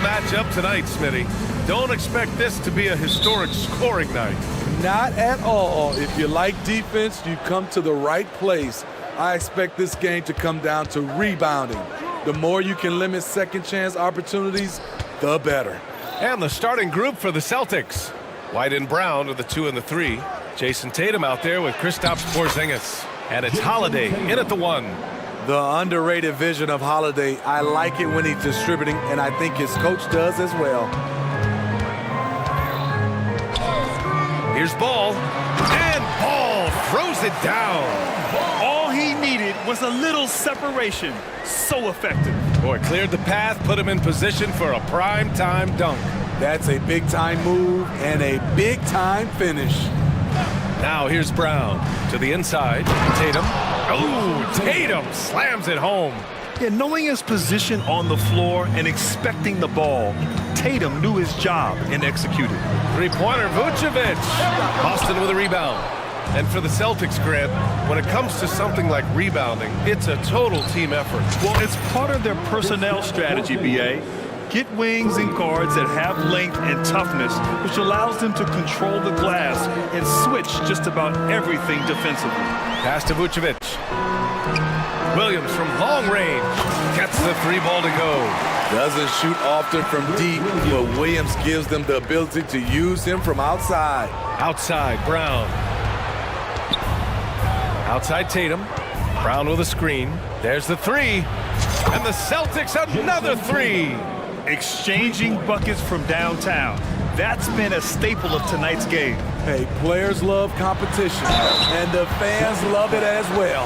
matchup tonight, Smitty. Don't expect this to be a historic scoring night. Not at all. If you like defense, you come to the right place. I expect this game to come down to rebounding. The more you can limit second chance opportunities, the better. And the starting group for the Celtics. White and Brown are the 2 and the 3. Jason Tatum out there with Kristaps Porzingis. And it's Holiday in at the 1. The underrated vision of Holiday. I like it when he's distributing, and I think his coach does as well. Here's Ball. And Ball throws it down. All he needed was a little separation. So effective. Boy, cleared the path, put him in position for a prime-time dunk. That's a big-time move and a big-time finish. Now here's Brown to the inside. Tatum. Oh, Tatum slams it home. Yeah, knowing his position on the floor and expecting the ball, Tatum knew his job and executed. Three-pointer, Vucevic. Boston with a rebound. And for the Celtics, Grant, when it comes to something like rebounding, it's a total team effort. Well, it's part of their personnel strategy, B.A. Get wings and guards that have length and toughness, which allows them to control the glass and switch just about everything defensively. Pass to Vucevic. Williams from long range gets the 3-ball to go. Doesn't shoot often from deep, but Williams gives them the ability to use him from outside. Outside, Brown. Outside Tatum. Brown with a screen. There's the 3. And the Celtics another 3. Exchanging buckets from downtown. That's been a staple of tonight's game. Hey, players love competition, and the fans love it as well.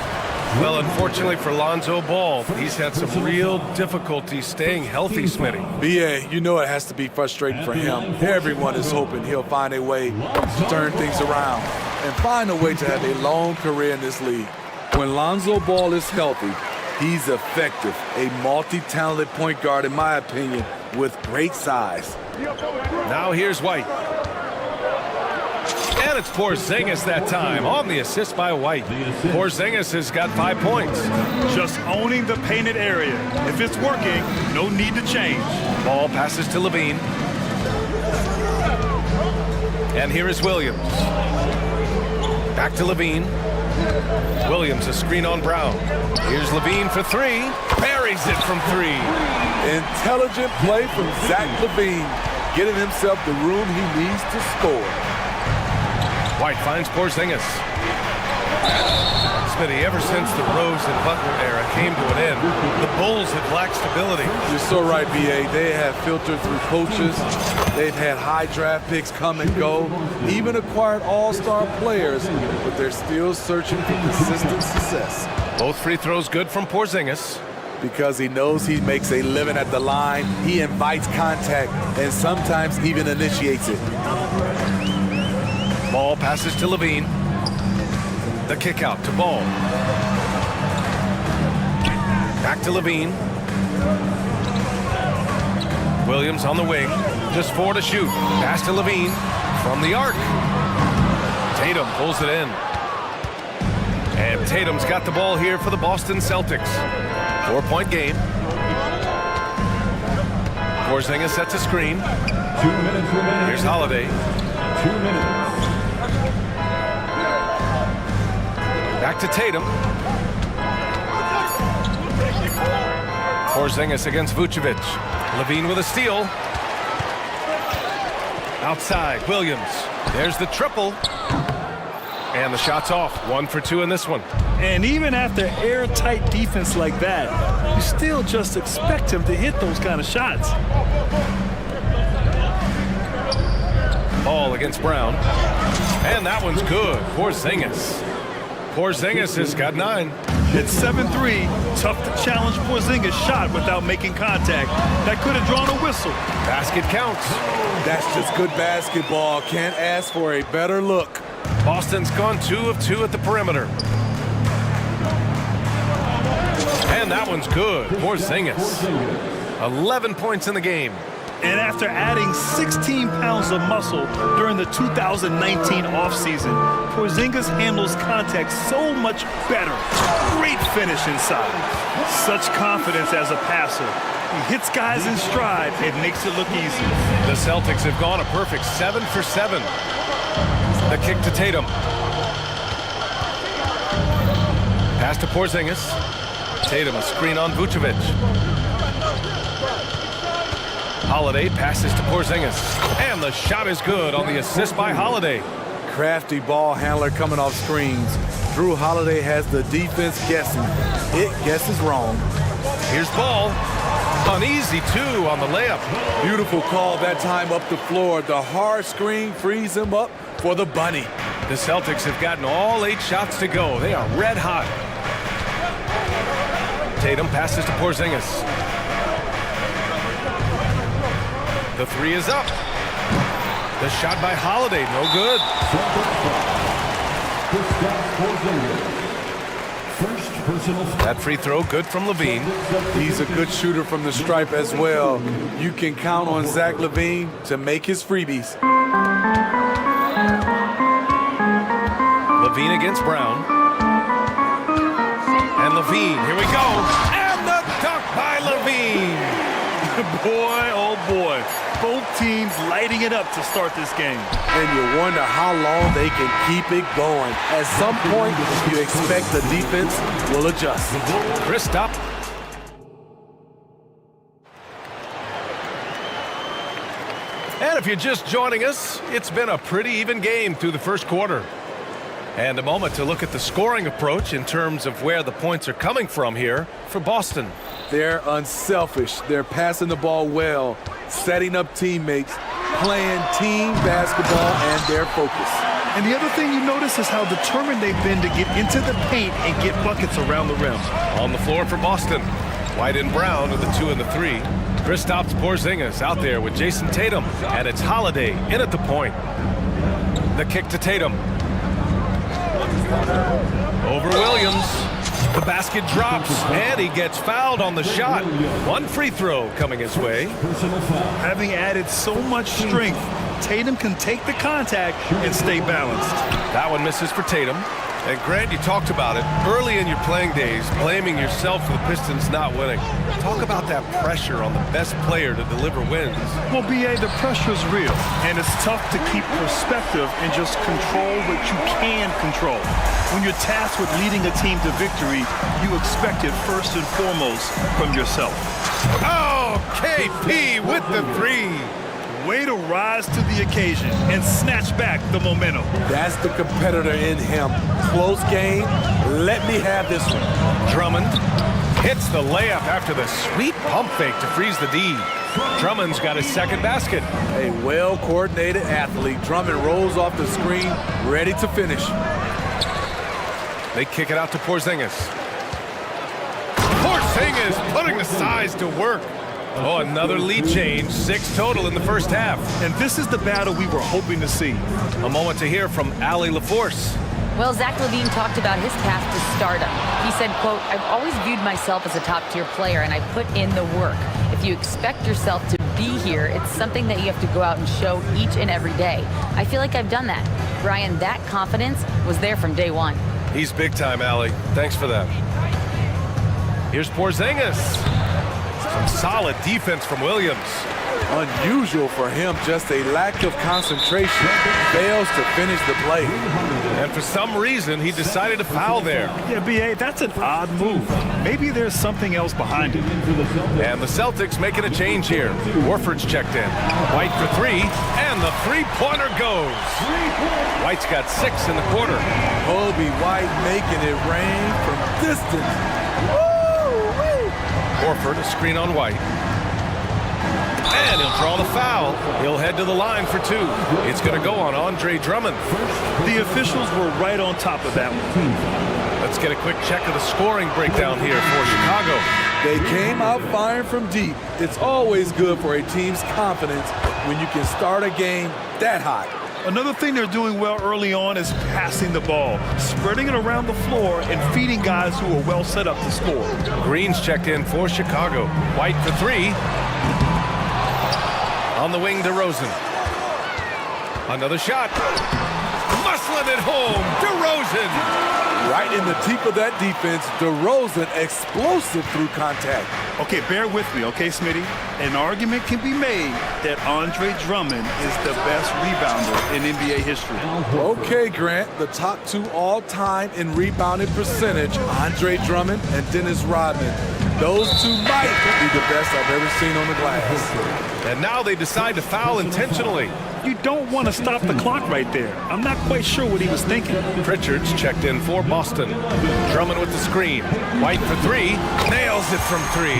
Well, unfortunately for Lonzo Ball, he's had some real difficulty staying healthy, Smitty. B.A., you know it has to be frustrating for him. Everyone is hoping he'll find a way to turn things around and find a way to have a long career in this league. When Lonzo Ball is healthy, he's effective, a multi-talented point guard, in my opinion, with great size. Now here's White. And it's Porzingis that time on the assist by White. Porzingis has got 5 points. Just owning the painted area. If it's working, no need to change. Ball passes to Levine. And here is Williams. Back to Levine. Williams, a screen on Brown. Here's Levine for 3. Buries it from 3. Intelligent play from Zach Levine, getting himself the room he needs to score. White finds Porzingis. Smitty, ever since the Rose and Butler era came to an end, the Bulls have lacked stability. You're so right, B.A. They have filtered through coaches. They've had high draft picks come and go, even acquired all-star players, but they're still searching for consistent success. Both free throws good from Porzingis. Because he knows he makes a living at the line, he invites contact and sometimes even initiates it. Ball passes to Levine. The kick out to Ball. Back to Levine. Williams on the wing. Just 4 to shoot. Pass to Levine from the arc. Tatum pulls it in. And Tatum's got the ball here for the Boston Celtics. 4-point game. Porzingis sets a screen. 2 minutes remaining. Here's Holiday. 2 minutes. Back to Tatum. Porzingis against Vucevic. Levine with a steal. Outside, Williams. There's the triple. And the shot's off. 1 for 2 in this one. And even after airtight defense like that, you still just expect him to hit those kind of shots. Ball against Brown. And that one's good. Porzingis. Porzingis has got 9. At 7-3, tough to challenge Porzingis' shot without making contact. That could have drawn a whistle. Basket counts. That's just good basketball. Can't ask for a better look. Boston's gone 2 of 2 at the perimeter. And that one's good. Porzingis. 11 points in the game. And after adding 16 pounds of muscle during the 2019 offseason, Porzingis handles contact so much better. Great finish inside. Such confidence as a passer. He hits guys in stride and makes it look easy. The Celtics have gone a perfect 7 for 7. The kick to Tatum. Pass to Porzingis. Tatum, a screen on Vucevic. Holiday passes to Porzingis. And the shot is good on the assist by Holiday. Crafty ball handler coming off screens. Drew Holiday has the defense guessing. It guesses wrong. Here's Ball. An easy two on the layup. Beautiful call that time up the floor. The hard screen frees him up for the bunny. The Celtics have gotten all 8 shots to go. They are red hot. Tatum passes to Porzingis. The three is up. The shot by Holiday, no good. First personal foul. That free throw good from Levine. He's a good shooter from the stripe as well. You can count on Zach LaVine to make his freebies. Levine against Brown. And Levine, here we go. And the dunk by Levine. Boy, oh boy. Both teams lighting it up to start this game. And you wonder how long they can keep it going. At some point, you expect the defense will adjust. Kristaps. And if you're just joining us, it's been a pretty even game through the first quarter. And a moment to look at the scoring approach in terms of where the points are coming from here for Boston. They're unselfish. They're passing the ball well, setting up teammates, playing team basketball, and their focus. And the other thing you notice is how determined they've been to get into the paint and get buckets around the rim. On the floor for Boston, White and Brown are the 2 and the 3. Kristaps Porzingis out there with Jason Tatum, and it's Holiday in at the point. The kick to Tatum. Over Williams. The basket drops, and he gets fouled on the shot. 1 free throw coming his way. Personal foul. Having added so much strength, Tatum can take the contact and stay balanced. That one misses for Tatum. And Grant, you talked about it early in your playing days, blaming yourself for the Pistons not winning. Talk about that pressure on the best player to deliver wins. Well, B.A., the pressure is real, and it's tough to keep perspective and just control what you can control. When you're tasked with leading a team to victory, you expect it first and foremost from yourself. Oh, KP with the 3. Way to rise to the occasion and snatch back the momentum. That's the competitor in him. Close game. Let me have this one. Drummond hits the layup after the sweet pump fake to freeze the D. Drummond's got his second basket. A well-coordinated athlete. Drummond rolls off the screen, ready to finish. They kick it out to Porzingis. Porzingis putting the size to work. Oh, another lead change. 6 total in the first half. And this is the battle we were hoping to see. A moment to hear from Allie LaForce. Well, Zach LaVine talked about his path to stardom. He said, quote, "I've always viewed myself as a top-tier player, and I put in the work. If you expect yourself to be here, it's something that you have to go out and show each and every day. I feel like I've done that." Brian, that confidence was there from day one. He's big time, Allie. Thanks for that. Here's Porzingis. Some solid defense from Williams. Unusual for him, just a lack of concentration. Fails to finish the play. And for some reason, he decided to foul there. Yeah, B.A., that's an odd move. Maybe there's something else behind it. And the Celtics making a change here. Warford's checked in. White for 3, and the three-pointer goes. White's got 6 in the quarter. Kobe White making it rain from distance. Warford, a screen on White. And he'll draw the foul. He'll head to the line for 2. It's going to go on Andre Drummond. The officials were right on top of that one. Let's get a quick check of the scoring breakdown here for Chicago. They came out firing from deep. It's always good for a team's confidence when you can start a game that hot. Another thing they're doing well early on is passing the ball, spreading it around the floor and feeding guys who are well set up to score. Green's checked in for Chicago. White for 3. On the wing, DeRozan. Another shot. Muscling it home. DeRozan. Right in the teeth of that defense, DeRozan explosive through contact. Okay, bear with me, okay, Smitty? An argument can be made that Andre Drummond is the best rebounder in NBA history. Okay, Grant, the top two all-time in rebounding percentage, Andre Drummond and Dennis Rodman. Those two might be the best I've ever seen on the glass. And now they decide to foul intentionally. You don't want to stop the clock right there. I'm not quite sure what he was thinking. Pritchard's checked in for Boston. Drummond with the screen. White for three. Nails it from three.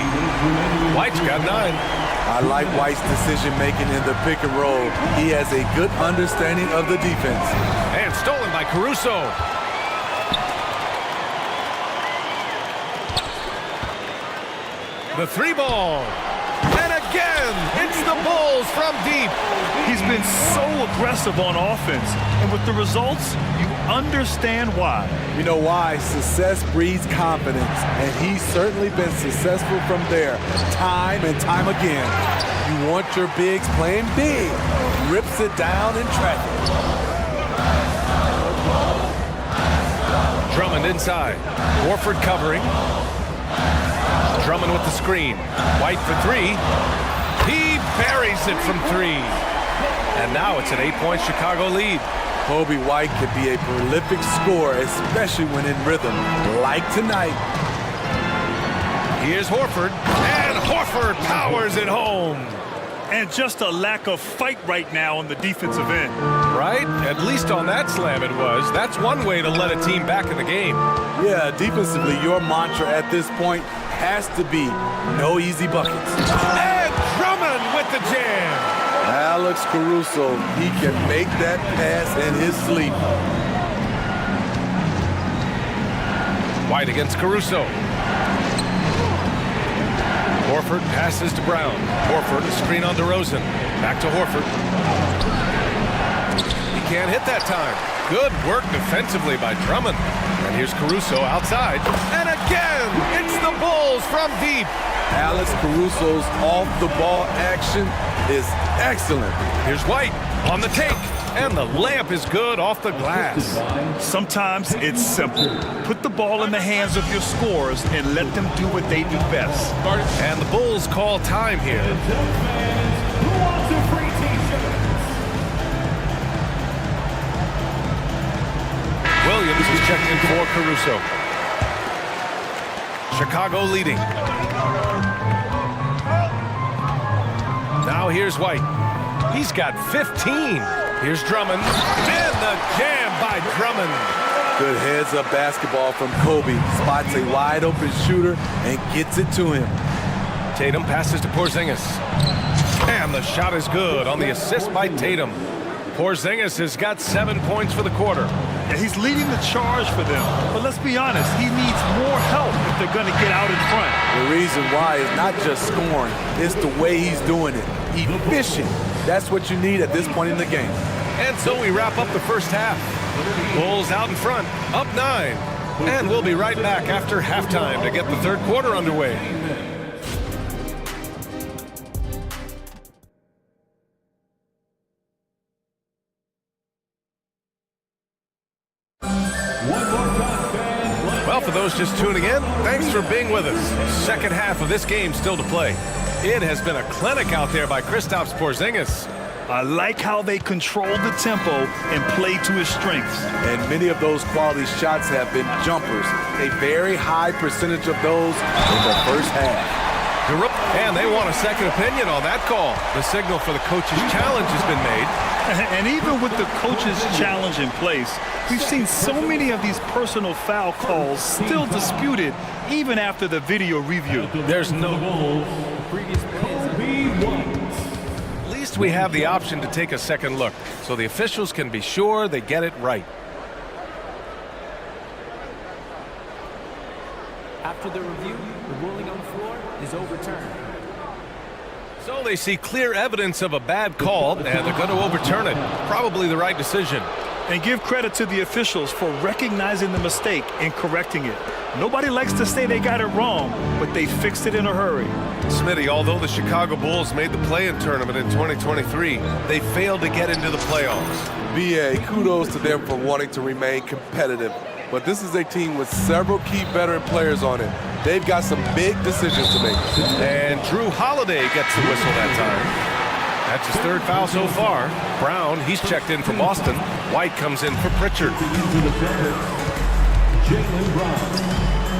White's got 9. I like White's decision-making in the pick and roll. He has a good understanding of the defense. And stolen by Caruso. The 3-ball. And again, it's the Bulls from deep. He's been so aggressive on offense, and with the results, you understand why. You know why? Success breeds confidence, and he's certainly been successful from there, time and time again. You want your bigs playing big. Rips it down in traffic. Drummond inside. Horford covering. Drummond with the screen. White for 3. He buries it from 3. And now it's an 8-point Chicago lead. Kobe White could be a prolific scorer, especially when in rhythm, like tonight. Here's Horford, and Horford powers it home. And just a lack of fight right now on the defensive end. Right? At least on that slam it was. That's one way to let a team back in the game. Yeah, defensively, your mantra at this point has to be no easy buckets. And Drummond with the jam. Alex Caruso, he can make that pass in his sleep. White against Caruso. Horford passes to Brown. Horford, a screen on DeRozan. Back to Horford. He can't hit that time. Good work defensively by Drummond. And here's Caruso outside. And again, it's the Bulls from deep. Alex Caruso's off-the-ball action is excellent. Here's White on the take. And the layup is good off the glass. Sometimes it's simple. Put the ball in the hands of your scorers and let them do what they do best. And the Bulls call time here. Williams is checked in for Caruso. Chicago leading. Now here's White. He's got 15. Here's Drummond. And the jam by Drummond. Good heads-up basketball from Kobe. Spots a wide-open shooter and gets it to him. Tatum passes to Porzingis. And the shot is good on the assist by Tatum. Porzingis has got 7 points for the quarter. Yeah, he's leading the charge for them. But let's be honest, he needs more help if they're going to get out in front. The reason why is not just scoring, it's the way he's doing it. Efficient. That's what you need at this point in the game. And so we wrap up the first half. Bulls out in front, up 9. And we'll be right back after halftime to get the third quarter underway. Well, for those just tuning in, thanks for being with us. Second half of this game still to play. It has been a clinic out there by Kristaps Porzingis. I like how they control the tempo and play to his strengths. And many of those quality shots have been jumpers. A very high percentage of those in the first half. And they want a second opinion on that call. The signal for the coach's challenge has been made. And even with the coach's challenge in place, we've seen so many of these personal foul calls still disputed even after the video review. There's no... At least we have the option to take a second look, so the officials can be sure they get it right. After the review, the ruling on the floor is overturned. So they see clear evidence of a bad call, and they're going to overturn it. Probably the right decision. And give credit to the officials for recognizing the mistake and correcting it. Nobody likes to say they got it wrong, but they fixed it in a hurry. Smitty, although the Chicago Bulls made the play-in tournament in 2023, they failed to get into the playoffs. BA, kudos to them for wanting to remain competitive. but this is a team with several key veteran players on it. They've got some big decisions to make. And Drew Holiday gets the whistle that time. That's his third foul so far. Brown, he's checked in for Boston. White comes in for Pritchard.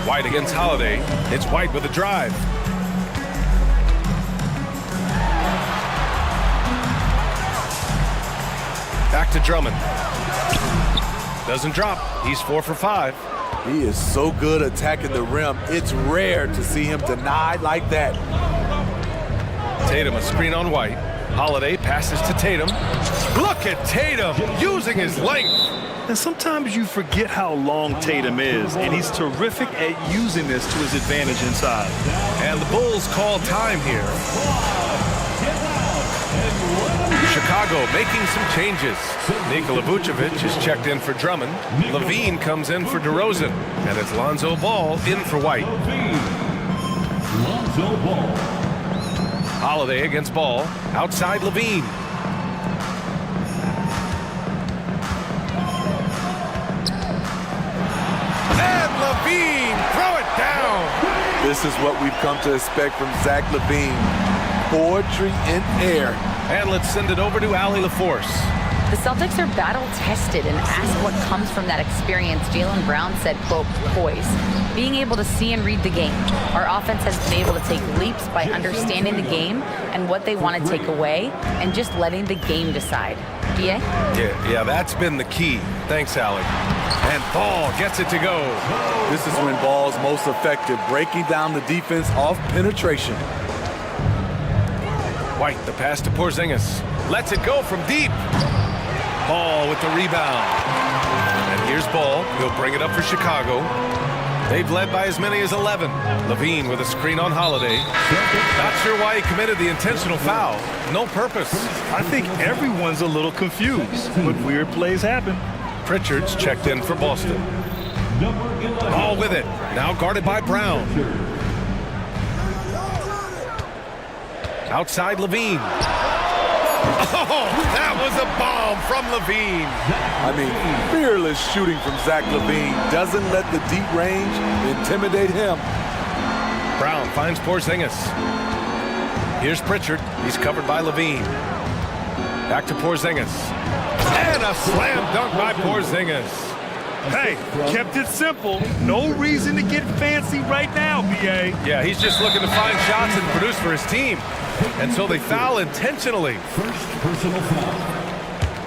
White against Holiday. It's White with a drive. Back to Drummond. Doesn't drop. He's 4 for 5. He is so good attacking the rim. It's rare to see him denied like that. Tatum, a screen on White. Holiday passes to Tatum. Look at Tatum using his length. And sometimes you forget how long Tatum is, and he's terrific at using this to his advantage inside. And the Bulls call time here. Chicago making some changes. Nikola Vucevic is checked in for Drummond. Levine comes in for DeRozan. And it's Lonzo Ball in for White. Lonzo Ball. Holiday against Ball. Outside Levine. And Levine, throw it down. This is what we've come to expect from Zach LaVine. Poetry in air. And let's send it over to Allie LaForce. The Celtics are battle-tested, and asked what comes from that experience, Jaylen Brown said, quote, poise. Being able to see and read the game. Our offense has been able to take leaps by understanding the game and what they want to take away and just letting the game decide. BA? Yeah, that's been the key. Thanks, Allie. And Ball gets it to go. This is when Ball's most effective, breaking down the defense off penetration. White, the pass to Porzingis. Lets it go from deep. Ball with the rebound. And here's Ball. He'll bring it up for Chicago. They've led by as many as 11. Levine with a screen on Holiday. Not sure why he committed the intentional foul. No purpose. I think everyone's a little confused, but weird plays happen. Pritchard's checked in for Boston. Ball with it. Now guarded by Brown. Outside Levine. Oh, that was a bomb from Levine. I mean, fearless shooting from Zach LaVine. Doesn't let the deep range intimidate him. Brown finds Porzingis. Here's Pritchard. He's covered by Levine. Back to Porzingis. And a slam dunk by Porzingis. Hey, kept it simple. No reason to get fancy right now, BA. Yeah, he's just looking to find shots and produce for his team. And so they foul intentionally. First personal foul.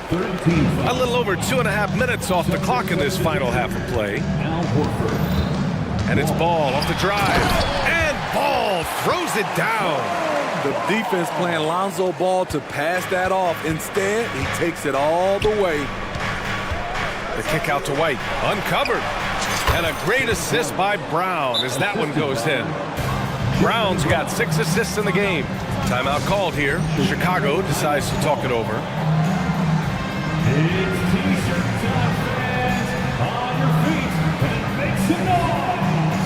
13 A little over 2.5 minutes off the clock in this final half of play. Al Horford. And it's Ball off the drive. And Ball throws it down. The defense playing Lonzo Ball to pass that off. Instead, he takes it all the way. The kick out to White. Uncovered. And a great assist by Brown as that one goes in. Brown's got 6 assists in the game. Timeout called here. Chicago decides to talk it over. It's T-shirt time, fans. On your feet and make some noise.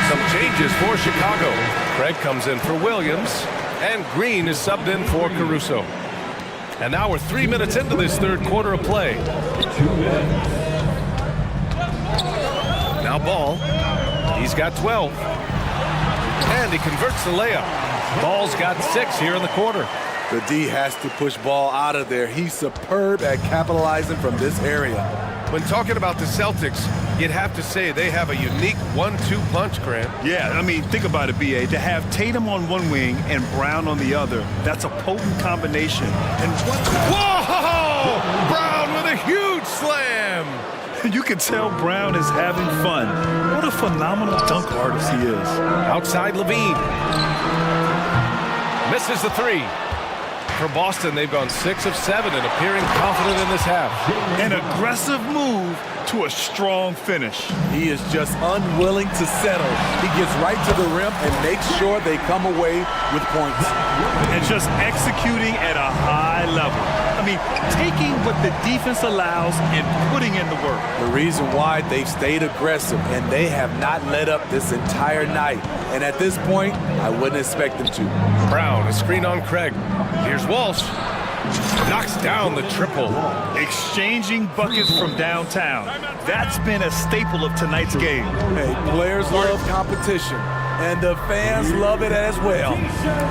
Some changes for Chicago. Craig comes in for Williams, and Green is subbed in for Caruso. And now we're 3 minutes into this third quarter of play. 2 minutes. Now Ball. He's got 12. And he converts the layup. Ball's got 6 here in the quarter. The D has to push Ball out of there. He's superb at capitalizing from this area. When talking about the Celtics, you'd have to say they have a unique 1-2 punch, Grant. Yeah, I mean, think about it, BA. To have Tatum on one wing and Brown on the other, that's a potent combination. And Whoa! Brown with a huge slam! you can tell Brown is having fun. What a phenomenal dunk artist he is. Outside Levine. Misses the 3. For Boston, they've gone 6 of 7 and appearing confident in this half. An aggressive move to a strong finish. He is just unwilling to settle. He gets right to the rim and makes sure they come away with points. And just executing at a high level. I mean, taking what the defense allows and putting in the work. The reason why they've stayed aggressive and they have not let up this entire night. And at this point, I wouldn't expect them to. Brown, a screen on Craig. Here's Walsh. Knocks down the triple. Exchanging buckets from downtown. That's been a staple of tonight's game. Hey, players love competition, and the fans love it as well.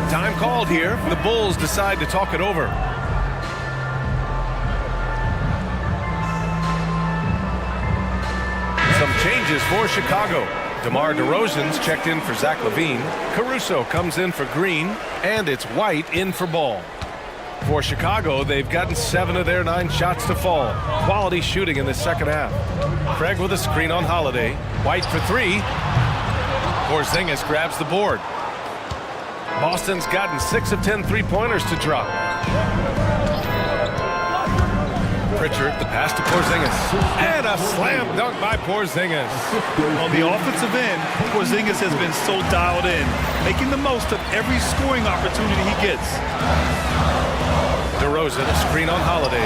Time called here. The Bulls decide to talk it over. Some changes for Chicago. DeMar DeRozan's checked in for Zach LaVine. Caruso comes in for Green, and it's White in for Ball. For Chicago, they've gotten 7 of their 9 shots to fall. Quality shooting in the second half. Craig with a screen on Holiday. White for 3. Porzingis grabs the board. Boston's gotten 6 of 10 three-pointers to drop. Pritchard, the pass to Porzingis. And a slam dunk by Porzingis. On the offensive end, Porzingis has been so dialed in, making the most of every scoring opportunity he gets. DeRozan, a screen on Holiday.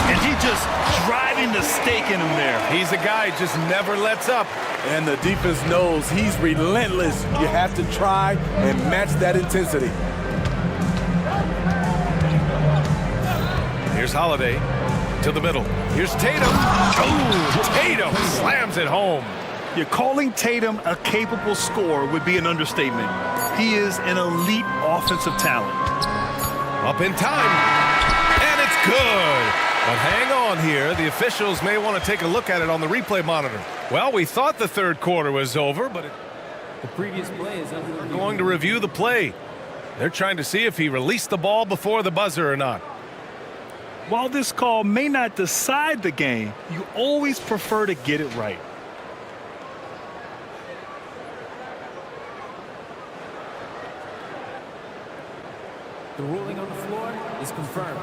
And he just driving the stake in him there. He's a guy who just never lets up. And the defense knows he's relentless. You have to try and match that intensity. Here's Holiday to the middle. Here's Tatum. Oh, Tatum slams it home. You're calling Tatum a capable scorer would be an understatement. He is an elite offensive talent. Up in time. And it's good. But hang on here. The officials may want to take a look at it on the replay monitor. Well, we thought the third quarter was over, but The previous play is under we're going to review the play. They're trying to see if he released the ball before the buzzer or not. While this call may not decide the game, you always prefer to get it right. The ruling on the floor is confirmed.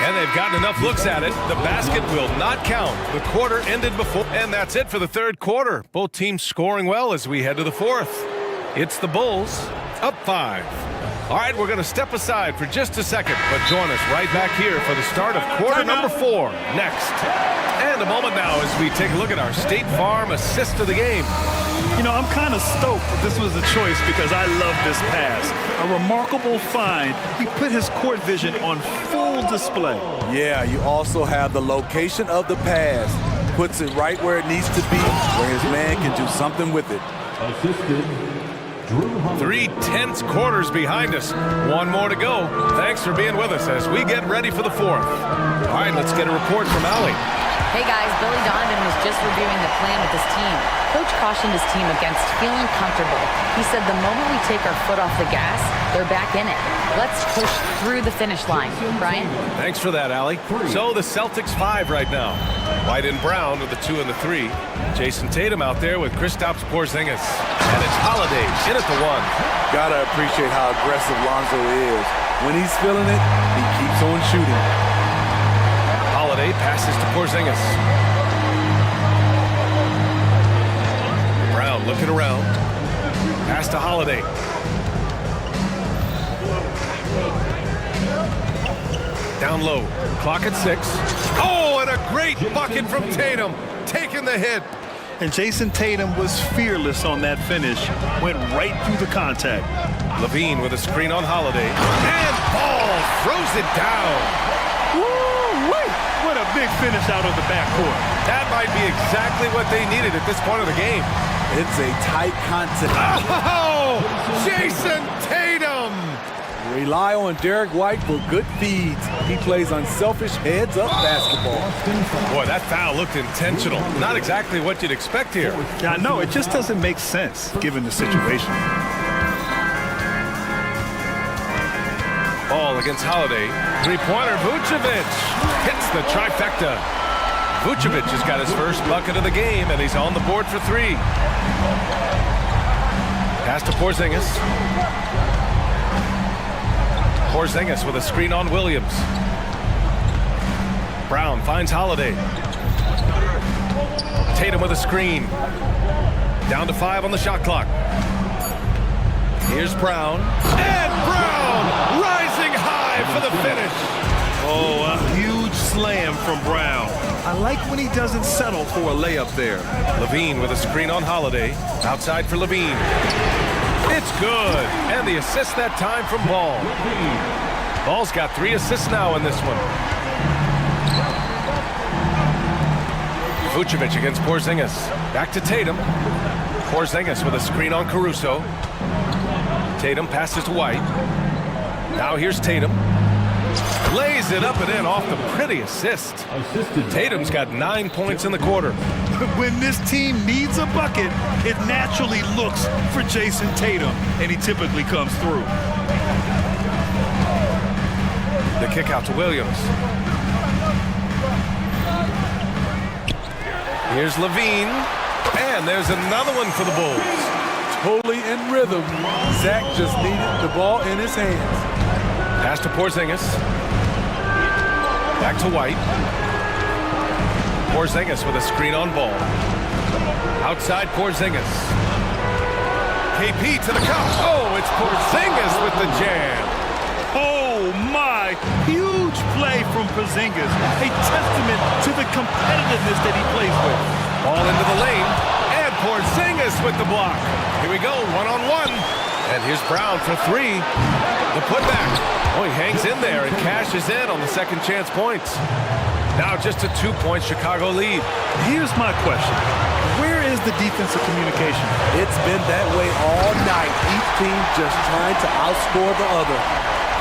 And they've gotten enough looks at it. The basket will not count. The quarter ended before. And that's it for the third quarter. Both teams scoring well as we head to the fourth. It's the Bulls up 5. All right, we're going to step aside for just a second, but join us right back here for the start of quarter number 4 next. And a moment now as we take a look at our State Farm assist of the game. You know, I'm kind of stoked that this was a choice because I love this pass. A remarkable find. He put his court vision on full display. Yeah, you also have the location of the pass. Puts it right where it needs to be, where his man can do something with it. Assisted. 3 tense quarters behind us. 1 more to go. Thanks for being with us as we get ready for the fourth. All right, let's get a report from Allie. Hey guys, Billy Donovan was just reviewing the plan with his team. Coach cautioned his team against feeling comfortable. He said the moment we take our foot off the gas, they're back in it. Let's push through the finish line. Brian? Thanks for that, Allie. So the Celtics 5 right now. White and Brown with the 2 and the 3. Jason Tatum out there with Kristaps Porzingis. And it's Holiday in at the 1. Gotta appreciate how aggressive Lonzo is. When he's feeling it, he keeps on shooting. Holiday passes to Porzingis. Brown looking around. Pass to Holiday. Down low. Clock at 6. Oh, and a great bucket from Tatum. Taking the hit. And Jason Tatum was fearless on that finish. Went right through the contact. LaVine with a screen on Holiday. And Ball throws it down. Woo-wee! What a big finish out of the backcourt. That might be exactly what they needed at this point of the game. It's a tight contest. Oh, Jason Tatum! Rely on Derek White for good feeds. He plays unselfish heads-up basketball. Boy, that foul looked intentional. Not exactly what you'd expect here. Yeah, I know. It just doesn't make sense given the situation. Ball against Holiday. Three-pointer, Vucevic hits the trifecta. Vucevic has got his first bucket of the game, and he's on the board for 3. Pass to Porzingis. Porzingis with a screen on Williams. Brown finds Holiday. Tatum with a screen. Down to 5 on the shot clock. Here's Brown. And Brown rising high for the finish. Oh, a huge slam from Brown. I like when he doesn't settle for a layup there. LaVine with a screen on Holiday. Outside for LaVine. It's good. And the assist that time from Ball. Ball's got 3 assists now in this one. Vucevic against Porzingis. Back to Tatum. Porzingis with a screen on Caruso. Tatum passes to White. Now here's Tatum. Lays it up and in off the pretty assist. Tatum's got 9 points in the quarter. When this team needs a bucket, it naturally looks for Jason Tatum, and he typically comes through. The kick out to Williams. Here's Levine. And there's another one for the Bulls. Totally in rhythm. Zach just needed the ball in his hands. Pass to Porzingis. Back to White. Porzingis with a screen on Ball. Outside Porzingis. KP to the cup. Oh, it's Porzingis with the jam. Oh my, huge play from Porzingis. A testament to the competitiveness that he plays with. Ball into the lane. And Porzingis with the block. Here we go, one-on-one. And here's Brown for 3. The putback. Oh, he hangs in there and cashes in on the second chance points. Now just a 2-point Chicago lead. Here's my question. Where is the defensive communication? It's been that way all night. Each team just trying to outscore the other.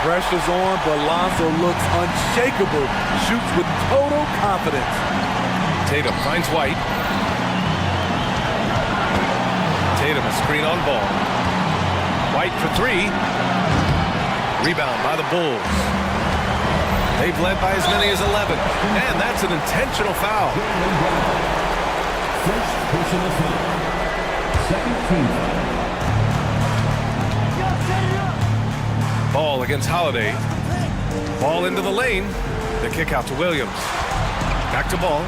Pressure's on, but Lonzo looks unshakable. Shoots with total confidence. Tatum finds White. Tatum a screen on Ball. White for 3. Rebound by the Bulls. They've led by as many as 11. And that's an intentional foul. First personal foul. Second team foul. Ball against Holiday. Ball into the lane. The kick out to Williams. Back to Ball.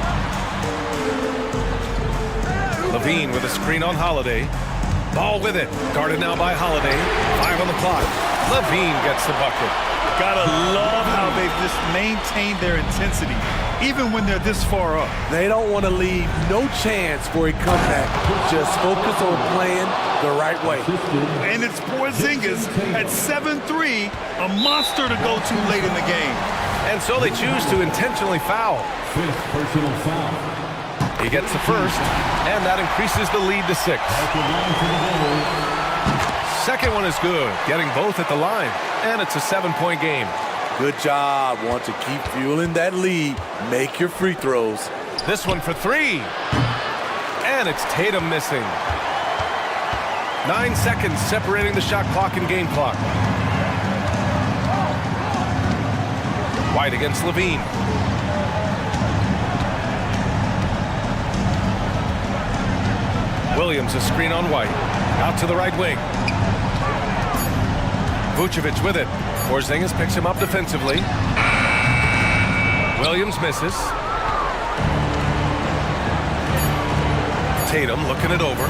Levine with a screen on Holiday. Ball with it. Guarded now by Holiday. 5 on the clock. Levine gets the bucket. Gotta love how they've just maintained their intensity, even when they're this far up. They don't want to leave no chance for a comeback. Just focus on playing the right way. And it's Porzingis at 7-3, a monster to go to late in the game. And so they choose to intentionally foul. Fifth personal foul. He gets the first, and that increases the lead to 6. Second one is good, getting both at the line, and it's a 7-point game. Good job. Want to keep fueling that lead. Make your free throws. This one for 3. And it's Tatum missing. 9 seconds separating the shot clock and game clock. White against Levine. Williams a screen on White. Out to the right wing. Vucevic with it. Porzingis picks him up defensively. Williams misses. Tatum looking it over.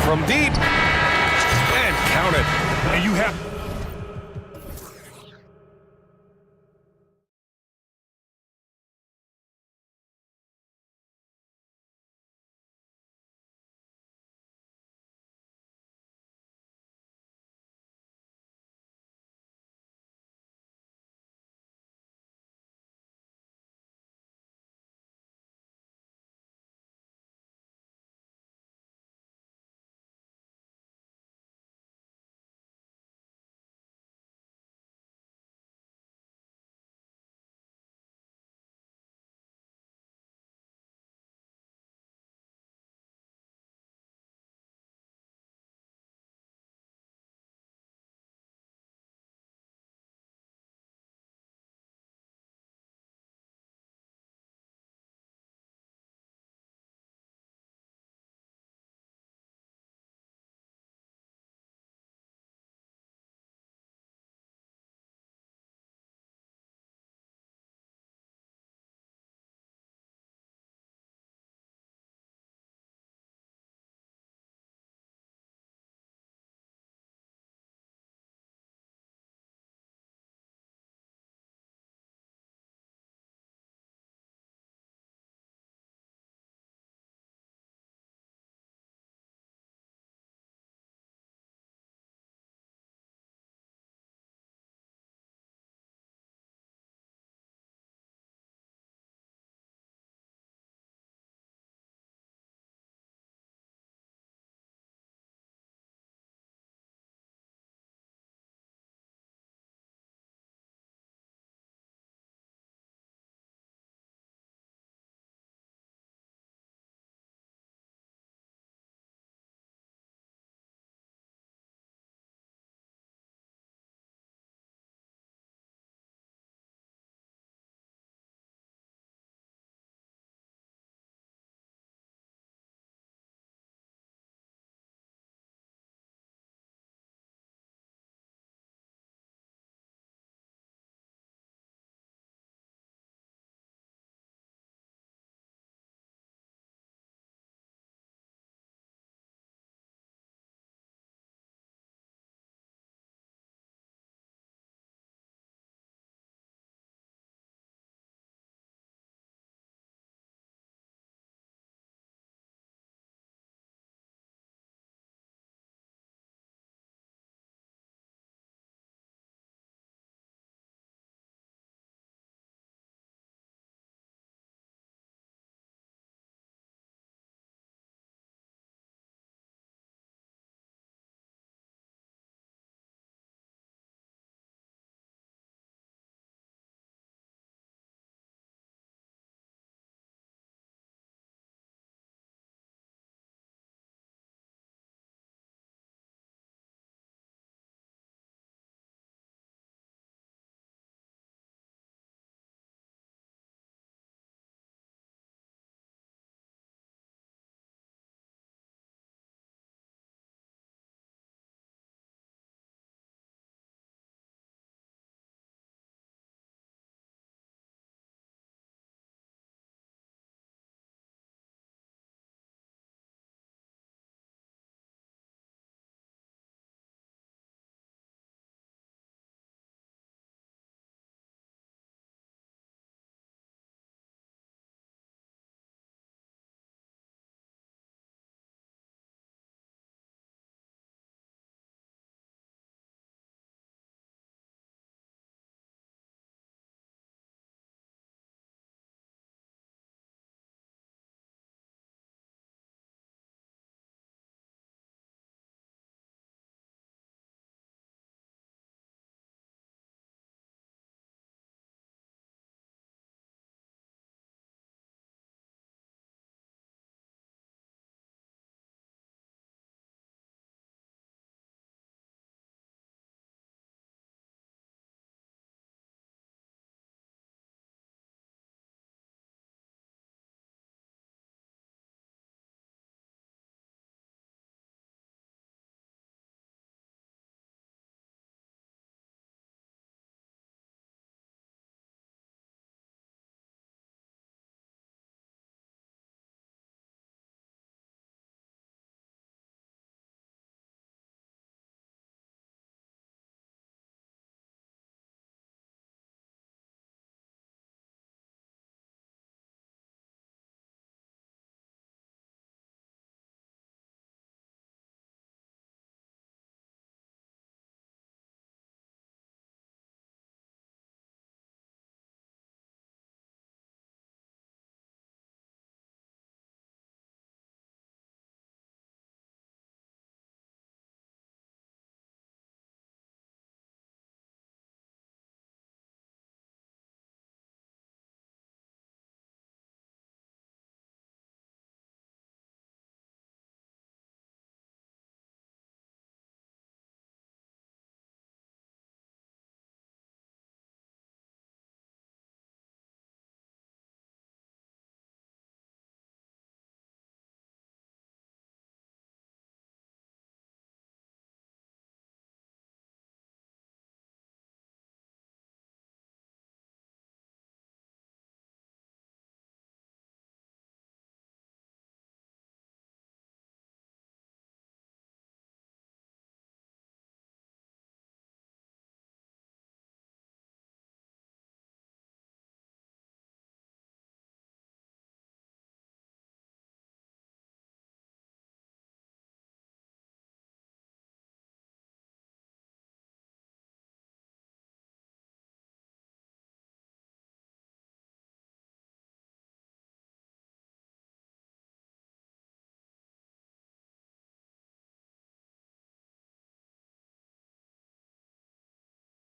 From deep. And count it. And you have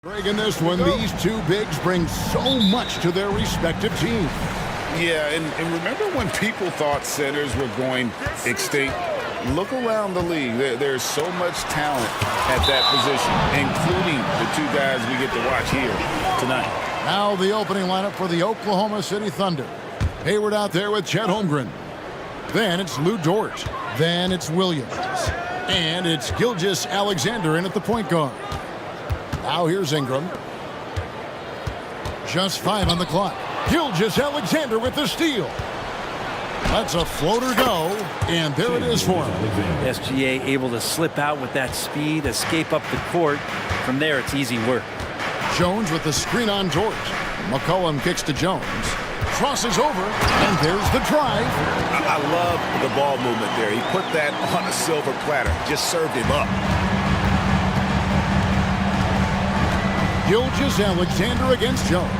In this one, these two bigs bring so much to their respective teams. Yeah, and remember when people thought centers were going extinct? Look around the league. There's so much talent at that position, including the two guys we get to watch here tonight. Now the opening lineup for the Oklahoma City Thunder. Hayward out there with Chet Holmgren. Then it's Lou Dort. Then it's Williams. And it's Gilgeous Alexander in at the point guard. Now here's Ingram. Just 5 on the clock. Gilgeous Alexander with the steal. Lets a floater go, and there it is for him. SGA able to slip out with that speed, escape up the court. From there, it's easy work. Jones with the screen on George. McCollum kicks to Jones. Crosses over, and there's the drive. I love the ball movement there. He put that on a silver platter, just served him up. Gilgeous Alexander against Jones.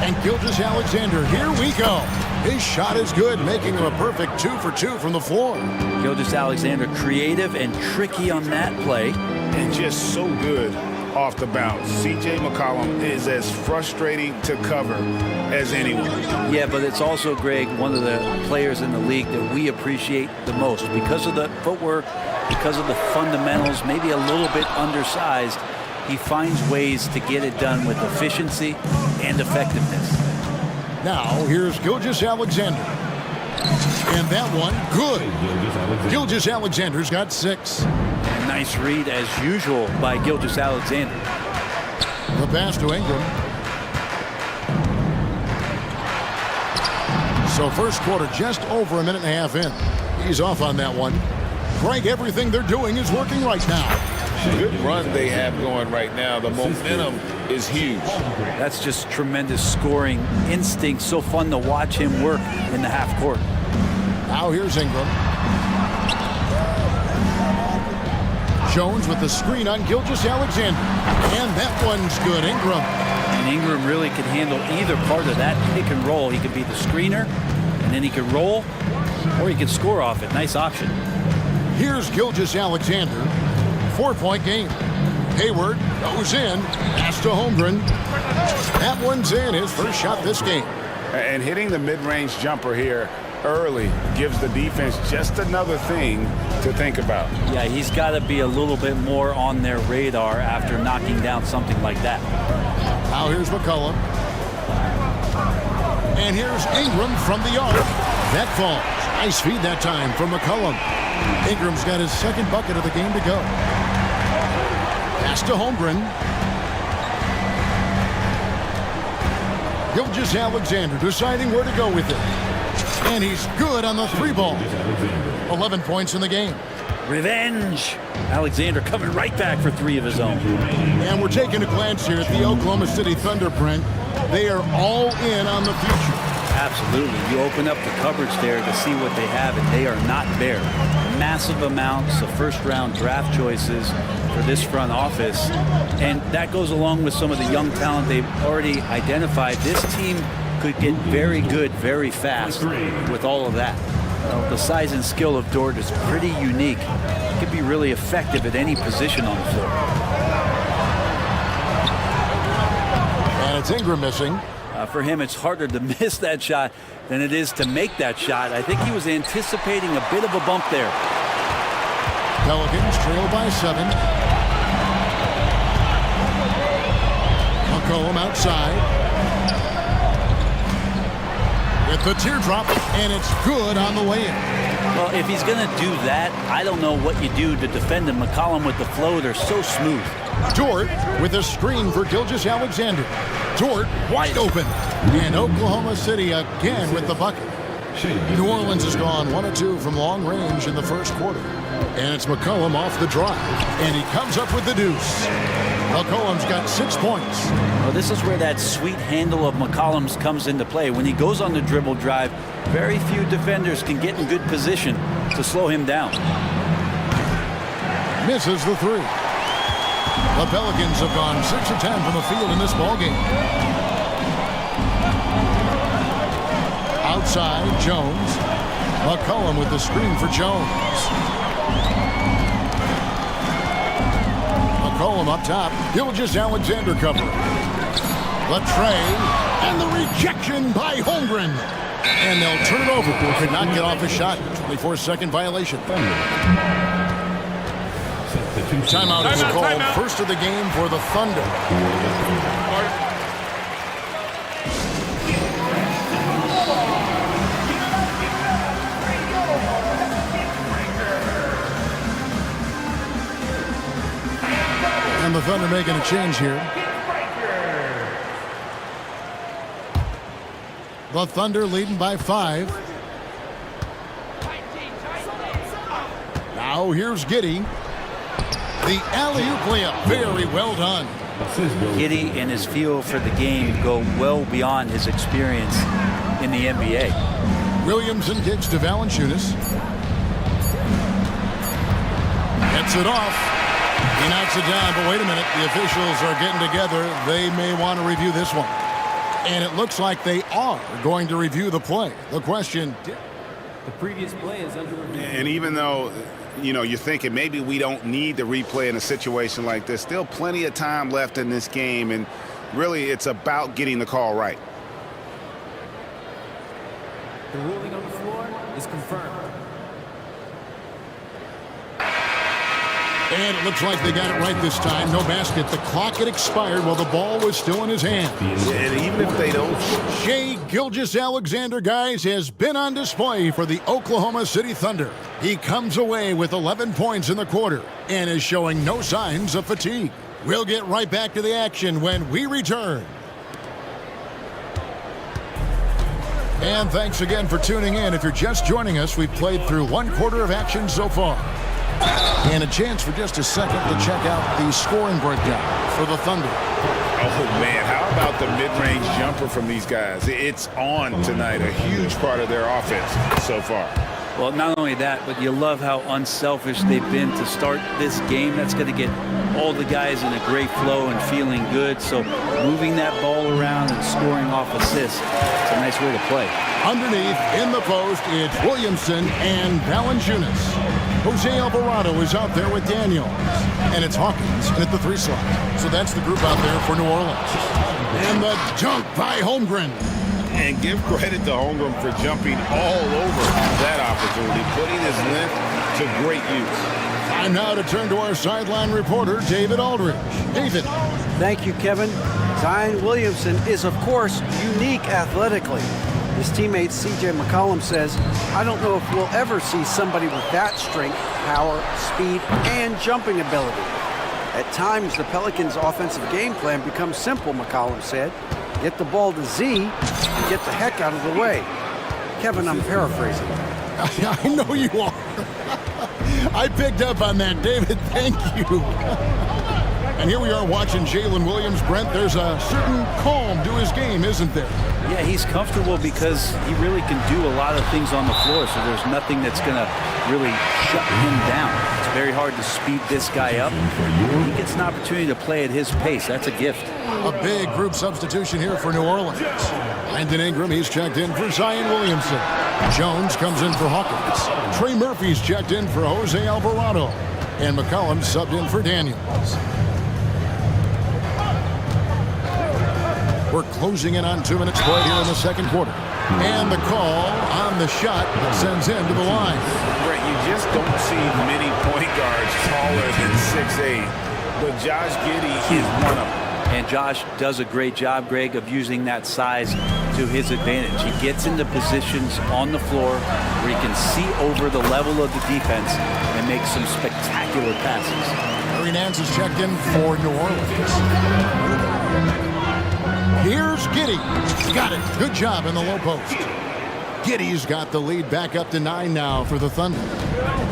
And Gilgeous Alexander, here we go. His shot is good, making him a perfect 2 for 2 from the floor. Gilgeous Alexander creative and tricky on that play. And just so good off the bounce. C.J. McCollum is as frustrating to cover as anyone. Yeah, but it's also, Greg, one of the players in the league that we appreciate the most. Because of the footwork, because of the fundamentals, maybe a little bit undersized, he finds ways to get it done with efficiency and effectiveness. Now, here's Gilgeous Alexander. And that one, good. Gilgeous Alexander's got 6. Nice read, as usual, by Gilgeous Alexander. The pass to Ingram. So first quarter just over a minute and a half in. He's off on that one. Greg, everything they're doing is working right now. Good run they have going right now. The momentum is huge. That's just tremendous scoring instinct. So fun to watch him work in the half court. Now here's Ingram. Jones with the screen on Gilgeous Alexander. And that one's good. Ingram. And Ingram really can handle either part of that pick and roll. He could be the screener, and then he could roll, or he could score off it. Nice option. Here's Gilgeous Alexander. 4-point game. Hayward goes in. Pass to Holmgren. That one's in. His first shot this game. And hitting the mid-range jumper here early gives the defense just another thing to think about. Yeah, he's got to be a little bit more on their radar after knocking down something like that. Now here's McCollum. And here's Ingram from the arc. That falls. Nice feed that time from McCollum. Ingram's got his second bucket of the game to go. Pass to Holmgren. Gilgeous Alexander deciding where to go with it. And he's good on the 3-ball. 11 points in the game. Revenge. Alexander coming right back for 3 of his own. And we're taking a glance here at the Oklahoma City Thunder, Brent. They are all in on the future. Absolutely. You open up the cupboards there to see what they have, and they are not bare. Massive amounts of first-round draft choices for this front office. And that goes along with some of the young talent they've already identified. This team could get very good very fast with all of that. The size and skill of Dort is pretty unique. He could be really effective at any position on the floor. And it's Ingram missing. For him, it's harder to miss that shot than it is to make that shot. I think he was anticipating a bit of a bump there. Pelicans trail by 7. McCollum outside. With the teardrop, and it's good on the way in. Well, if he's going to do that, I don't know what you do to defend him. McCollum with the floater, so smooth. Dort with a screen for Gilgeous Alexander. Dort wide open. And Oklahoma City again with the bucket. New Orleans has gone 1 of 2 from long range in the first quarter. And it's McCollum off the drive. And he comes up with the deuce. McCollum's got 6 points. Well, this is where that sweet handle of McCollum's comes into play. When he goes on the dribble drive, very few defenders can get in good position to slow him down. Misses the 3. The Pelicans have gone 6 of 10 from the field in this ballgame. Outside, Jones. McCollum with the screen for Jones. McCollum up top. Gilgeous Alexander covering. The tray and the rejection by Holmgren. And they'll turn it over. Could not get off a shot. 24-second violation. Timeout is called. First of the game for the Thunder. And the Thunder making a change here. The Thunder leading by 5. Now here's Giddey. The alley-oop layup, very well done. Giddey and his feel for the game go well beyond his experience in the NBA. Williamson kicks to Valanciunas. Gets it off. He knocks it down, but wait a minute. The officials are getting together. They may want to review this one. And it looks like they are going to review the play. The question... The previous play is under review. And even though, you're thinking maybe we don't need the replay in a situation like this, still plenty of time left in this game, and really it's about getting the call right. The ruling on the floor is confirmed. And it looks like they got it right this time. No basket. The clock had expired while the ball was still in his hand. And even if they don't... Shai Gilgeous-Alexander, guys, has been on display for the Oklahoma City Thunder. He comes away with 11 points in the quarter and is showing no signs of fatigue. We'll get right back to the action when we return. And thanks again for tuning in. If you're just joining us, we've played through one quarter of action so far. And a chance for just a second to check out the scoring breakdown for the Thunder. Oh, man, how about the mid-range jumper from these guys? It's on tonight, a huge part of their offense so far. Well, not only that, but you love how unselfish they've been to start this game. That's going to get all the guys in a great flow and feeling good. So moving that ball around and scoring off assists, it's a nice way to play. Underneath, in the post, it's Williamson and Valanciunas. Jose Alvarado is out there with Daniels. And it's Hawkins at the 3 slot. So that's the group out there for New Orleans. And the dunk by Holmgren. And give credit to Holmgren for jumping all over that opportunity, putting his length to great use. Time now to turn to our sideline reporter, David Aldridge. David. Thank you, Kevin. Zion Williamson is, of course, unique athletically. His teammate C.J. McCollum says, I don't know if we'll ever see somebody with that strength, power, speed, and jumping ability. At times, the Pelicans' offensive game plan becomes simple, McCollum said. Get the ball to Z and get the heck out of the way. Kevin, I'm paraphrasing. I know you are. I picked up on that, David. Thank you. And here we are watching Jalen Williams. Brent, there's a certain calm to his game, isn't there? Yeah, he's comfortable because he really can do a lot of things on the floor, so there's nothing that's going to really shut him down. It's very hard to speed this guy up. He gets an opportunity to play at his pace. That's a gift. A big group substitution here for New Orleans. Landon Ingram, he's checked in for Zion Williamson. Jones comes in for Hawkins. Trey Murphy's checked in for Jose Alvarado. And McCollum subbed in for Daniels. We're closing in on 2 minutes played here in the second quarter. And the call on the shot that sends him to the line. Brett, you just don't see many point guards taller than 6'8", but Josh Giddey is one of them. And Josh does a great job, Greg, of using that size to his advantage. He gets into positions on the floor where he can see over the level of the defense and make some spectacular passes. Larry Nance is checked in for New Orleans. Here's Giddey. Got it. Good job in the low post. Giddey's got the lead back up to 9 now for the Thunder.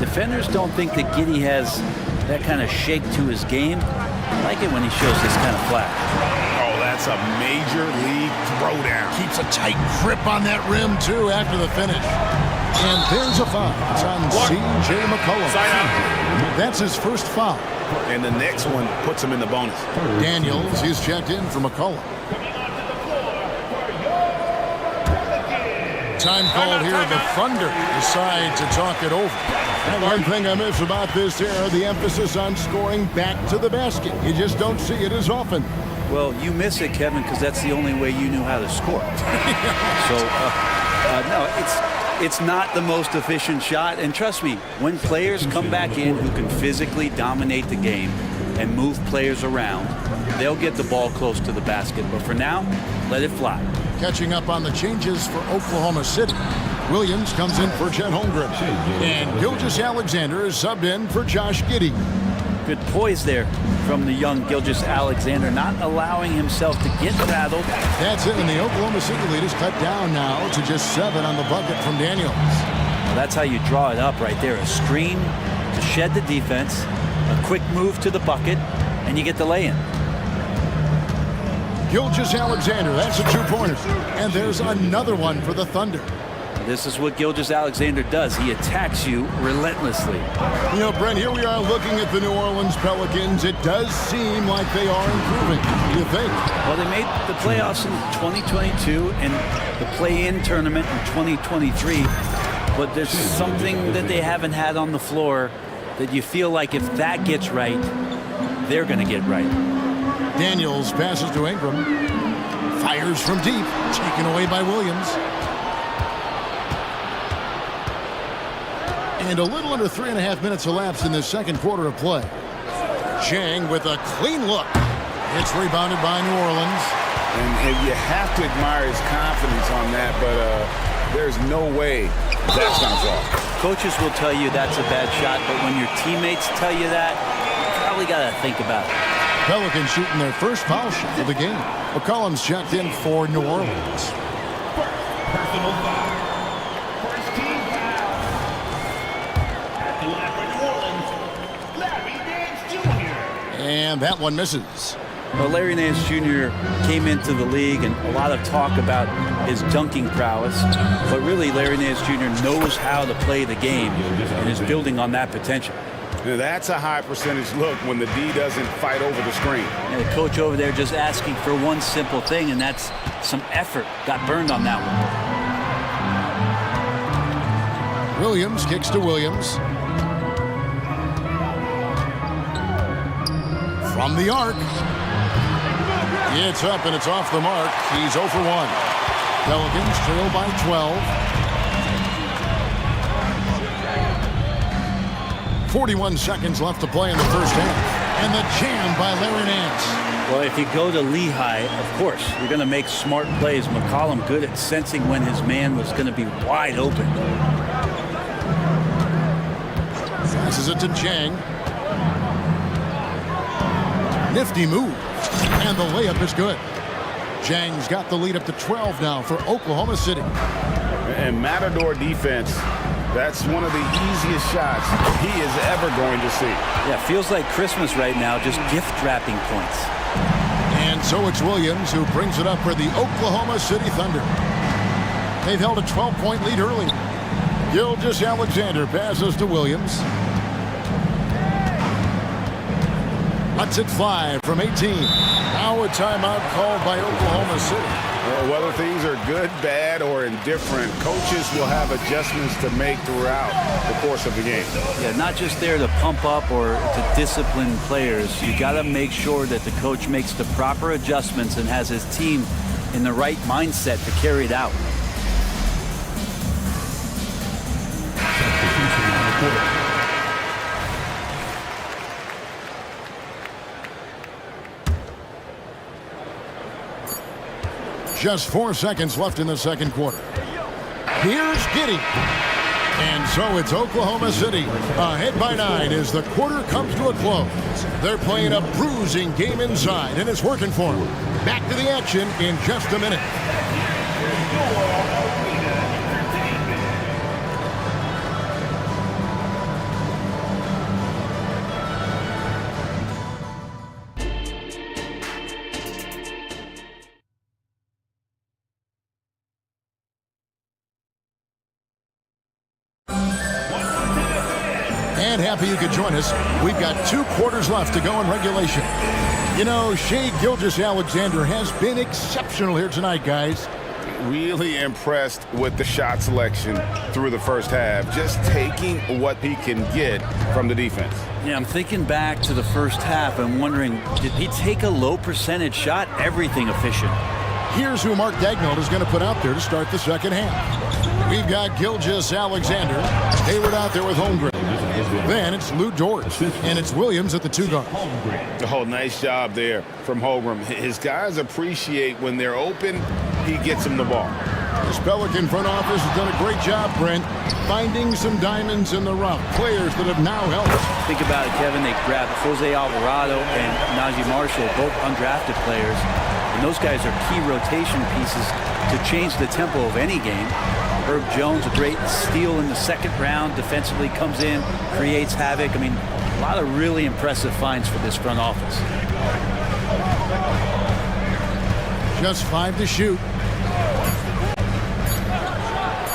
Defenders don't think that Giddey has that kind of shake to his game. I like it when he shows this kind of flash. Oh, that's a major league throwdown. Keeps a tight grip on that rim, too, after the finish. And there's a foul. It's on C.J. McCollum. That's his first foul. And the next one puts him in the bonus. Daniels is checked in for McCollum. Time called here. The Thunder decide to talk it over. And one thing I miss about this era, the emphasis on scoring back to the basket. You just don't see it as often. Well, you miss it, Kevin, because that's the only way you knew how to score. No, it's not the most efficient shot. And trust me, when players come back in who can physically dominate the game and move players around, they'll get the ball close to the basket. But for now, let it fly. Catching up on the changes for Oklahoma City. Williams comes in for Chet Holmgren. And Gilgeous-Alexander is subbed in for Josh Giddey. Good poise there from the young Gilgeous-Alexander, not allowing himself to get rattled. That's it, and the Oklahoma City lead is cut down now to just 7 on the bucket from Daniels. Well, that's how you draw it up right there. A screen to shed the defense, a quick move to the bucket, and you get the lay-in. Gilgeous-Alexander, that's a two-pointer. And there's another one for the Thunder. This is what Gilgeous-Alexander does. He attacks you relentlessly. You know, Brent, here we are looking at the New Orleans Pelicans. It does seem like they are improving. What do you think? Well, they made the playoffs in 2022 and the play-in tournament in 2023. But there's something that they haven't had on the floor that you feel like if that gets right, they're going to get right. Daniels passes to Ingram. Fires from deep. Taken away by Williams. And a little under 3.5 minutes elapsed in the second quarter of play. Chang with a clean look. It's rebounded by New Orleans. And you have to admire his confidence on that, but there's no way that's going to fall. Coaches will tell you that's a bad shot, but when your teammates tell you that, you probably got to think about it. Pelicans shooting their first foul shot of the game. McCollum's checked in for New Orleans. Personal foul. First team foul. At the line for New Orleans, Larry Nance Jr. And that one misses. Well, Larry Nance Jr. came into the league and a lot of talk about his dunking prowess, but really Larry Nance Jr. knows how to play the game and is building on that potential. Now, that's a high percentage look when the D doesn't fight over the screen. And the coach over there just asking for one simple thing, and that's some effort. Got burned on that one. Williams kicks to Williams. From the arc. It's up and it's off the mark. He's 0 for 1. Pelicans trail by 12. 41 seconds left to play in the first half. And the jam by Larry Nance. Well, if you go to Lehigh, of course, you're going to make smart plays. McCollum good at sensing when his man was going to be wide open. Passes it to Chang. Nifty move. And the layup is good. Chang's got the lead up to 12 now for Oklahoma City. And Matador defense, that's one of the easiest shots he is ever going to see. Yeah, feels like Christmas right now, just gift wrapping points. And so it's Williams who brings it up for the Oklahoma City Thunder. They've held a 12-point lead early. Gilgeous-Alexander passes to Williams. Cuts it 5 from 18. Now a timeout called by Oklahoma City. Whether things are good, bad, or indifferent, coaches will have adjustments to make throughout the course of the game. Yeah, not just there to pump up or to discipline players. You got to make sure that the coach makes the proper adjustments and has his team in the right mindset to carry it out. Just 4 seconds left in the second quarter. Here's Giddey. And so it's Oklahoma City ahead by 9 as the quarter comes to a close. They're playing a bruising game inside, and it's working for them. Back to the action in just a minute. And happy you could join us. We've got 2 quarters left to go in regulation. You know, Shai Gilgeous-Alexander has been exceptional here tonight, guys. really impressed with the shot selection through the first half, just taking what he can get from the defense. Yeah, I'm thinking back to the first half and wondering, did he take a low percentage shot? Everything efficient. Here's who Mark Dagnall is going to put out there to start the second half. We've got Gilgeous Alexander. Hayward out there with Holmgren. Then it's Lou Dort, and it's Williams at the 2 guard. Oh, nice job there from Holmgren. His guys appreciate when they're open, he gets them the ball. This Pelican front office has done a great job, Brent, finding some diamonds in the rough. Players that have now helped. Think about it, Kevin. They grabbed Jose Alvarado and Najee Marshall, both undrafted players. And those guys are key rotation pieces to change the tempo of any game. Herb Jones, a great steal in the second round, defensively comes in, creates havoc. I mean, a lot of really impressive finds for this front office. Just 5 to shoot.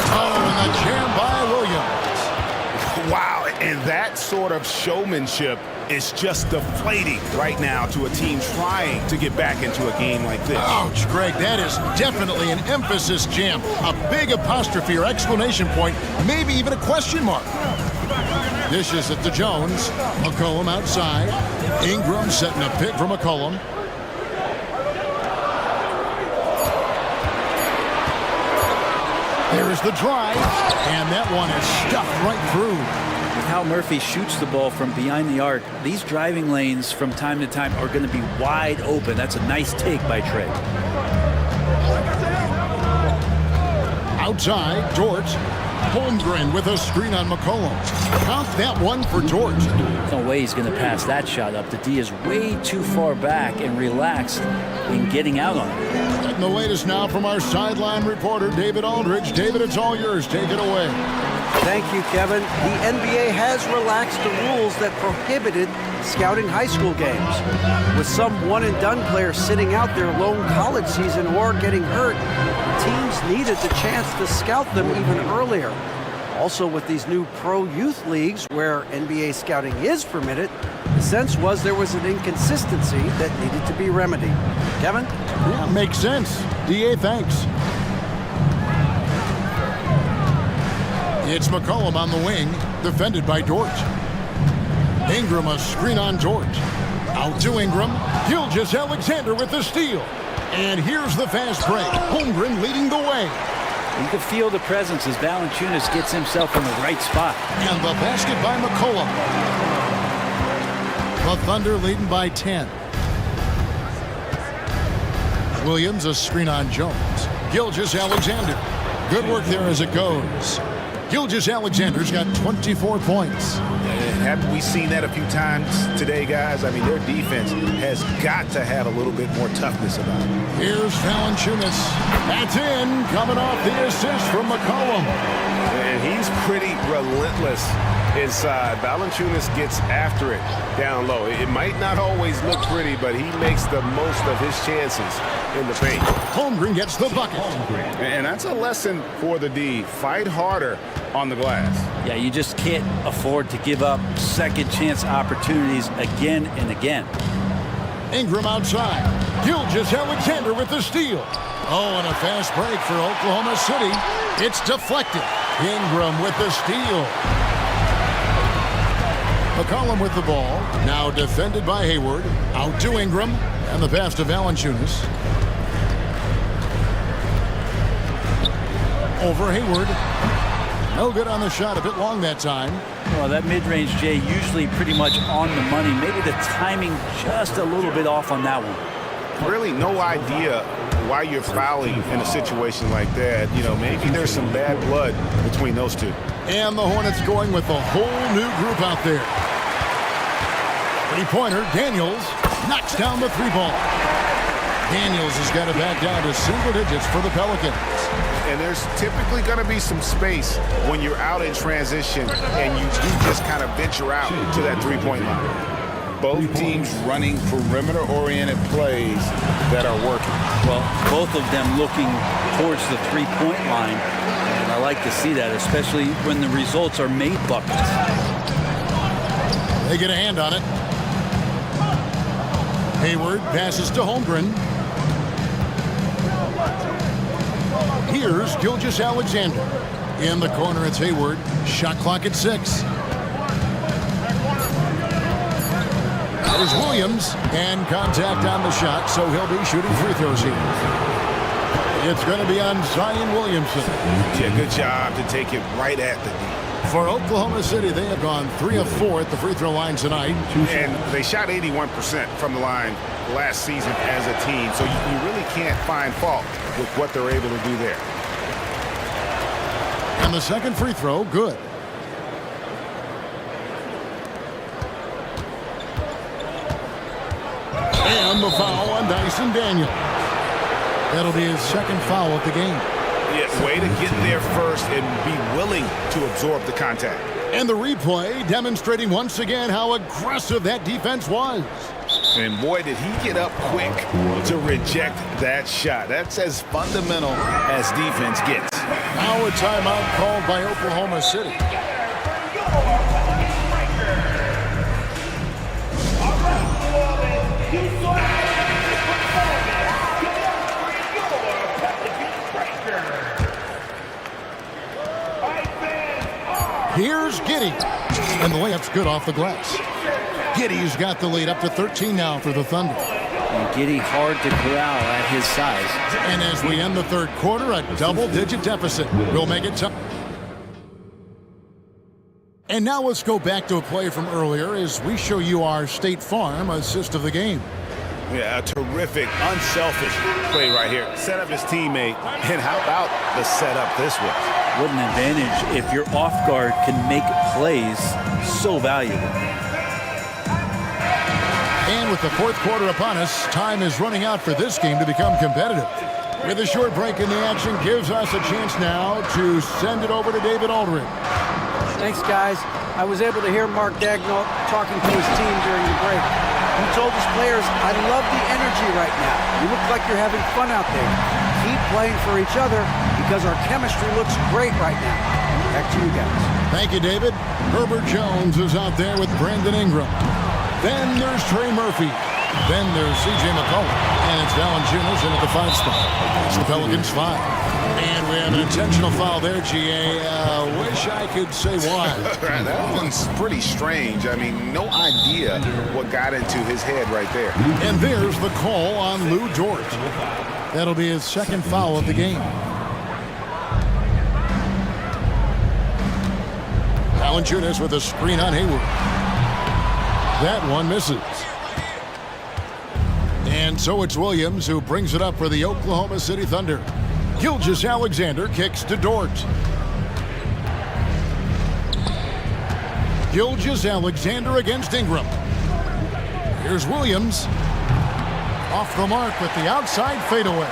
Oh, and a jam by Williams. Wow, and that sort of showmanship is just deflating right now to a team trying to get back into a game like this. Ouch, Greg, that is definitely an emphasis jam. A big apostrophe or exclamation point, maybe even a question mark. Dishes it to Jones. McCollum outside. Ingram setting a pick for McCollum. There's the drive, and that one is stuffed right through. With how Murphy shoots the ball from behind the arc, these driving lanes from time to time are going to be wide open. That's a nice take by Trey. Outside, Dort. Holmgren with a screen on McCollum. Count that one for Dort. No way he's going to pass that shot up. The D is way too far back and relaxed in getting out on it. And the latest now from our sideline reporter, David Aldridge. David, it's all yours. Take it away. Thank you, Kevin. The NBA has relaxed the rules that prohibited scouting high school games. With some one-and-done players sitting out their lone college season or getting hurt, teams needed the chance to scout them even earlier. Also, with these new pro youth leagues where NBA scouting is permitted, the sense was there was an inconsistency that needed to be remedied. Kevin? Yeah, makes sense. DA, thanks. It's McCollum on the wing, defended by Dort. Ingram a screen on Dort. Out to Ingram. Gilgeous Alexander with the steal. And here's the fast break. Holmgren leading the way. You can feel the presence as Valanciunas gets himself in the right spot. And the basket by McCollum. The Thunder leading by 10. Williams a screen on Jones. Gilgeous Alexander. Good work there as it goes. Gilgeous Alexander's got 24 points. Haven't we seen that a few times today, guys? I mean, their defense has got to have a little bit more toughness about it. Here's Valanciunas. That's in, coming off the assist from McCollum. And he's pretty relentless inside. Valanciunas gets after it down low. It might not always look pretty, but he makes the most of his chances in the paint. Holmgren gets the bucket. And that's a lesson for the D. Fight harder on the glass. Yeah, you just can't afford to give up second chance opportunities again and again. Ingram outside. Gilgeous Alexander with the steal. Oh, and a fast break for Oklahoma City. It's deflected. Ingram with the steal. McCollum with the ball. Now defended by Hayward. Out to Ingram. And the pass to Valanciunas. Over Hayward. No good on the shot. A bit long that time. Well, that mid-range, Jay, usually pretty much on the money. Maybe the timing just a little bit off on that one. Really no idea why you're fouling in a situation like that. You know, maybe there's some bad blood between those two. And the Hornets going with a whole new group out there. Three-pointer, Daniels knocks down the three-ball. Daniels has got it back down to single digits for the Pelicans. And there's typically going to be some space when you're out in transition and you do just kind of venture out to that three-point line. Both teams running perimeter-oriented plays that are working. Well, both of them looking towards the three-point line. And I like to see that, especially when the results are made buckets. They get a hand on it. Hayward passes to Holmgren. Here's Gilgeous Alexander. In the corner, it's Hayward. Shot clock at 6. There's Williams, and contact on the shot, so he'll be shooting free throws here. It's going to be on Zion Williamson. Yeah, good job to take it right at the D. For Oklahoma City, they have gone 3 of 4 at the free throw line tonight. And they shot 81% from the line last season as a team, so you really can't find fault with what they're able to do there. And the second free throw, good. And the foul on Dyson Daniel. That'll be his second foul of the game. Yeah, way to get there first and be willing to absorb the contact. And the replay demonstrating once again how aggressive that defense was. And boy, did he get up quick to reject that shot. That's as fundamental as defense gets. Now a timeout called by Oklahoma City. Here's Giddey. And the layup's good off the glass. Giddey's got the lead up to 13 now for the Thunder. And Giddey hard to corral at his size. And as we end the third quarter, a double-digit deficit will make it tough. And now let's go back to a play from earlier as we show you our State Farm assist of the game. Yeah, a terrific, unselfish play right here. Set up his teammate, and how about the setup this was? What an advantage if your off guard can make plays so valuable. And with the fourth quarter upon us, time is running out for this game to become competitive. With a short break in the action gives us a chance now to send it over to David Aldridge. Thanks, guys. I was able to hear Mark Daigneault talking to his team during the break. He told his players, I love the energy right now. You look like you're having fun out there. Keep playing for each other because our chemistry looks great right now. Back to you guys. Thank you, David. Herbert Jones is out there with Brandon Ingram. Then there's Trey Murphy. Then there's C.J. McCollum. And it's Valanciunas in at the 5 spot. It's the Pelicans 5. And we have an intentional foul there, G.A. Wish I could say why. That one's pretty strange. I mean, no idea what got into his head right there. And there's the call on Lou Dort. That'll be his second foul of the game. Valanciunas with a screen on Hayward. That one misses. And so it's Williams who brings it up for the Oklahoma City Thunder. Gilgeous Alexander kicks to Dort. Gilgeous Alexander against Ingram. Here's Williams. Off the mark with the outside fadeaway.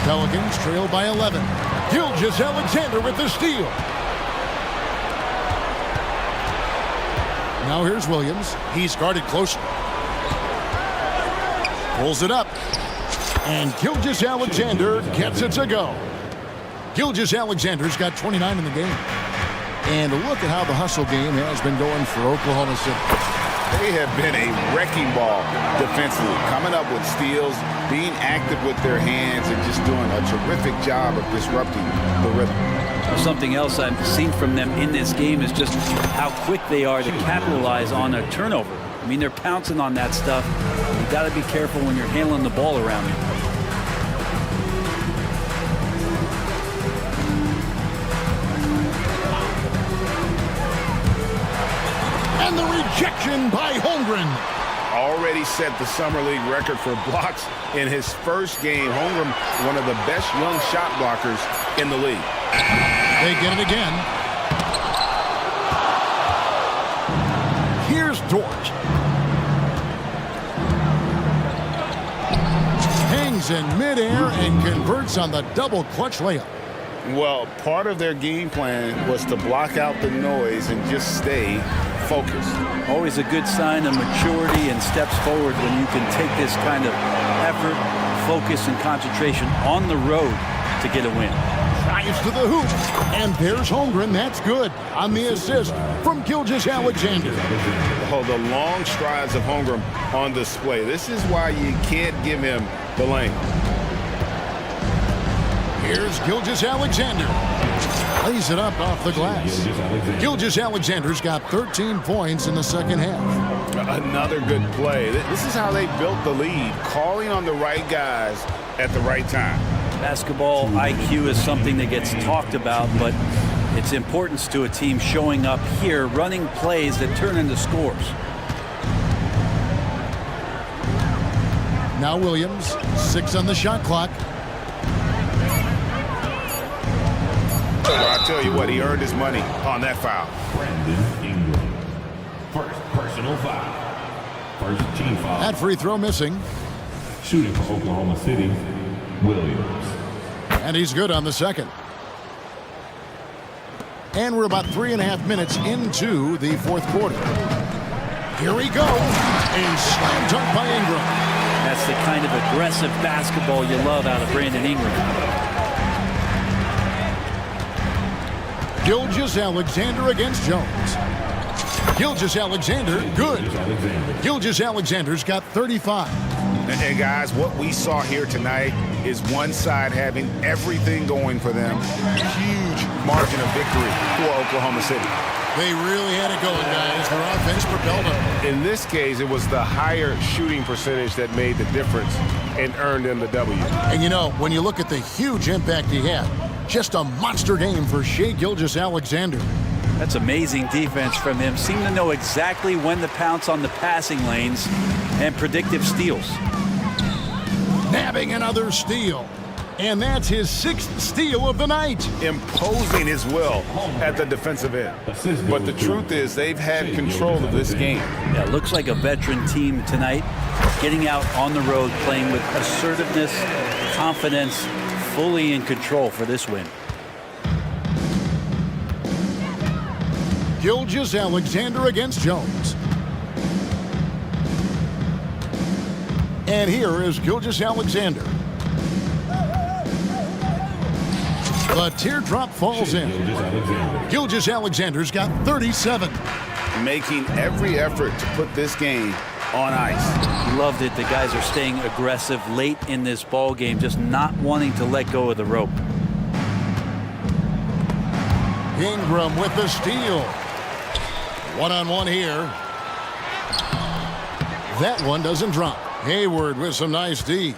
Pelicans trail by 11. Gilgeous Alexander with the steal. Now here's Williams. He's guarded closely. Pulls it up. And Gilgeous Alexander gets it to go. Gilgeous Alexander's got 29 in the game. And look at how the hustle game has been going for Oklahoma City. They have been a wrecking ball defensively, coming up with steals, being active with their hands, and just doing a terrific job of disrupting the rhythm. Something else I've seen from them in this game is just how quick they are to capitalize on a turnover. I mean, they're pouncing on that stuff. You got to be careful when you're handling the ball around you. And the rejection by Holmgren. Already set the Summer League record for blocks in his first game. Holmgren, one of the best young shot blockers in the league. They get it again. Here's Dort. Hangs in midair and converts on the double clutch layup. Well, part of their game plan was to block out the noise and just stay focused. Always a good sign of maturity and steps forward when you can take this kind of effort, focus, and concentration on the road to get a win. Drives to the hoop. And there's Holmgren. That's good on the assist from Gilgeous Alexander. Oh, the long strides of Holmgren on display. This is why you can't give him the lane. Here's Gilgeous-Alexander. Lays it up off the glass. Gilgeous-Alexander's got 13 points in the second half. Another good play. This is how they built the lead, calling on the right guys at the right time. Basketball IQ is something that gets talked about, but its importance to a team showing up here, running plays that turn into scores. Now Williams, 6 on the shot clock. Well, I tell you what, he earned his money on that foul. Brandon Ingram. First personal foul. First team foul. That free throw missing. Shooting for Oklahoma City, Williams. And he's good on the second. And we're about 3.5 minutes into the fourth quarter. Here we go. A slam dunk by Ingram. That's the kind of aggressive basketball you love out of Brandon Ingram. Gilgeous-Alexander against Jones. Gilgeous-Alexander, good. Gilgeous-Alexander's got 35. And guys, what we saw here tonight is one side having everything going for them. Huge margin of victory for Oklahoma City. They really had it going, guys. Their offense propelled them. In this case, it was the higher shooting percentage that made the difference and earned them the W. And you know, when you look at the huge impact he had, just a monster game for Shai Gilgeous-Alexander. That's amazing defense from him. Seemed to know exactly when to pounce on the passing lanes and predictive steals. Nabbing another steal. And that's his 6th steal of the night. Imposing his will at the defensive end. But the truth is they've had control of this game. Yeah, looks like a veteran team tonight. Getting out on the road, playing with assertiveness, confidence, fully in control for this win. Gilgeous-Alexander against Jones. And here is Gilgeous-Alexander. The teardrop falls in. Gilgeous-Alexander's got 37. Making every effort to put this game on ice. Loved it. The guys are staying aggressive late in this ball game, just not wanting to let go of the rope. Ingram with the steal. One-on-one here. That one doesn't drop. Hayward with some nice D.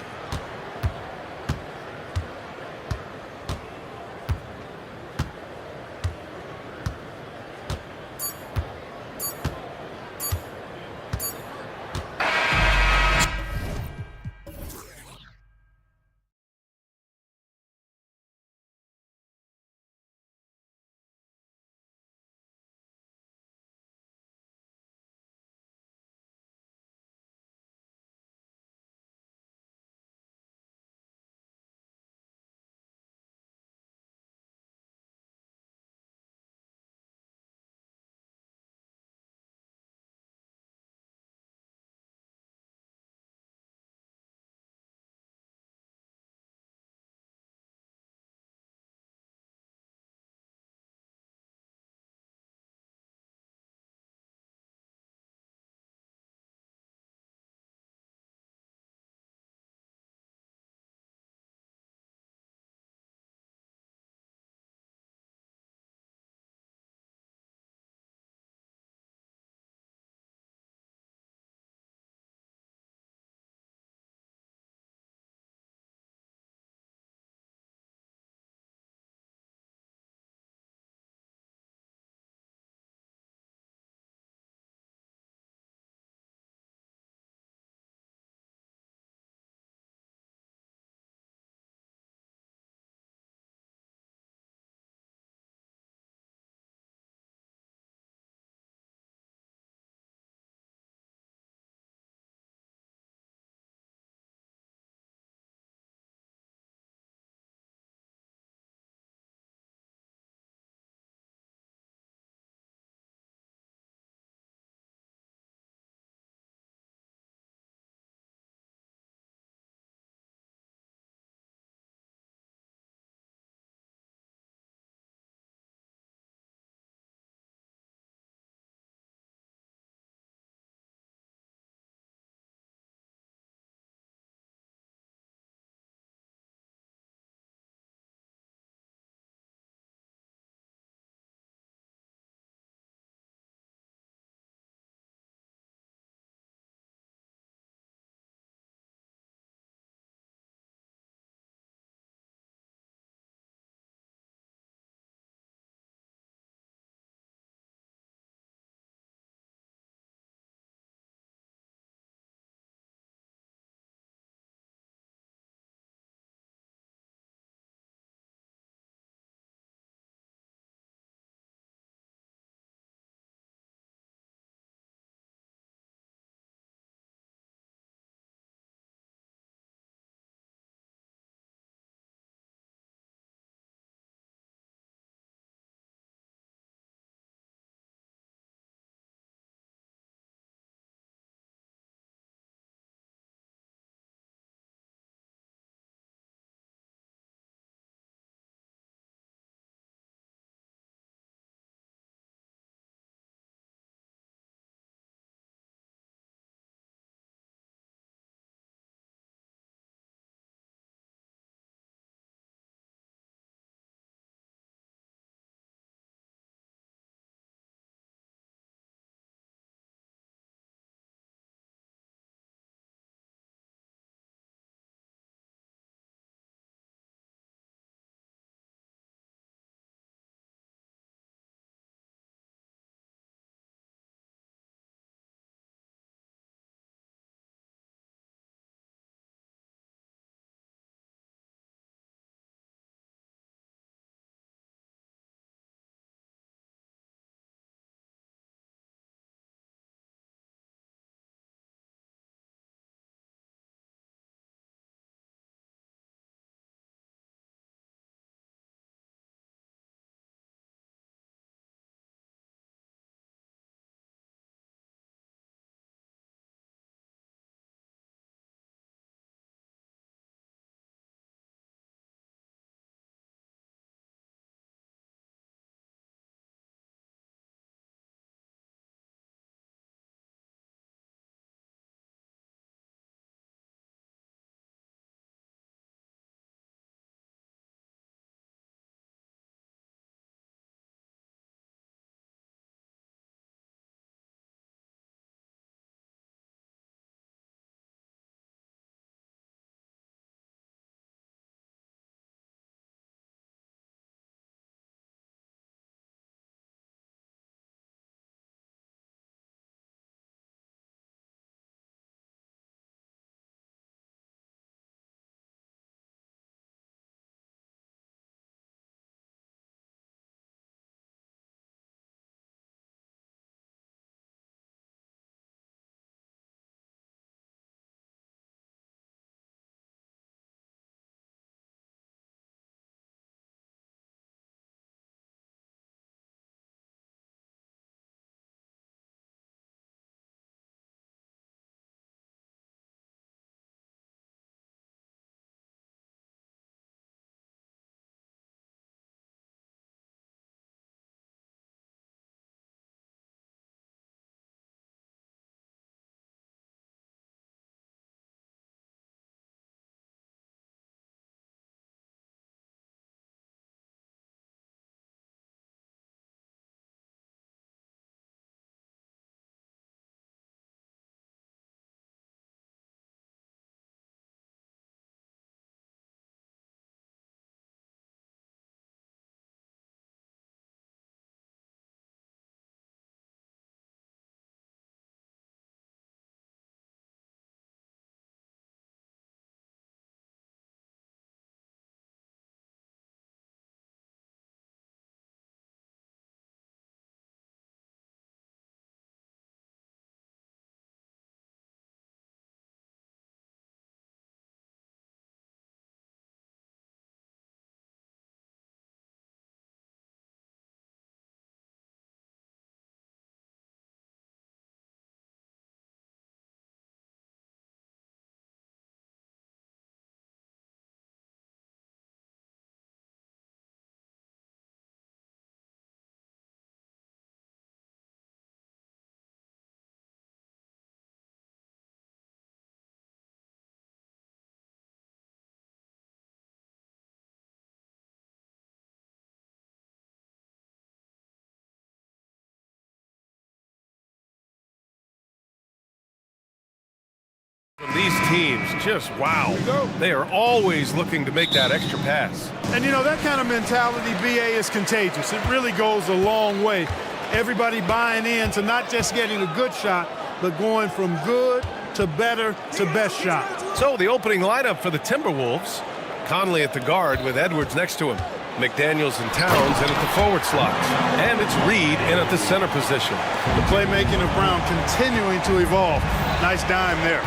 These teams, just wow. They are always looking to make that extra pass. And you know, that kind of mentality, BA, is contagious. It really goes a long way. Everybody buying in to not just getting a good shot, but going from good to better to best shot. So the opening lineup for the Timberwolves. Conley at the guard with Edwards next to him. McDaniels and Towns in at the forward slots. And it's Reed in at the center position. The playmaking of Brown continuing to evolve. Nice dime there.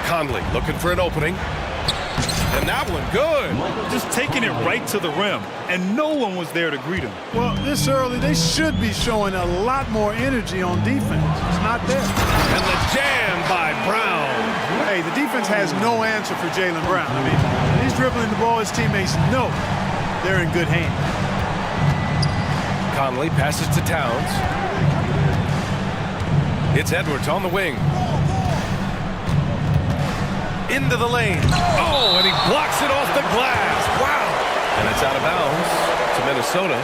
Conley looking for an opening. And that one good. Just taking it right to the rim, and no one was there to greet him. Well, this early, they should be showing a lot more energy on defense. It's not there. And the jam by Brown. Hey, the defense has no answer for Jaylen Brown. I mean, when he's dribbling the ball, his teammates know they're in good hands. Conley passes to Towns. It's Edwards on the wing. Into the lane. Oh, and he blocks it off the glass. Wow. And it's out of bounds to Minnesota.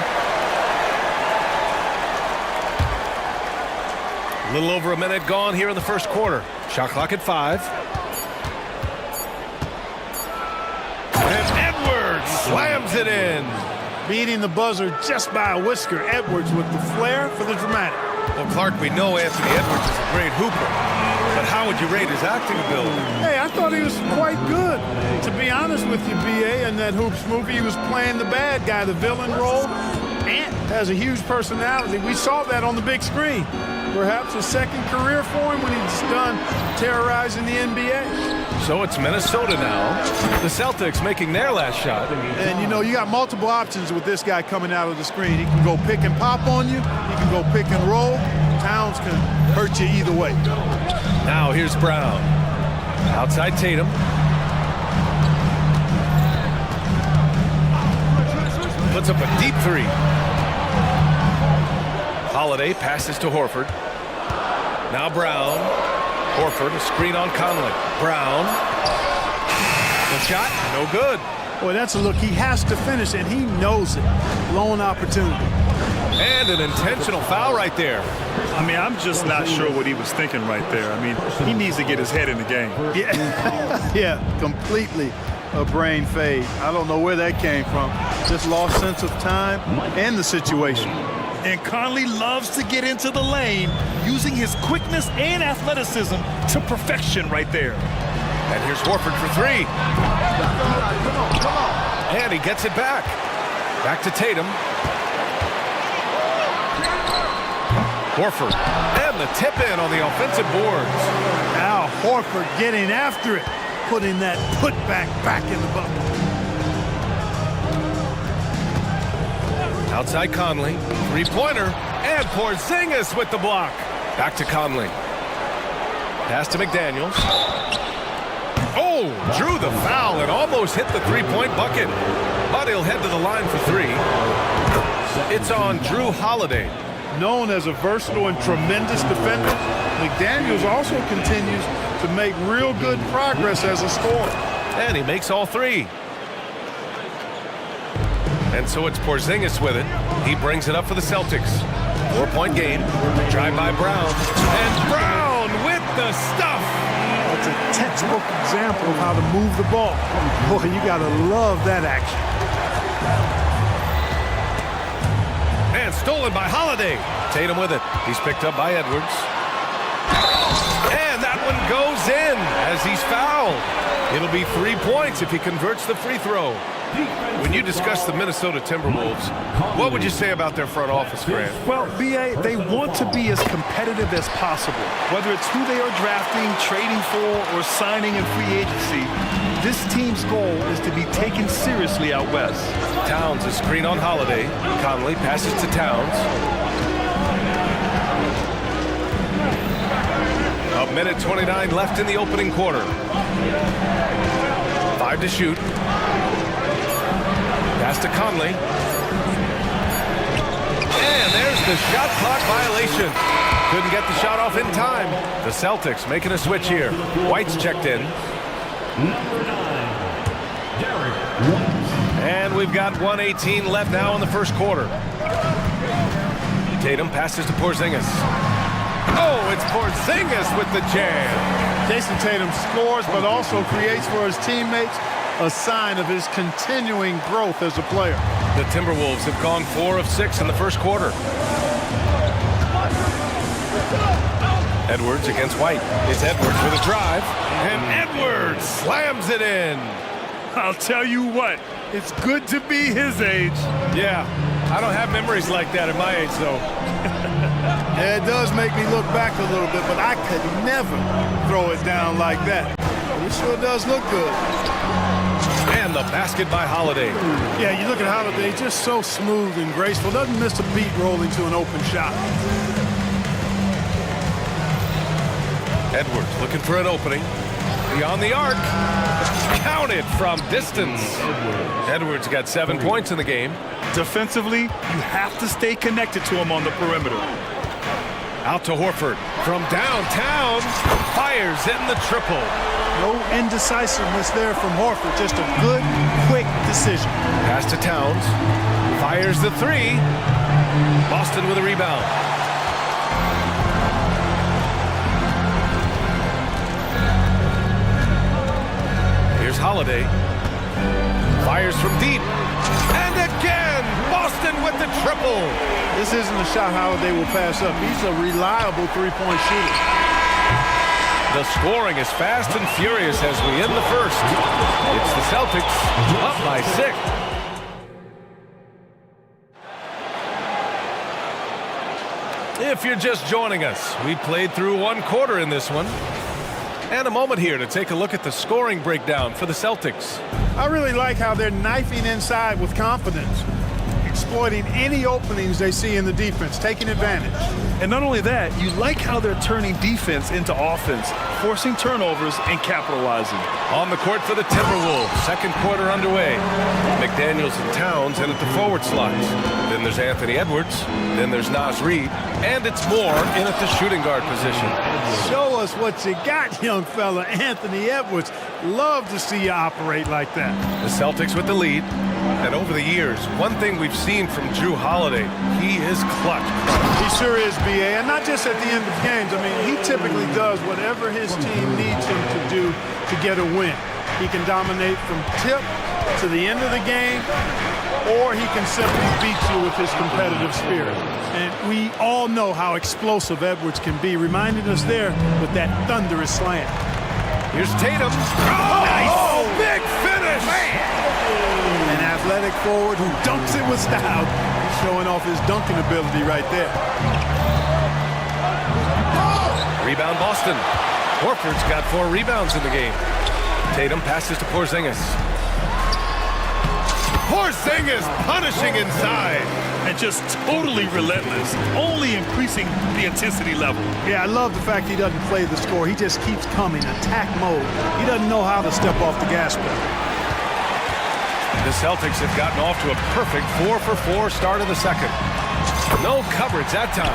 A little over a minute gone here in the first quarter. Shot clock at 5. And Edwards slams it in. Beating the buzzer just by a whisker. Edwards with the flair for the dramatic. Well, Clark, we know Anthony Edwards is a great hooper. But how would you rate his acting ability? Hey, I thought he was quite good. To be honest with you, BA, in that Hoops movie, he was playing the bad guy, the villain role, and has a huge personality. We saw that on the big screen. Perhaps a second career for him when he's done terrorizing the NBA. So it's Minnesota now. The Celtics making their last shot. And, you know, you got multiple options with this guy coming out of the screen. He can go pick and pop on you. He can go pick and roll. Towns can hurt you either way. Now here's Brown. Outside Tatum. Puts up a deep three. Holiday passes to Horford. Now Brown. Horford, a screen on Conley. Brown. The shot, no good. Boy, that's a look. He has to finish, and he knows it. Lone opportunity. And an intentional foul right there. I mean, I'm just not sure what he was thinking right there. I mean, he needs to get his head in the game. Yeah, yeah, completely a brain fade. I don't know where that came from. Just lost sense of time and the situation. And Conley loves to get into the lane, using his quickness and athleticism to perfection right there. And here's Horford for 3. Come on. And he gets it back. Back to Tatum. Horford. And the tip in on the offensive boards. Now Horford getting after it, putting that putback back in the bucket. Outside Conley, three-pointer, and Porzingis with the block. Back to Conley. Pass to McDaniels. Oh, drew the foul and almost hit the three-point bucket. But he'll head to the line for 3. It's on Drew Holiday. Known as a versatile and tremendous defender, McDaniels also continues to make real good progress as a scorer. And he makes all 3. And so it's Porzingis with it. He brings it up for the Celtics. 4-point game. Drive by Brown. And Brown with the stuff. It's a textbook example of how to move the ball. Boy, you got to love that action. And stolen by Holiday. Tatum with it. He's picked up by Edwards. And that one goes in as he's fouled. It'll be 3 points if he converts the free throw. When you discuss the Minnesota Timberwolves, what would you say about their front office, Grant? Well, BA, they want to be as competitive as possible. Whether it's who they are drafting, trading for, or signing in free agency, this team's goal is to be taken seriously out west. Towns, a screen on Holiday. Conley passes to Towns. A minute 29 left in the opening quarter. 5 to shoot. Pass to Conley. And there's the shot clock violation. Couldn't get the shot off in time. The Celtics making a switch here. White's checked in. And we've got 1:18 left now in the first quarter. Tatum passes to Porzingis. Oh, it's Porzingis with the jam. Jason Tatum scores, but also creates for his teammates, a sign of his continuing growth as a player. The Timberwolves have gone 4 of 6 in the first quarter. Edwards against White. It's Edwards with a drive, and Edwards slams it in. I'll tell you what, it's good to be his age. Yeah, I don't have memories like that at my age, though. Yeah, it does make me look back a little bit, but I could never throw it down like that. It sure does look good. And the basket by Holiday. Yeah, you look at Holiday, just so smooth and graceful. Doesn't miss a beat rolling to an open shot. Edwards looking for an opening. Beyond the arc. Counted from distance. Edwards got 7 points in the game. Defensively, you have to stay connected to him on the perimeter. Out to Horford from downtown. Fires in the triple. No indecisiveness there from Horford. Just a good, quick decision. Pass to Towns. Fires the three. Boston with a rebound. Here's Holiday. Fires from deep. And again, Boston with the triple. This isn't a shot Holiday will pass up. He's a reliable three-point shooter. The scoring is fast and furious as we end the first. It's the Celtics up by 6. If you're just joining us, we played through 1 quarter in this one. And a moment here to take a look at the scoring breakdown for the Celtics. I really like how they're knifing inside with confidence, exploiting any openings they see in the defense, taking advantage. And not only that, you like how they're turning defense into offense, forcing turnovers and capitalizing. On the court for the Timberwolves, second quarter underway. McDaniels and Towns in at the forward slots. Then there's Anthony Edwards. Then there's Naz Reid. And it's Moore in at the shooting guard position. Show us what you got, young fella. Anthony Edwards. Love to see you operate like that. The Celtics with the lead. And over the years, one thing we've seen from Drew Holiday, he is clutch. He sure is, B.A., and not just at the end of games. I mean, he typically does whatever his team needs him to do to get a win. He can dominate from tip to the end of the game, or he can simply beat you with his competitive spirit. And we all know how explosive Edwards can be, reminding us there with that thunderous slam. Here's Tatum. Oh, nice. Oh, big finish. Man. An athletic forward who dunks it with style. He's showing off his dunking ability right there. Rebound Boston. Horford's got 4 rebounds in the game. Tatum passes to Porzingis. Porzingis punishing inside. And just totally relentless, only increasing the intensity level. Yeah, I love the fact he doesn't play the score. He just keeps coming, attack mode. He doesn't know how to step off the gas pedal. The Celtics have gotten off to a perfect 4-for-4 start of the second. No coverage that time.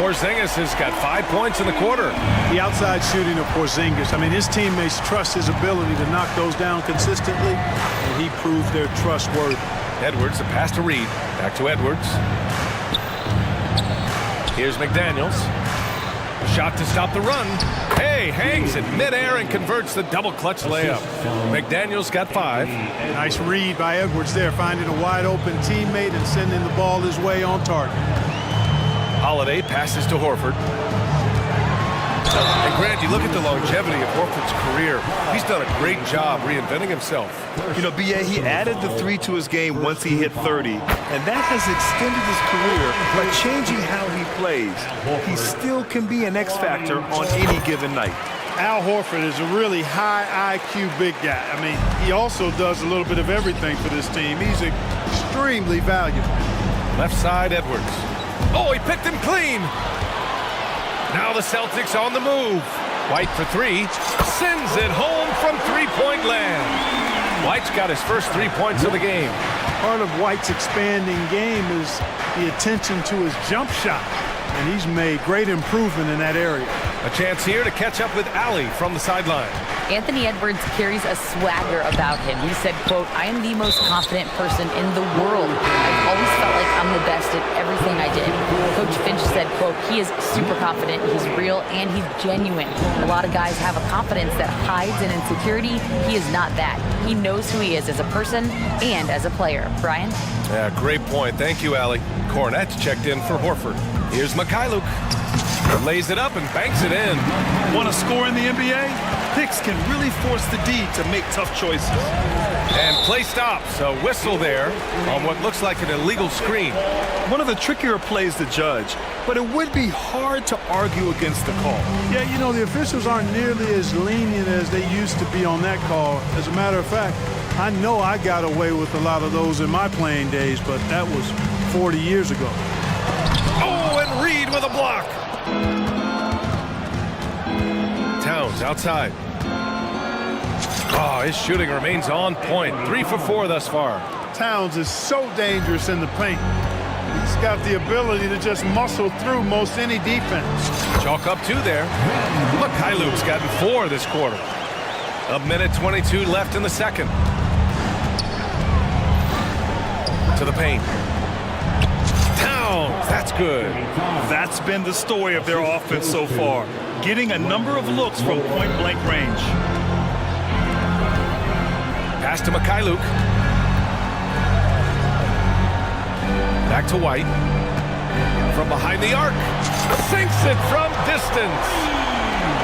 Porzingis has got 5 points in the quarter. The outside shooting of Porzingis. I mean, his teammates trust his ability to knock those down consistently, and he proved they're trustworthy. Edwards, the pass to Reid. Back to Edwards. Here's McDaniels. Shot to stop the run. Hey, hangs in midair and converts the double clutch layup. McDaniels got 5. Nice read by Edwards there, finding a wide open teammate and sending the ball his way on target. Holiday passes to Horford. And Grant, you look at the longevity of Horford's career. He's done a great job reinventing himself. You know, B.A., he added the 3 to his game once he hit 30, and that has extended his career by changing how he plays. He still can be an X factor on any given night. Al Horford is a really high IQ big guy. I mean, he also does a little bit of everything for this team. He's extremely valuable. Left side, Edwards. Oh, he picked him clean. Now the Celtics on the move. White for 3. Sends it home from three-point land. White's got his first 3 points of the game. Part of White's expanding game is the attention to his jump shot. And he's made great improvement in that area. A chance here to catch up with Allie from the sideline. Anthony Edwards carries a swagger about him. He said, quote, I am the most confident person in the world. I've always felt like I'm the best at everything I did. Coach Finch said, quote, he is super confident, he's real, and he's genuine. A lot of guys have a confidence that hides in insecurity. He is not that. He knows who he is as a person and as a player. Brian? Yeah, great point. Thank you, Allie. Cornette's checked in for Horford. Here's Mikhailuk. Lays it up and banks it in. Want to score in the NBA? Picks can really force the D to make tough choices. And play stops. A whistle there on what looks like an illegal screen. One of the trickier plays to judge, but it would be hard to argue against the call. Yeah, you know, the officials aren't nearly as lenient as they used to be on that call. As a matter of fact, I know I got away with a lot of those in my playing days, but that was 40 years ago. Oh, and Reed with a block. Towns outside. Oh, his shooting remains on point. 3 for 4 thus far. Towns is so dangerous in the paint. He's got the ability to just muscle through most any defense. Chalk up 2 there. Mikhailuk's gotten 4 this quarter. A minute 22 left in the second. To the paint. Towns, that's good. That's been the story of their offense so far. Getting a number of looks from point-blank range. Pass to Mikhailuk. Back to White. From behind the arc. Sinks it from distance.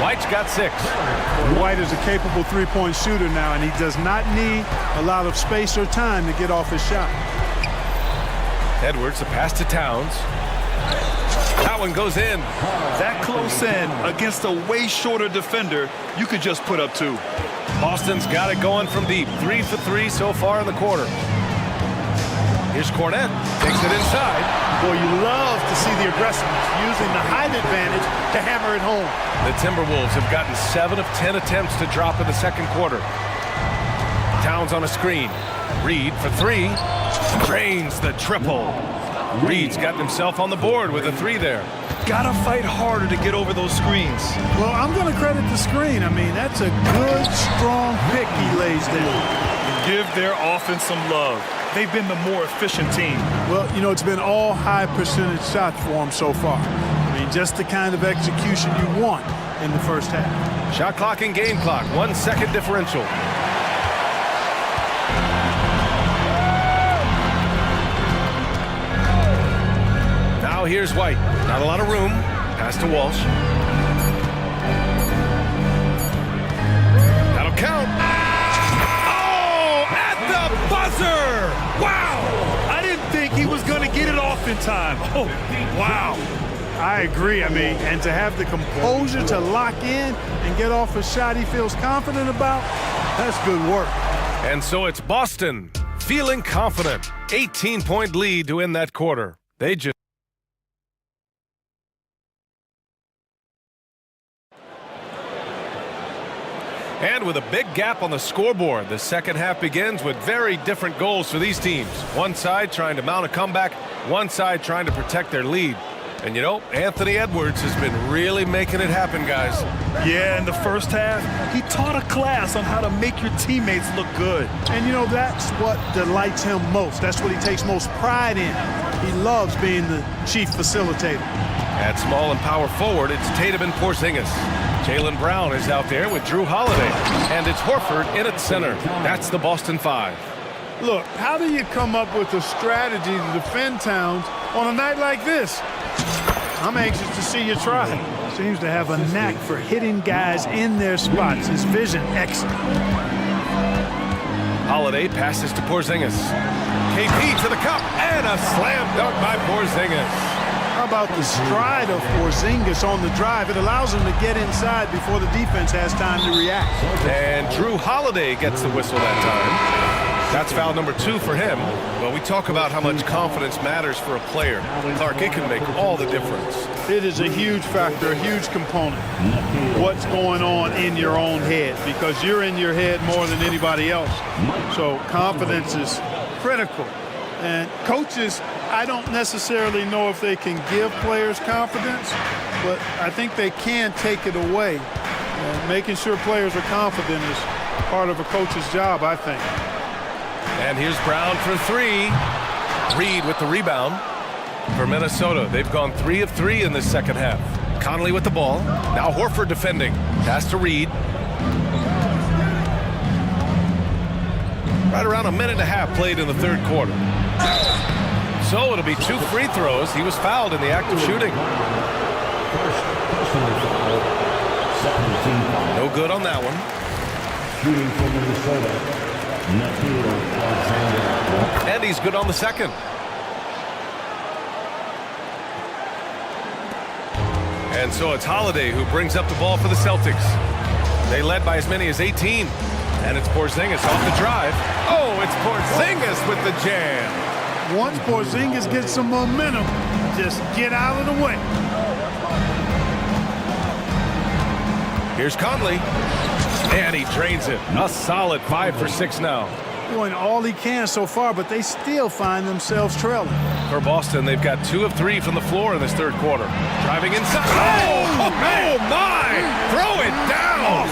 White's got 6. White is a capable three-point shooter now, and he does not need a lot of space or time to get off his shot. Edwards, a pass to Towns. That one goes in. That close in against a way shorter defender, you could just put up 2. Boston's got it going from deep. 3 for 3 so far in the quarter. Here's Cornette. Takes it inside. Boy, you love to see the aggressiveness, using the height advantage to hammer it home. The Timberwolves have gotten 7 of 10 attempts to drop in the second quarter. Towns on a screen. Reed for 3. Drains the triple. Reed's got himself on the board with a 3 there. Gotta fight harder to get over those screens. Well, I'm going to credit the screen. I mean, that's a good, strong pick he lays there. Give their offense some love. They've been the more efficient team. Well, you know, it's been all high percentage shots for them so far. I mean, just the kind of execution you want in the first half. Shot clock and game clock. 1 second differential. Now here's White. Not a lot of room. Pass to Walsh. That'll count. Oh, at the buzzer! Wow! I didn't think he was going to get it off in time. Oh, wow. I agree. I mean, and to have the composure to lock in and get off a shot he feels confident about, that's good work. And so it's Boston feeling confident. 18-point lead to end that quarter. They just... And with a big gap on the scoreboard, the second half begins with very different goals for these teams. One side trying to mount a comeback, one side trying to protect their lead. And you know, Anthony Edwards has been really making it happen, guys. Yeah, in the first half, he taught a class on how to make your teammates look good. And you know, that's what delights him most. That's what he takes most pride in. He loves being the chief facilitator. At small and power forward, it's Tatum and Porzingis. Jaylen Brown is out there with Drew Holiday. And it's Horford in at center. That's the Boston 5. Look, how do you come up with a strategy to defend Towns on a night like this? I'm anxious to see you try. Seems to have a knack for hitting guys in their spots. His vision, excellent. Holiday passes to Porzingis. KP to the cup, and a slam dunk by Porzingis. How about the stride of Porzingis on the drive? It allows him to get inside before the defense has time to react. And Drew Holiday gets the whistle that time. That's foul number 2 for him. Well, we talk about how much confidence matters for a player. Clark, it can make all the difference. It is a huge factor, a huge component. What's going on in your own head, because you're in your head more than anybody else. So confidence is critical. And coaches, I don't necessarily know if they can give players confidence, but I think they can take it away. And making sure players are confident is part of a coach's job, I think. And here's Brown for three. Reed with the rebound for Minnesota. They've gone 3 of 3 in this second half. Conley with the ball. Now Horford defending. Pass to Reed. Right around a minute and a half played in the third quarter. So it'll be 2 free throws. He was fouled in the act of shooting. No good on that one. Shooting for Minnesota. And he's good on the second. And so it's Holiday who brings up the ball for the Celtics. They led by as many as 18. And it's Porzingis off the drive. Oh, it's Porzingis with the jam. Once Porzingis gets some momentum, just get out of the way. Here's Conley. And he drains it. A solid 5 for 6 now. Doing all he can so far, but they still find themselves trailing. For Boston, they've got 2 of 3 from the floor in this third quarter. Driving inside. Oh my! Throw it down!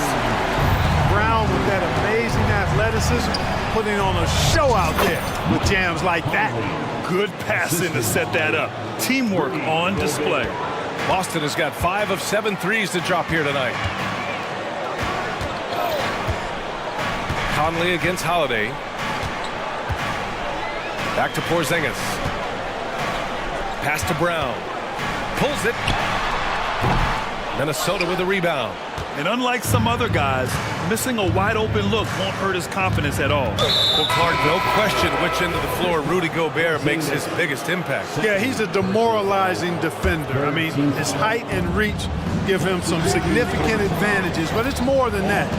Brown with that amazing athleticism, putting on a show out there with jams like that. Good passing to set that up. Teamwork on display. Boston has got 5 of 7 threes to drop here tonight. Conley against Holiday. Back to Porzingis. Pass to Brown. Pulls it. Minnesota with a rebound. And unlike some other guys, missing a wide open look won't hurt his confidence at all. Well, Clark, no question which end of the floor Rudy Gobert makes his biggest impact. Yeah, he's a demoralizing defender. I mean, his height and reach give him some significant advantages, but it's more than that.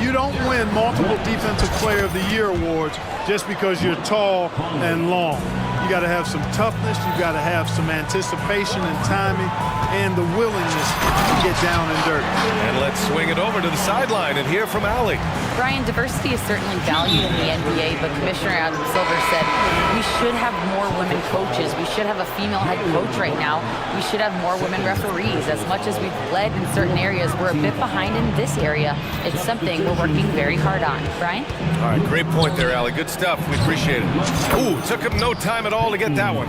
You don't win multiple Defensive Player of the Year awards just because you're tall and long. You got to have some toughness. You got to have some anticipation and timing and the willingness to get down and dirty. And let's swing it over to the sideline and hear from Allie. Brian, diversity is certainly valued in the NBA, but Commissioner Adam Silver said we should have more women coaches. We should have a female head coach right now. We should have more women referees. As much as we've led in certain areas, we're a bit behind in this area. It's something we're working very hard on. Brian? All right, great point there, Allie. Good stuff. We appreciate it. Ooh, took him no time at all to get that one.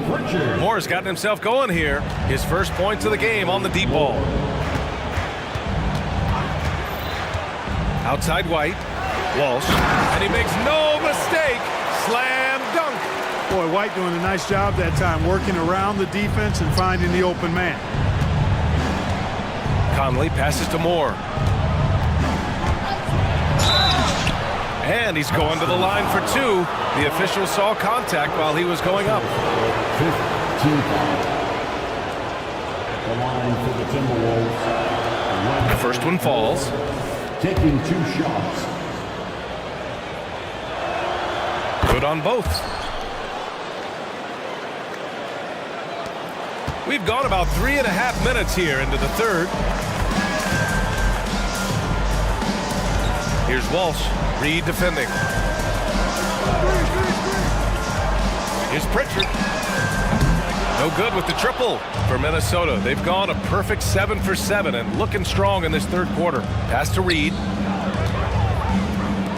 Moore's gotten himself going here. His first points of the game on the deep ball. Outside White. Walsh. And he makes no mistake. Slam dunk. Boy, White doing a nice job that time, working around the defense and finding the open man. Conley passes to Moore. And he's going to the line for 2. The official saw contact while he was going up. 15 the line for the Timberwolves. The first one falls. Taking 2 shots. Good on both. We've gone about 3.5 minutes here into the third. Here's Walsh. Reed defending. Here's Pritchard. No good with the triple for Minnesota. They've gone a perfect 7 for 7 and looking strong in this third quarter. Pass to Reed.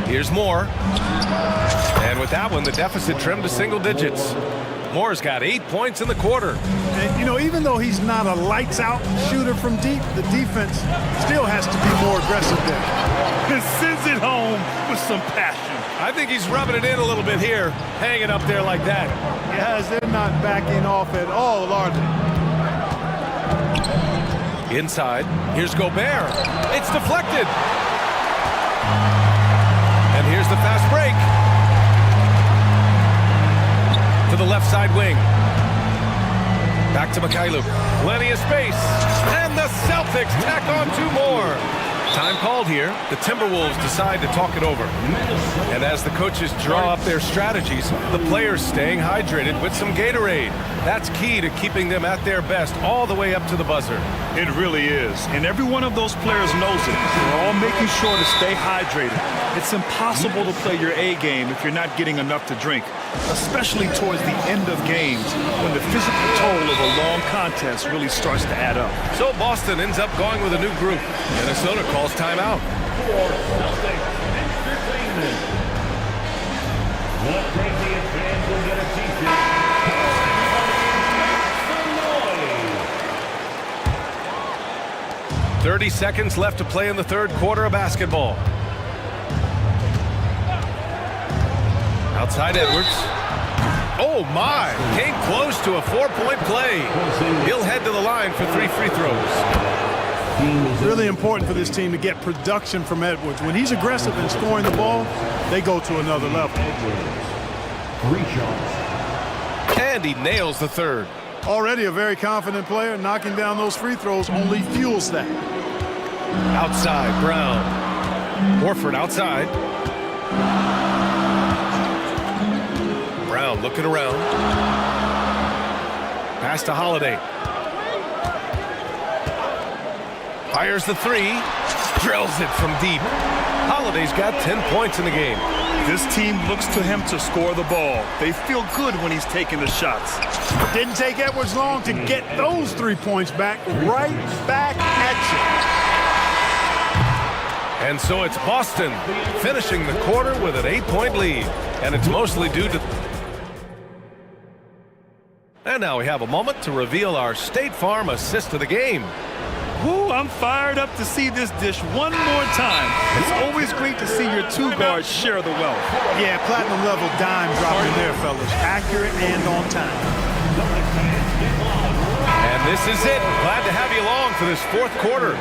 Here's Moore. And with that one, the deficit trimmed to single digits. Moore's got 8 points in the quarter. And, you know, even though he's not a lights-out shooter from deep, the defense still has to be more aggressive there. And sends it home with some passion. I think he's rubbing it in a little bit here, hanging up there like that. Yes, they're not backing off at all, are they? Inside, here's Gobert. It's deflected. And here's the fast break. To the left side wing. Back to Mikhailuk. Plenty of space. And the Celtics tack on 2 more. Time called here. The Timberwolves decide to talk it over. And as the coaches draw up their strategies, the players staying hydrated with some Gatorade. That's key to keeping them at their best all the way up to the buzzer. It really is. And every one of those players knows it. They're all making sure to stay hydrated. It's impossible to play your A game if you're not getting enough to drink, especially towards the end of games when the physical toll of a long contest really starts to add up. So Boston ends up going with a new group. Minnesota calls timeout. For Celtics Entertainment. The crazy fans will get a t-shirt. 30 seconds left to play in the third quarter of basketball. Outside Edwards. Oh my! Came close to a 4-point play. He'll head to the line for 3 free throws. Really important for this team to get production from Edwards. When he's aggressive in scoring the ball, they go to another level. 3 shots. And he nails the third. Already a very confident player. Knocking down those free throws only fuels that. Outside, Brown. Horford outside. Brown looking around. Pass to Holiday. Fires the 3. Drills it from deep. Holiday's got 10 points in the game. This team looks to him to score the ball. They feel good when he's taking the shots. Didn't take Edwards long to get those 3 points back. Right back at you. And so it's Boston finishing the quarter with an 8-point lead. And it's mostly due to... And now we have a moment to reveal our State Farm assist of the game. Woo, I'm fired up to see this dish one more time. It's always great to see your 2 guards share the wealth. Yeah, platinum level dime dropping there, fellas. Accurate and on time. And this is it. Glad to have you along for this fourth quarter.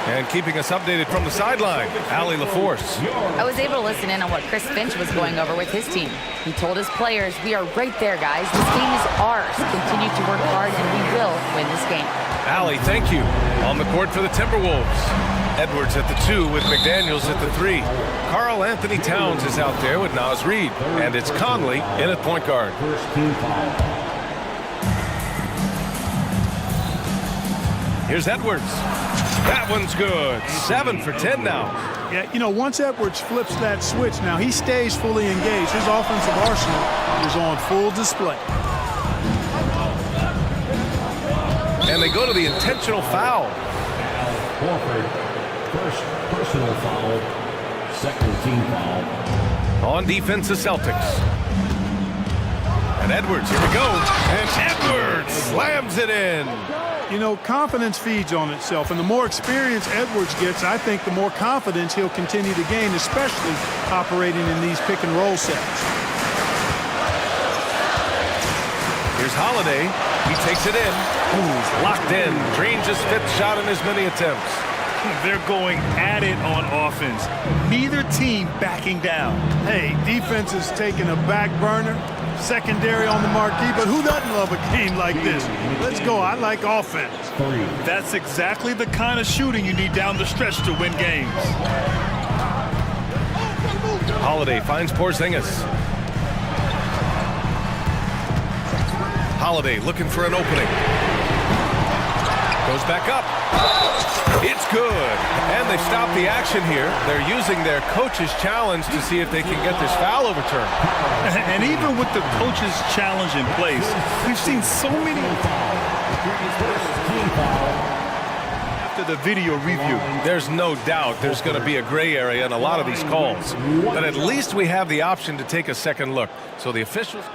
And keeping us updated from the sideline, Allie LaForce. I was able to listen in on what Chris Finch was going over with his team. He told his players, we are right there, guys. This game is ours. Continue to work hard, and we will win this game. Allie, thank you. On the court for the Timberwolves. Edwards at the 2 with McDaniels at the 3. Karl Anthony Towns is out there with Naz Reid. And it's Conley in at point guard. First team foul. Here's Edwards. That one's good. 7 for 10 now. Yeah, you know, once Edwards flips that switch, now he stays fully engaged. His offensive arsenal is on full display. And they go to the intentional foul. Horford, first personal foul, second team foul. On defense, the Celtics. And Edwards, here we go. And Edwards slams it in. You know, confidence feeds on itself, and the more experience Edwards gets, I think the more confidence he'll continue to gain, especially operating in these pick-and-roll sets. Here's Holiday. He takes it in. Ooh, locked in. Drains his 5th shot in as many attempts. They're going at it on offense. Neither team backing down. Hey, defense is taking a back burner. Secondary on the marquee, but who doesn't love a game like this? Let's go. I like offense. That's exactly the kind of shooting you need down the stretch to win games. Holiday finds Porzingis. Holiday looking for an opening. Goes back up. It's good. And they stop the action here. They're using their coach's challenge to see if they can get this foul overturned. And even with the coach's challenge in place, we've seen so many after the video review. There's no doubt there's going to be a gray area in a lot of these calls. But at least we have the option to take a second look. So the officials...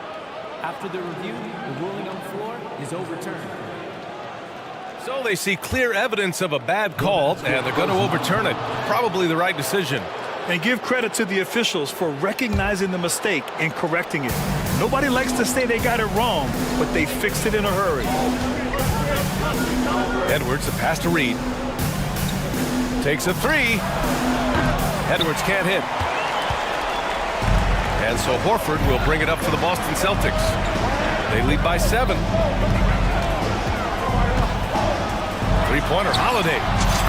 After the review, the ruling on the floor is overturned. So they see clear evidence of a bad call, and they're going to overturn it. Probably the right decision. And give credit to the officials for recognizing the mistake and correcting it. Nobody likes to say they got it wrong, but they fixed it in a hurry. Edwards, a pass to Reid. Takes a 3. Edwards can't hit. And so Horford will bring it up for the Boston Celtics. They lead by 7. Three-pointer, Holiday.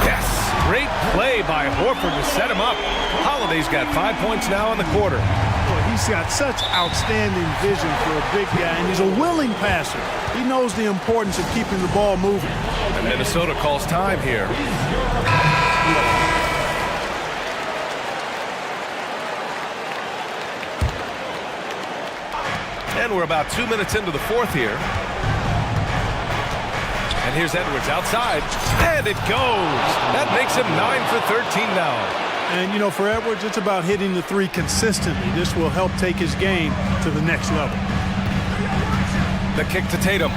Yes! Great play by Horford to set him up. Holiday's got 5 points now in the quarter. Boy, he's got such outstanding vision for a big guy, and he's a willing passer. He knows the importance of keeping the ball moving. And Minnesota calls time here. And we're about 2 minutes into the fourth here. And here's Edwards outside, and it goes. That makes him 9 for 13 now. And, you know, for Edwards, it's about hitting the three consistently. This will help take his game to the next level. The kick to Tatum.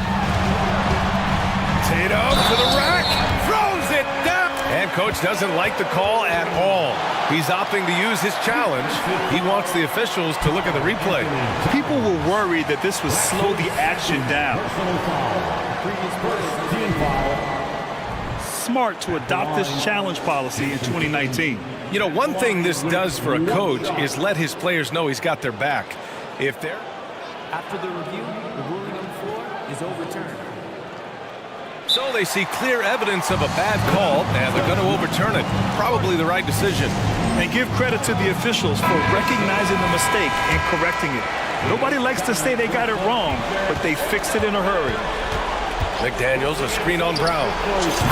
Tatum to the rack, throws it down. And coach doesn't like the call at all. He's opting to use his challenge. He wants the officials to look at the replay. People were worried that this would slow the action down. Smart to adopt this challenge policy in 2019. You know, one thing this does for a coach is let his players know he's got their back. If they're... After the review, the ruling on the floor is overturned. So they see clear evidence of a bad call, and they're going to overturn it. Probably the right decision. And give credit to the officials for recognizing the mistake and correcting it. Nobody likes to say they got it wrong, but they fixed it in a hurry. McDaniels, a screen on Brown.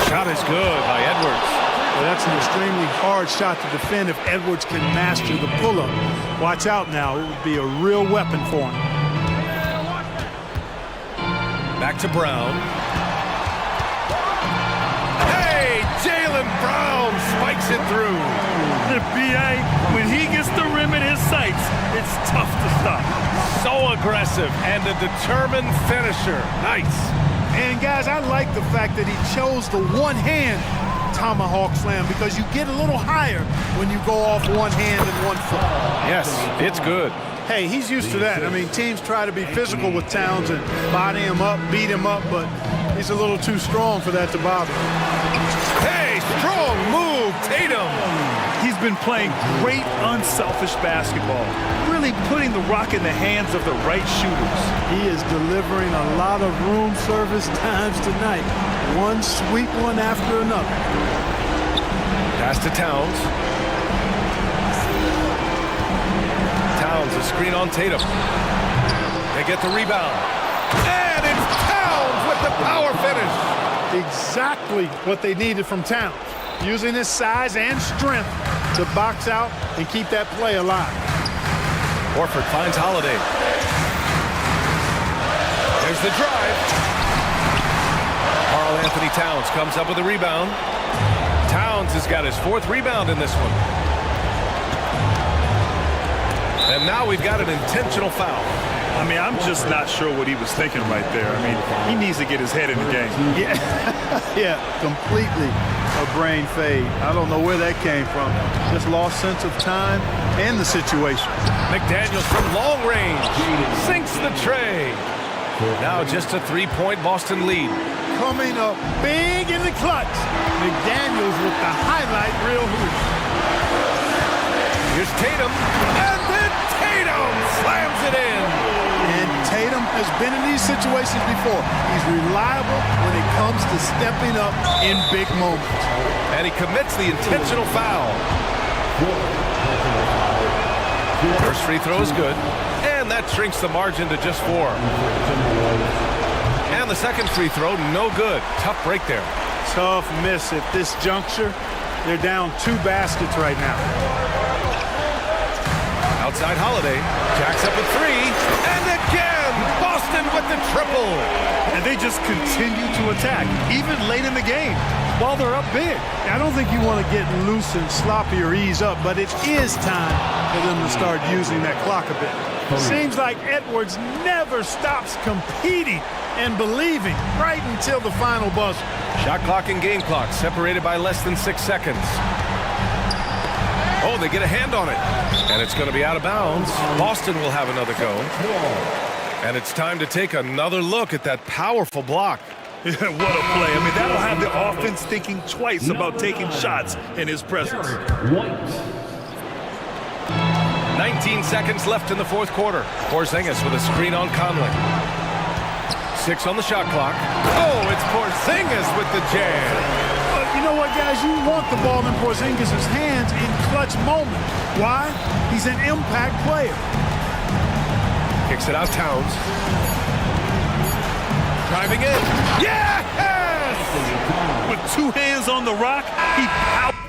Shot is good by Edwards. Well, that's an extremely hard shot to defend if Edwards can master the pull-up. Watch out now. It would be a real weapon for him. Back to Brown. Hey, Jaylen Brown spikes it through. The BA, when he gets the rim in his sights, it's tough to stop. So aggressive and a determined finisher. Nice. And guys, I like the fact that he chose the one-hand tomahawk slam because you get a little higher when you go off one hand and one foot. Yes, it's good. Hey, he's used to that. I mean, teams try to be physical with Towns and body him up, beat him up, but he's a little too strong for that to bother. Hey, strong move, Tatum. He's been playing great, unselfish basketball, really putting the rock in the hands of the right shooters. He is delivering a lot of room service times tonight. One sweet one after another. Pass to Towns. Towns, a screen on Tatum. They get the rebound. And it's Towns with the power finish. Exactly what they needed from Towns. Using his size and strength to box out and keep that play alive. Horford finds Holiday. There's the drive. Karl Anthony Towns comes up with a rebound. Towns has got his fourth rebound in this one. And now we've got an intentional foul. I mean, I'm just not sure what he was thinking right there. I mean, he needs to get his head in the game. Yeah, completely a brain fade. I don't know where that came from. Just lost sense of time and the situation. McDaniels from long range sinks the tray. Now just a three-point Boston lead. Coming up big in the clutch. McDaniels with the highlight reel hoop. Here's Tatum, and then Tatum slams it in. And Tatum has been in these situations before. He's reliable when it comes to stepping up in big moments. And he commits the intentional foul. First free throw is good, and that shrinks the margin to just 4. And the second free throw, no good. Tough break there. Tough miss at this juncture. They're down 2 baskets right now. Outside Holiday, jacks up a 3, and again, Boston with the triple. And they just continue to attack, even late in the game, while they're up big. I don't think you want to get loose and sloppy or ease up, but it is time for them to start using that clock a bit. Seems like Edwards never stops competing and believing right until the final buzzer. Shot clock and game clock separated by less than 6 seconds. Oh, they get a hand on it. And it's going to be out of bounds. Boston will have another go. And it's time to take another look at that powerful block. What a play. I mean, that'll have the offense thinking twice about taking shots in his presence. 19 seconds left in the fourth quarter. Porzingis with a screen on Conley. 6 on the shot clock. Oh, it's Porzingis with the jam. You know what? guys, you want the ball in Porzingis' hands in clutch moments. Why? He's an impact player. Kicks it out, Towns. Driving in. Yes! With two hands on the rock, he out.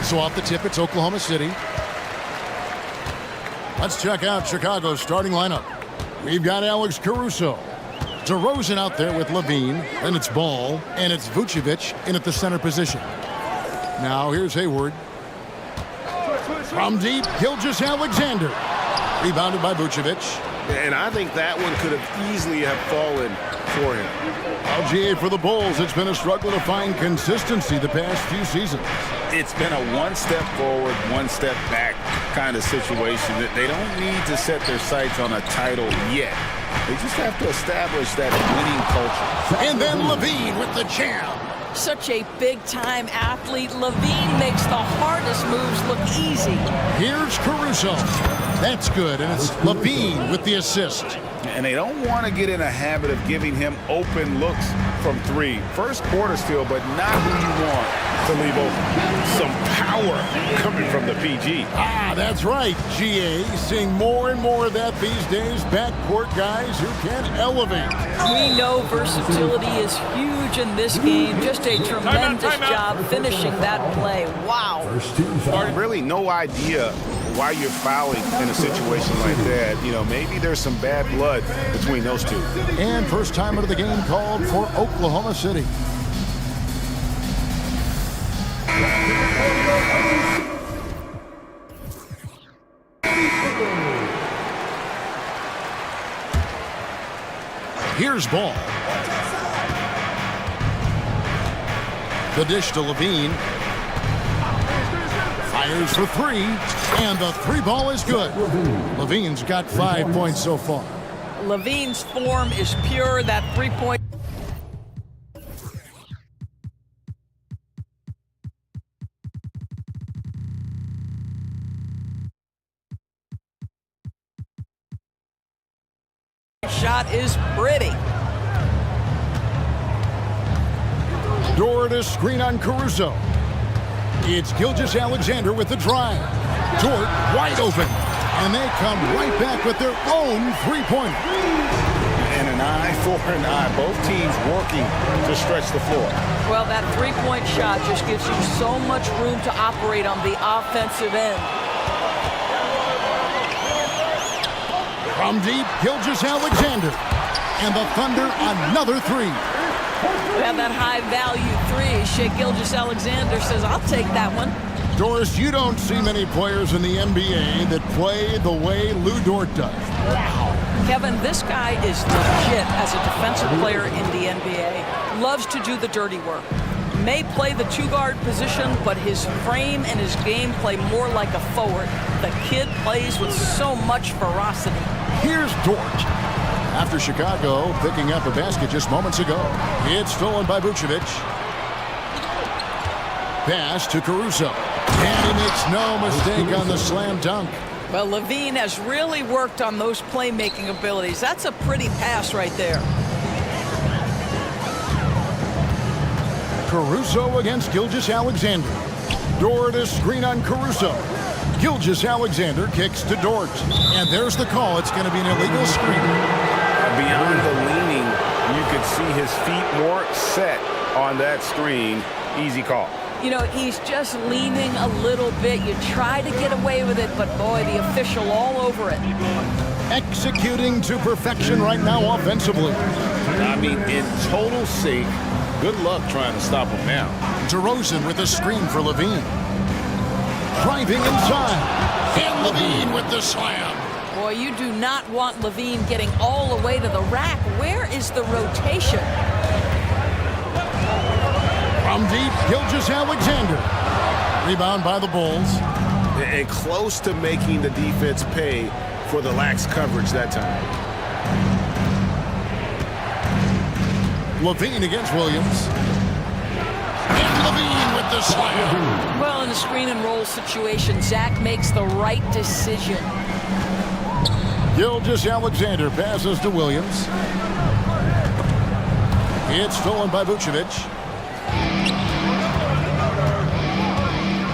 So off the tip, it's Oklahoma City. Let's check out Chicago's starting lineup. We've got Alex Caruso. DeRozan out there with Levine. Then it's Ball. And it's Vucevic in at the center position. Now here's Hayward. From deep, Gilgeous-Alexander. Rebounded by Vucevic. And I think that one could have easily have fallen for him. LGA for the Bulls. It's been a struggle to find consistency the past few seasons. It's been a one step forward, one step back kind of situation. That they don't need to set their sights on a title yet. They just have to establish that winning culture. And then Levine with the jam. Such a big-time athlete. Levine makes the hardest moves look easy. Here's Caruso. That's good, and it's Levine with the assist. And they don't want to get in a habit of giving him open looks from three. First quarter still, but not who you want to leave open. Some power coming from the PG. That's right, GA. Seeing more and more of that these days. Backcourt guys who can elevate. We know versatility is huge in this game. Just a tremendous job finishing that play. Wow. Really no idea why you're fouling in a situation like that. You know, maybe there's some bad blood between those two. And first time out of the game called for Oklahoma City. Here's Ball. The dish to Levine. Fires for three, and the three ball is good. Levine's got 5 points so far. Levine's form is pure. That three-point. Shot is pretty. Dort to screen on Caruso. It's Gilgeous-Alexander with the drive. Dort wide open. And they come right back with their own three-pointer. And an eye for an eye. Both teams working to stretch the floor. Well, that three-point shot just gives you so much room to operate on the offensive end. From deep, Gilgeous-Alexander. And the Thunder another three. We have that high-value three. Shea Gilgeous-Alexander says, I'll take that one. Doris, you don't see many players in the NBA that play the way Lou Dort does. Wow. Kevin, this guy is legit as a defensive player in the NBA. Loves to do the dirty work. May play the two-guard position, but his frame and his game play more like a forward. The kid plays with so much ferocity. Here's Dort. After Chicago picking up a basket just moments ago. It's stolen by Vucevic. Pass to Caruso. And he makes no mistake on the slam dunk. Well, Levine has really worked on those playmaking abilities. That's a pretty pass right there. Caruso against Gilgeous-Alexander. Dort to screen on Caruso. Gilgeous-Alexander kicks to Dort. And there's the call. It's going to be an illegal screen. Beyond the leaning, you could see his feet more set on that screen. Easy call. You know, he's just leaning a little bit. You try to get away with it, but boy, the official all over it. Executing to perfection right now offensively. I mean, in total sync. Good luck trying to stop him now. DeRozan with a screen for Levine. Driving inside. And Levine with the slam. Boy, you do not want Levine getting all the way to the rack. Where is the rotation? From deep, Gilgeous-Alexander. Rebound by the Bulls. And close to making the defense pay for the lax coverage that time. Levine against Williams. And Levine with the slam. Well, in a screen and roll situation, Zach makes the right decision. Gilgeous-Alexander passes to Williams. It's stolen by Vucevic.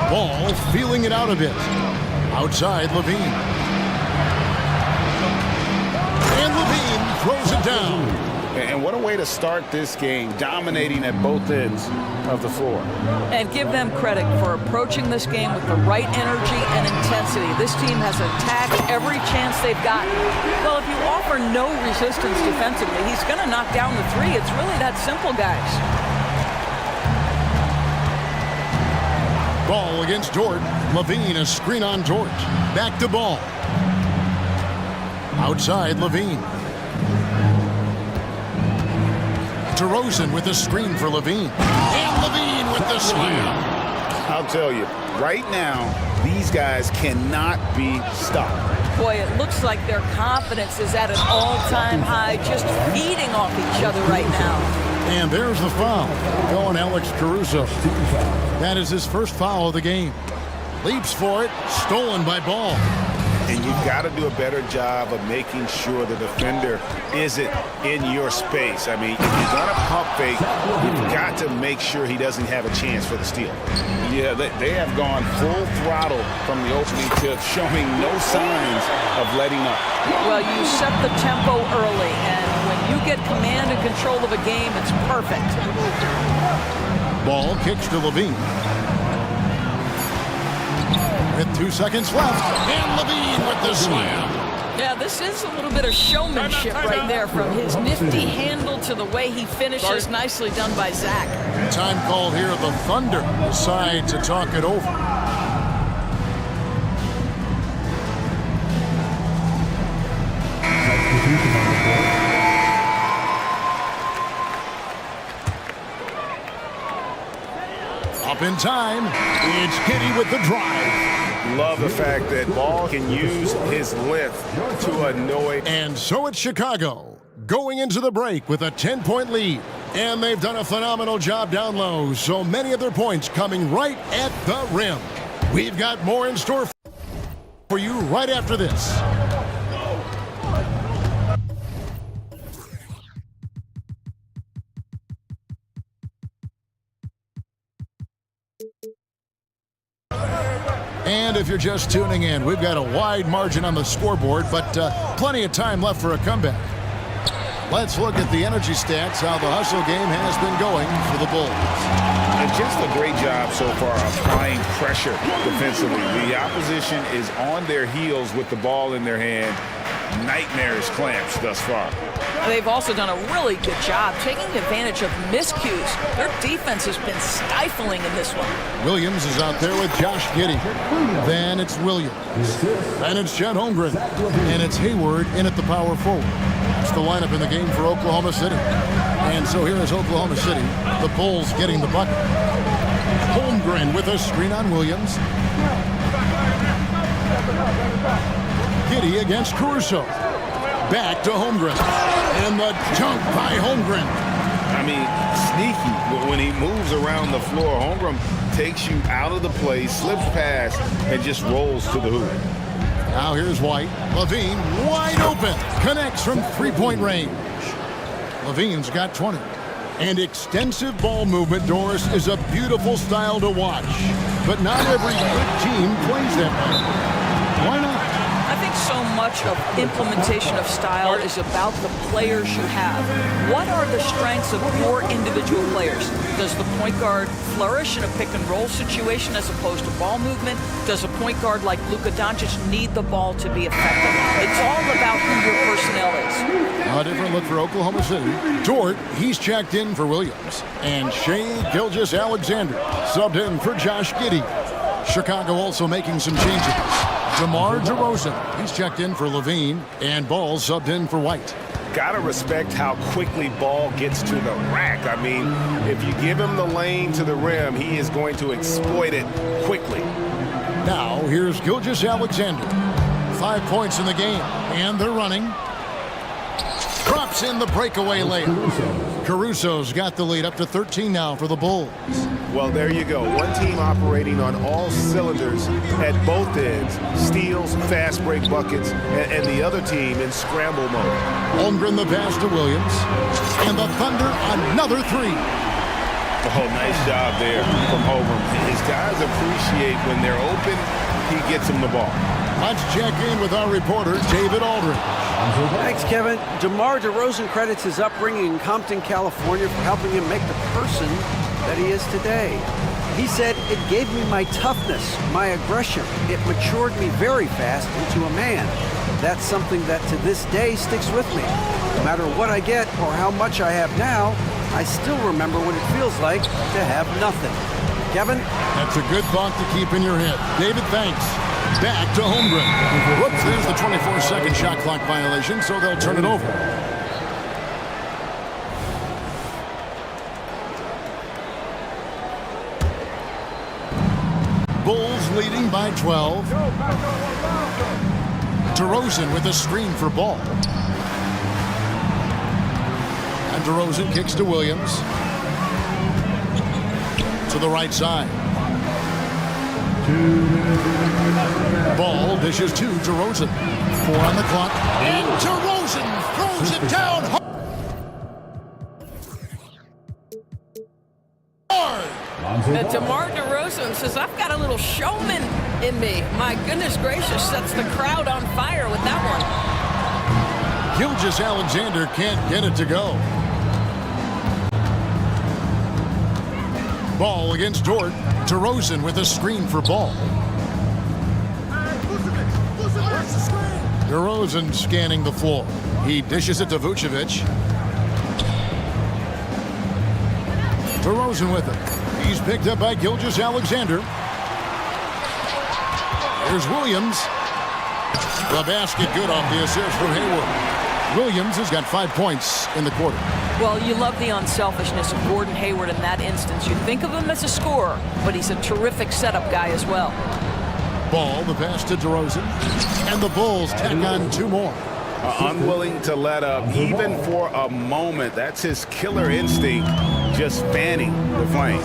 Ball feeling it out a bit. Outside Levine. And Levine throws it down. And what a way to start this game, dominating at both ends of the floor. And give them credit for approaching this game with the right energy and intensity. This team has attacked every chance they've gotten. Well, if you offer no resistance defensively, he's going to knock down the three. It's really that simple, guys. Ball against George. Levine, a screen on George. Back to Ball. Outside, Levine. DeRozan with a screen for Levine. And Levine with the slam. I'll tell you, right now, these guys cannot be stopped. Boy, it looks like their confidence is at an all-time high, just feeding off each other right now. And there's the foul. Going Alex Caruso. That is his first foul of the game. Leaps for it. Stolen by Ball. And you've got to do a better job of making sure the defender isn't in your space. I mean, if you're going to pump fake, you've got to make sure he doesn't have a chance for the steal. Yeah, they have gone full throttle from the opening tip, showing no signs of letting up. Well, you set the tempo early, and when you get command and control of a game, it's perfect. Ball kicks to Levine. With 2 seconds left, and Levine with the slam. Yeah, this is a little bit of showmanship right there, from his nifty handle to the way he finishes. Nicely done by Zach. Time called here. The Thunder decide to talk it over. Up in time. It's Giddey with the drive. Love the fact that Ball can use his length to annoy. And so it's Chicago going into the break with a 10-point lead. And they've done a phenomenal job down low. So many of their points coming right at the rim. We've got more in store for you right after this. And if you're just tuning in, we've got a wide margin on the scoreboard, but plenty of time left for a comeback. Let's look at the energy stats, how the hustle game has been going for the Bulls. And just a great job so far applying pressure defensively. The opposition is on their heels with the ball in their hand. Nightmarish clamps thus far. They've also done a really good job taking advantage of miscues. Their defense has been stifling in this one. Williams is out there with Josh Giddey. Then it's Williams. Then it's Chet Holmgren. And it's Hayward in at the power forward. It's the lineup in the game for Oklahoma City. And so here is Oklahoma City. The Bulls getting the bucket. Holmgren with a screen on Williams. Giddey against Caruso. Back to Holmgren. And the dunk by Holmgren. I mean, sneaky. When he moves around the floor, Holmgren takes you out of the play, slips past, and just rolls to the hoop. Now here's White. Levine wide open. Connects from three-point range. Levine's got 20. And extensive ball movement, Doris, is a beautiful style to watch. But not every good team plays that way. Why not? I think so much of implementation of style is about the players you have. What are the strengths of your individual players? Does the point guard flourish in a pick and roll situation as opposed to ball movement? Does a point guard like Luka Doncic need the ball to be effective? It's all about who your personnel is. A different look for Oklahoma City. Dort, he's checked in for Williams. And Shai Gilgeous-Alexander subbed in for Josh Giddey. Chicago also making some changes. DeMar DeRozan, he's checked in for Levine, and Ball subbed in for White. Gotta respect how quickly Ball gets to the rack. I mean, if you give him the lane to the rim, he is going to exploit it quickly. Now, here's Gilgeous-Alexander. 5 points in the game, and they're running. Drops in the breakaway layup. Caruso's got the lead up to 13 now for the Bulls. Well, there you go. One team operating on all cylinders at both ends. Steals, fast break buckets, and the other team in scramble mode. Holmgren the pass to Williams. And the Thunder another three. Oh, nice job there from Holmgren. His guys appreciate when they're open, he gets them the ball. Let's check in with our reporter, David Aldridge. Thanks, Kevin. DeMar DeRozan credits his upbringing in Compton, California for helping him make the person that he is today. He said, "It gave me my toughness, my aggression. It matured me very fast into a man. That's something that to this day sticks with me. No matter what I get or how much I have now, I still remember what it feels like to have nothing." Kevin? That's a good thought to keep in your head. David, thanks. Back to Holmgren. Whoops, there's the 24-second shot clock violation, so they'll turn it over. Bulls leading by 12. DeRozan with a screen for ball. And DeRozan kicks to Williams. To the right side. Ball dishes to DeRozan. 4 on the clock. And DeRozan throws it down hard. And DeMar DeRozan says, "I've got a little showman in me." My goodness gracious, sets the crowd on fire with that one. Gilgeous-Alexander can't get it to go. Ball against Dort. DeRozan with a screen for ball. DeRozan scanning the floor. He dishes it to Vucevic. DeRozan with it. He's picked up by Gilgeous-Alexander. Here's Williams. The basket good off the assist from Hayward. Williams has got 5 points in the quarter. Well, you love the unselfishness of Gordon Hayward in that instance. You think of him as a scorer, but he's a terrific setup guy as well. Ball, the pass to DeRozan. And the Bulls tack on 2 more. Unwilling to let up, even for a moment. That's his killer instinct, just fanning the flame.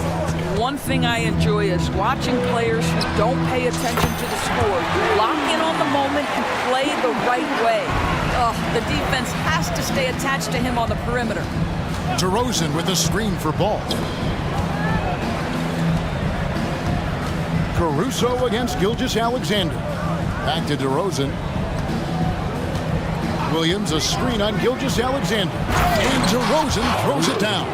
One thing I enjoy is watching players who don't pay attention to the score. You lock in on the moment and play the right way. The defense has to stay attached to him on the perimeter. DeRozan with a screen for ball. Caruso against Gilgeous-Alexander. Back to DeRozan. Williams, a screen on Gilgeous-Alexander. And DeRozan throws it down.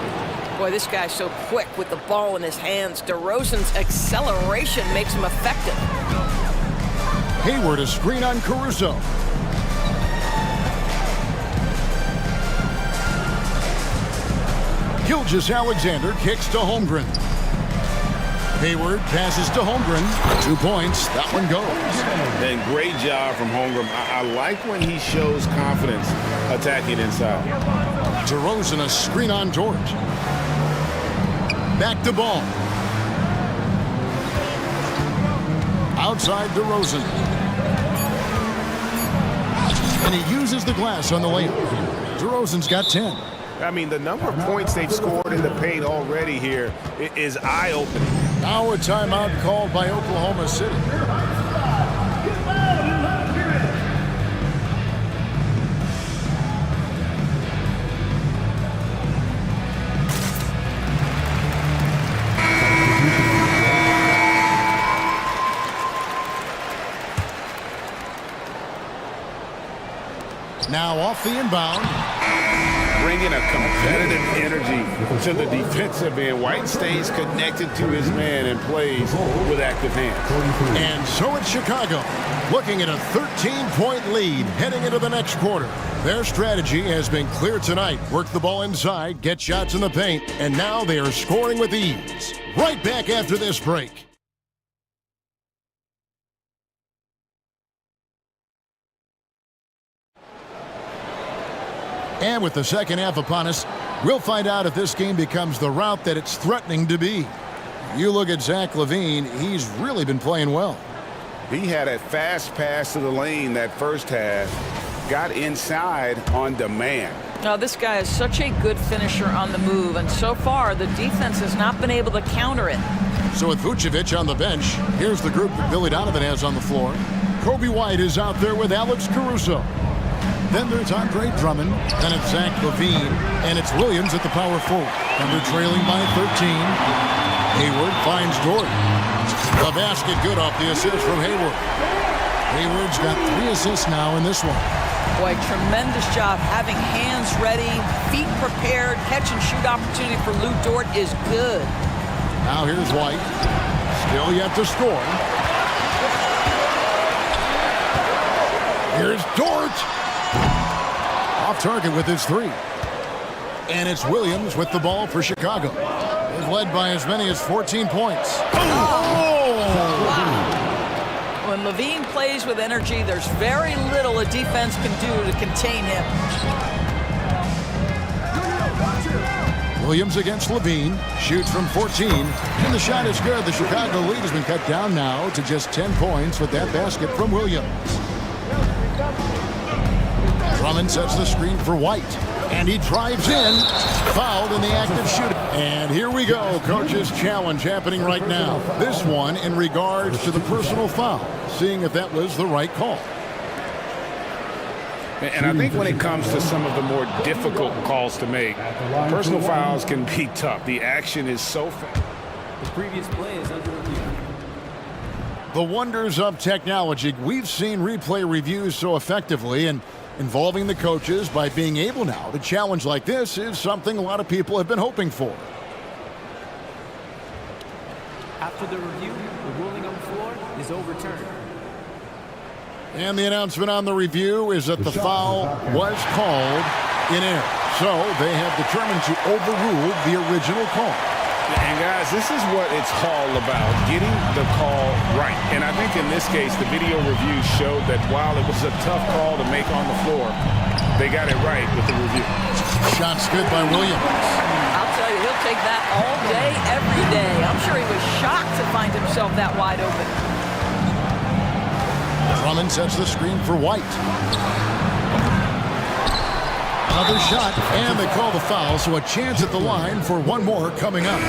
Boy, this guy's so quick with the ball in his hands. DeRozan's acceleration makes him effective. Hayward, a screen on Caruso. Gilgeous-Alexander kicks to Holmgren. Hayward passes to Holmgren. 2 points. That one goes. And great job from Holmgren. I like when he shows confidence attacking inside. DeRozan, a screen on George. Back to ball. Outside DeRozan. And he uses the glass on the layup. DeRozan's got 10. I mean, the number of points they've scored in the paint already here is eye-opening. Now a timeout called by Oklahoma City. Now off the inbound. Bringing a competitive energy to the defensive end. White stays connected to his man and plays with active hands. And so it's Chicago, looking at a 13-point lead heading into the next quarter. Their strategy has been clear tonight. Work the ball inside, get shots in the paint, and now they are scoring with ease. Right back after this break. And with the second half upon us, we'll find out if this game becomes the route that it's threatening to be. You look at Zach LaVine, he's really been playing well. He had a fast pass to the lane that first half, got inside on demand. Now, this guy is such a good finisher on the move, and so far the defense has not been able to counter it. So with Vucevic on the bench, here's the group that Billy Donovan has on the floor. Kobe White is out there with Alex Caruso. Then there's Andre Drummond, then it's Zach LaVine, and it's Williams at the power forward. And they're trailing by 13. Hayward finds Dort. The basket good off the assist from Hayward. Hayward's got 3 assists now in this one. Boy, tremendous job having hands ready, feet prepared, catch and shoot opportunity for Lou Dort is good. Now here's White. Still yet to score. Here's Dort. Off target with his 3. And it's Williams with the ball for Chicago. They've led by as many as 14 points. When Levine plays with energy, there's very little a defense can do to contain him. Williams against Levine. Shoots from 14. And the shot is good. The Chicago lead has been cut down now to just 10 points with that basket from Williams. Drummond sets the screen for White. And he drives in. Fouled in the act of shooting. And here we go. Coach's challenge happening right now. This one in regards to the personal foul. Seeing if that was the right call. And I think when it comes to some of the more difficult calls to make, personal fouls can be tough. The action is so fast. The previous play is under review. The wonders of technology. We've seen replay reviews so effectively, and involving the coaches by being able now to challenge like this is something a lot of people have been hoping for. After the review, the ruling on the floor is overturned. And the announcement on the review is that the foul was called in error. So they have determined to overrule the original call. And guys, this is what it's all about, getting the call right. And I think in this case, the video review showed that while it was a tough call to make on the floor, they got it right with the review. Shot's good by Williams. I'll tell you, he'll take that all day, every day. I'm sure he was shocked to find himself that wide open. Drummond sets the screen for White. Another shot, and they call the foul, so a chance at the line for one more coming up.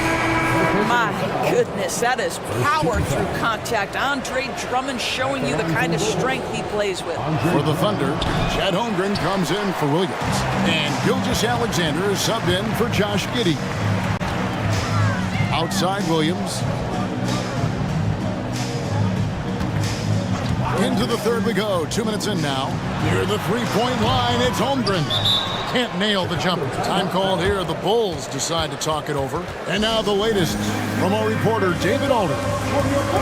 My goodness, that is power through contact. Andre Drummond showing you the kind of strength he plays with. For the Thunder, Chad Holmgren comes in for Williams. And Gilgeous-Alexander is subbed in for Josh Giddey. Outside Williams. Into the third we go. 2 minutes in now. Near the three-point line, it's Holmgren. Can't nail the jumper. Time called here. The Bulls decide to talk it over. And now the latest from our reporter, David Alder.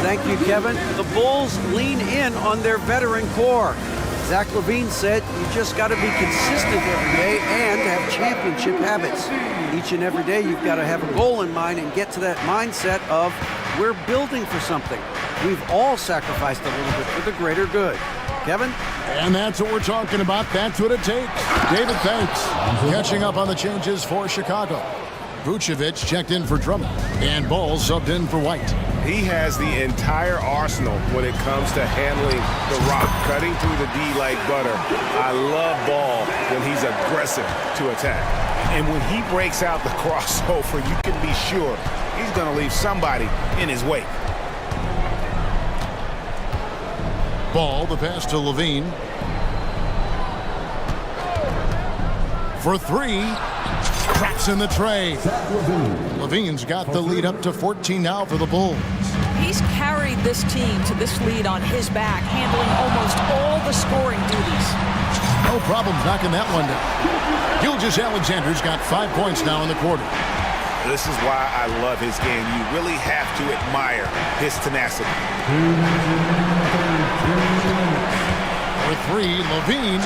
Thank you, Kevin. The Bulls lean in on their veteran core. Zach LaVine said you just got to be consistent every day and have championship habits. Each and every day you've got to have a goal in mind and get to that mindset of we're building for something. We've all sacrificed a little bit for the greater good. Kevin? And that's what we're talking about. That's what it takes. David, thanks. Catching up on the changes for Chicago. Vucevic checked in for Drummond. And Ball subbed in for White. He has the entire arsenal when it comes to handling the rock, cutting through the D like butter. I love Ball when he's aggressive to attack. And when he breaks out the crossover, you can be sure he's going to leave somebody in his wake. Ball, the pass to Levine. For three. Cracks in the tray. Levine's got the lead up to 14 now for the Bulls. He's carried this team to this lead on his back, handling almost all the scoring duties. No problem knocking that one down. Gilgeous-Alexander's got 5 points now in the quarter. This is why I love his game. You really have to admire his tenacity. For three, Levine,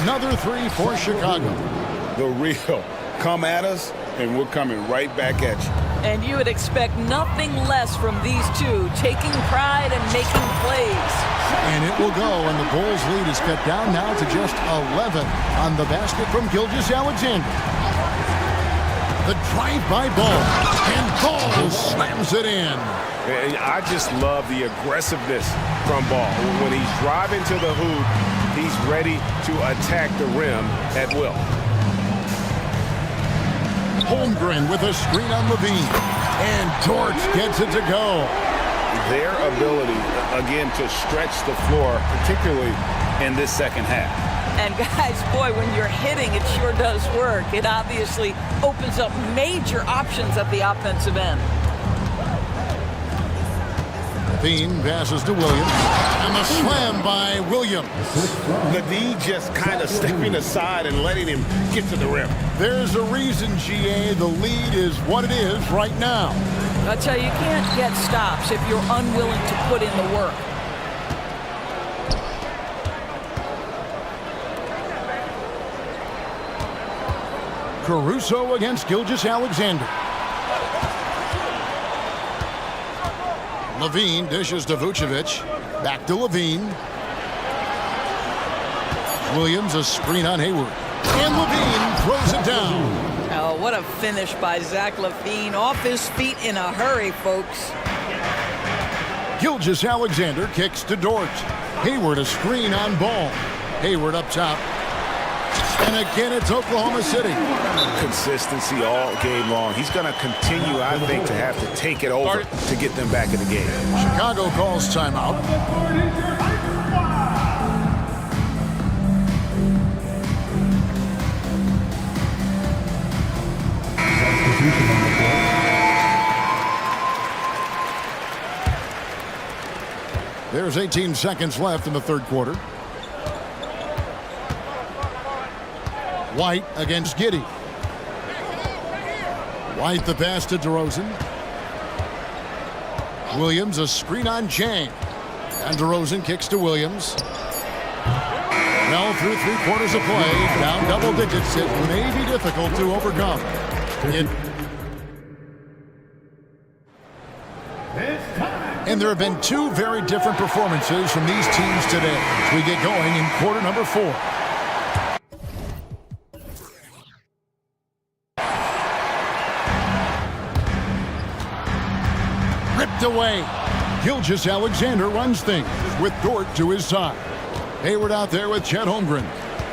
another three for Chicago. The real. Come at us, and we're coming right back at you. And you would expect nothing less from these two, taking pride and making plays. And it will go, and the Bulls' lead is cut down now to just 11 on the basket from Gilgeous-Alexander. The drive-by Ball, and Ball slams it in. And I just love the aggressiveness from Ball. When he's driving to the hoop, he's ready to attack the rim at will. Holmgren with a screen on Levine. And Dort gets it to go. Their ability, again, to stretch the floor, particularly in this second half. And guys, boy, when you're hitting, it sure does work. It obviously opens up major options at the offensive end. Levine passes to Williams. And the slam by Williams. Levine just kind of stepping aside and letting him get to the rim. There's a reason, GA, the lead is what it is right now. I tell you, you can't get stops if you're unwilling to put in the work. Caruso against Gilgeous-Alexander. Levine dishes to Vucevic. Back to Levine. Williams, a screen on Hayward. And Levine throws it down. Oh, what a finish by Zach LaVine. Off his feet in a hurry, folks. Gilgeous-Alexander kicks to Dort. Hayward, a screen on Ball. Hayward up top. And again, it's Oklahoma City. Consistency all game long. He's going to continue, I think, to have to take it over to get them back in the game. Chicago calls timeout. There's 18 seconds left in the third quarter. White against Giddey. White the pass to DeRozan. Williams a screen on Chang. And DeRozan kicks to Williams. Well, through 3 quarters of play, down double digits, it may be difficult to overcome. And there have been 2 very different performances from these teams today as we get going in quarter number 4. Ripped away. Gilgeous-Alexander runs things with Dort to his side. Hayward out there with Chet Holmgren.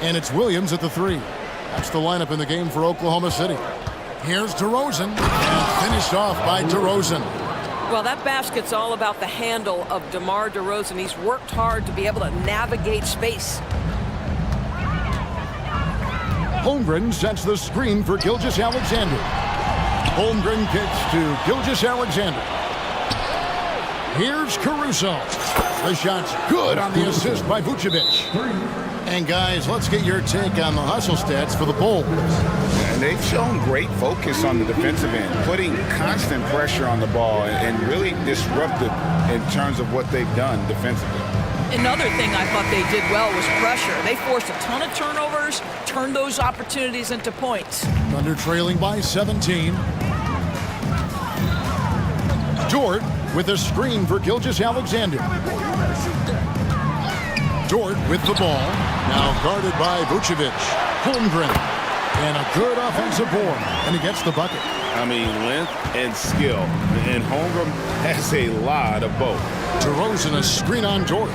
And it's Williams at the 3. That's the lineup in the game for Oklahoma City. Here's DeRozan. And finished off by DeRozan. Well, that basket's all about the handle of DeMar DeRozan. He's worked hard to be able to navigate space. Holmgren sets the screen for Gilgeous-Alexander. Holmgren kicks to Gilgeous-Alexander. Here's Caruso. The shot's good on the assist by Vucevic. And guys, let's get your take on the hustle stats for the Bulls. And they've shown great focus on the defensive end, putting constant pressure on the ball and really disruptive in terms of what they've done defensively. Another thing I thought they did well was pressure. They forced a ton of turnovers, turned those opportunities into points. Thunder trailing by 17. Dort with a screen for Gilgeous-Alexander. Dort with the ball. Now guarded by Vucevic. Holmgren. And a good offensive board. And he gets the bucket. I mean, length and skill. And Holmgren has a lot of both. DeRozan a screen on Dort.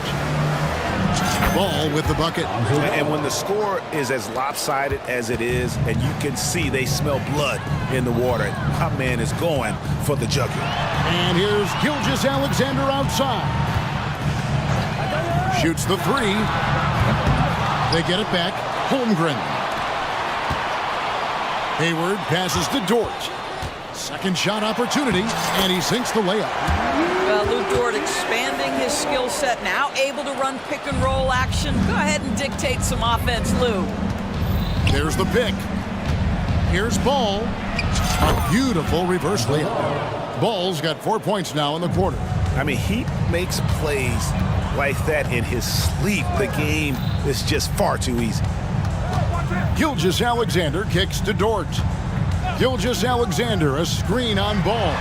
Ball with the bucket. And when the score is as lopsided as it is, and you can see they smell blood in the water, my man is going for the jugular. And here's Gilgeous-Alexander outside. Shoots the 3. They get it back. Holmgren. Hayward passes to Dort. Second shot opportunity, and he sinks the layup. Well, Lou Dort expanding his skill set, now able to run pick and roll action. Go ahead and dictate some offense, Lou. There's the pick. Here's Ball. A beautiful reverse layup. Ball's got 4 points now in the quarter. I mean, he makes plays like that in his sleep. The game is just far too easy. Gilgeous-Alexander kicks to Dort. Gilgeous-Alexander, a screen on Ball.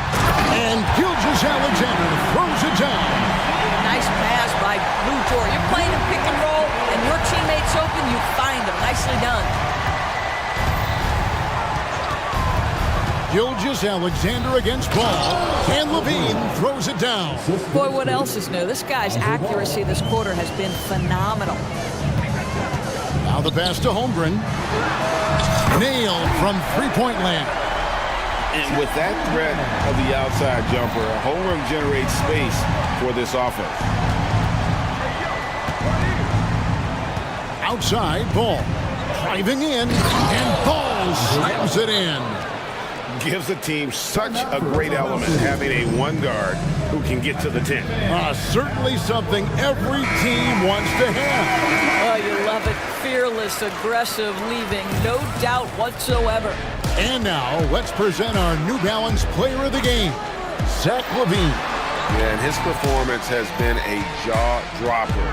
And Gilgeous-Alexander throws it down. Nice pass by Lou Dort. You're playing a pick and roll, and your teammate's open, you find him. Nicely done. Gilgeous-Alexander against Ball. And Levine throws it down. Boy, what else is new? This guy's accuracy this quarter has been phenomenal. Now the pass to Holmgren. Nailed from three-point land. And with that threat of the outside jumper, Holmgren generates space for this offense. Outside, Ball driving in, and Ball slams it in. gives the team such a great element, having a one guard who can get to the 10. Certainly something every team wants to have. Oh, you love it. Fearless, aggressive, leaving, no doubt whatsoever. And now, let's present our New Balance Player of the Game, Zach LaVine. Yeah, and his performance has been a jaw-dropper.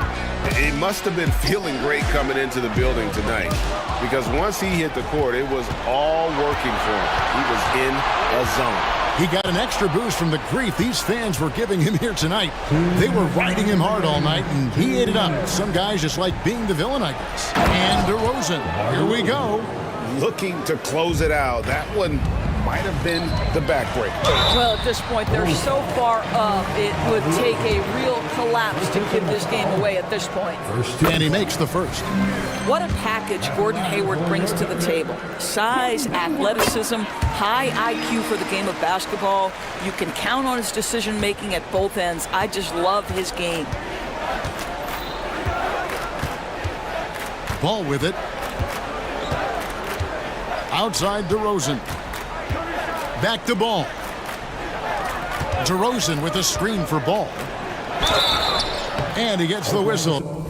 He must have been feeling great coming into the building tonight, because once he hit the court, it was all working for him. He was in a zone. He got an extra boost from the grief these fans were giving him here tonight. They were riding him hard all night, and he ate it up. Some guys just like being the villain, I guess. And DeRozan, here we go. Looking to close it out. That one might have been the backbreaker. Well, at this point, they're so far up, it would take a real collapse to give this game away at this point. And he makes the first. What a package Gordon Hayward brings to the table. Size, athleticism, high IQ for the game of basketball. You can count on his decision-making at both ends. I just love his game. Ball with it. Outside DeRozan. Back to Ball. DeRozan with a screen for Ball. And he gets the whistle.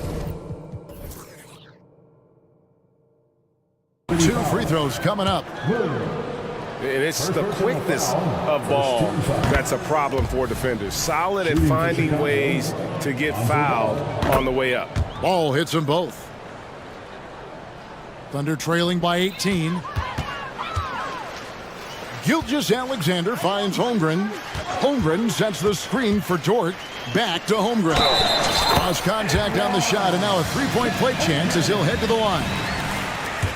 2 free throws coming up. And it's the quickness of Ball that's a problem for defenders. Solid at finding ways to get fouled on the way up. Ball hits them both. Thunder trailing by 18. Gilgeous-Alexander finds Holmgren. Holmgren sets the screen for Dort. Back to Holmgren. Lost contact on the shot, and now a three-point play chance as he'll head to the line.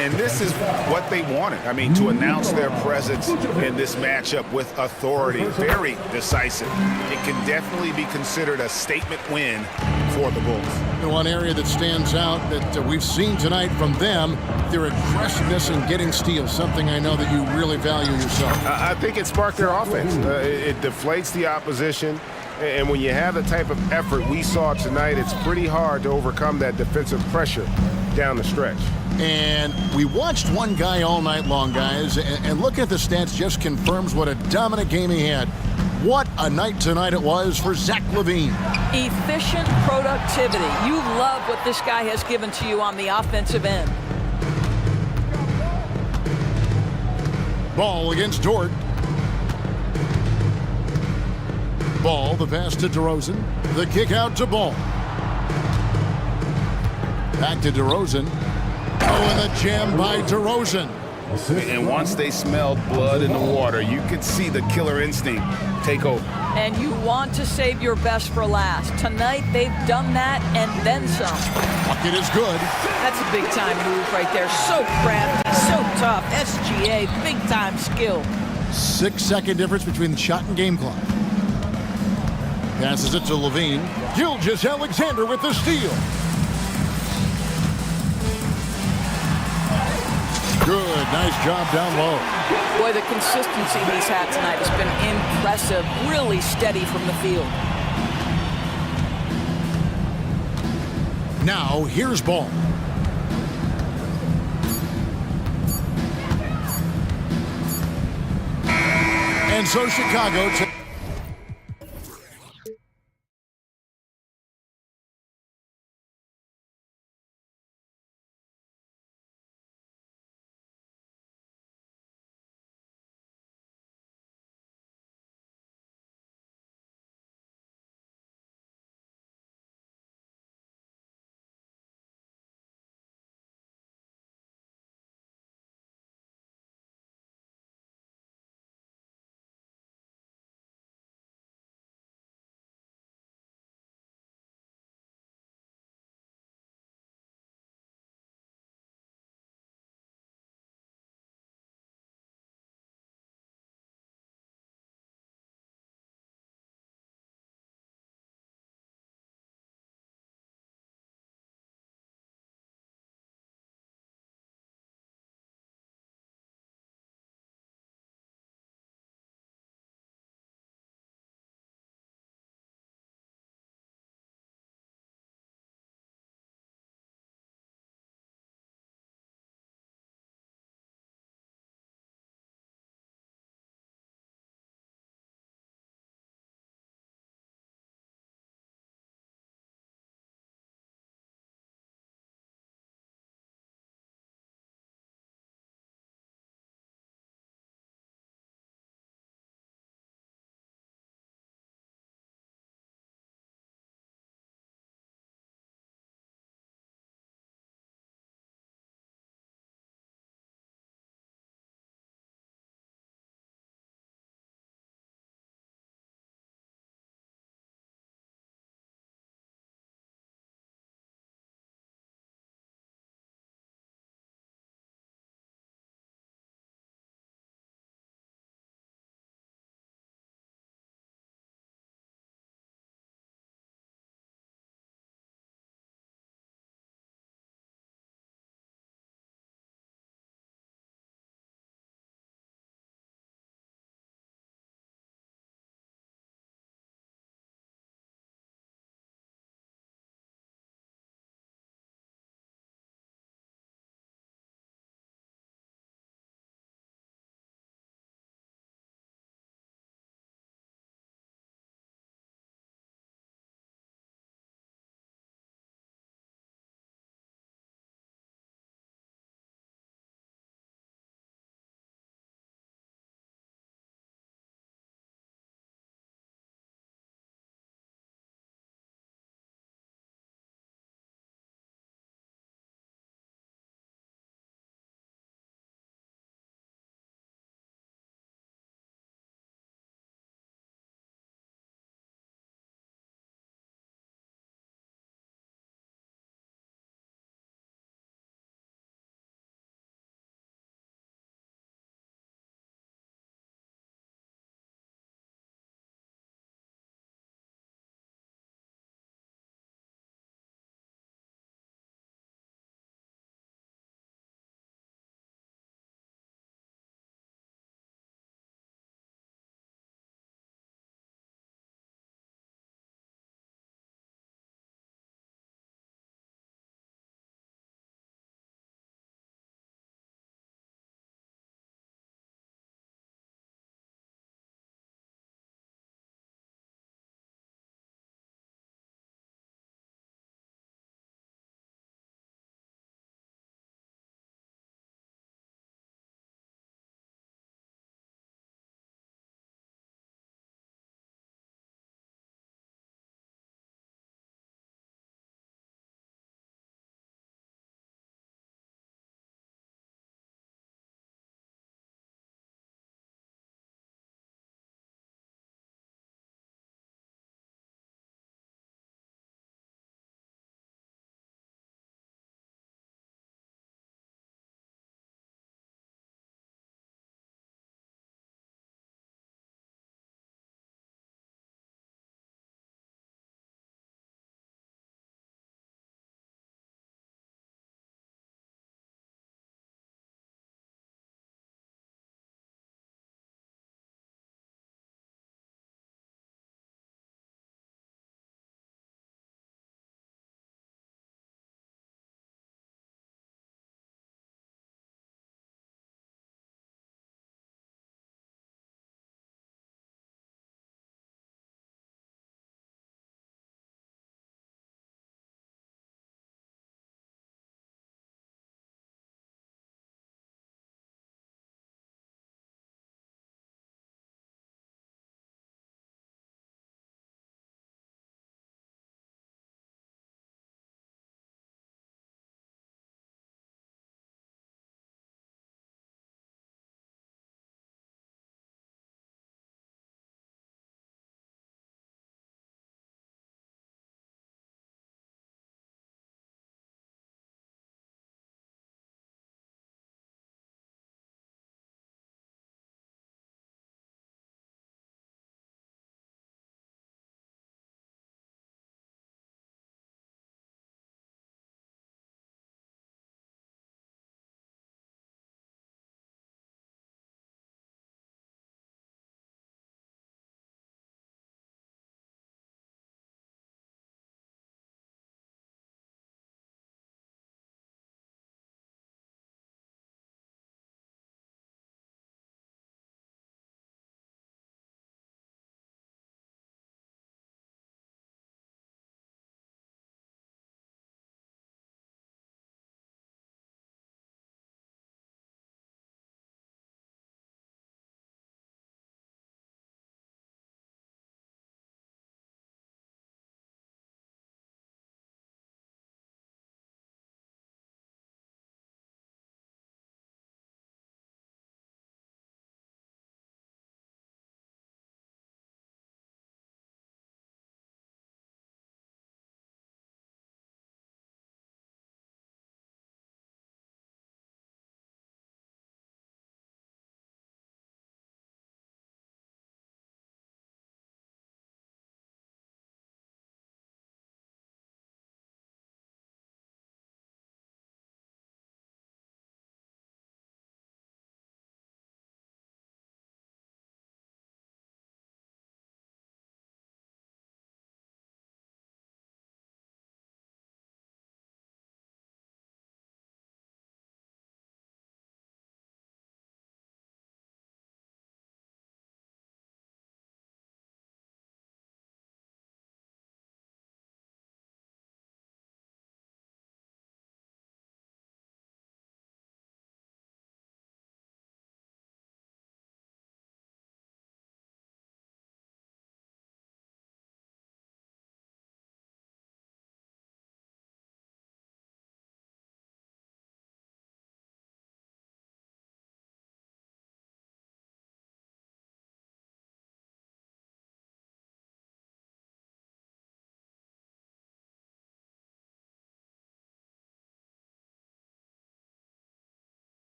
And this is what they wanted. I mean, to announce their presence in this matchup with authority. Very decisive. It can definitely be considered a statement win for the Bulls. The one area that stands out that we've seen tonight from them, their aggressiveness in getting steals, something I know that you really value yourself. I think it sparked their offense. It deflates the opposition. And when you have the type of effort we saw tonight, it's pretty hard to overcome that defensive pressure down the stretch. And we watched one guy all night long, guys, and look at the stats, just confirms what a dominant game he had. What a night tonight it was for Zach LaVine. Efficient productivity. You love what this guy has given to you on the offensive end. Ball against Dort. Ball, the pass to DeRozan. The kick out to Ball. Back to DeRozan. Oh, and the jam by DeRozan. And once they smelled blood in the water, you could see the killer instinct take over. And you want to save your best for last. Tonight, they've done that and then some. Bucket is good. That's a big-time move right there. So crafty, so tough. SGA, big-time skill. 6-second difference between the shot and game clock. Passes it to LaVine. Gilgeous-Alexander with the steal. Good, nice job down low. Boy, the consistency he's had tonight has been impressive. Really steady from the field. Now, here's Ball. And so Chicago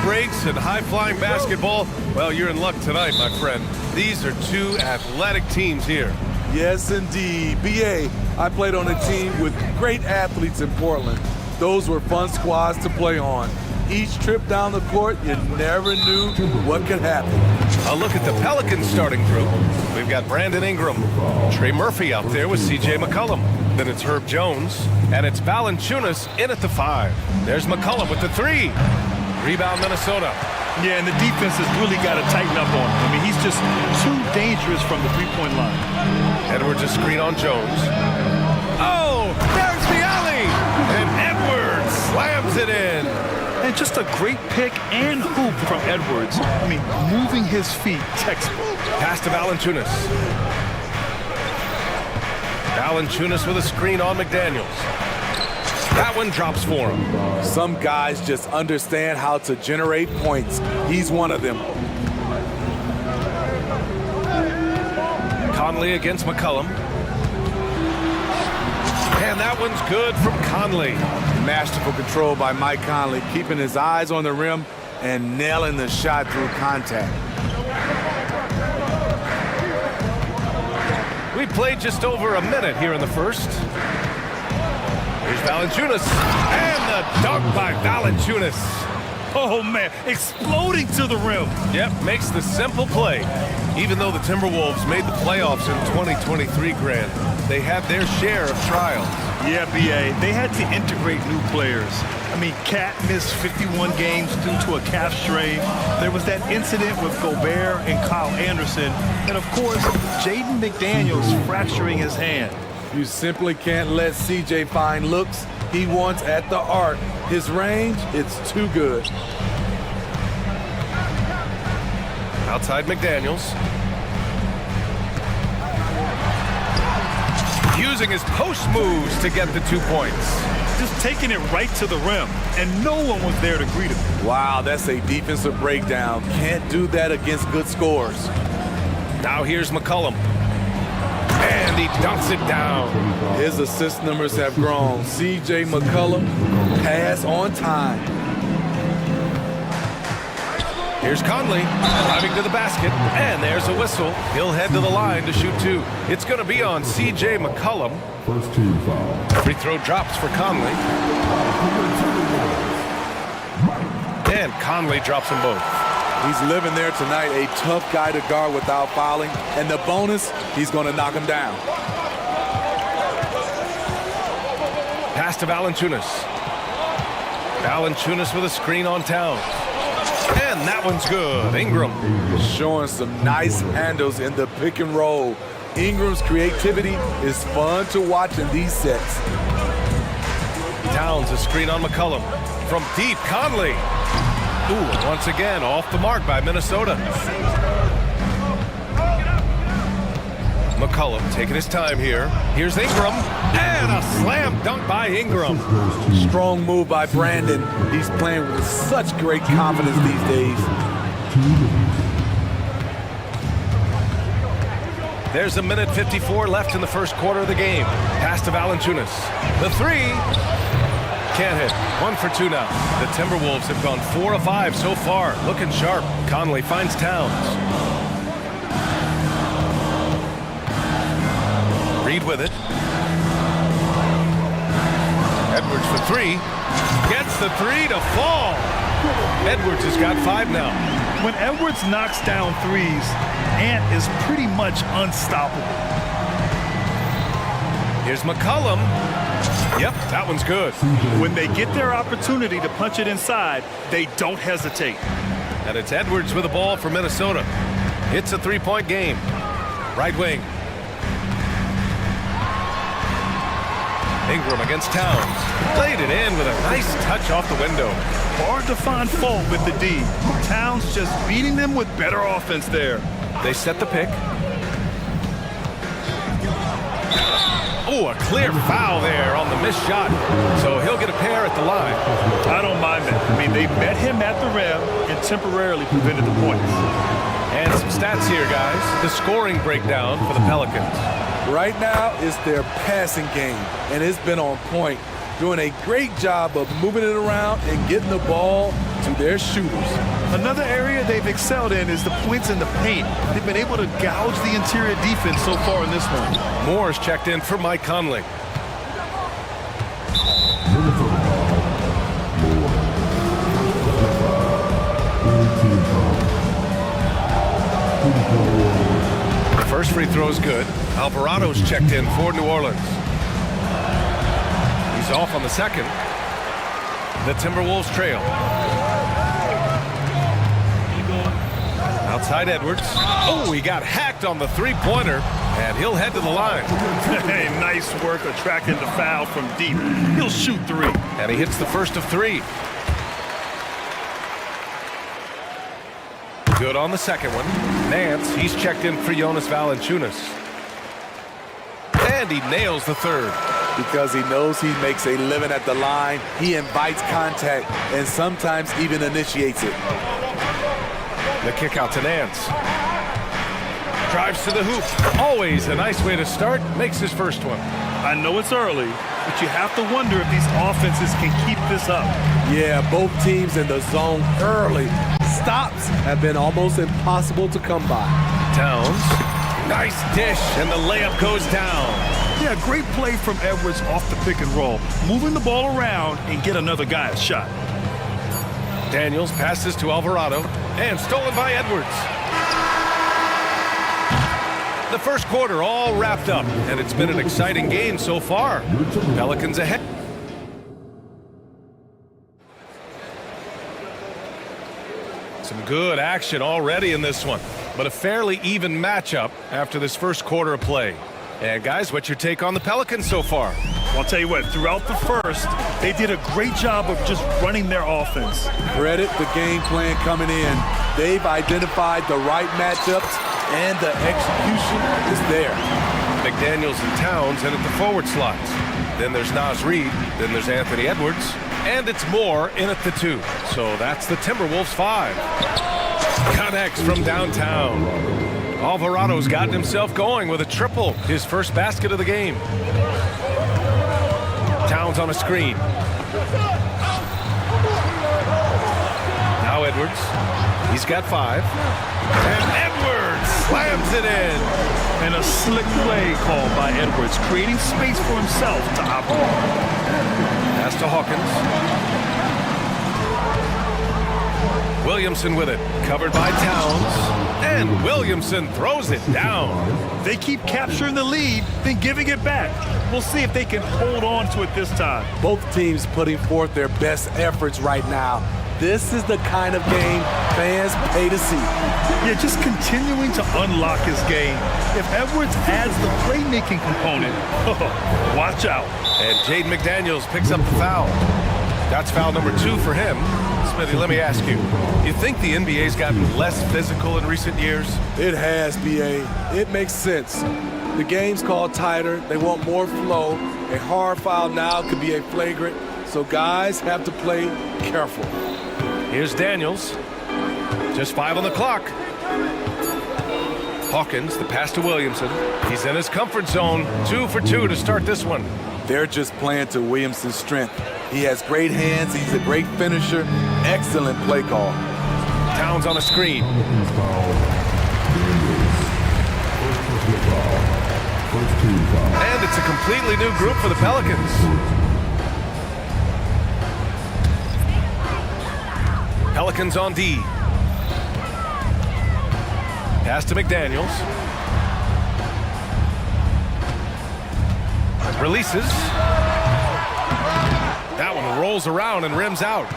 breaks and high-flying basketball, well, you're in luck tonight, my friend. These are two athletic teams here. Yes, indeed. BA, I played on a team with great athletes in Portland. Those were fun squads to play on. Each trip down the court, you never knew what could happen. A look at the Pelicans starting group. We've got Brandon Ingram, Trey Murphy out there with C.J. McCollum. Then it's Herb Jones, and it's Valanciunas in at the 5. There's McCollum with the 3. Rebound, Minnesota. Yeah, and the defense has really got to tighten up on him. I mean, he's just too dangerous from the three-point line. Edwards a screen on Jones. Oh, there's the alley! And Edwards slams it in. And just a great pick and hoop from Edwards. I mean, moving his feet, textbook. Pass to Valanciunas. Valanciunas with a screen on McDaniels. That one drops for him. Some guys just understand how to generate points. He's one of them. Conley against McCollum. And that one's good from Conley. Masterful control by Mike Conley, keeping his eyes on the rim and nailing the shot through contact. We played just over a minute here in the first. Here's Valanciunas, and the dunk by Valanciunas. Oh, man, exploding to the rim. Yep, makes the simple play. Even though the Timberwolves made the playoffs in 2023, Grant, they had their share of trials. Yeah, B.A., they had to integrate new players. I mean, Cat missed 51 games due to a calf strain. There was that incident with Gobert and Kyle Anderson. And, of course, Jaden McDaniels fracturing his hand. You simply can't let CJ find looks he wants at the arc. His range, it's too good. Outside McDaniels. Using his post moves to get the 2 points. Just taking it right to the rim, and no one was there to greet him. Wow, that's a defensive breakdown. Can't do that against good scores. Now here's McCollum. And he dunks it down. His assist numbers have grown. C.J. McCollum, pass on time. Here's Conley driving to the basket, and there's a whistle. He'll head to the line to shoot 2. It's going to be on C.J. McCollum. First team foul. Free throw drops for Conley. And Conley drops them both. He's living there tonight, a tough guy to guard without fouling. And the bonus, he's going to knock him down. Pass to Valanciunas. Valanciunas with a screen on Towns. And that one's good. Ingram. Showing some nice handles in the pick and roll. Ingram's creativity is fun to watch in these sets. Towns a screen on McCollum. From deep, Conley. Ooh, once again, off the mark by Minnesota. McCollum taking his time here. Here's Ingram, and a slam dunk by Ingram. Strong move by Brandon. He's playing with such great confidence these days. There's 1:54 left in the first quarter of the game. Pass to Valanciunas. The 3. Can't hit. 1 for 2 now. The Timberwolves have gone 4 of 5 so far. Looking sharp. Conley finds Towns. Reed with it. Edwards for 3. Gets the 3 to fall. Edwards has got 5 now. When Edwards knocks down threes, Ant is pretty much unstoppable. Here's McCollum. Yep, that one's good. When they get their opportunity to punch it inside, they don't hesitate. And it's Edwards with the ball for Minnesota. It's a 3-point game. Right wing. Ingram against Towns. Played it in with a nice touch off the window. Hard to find fault with the D. Towns just beating them with better offense there. They set the pick. Oh, a clear foul there on the missed shot. So he'll get a pair at the line. I don't mind that. I mean, they met him at the rim and temporarily prevented the points. And some stats here, guys. The scoring breakdown for the Pelicans. Right now, it's their passing game, and it's been on point. Doing a great job of moving it around and getting the ball to their shooters. Another area they've excelled in is the points in the paint. They've been able to gouge the interior defense so far in this one. Moore's checked in for Mike Conley. The first free throw is good. Alvarado's checked in for New Orleans. He's off on the second. The Timberwolves trail. Outside Edwards. Oh, he got hacked on the three-pointer, and he'll head to the line. Hey, nice work attracting the foul from deep. He'll shoot three. And he hits the first of three. Good on the second one. Nance, he's checked in for Jonas Valanciunas. And he nails the third. Because he knows he makes a living at the line, he invites contact and sometimes even initiates it. The kick out to Nance. Drives to the hoop. Always a nice way to start. Makes his first one. I know it's early, but you have to wonder if these offenses can keep this up. Yeah, both teams in the zone early. Stops have been almost impossible to come by. Towns. Nice dish, and the layup goes down. Yeah, great play from Edwards off the pick and roll. Moving the ball around and get another guy a shot. Daniels passes to Alvarado, and stolen by Edwards. The first quarter all wrapped up, and it's been an exciting game so far. Pelicans ahead. Some good action already in this one, but a fairly even matchup after this first quarter of play. And guys, what's your take on the Pelicans so far? I'll tell you what, throughout the first, they did a great job of just running their offense. Credit the game plan coming in. They've identified the right matchups, and the execution is there. McDaniels and Towns in at the forward slots. Then there's Naz Reid. Then there's Anthony Edwards. And it's Moore in at the 2. So that's the Timberwolves 5. Connects from downtown. Alvarado's gotten himself going with a triple, his first basket of the game. Towns on a screen. Now Edwards. He's got 5. And Edwards slams it in. And a slick play called by Edwards, creating space for himself to operate. Pass to Hawkins. Williamson with it, covered by Towns. And Williamson throws it down. They keep capturing the lead, then giving it back. We'll see if they can hold on to it this time. Both teams putting forth their best efforts right now. This is the kind of game fans pay to see. Yeah, just continuing to unlock his game. If Edwards adds the playmaking component, watch out. And Jaden McDaniels picks up the foul. That's foul number 2 for him. Smithy, let me ask you, you think the NBA's gotten less physical in recent years? It has, B.A. It makes sense. The game's called tighter. They want more flow. A hard foul now could be a flagrant, so guys have to play careful. Here's Daniels. Just 5 on the clock. Hawkins, the pass to Williamson. He's in his comfort zone. 2 for 2 to start this one. They're just playing to Williamson's strength. He has great hands. He's a great finisher. Excellent play call. Towns on a screen. And it's a completely new group for the Pelicans. Pelicans on D. Pass to McDaniels. Releases. That one rolls around and rims out.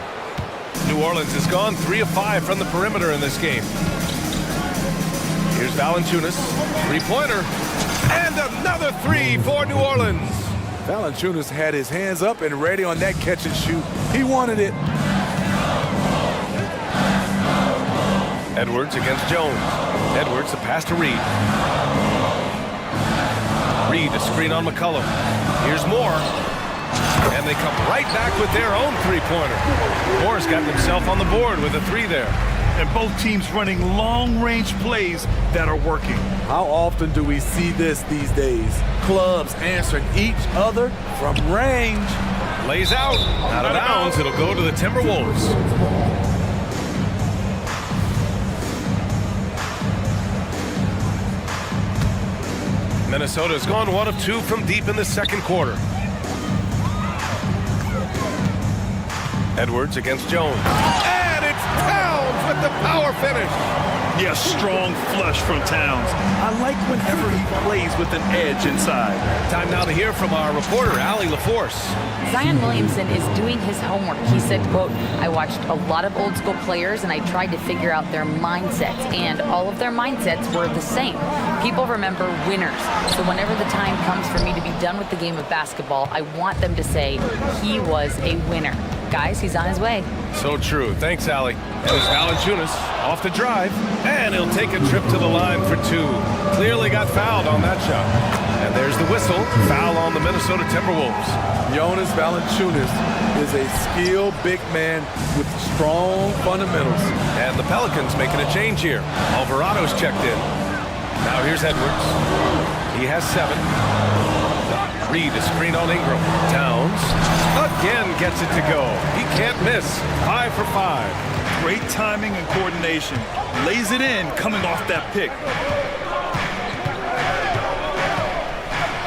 New Orleans has gone 3 of 5 from the perimeter in this game. Here's Valanciunas. Three-pointer. And another 3 for New Orleans. Valanciunas had his hands up and ready on that catch and shoot. He wanted it. Edwards against Jones. Edwards, the pass to Reid. Reid, a screen on McCollum. Here's Moore. And they come right back with their own three-pointer. Moore's got himself on the board with a 3 there. And both teams running long-range plays that are working. How often do we see this these days? Clubs answering each other from range. Lays out. Out of bounds. It'll go to the Timberwolves. Minnesota's gone 1 of 2 from deep in the second quarter. Edwards against Jones. And it's Towns with the power finish. Yeah, strong flush from Towns. I like whenever he plays with an edge inside. Time now to hear from our reporter, Allie LaForce. Zion Williamson is doing his homework. He said, quote, I watched a lot of old school players and I tried to figure out their mindsets, and all of their mindsets were the same. People remember winners. So whenever the time comes for me to be done with the game of basketball, I want them to say he was a winner. Guys, he's on his way. So true. Thanks, Allie. And it's Valanciunas off the drive, and he'll take a trip to the line for 2. Clearly got fouled on that shot. And there's the whistle. Foul on the Minnesota Timberwolves. Jonas Valanciunas is a skilled big man with strong fundamentals. And the Pelicans making a change here. Alvarado's checked in. Now here's Edwards. He has 7. Reed is screen on Ingram. Towns again gets it to go. He can't miss. 5 for 5. Great timing and coordination. Lays it in coming off that pick.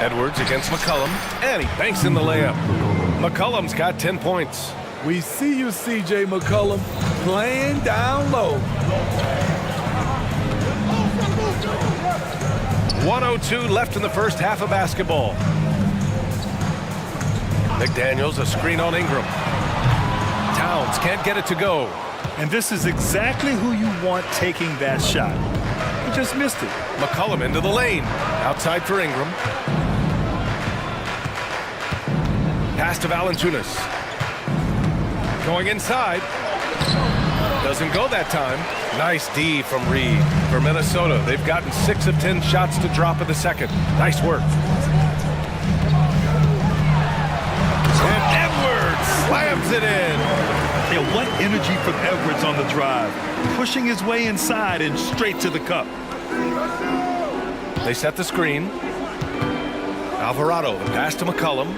Edwards against McCollum, and he banks in the layup. McCollum's got 10 points. We see you, C.J. McCollum, playing down low. 1:02 left in the first half of basketball. McDaniels, a screen on Ingram. Towns can't get it to go. And this is exactly who you want taking that shot. He just missed it. McCollum into the lane. Outside for Ingram. Pass to Valanciunas. Going inside. Doesn't go that time. Nice D from Reed. For Minnesota, they've gotten 6 of 10 shots to drop in the second. Nice work. And Edwards slams it in. Yeah, what energy from Edwards on the drive. Pushing his way inside and straight to the cup. They set the screen. Alvarado, the pass to McCollum.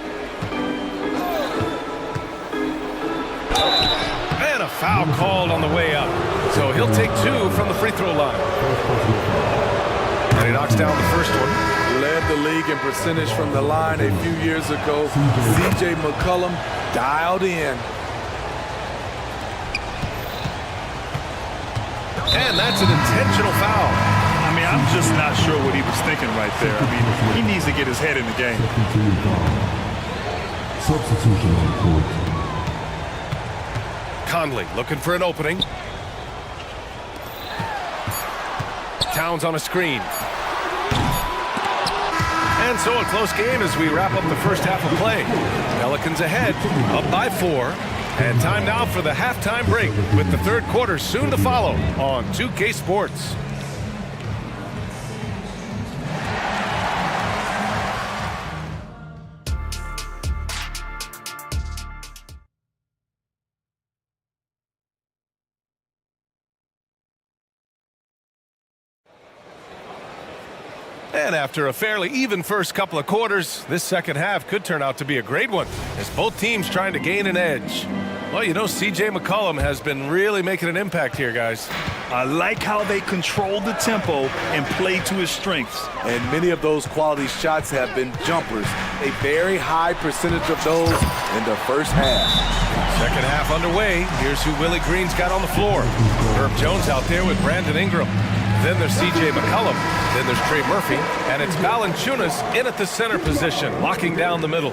And a foul called on the way up. So he'll take 2 from the free throw line. And he knocks down the first one. Led the league in percentage from the line a few years ago. C.J. McCollum dialed in. And that's an intentional foul. I mean, I'm just not sure what he was thinking right there. I mean, he needs to get his head in the game. Substitution on court. Conley looking for an opening. Towns on a screen. And so a close game as we wrap up the first half of play. Pelicans ahead, up by 4. And time now for the halftime break with the third quarter soon to follow on 2K Sports. And after a fairly even first couple of quarters, this second half could turn out to be a great one as both teams trying to gain an edge. Well, you know, C.J. McCollum has been really making an impact here, guys. I like how they control the tempo and play to his strengths. And many of those quality shots have been jumpers. A very high percentage of those in the first half. Second half underway. Here's who Willie Green's got on the floor. Herb Jones out there with Brandon Ingram. Then there's C.J. McCollum. Then there's Trey Murphy. And it's Valanciunas in at the center position, locking down the middle.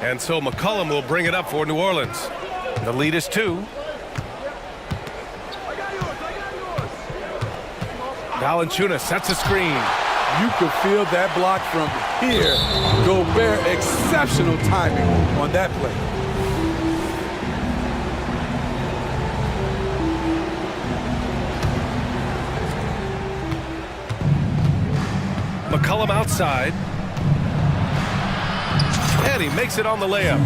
And so McCollum will bring it up for New Orleans. The lead is 2. Valanciunas sets a screen. You could feel that block from here. Gobert, exceptional timing on that play. McCollum outside. And he makes it on the layup.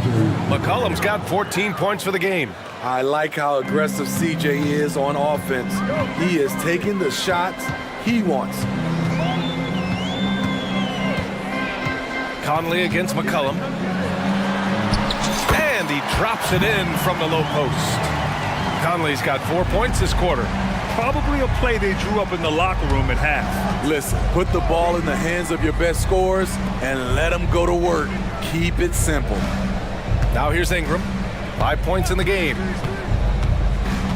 McCollum's got 14 points for the game. I like how aggressive CJ is on offense. He is taking the shots he wants. Conley against McCollum. And he drops it in from the low post. Conley's got 4 points this quarter. Probably a play they drew up in the locker room at half. Listen, put the ball in the hands of your best scorers and let them go to work. Keep it simple. Now here's Ingram. 5 points in the game.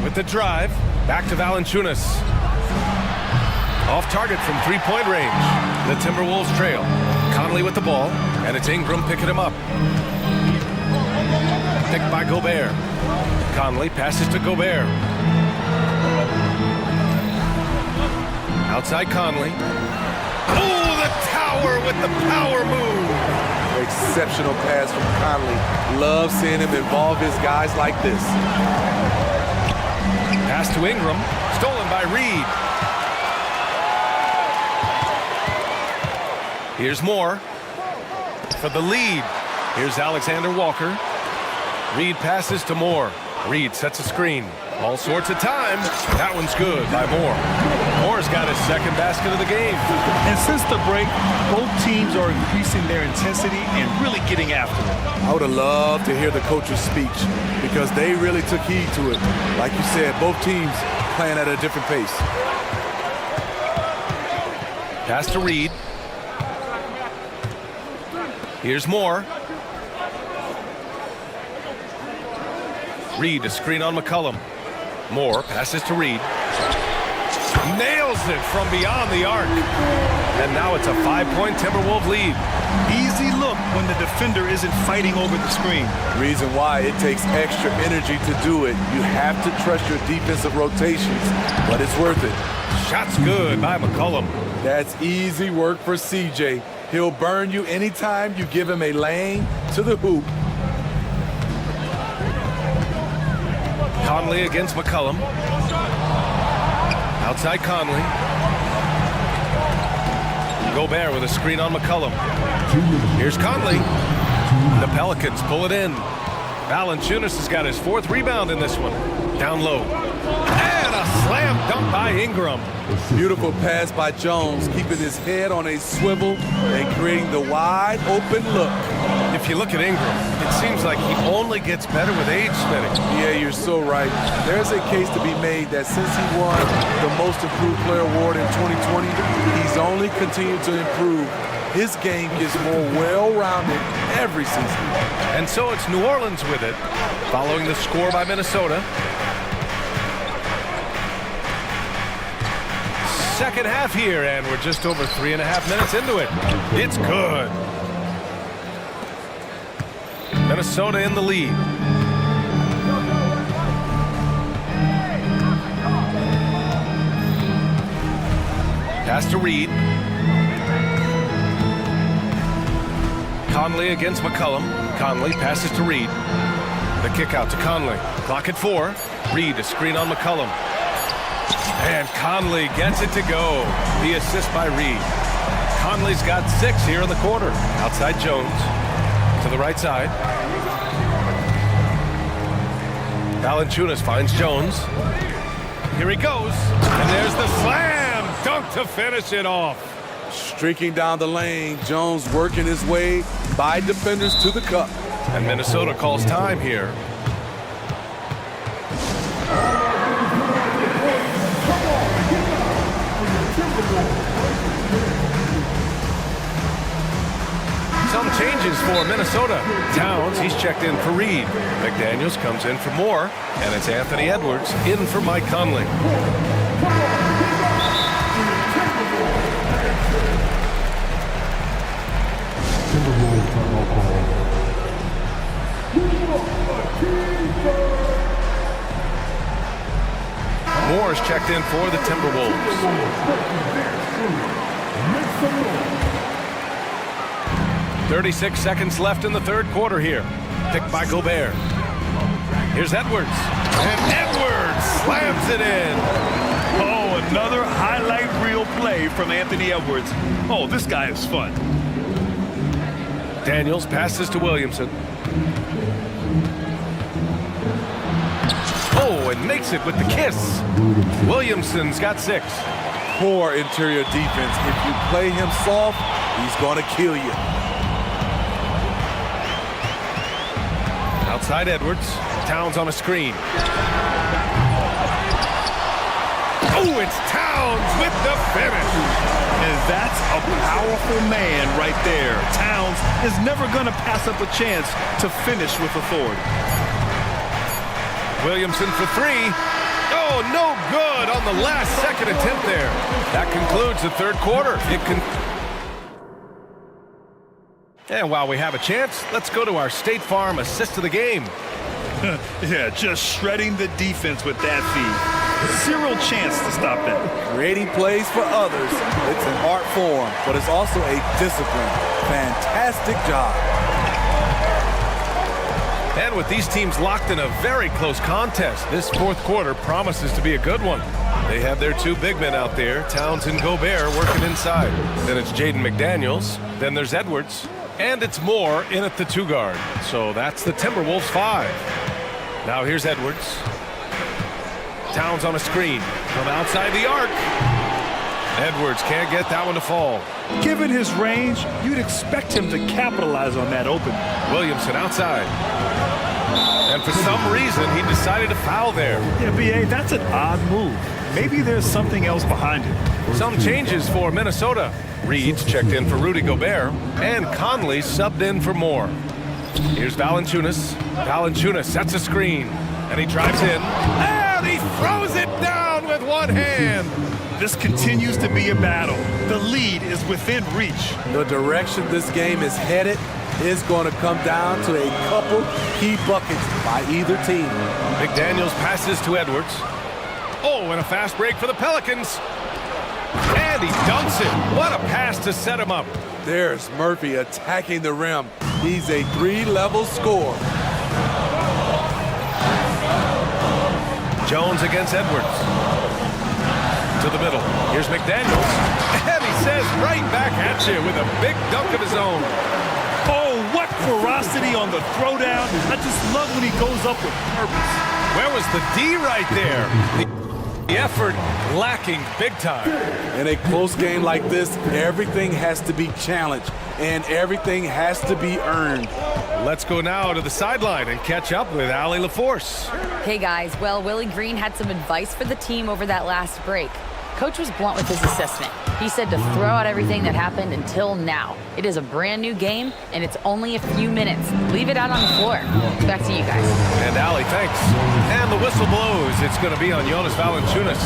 With the drive, back to Valanciunas. Off target from three-point range. The Timberwolves trail. Conley with the ball, and it's Ingram picking him up. Picked by Gobert. Conley passes to Gobert. Outside Conley. Oh, the tower with the power move. Exceptional pass from Conley. Love seeing him involve his guys like this. Pass to Ingram. Stolen by Reed. Here's Moore for the lead. Here's Alexander Walker. Reed passes to Moore. Reed sets a screen. All sorts of time. That one's good by Moore. Moore's got his second basket of the game. And since the break, both teams are increasing their intensity and really getting after it. I would have loved to hear the coach's speech because they really took heed to it. Like you said, both teams playing at a different pace. Pass to Reed. Here's Moore. Reed, a screen on McCollum. Moore passes to Reed. Nails it from beyond the arc. And now it's a 5-point Timberwolves lead. Easy look when the defender isn't fighting over the screen. Reason why it takes extra energy to do it. You have to trust your defensive rotations, but it's worth it. Shot's good by McCollum. That's easy work for CJ. He'll burn you anytime you give him a lane to the hoop. Conley against McCollum. Outside Conley. Gobert with a screen on McCollum. Here's Conley. The Pelicans pull it in. Valanciunas has got his fourth rebound in this one. Down low. And a slam dunk by Ingram. Beautiful pass by Jones, keeping his head on a swivel and creating the wide open look. If you look at Ingram, it seems like he only gets better with age, Smitty. Yeah, you're so right. There's a case to be made that since he won the Most Improved Player Award in 2020, he's only continued to improve. His game gets more well-rounded every season. And so it's New Orleans with it, following the score by Minnesota. Second half here, and we're just over 3.5 minutes into it. It's good. Minnesota in the lead. Pass to Reed. Conley against McCollum. Conley passes to Reed. The kick out to Conley. Clock at 4. Reed, a screen on McCollum. And Conley gets it to go. The assist by Reed. Conley's got 6 here in the quarter. Outside Jones. To the right side. Valanciunas finds Jones. Here he goes. And there's the slam dunk to finish it off. Streaking down the lane, Jones working his way by defenders to the cup. And Minnesota calls time here. Some changes for Minnesota. Towns, he's checked in for Reed. McDaniels comes in for Moore. And it's Anthony Edwards in for Mike Conley. Moore's checked in for the Timberwolves. 36 seconds left in the third quarter here. Picked by Gobert. Here's Edwards. And Edwards slams it in. Oh, another highlight reel play from Anthony Edwards. Oh, this guy is fun. Daniels passes to Williamson. Oh, and makes it with the kiss. Williamson's got 6. Poor interior defense. If you play him soft, he's going to kill you. Outside Edwards. Towns on a screen. Oh, Ooh, it's Towns with the finish. And that's a powerful man right there. Towns is never going to pass up a chance to finish with authority. Williamson for three. Oh, no good on the last second attempt there. That concludes the third quarter. And while we have a chance, let's go to our State Farm assist of the game. Yeah, just shredding the defense with that feed. Zero chance to stop that. Creating plays for others. It's an art form, but it's also a discipline. Fantastic job. And with these teams locked in a very close contest, this fourth quarter promises to be a good one. They have their two big men out there, Towns and Gobert, working inside. Then it's Jaden McDaniels. Then there's Edwards. And it's Moore in at the two guard. So that's the Timberwolves 5. Now here's Edwards. Towns on a screen from outside the arc. Edwards can't get that one to fall. Given his range, you'd expect him to capitalize on that open. Williamson outside. And for some reason, he decided to foul there. Yeah, B.A., that's an odd move. Maybe there's something else behind it. Some changes for Minnesota. Reed's checked in for Rudy Gobert, and Conley subbed in for Moore. Here's Valanciunas. Valanciunas sets a screen, and he drives in, and he throws it down with one hand. This continues to be a battle. The lead is within reach. The direction this game is headed is going to come down to a couple key buckets by either team. McDaniels passes to Edwards. Oh, and a fast break for the Pelicans. And he dunks it. What a pass to set him up. There's Murphy attacking the rim. He's a three-level scorer. Jones against Edwards. To the middle. Here's McDaniels. And he says right back at you with a big dunk of his own. Oh, what ferocity on the throwdown. I just love when he goes up with purpose. Where was the D right there? The effort lacking big time. In a close game like this, everything has to be challenged and everything has to be earned. Let's go now to the sideline and catch up with Allie LaForce. Hey guys, well, Willie Green had some advice for the team over that last break. Coach was blunt with his assessment. He said to throw out everything that happened until now. It is a brand new game, and it's only a few minutes. Leave it out on the floor. Back to you guys. And Allie, thanks. And the whistle blows. It's going to be on Jonas Valanciunas.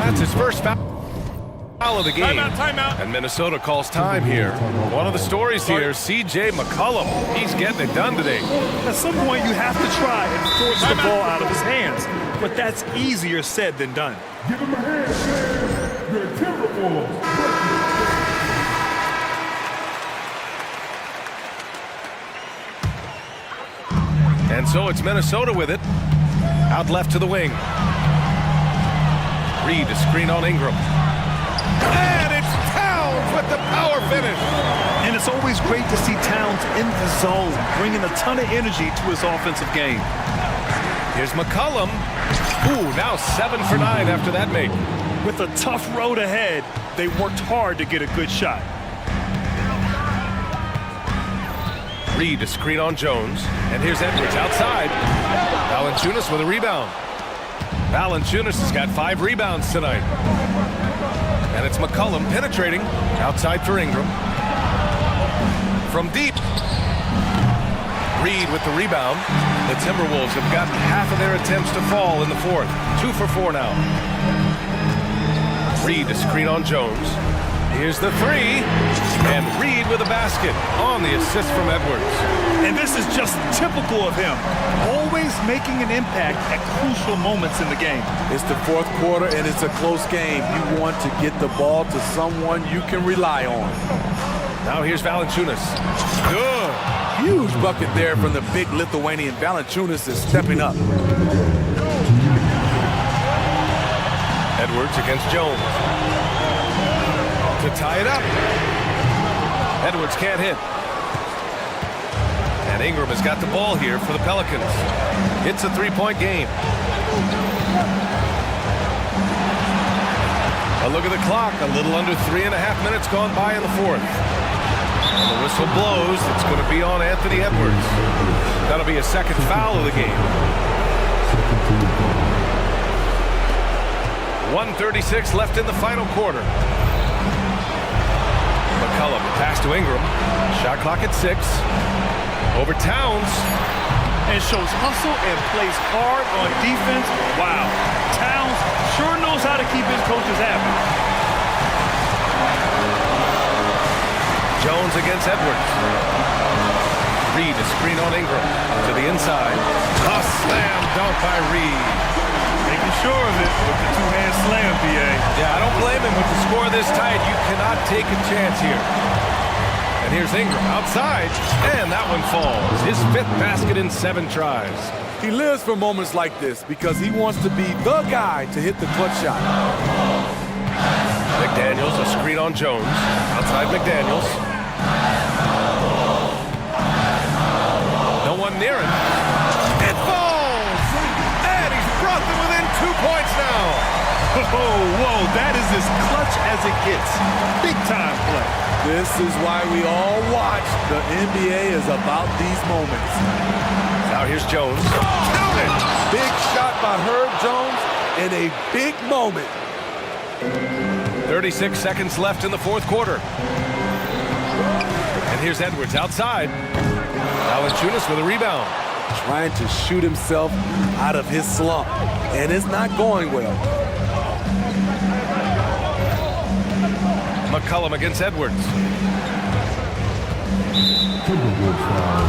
That's his first foul of the game. Timeout. And Minnesota calls time here. One of the stories here, C.J. McCollum. He's getting it done today. At some point, you have to try and force the ball out of his hands. But that's easier said than done. Give him a hand. Your Timberwolves. And so it's Minnesota with it. Out left to the wing. Reed to screen on Ingram. And it's Towns with the power finish. And it's always great to see Towns in the zone, bringing a ton of energy to his offensive game. Here's McCollum. Ooh, now 7 for 9 after that make. With a tough road ahead, they worked hard to get a good shot. Reed to screen on Jones. And here's Edwards outside. Valanciunas with a rebound. Valanciunas has got 5 rebounds tonight. And it's McCollum penetrating. Outside for Ingram. From deep. Reed with the rebound. The Timberwolves have gotten half of their attempts to fall in the fourth. 2 for 4 now. Reed to screen on Jones. Here's the three. And Reed with a basket on the assist from Edwards. And this is just typical of him. Always making an impact at crucial moments in the game. It's the fourth quarter and it's a close game. You want to get the ball to someone you can rely on. Now here's Valanciunas. Good. Huge bucket there from the big Lithuanian. Valanciunas is stepping up. Edwards against Jones. To tie it up. Edwards can't hit. And Ingram has got the ball here for the Pelicans. It's a 3-point game. A look at the clock. A little under 3.5 minutes gone by in the fourth. And the whistle blows. It's going to be on Anthony Edwards. That'll be a second foul of the game. 1:36 left in the final quarter. McCollum, pass to Ingram. Shot clock at 6. Over Towns. And shows hustle and plays hard on defense. Wow. Towns sure knows how to keep his coaches happy. Jones against Edwards. Reed, a screen on Ingram. To the inside. A slam dunk by Reed. Making sure of it with the two-hand slam, BA. Yeah, I don't blame him. With the score this tight, you cannot take a chance here. And here's Ingram outside, and that one falls. His 5th basket in 7 tries. He lives for moments like this because he wants to be the guy to hit the clutch shot. McDaniels, a screen on Jones. Outside McDaniels. No one near him. It falls! And he's brought them within 2 points now. Whoa, that is as clutch as it gets. Big time play. This is why we all watch. The NBA is about these moments. Now here's Jones. Counted! Big shot by Herb Jones in a big moment. 36 seconds left in the 4th quarter. And here's Edwards outside. Valanciunas with a rebound. Trying to shoot himself out of his slump. And it's not going well. McCollum against Edwards. Timberwolves foul.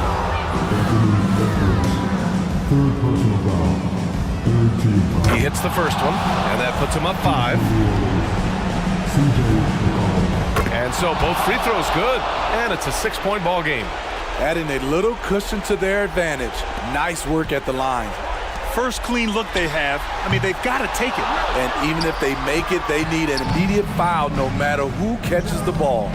Third personal foul. Third team foul. He hits the first one, and that puts him up 5. And so both free throws good, and it's a 6-point ball game. Adding a little cushion to their advantage. Nice work at the line. First clean look they have. I mean, they've got to take it. And even if they make it, they need an immediate foul no matter who catches the ball.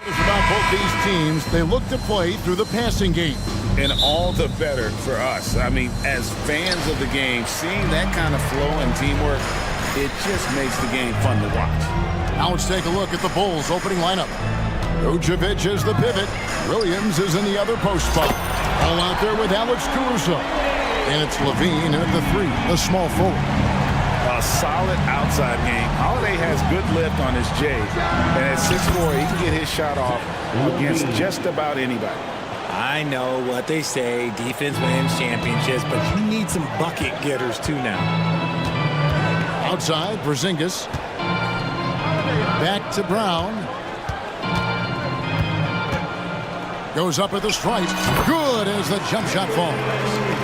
About both these teams, they look to play through the passing game. And all the better for us. I mean, as fans of the game, seeing that kind of flow and teamwork, it just makes the game fun to watch. Now let's take a look at the Bulls' opening lineup. Vucevic is the pivot. Williams is in the other post spot. All out there with Alex Caruso. And it's Levine at the 3, the small forward. A solid outside game. Holiday has good lift on his J. And at 6'4", he can get his shot off against just about anybody. I know what they say, defense wins championships, but you need some bucket getters too now. Outside, Porzingis. Back to Brown. Goes up at the stripe. Good as the jump shot falls.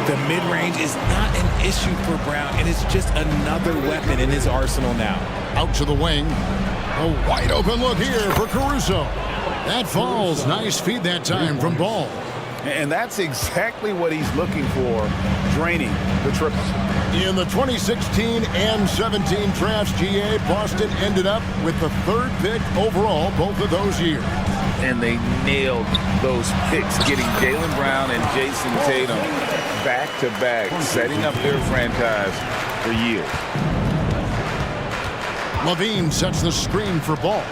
The mid-range is not an issue for Brown, and it's just another weapon in his arsenal now. Out to the wing. A wide open look here for Caruso. That falls. Nice feed that time from Ball. And that's exactly what he's looking for, draining the triple. In the 2016 and 17 drafts, GA, Boston ended up with the 3rd pick overall both of those years. And they nailed those picks, getting Jaylen Brown and Jason Tatum back-to-back, setting up their franchise for years. Levine sets the screen for Ball.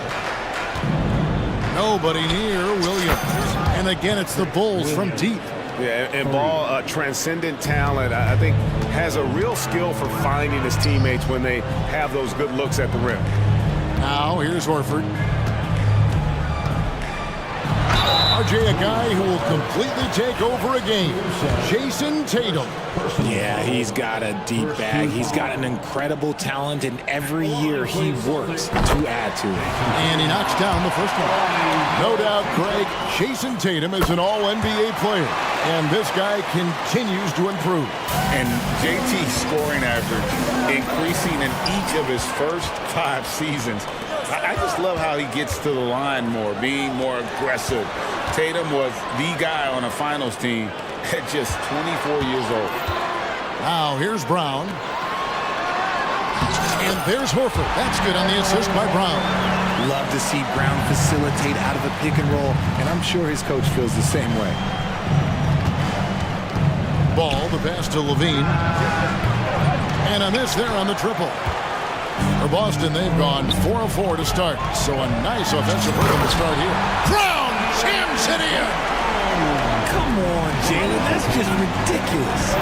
Nobody near Williams. And again, it's the Bulls from deep. Yeah, and Ball, transcendent talent, I think, has a real skill for finding his teammates when they have those good looks at the rim. Now, here's Horford. RJ, a guy who will completely take over a game. Jason Tatum. Yeah, he's got a deep bag. He's got an incredible talent, and every year he works to add to it. And he knocks down the first one. No doubt, Craig, Jason Tatum is an all-NBA player, and this guy continues to improve. And JT's scoring average increasing in each of his first 5 seasons. I just love how he gets to the line more, being more aggressive. Tatum was the guy on a finals team at just 24 years old. Now here's Brown. And there's Horford. That's good on the assist by Brown. Love to see Brown facilitate out of a pick and roll, and I'm sure his coach feels the same way. Ball, the pass to Levine. And a miss there on the triple. For Boston, they've gone 4 of 4 to start. So a nice offensive rhythm to start here. Brown jams it in. Come on, Jalen. That's just ridiculous.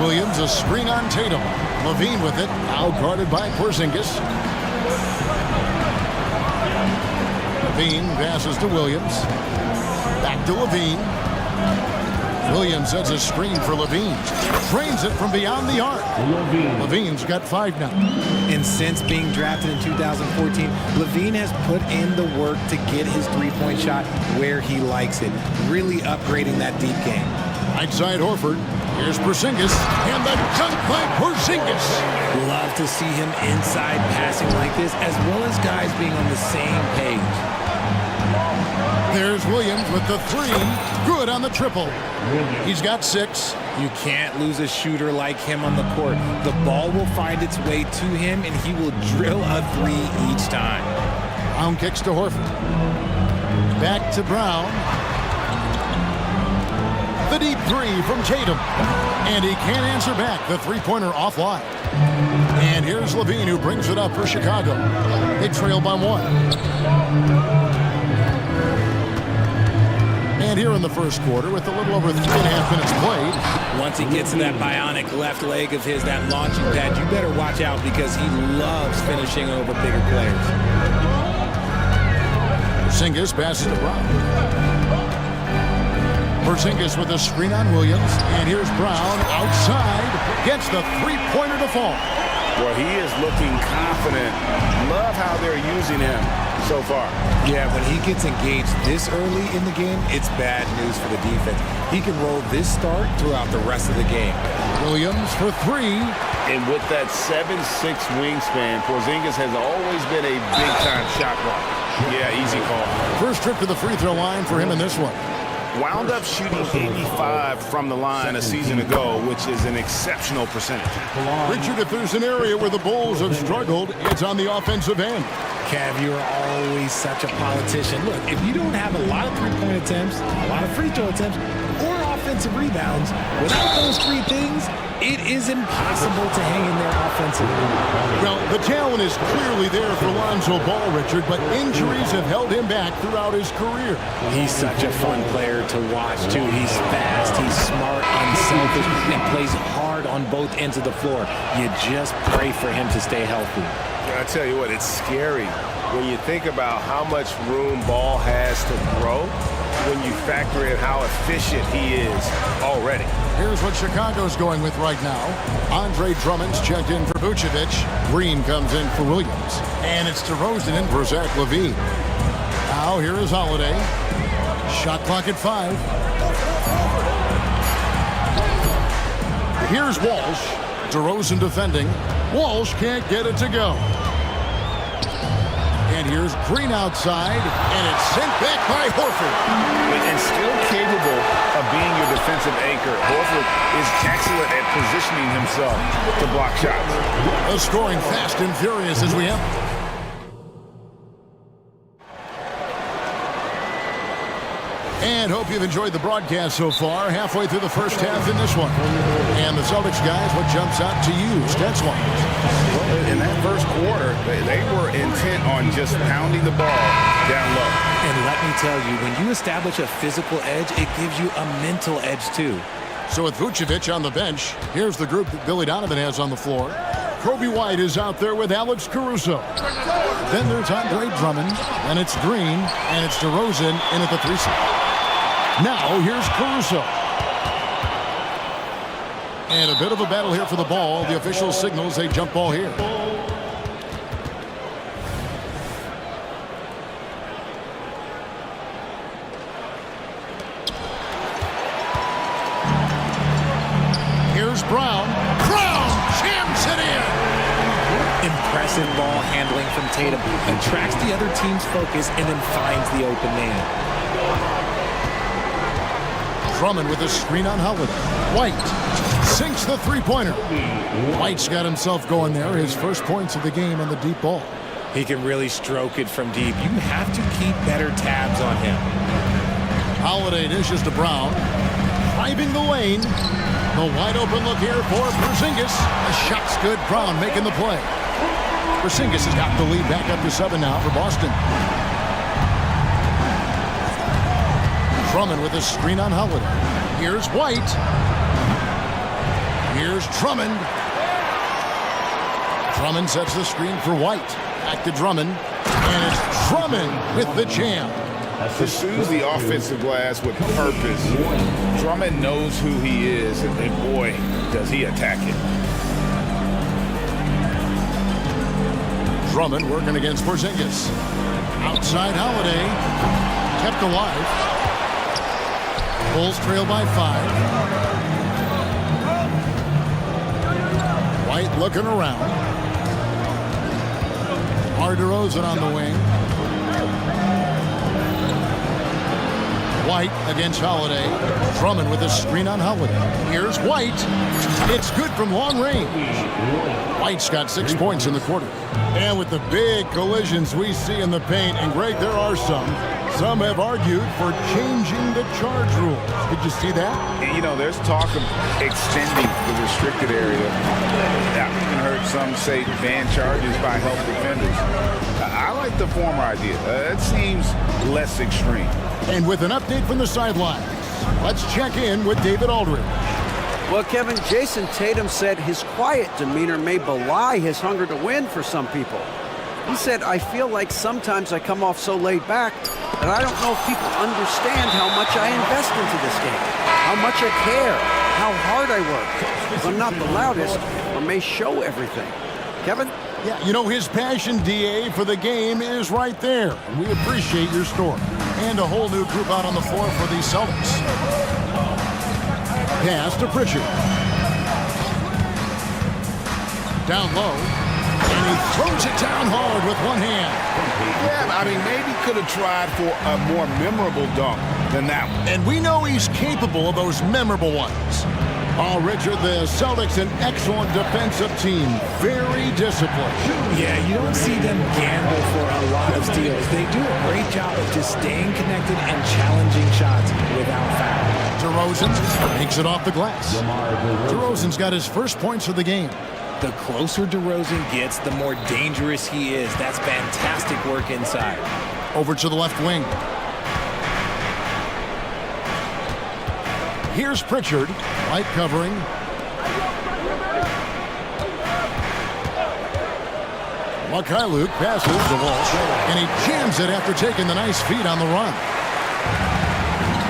Williams, a screen on Tatum. Levine with it. Now guarded by Porzingis. Levine passes to Williams. Back to Levine. Williams sets a screen for Levine. Trains it from beyond the arc. Levine's got 5 now. And since being drafted in 2014, Levine has put in the work to get his three-point shot where he likes it, really upgrading that deep game. Right side Horford. Here's Porzingis. And the dunk by Porzingis. Love to see him inside passing like this, as well as guys being on the same page. There's Williams with the 3. Good on the triple. He's got 6. You can't lose a shooter like him on the court. The ball will find its way to him, and he will drill a 3 each time. Brown kicks to Horford. Back to Brown. The deep 3 from Tatum. And he can't answer back. The three-pointer offline. And here's Levine, who brings it up for Chicago. They trail by 1. And here in the first quarter, with a little over 3.5 minutes played. Once he gets to that bionic left leg of his, that launching pad, you better watch out because he loves finishing over bigger players. Porzingis passes to Brown. Porzingis with a screen on Williams. And here's Brown outside. Gets the three-pointer to fall. Well, he is looking confident. Love how they're using him so far. Yeah, when he gets engaged this early in the game, it's bad news for the defense. He can roll this start throughout the rest of the game. Williams for 3. And with that 7'6" wingspan, Porzingis has always been a big-time shot blocker. Yeah, easy call. First trip to the free throw line for him in this one. wound up shooting 85 from the line a season ago, which is an exceptional percentage. Richard, if there's an area where the Bulls have struggled, it's on the offensive end. Kev, you're always such a politician. Look, if you don't have a lot of three-point attempts, a lot of free throw attempts, or offensive rebounds, without those three things, it is impossible to hang in there offensively. Well, the talent is clearly there for Lonzo Ball, Richard, but injuries have held him back throughout his career. He's such a fun player to watch, too. He's fast, he's smart, unselfish, and plays hard on both ends of the floor. You just pray for him to stay healthy. I tell you what, it's scary when you think about how much room Ball has to grow when you factor in how efficient he is already. Here's what Chicago's going with right now. Andre Drummond's checked in for Vucevic. Green comes in for Williams. And it's DeRozan in for Zach LaVine. Now here is Holiday. Shot clock at 5. Here's Walsh. DeRozan defending. Walsh can't get it to go. And here's Green outside, and it's sent back by Horford. And still capable of being your defensive anchor, Horford is excellent at positioning himself to block shots. Scoring fast and furious as we have. And hope you've enjoyed the broadcast so far. Halfway through the first half in this one. And the Celtics guys, what jumps out to you, stats-wise? Well, in that first quarter, they were intent on just pounding the ball down low. And let me tell you, when you establish a physical edge, it gives you a mental edge, too. So with Vucevic on the bench, here's the group that Billy Donovan has on the floor. Kobe White is out there with Alex Caruso. Then there's Andre Drummond, and it's Green, and it's DeRozan in at the 3 spot. Now, here's Caruso. And a bit of a battle here for the ball. The official signals a jump ball here. Here's Brown. Brown jams it in. Impressive ball handling from Tatum. Attracts the other team's focus and then finds the open man. Drummond with a screen on Holiday. White sinks the three-pointer. White's got himself going there. His first points of the game on the deep ball. He can really stroke it from deep. You have to keep better tabs on him. Holiday dishes to Brown. Driving the lane. The wide open look here for Porzingis. The shot's good. Brown making the play. Porzingis has got the lead back up to 7 now for Boston. Drummond with a screen on Holiday. Here's White. Here's Drummond. Drummond sets the screen for White. Back to Drummond. And it's Drummond with the jam. Pursues the offensive glass with purpose. Drummond knows who he is, and boy, does he attack it. Drummond working against Porzingis. Outside Holiday. Kept alive. Bulls trail by 5. White looking around. DeRozan on the wing. White against Holiday. Drummond with a screen on Holiday. Here's White. It's good from long range. White's got 6 points in the quarter. And with the big collisions we see in the paint, and Greg, there are some have argued for changing the charge rules. Did you see that? You know, there's talk of extending the restricted area. I've even heard some say ban charges by help defenders. I like the former idea. It seems less extreme. And with an update from the sidelines, let's check in with David Aldridge. Well, Kevin, Jason Tatum said his quiet demeanor may belie his hunger to win for some people. He said, I feel like sometimes I come off so laid back that I don't know if people understand how much I invest into this game, how much I care, how hard I work. I'm not the loudest or may show everything. Kevin? Yeah, you know, his passion, DA, for the game is right there. And we appreciate your story. And a whole new group out on the floor for the Celtics. Pass to Pritchard. Down low. And he throws it down hard with one hand. Yeah, I mean, maybe could have tried for a more memorable dunk. than that one. And we know he's capable of those memorable ones. Oh, Richard, the Celtics, an excellent defensive team. Very disciplined. Yeah, you don't see them gamble for a lot of steals. They do a great job of just staying connected and challenging shots without foul. DeRozan takes it off the glass. DeRozan's got his first points of the game. The closer DeRozan gets, the more dangerous he is. That's fantastic work inside. Over to the left wing. Here's Pritchard, light covering. Luke passes the ball, and he jams it after taking the nice feed on the run.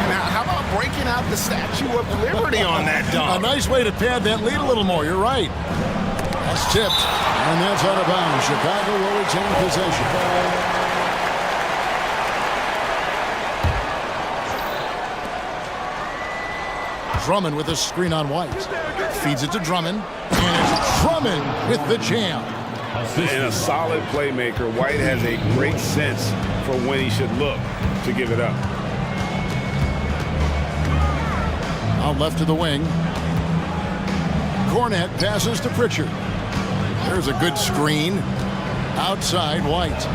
Now, how about breaking out the Statue of Liberty on that dunk? A nice way to pad that lead a little more. You're right. That's tipped, and that's out of bounds. Chicago will retain possession. Drummond with a screen on White. Feeds it to Drummond, and it's Drummond with the jam. And a solid playmaker. White has a great sense for when he should look to give it up. Out left to the wing. Cornette passes to Pritchard. There's a good screen. Outside, White.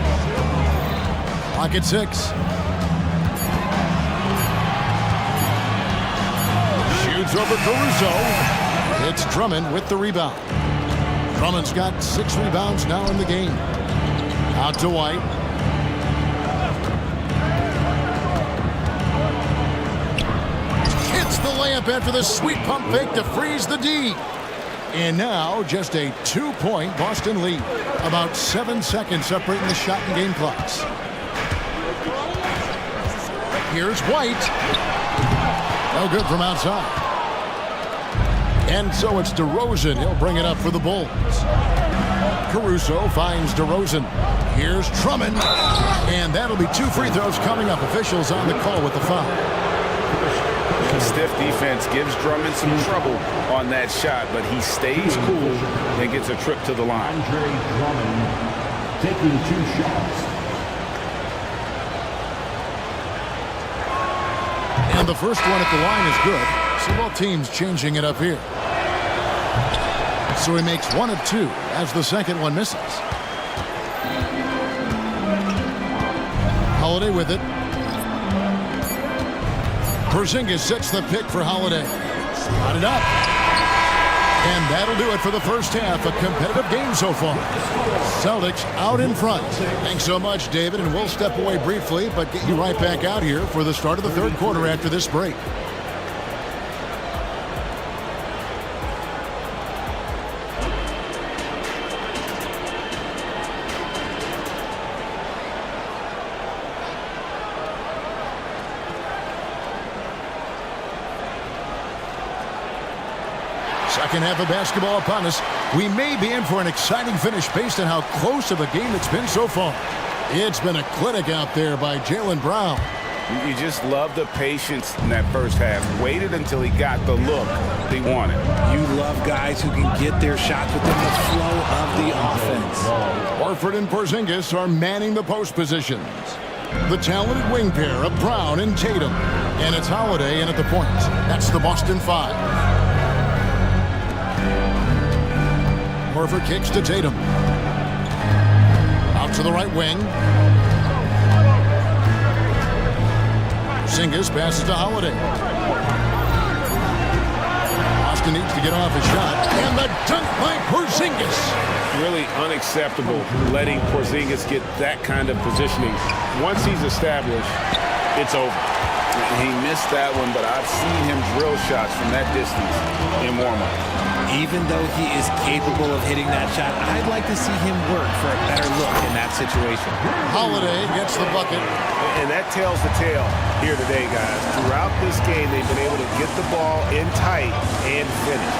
Pocket 6. Shoots over Caruso. It's Drummond with the rebound. Drummond's got 6 rebounds now in the game. Out to White. Hits the layup after the sweet pump fake to freeze the D. And now just a 2-point Boston lead. About 7 seconds separating the shot and game clocks. Here's White. No good from outside. And so it's DeRozan. He'll bring it up for the Bulls. Caruso finds DeRozan. Here's Drummond. And that'll be 2 free throws coming up. Officials on the call with the foul. Stiff defense gives Drummond some trouble on that shot, but he stays cool and gets a trip to the line. Andre Drummond taking 2 shots. And the first one at the line is good. So both teams changing it up here. So he makes 1 of 2 as the second one misses. Holiday with it. Porzingis sets the pick for Holiday. Got it up. And that'll do it for the first half. A competitive game so far. Celtics out in front. Thanks so much, David, and we'll step away briefly, but get you right back out here for the start of the third quarter after this break. Second half of basketball upon us. We may be in for an exciting finish based on how close of a game it's been so far. It's been a clinic out there by Jaylen Brown. You just love the patience in that first half. Waited until he got the look he wanted. You love guys who can get their shots within the flow of the offense. Horford and Porzingis are manning the post positions. The talented wing pair of Brown and Tatum. And it's Holiday in at the point. That's the Boston 5. Horford kicks to Tatum. Out to the right wing. Porzingis passes to Holiday. Boston needs to get off his shot. And the dunk by Porzingis. Really unacceptable letting Porzingis get that kind of positioning. Once he's established, it's over. He missed that one, but I've seen him drill shots from that distance in warm-up. Even though he is capable of hitting that shot, I'd like to see him work for a better look in that situation. Holiday gets the bucket. And that tells the tale here today, guys. Throughout this game, they've been able to get the ball in tight and finish.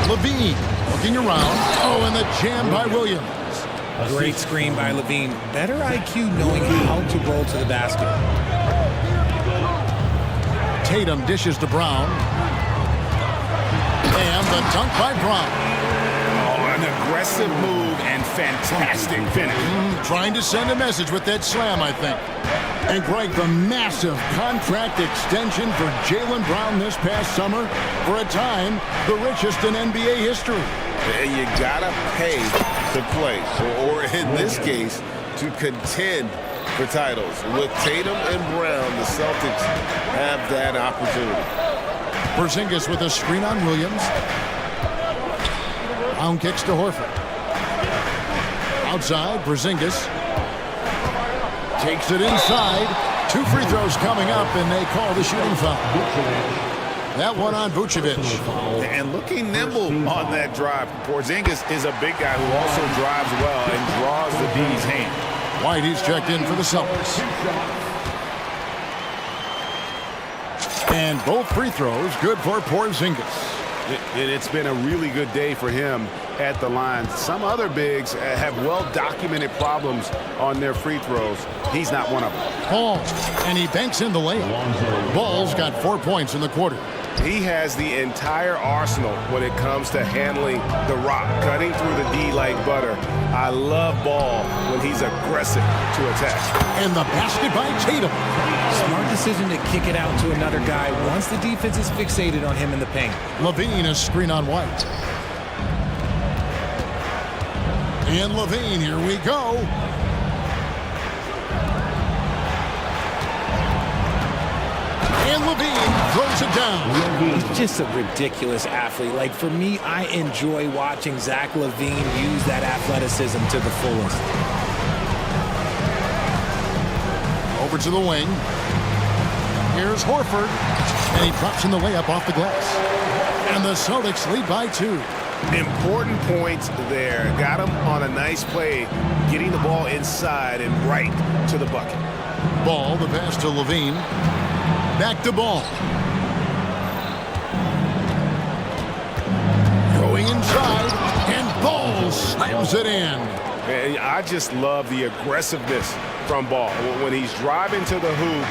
Levine looking around. Oh, and the jam by Williams. Great screen by Levine. Better IQ knowing how to roll to the basket. Tatum dishes to Brown. And the dunk by Brown. Oh, and a aggressive move and fantastic finish. Trying to send a message with that slam, I think. And Greg, the massive contract extension for Jaylen Brown this past summer, for a time, the richest in NBA history. You gotta pay to play, or in this case, to contend for titles. With Tatum and Brown, the Celtics have that opportunity. Porzingis with a screen on Williams. Brown kicks to Horford. Outside, Porzingis takes it inside. 2 free throws coming up, and they call the shooting foul. That one on Vucevic. And looking nimble on that drive. Porzingis is a big guy who also drives well and draws the D's hand. White, he's checked in for the Celtics. And both free throws good for Porzingis. And it's been a really good day for him at the line. Some other bigs have well-documented problems on their free throws. He's not one of them. Ball, and he banks in the layup. Ball's got 4 points in the quarter. He has the entire arsenal when it comes to handling the rock, cutting through the D like butter. I love Ball when he's aggressive to attack. And the basket by Tatum. Smart decision to kick it out to another guy once the defense is fixated on him in the paint. Levine, a screen on White. And Levine, here we go. And Levine throws it down. He's just a ridiculous athlete. Like, for me, I enjoy watching Zach LaVine use that athleticism to the fullest. Over to the wing. Here's Horford. And he drops in the layup off the glass. And the Celtics lead by 2. Important points there. Got him on a nice play, getting the ball inside and right to the bucket. Ball, the pass to Levine. Back to Ball. Going inside, and Ball slams it in. And I just love the aggressiveness from Ball. When he's driving to the hoop,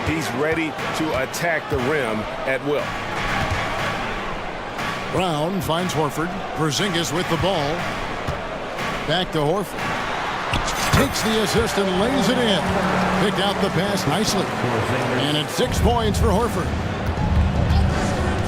he's ready to attack the rim at will. Brown finds Horford. Porzingis with the ball. Back to Horford. Takes the assist and lays it in. Picked out the pass nicely. And it's 6 points for Horford.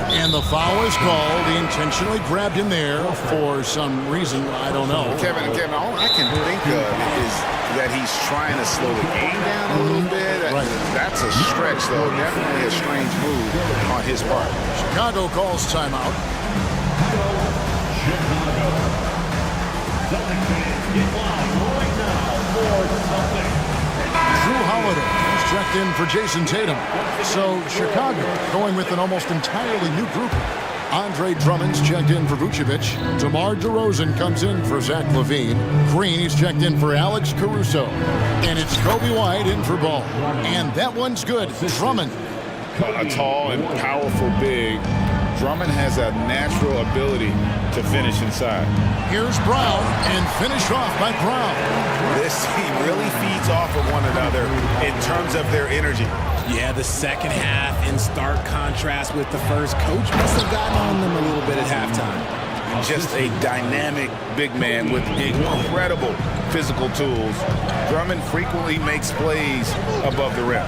And the foul is called. He intentionally grabbed him there for some reason. I don't know. Kevin, all I can think of is that he's trying to slow the game down a little bit. Right. That's a stretch, though. Definitely a strange move on his part. Chicago calls timeout. Drew Holiday is checked in for Jason Tatum. So Chicago going with an almost entirely new group. Andre Drummond's checked in for Vucevic. DeMar DeRozan comes in for Zach LaVine. Green, he's checked in for Alex Caruso. And it's Kobe White in for Ball. And that one's good. Drummond. A tall and powerful big. Drummond has a natural ability to finish inside. Here's Brown, and finished off by Brown. This team really feeds off of one another in terms of their energy. Yeah, the second half in stark contrast with the first. Coach must have gotten on them a little bit at halftime. Just a dynamic big man with incredible physical tools. Drummond frequently makes plays above the rim.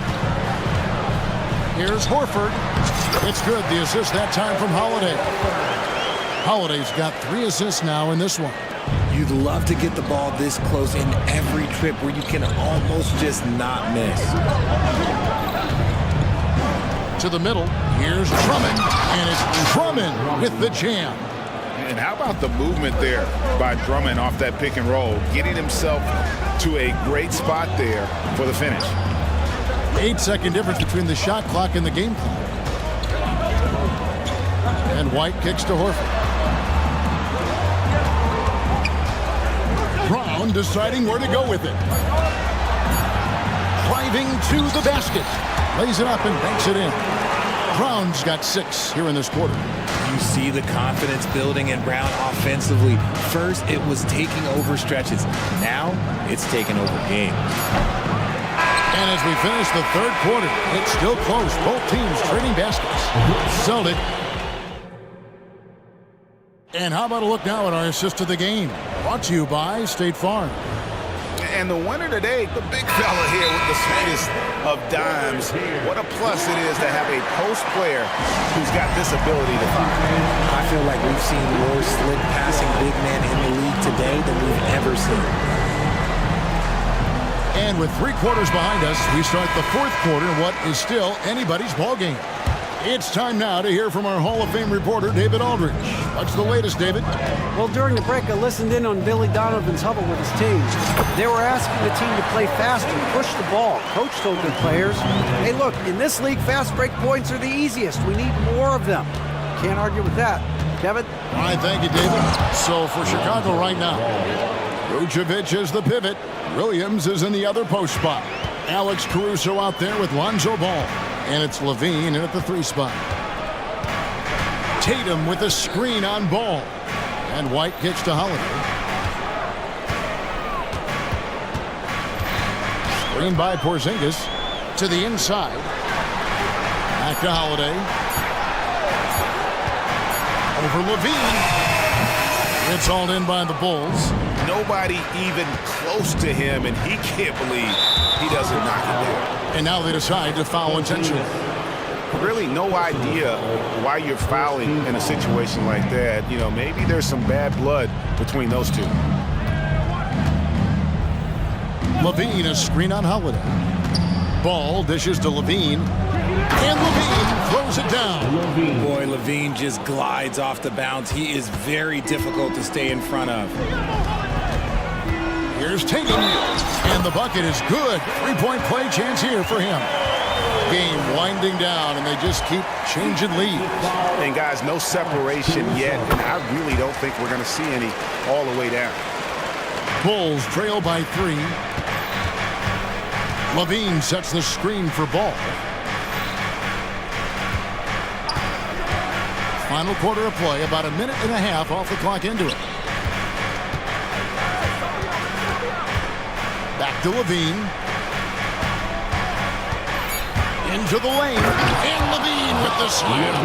Here's Horford. It's good. The assist that time from Holiday. Holiday's got 3 assists now in this one. You'd love to get the ball this close in every trip where you can almost just not miss. To the middle. Here's Drummond. And it's Drummond with the jam. And how about the movement there by Drummond off that pick and roll, getting himself to a great spot there for the finish. 8-second difference between the shot clock and the game clock. And White kicks to Horford. Brown deciding where to go with it. Driving to the basket. Lays it up and banks it in. Brown's got 6 here in this quarter. You see the confidence building in Brown offensively. First, it was taking over stretches. Now, it's taking over games. And as we finish the third quarter, it's still close. Both teams trading baskets. Celtic. And how about a look now at our assist of the game? Brought to you by State Farm. And the winner today, the big fella here with the sweetest of dimes. What a plus it is to have a post player who's got this ability to find. I feel like we've seen more slick passing big men in the league today than we've ever seen. And with 3 quarters behind us, we start the 4th quarter in what is still anybody's ball game. It's time now to hear from our Hall of Fame reporter, David Aldridge. What's the latest, David? Well, during the break, I listened in on Billy Donovan's huddle with his team. They were asking the team to play fast and push the ball. Coach told their players, hey, look, in this league, fast break points are the easiest. We need more of them. Can't argue with that. Kevin? All right, thank you, David. So for Chicago right now, Vucevic is the pivot. Williams is in the other post spot. Alex Caruso out there with Lonzo Ball. And it's Levine in at the 3 spot. Tatum with a screen on Ball. And White gets to Holiday. Screen by Porzingis. To the inside. Back to Holiday. Over Levine. It's hauled in by the Bulls. Nobody even close to him, and he can't believe he doesn't knock it down. And now they decide to foul intentionally. Really no idea why you're fouling in a situation like that. You know, maybe there's some bad blood between those two. Levine, a screen on Holiday. Ball dishes to Levine. And Levine throws it down. Boy, Levine just glides off the bounce. He is very difficult to stay in front of. Here's Tatum, and the bucket is good. 3-point play chance here for him. Game winding down, and they just keep changing leads. And guys, no separation yet, and I really don't think we're going to see any all the way down. Bulls trail by 3. Levine sets the screen for Ball. Final quarter of play, about a minute and a half off the clock into it. Back to Levine. Into the lane. And Levine with the slam.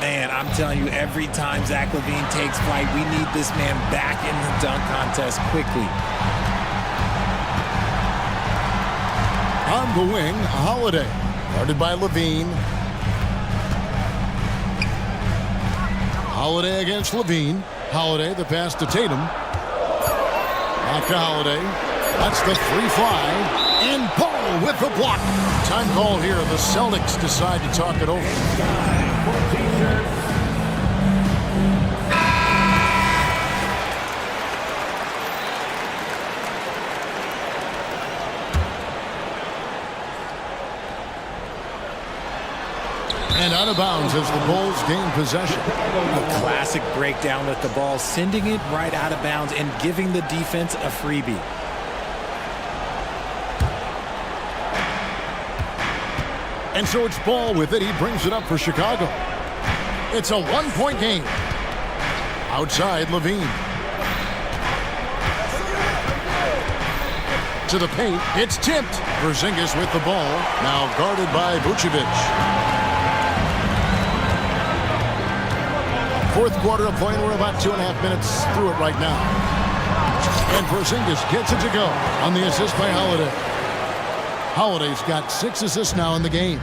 Man, I'm telling you, every time Zach Levine takes flight, we need this man back in the dunk contest quickly. On the wing, Holiday. Guarded by Levine. Holiday against Levine. Holiday, the pass to Tatum. Back to Holiday. That's the 3 fly. And Paul with the block. Time call here. The Celtics decide to talk it over. And out of bounds as the Bulls gain possession. A classic breakdown with the ball, sending it right out of bounds and giving the defense a freebie. And so it's Ball with it. He brings it up for Chicago. It's a 1-point game. Outside, Levine. To the paint. It's tipped. Porzingis with the ball. Now guarded by Vucevic. 4th quarter of play. We're about 2.5 minutes through it right now. And Porzingis gets it to go on the assist by Holiday. Holiday's got 6 assists now in the game.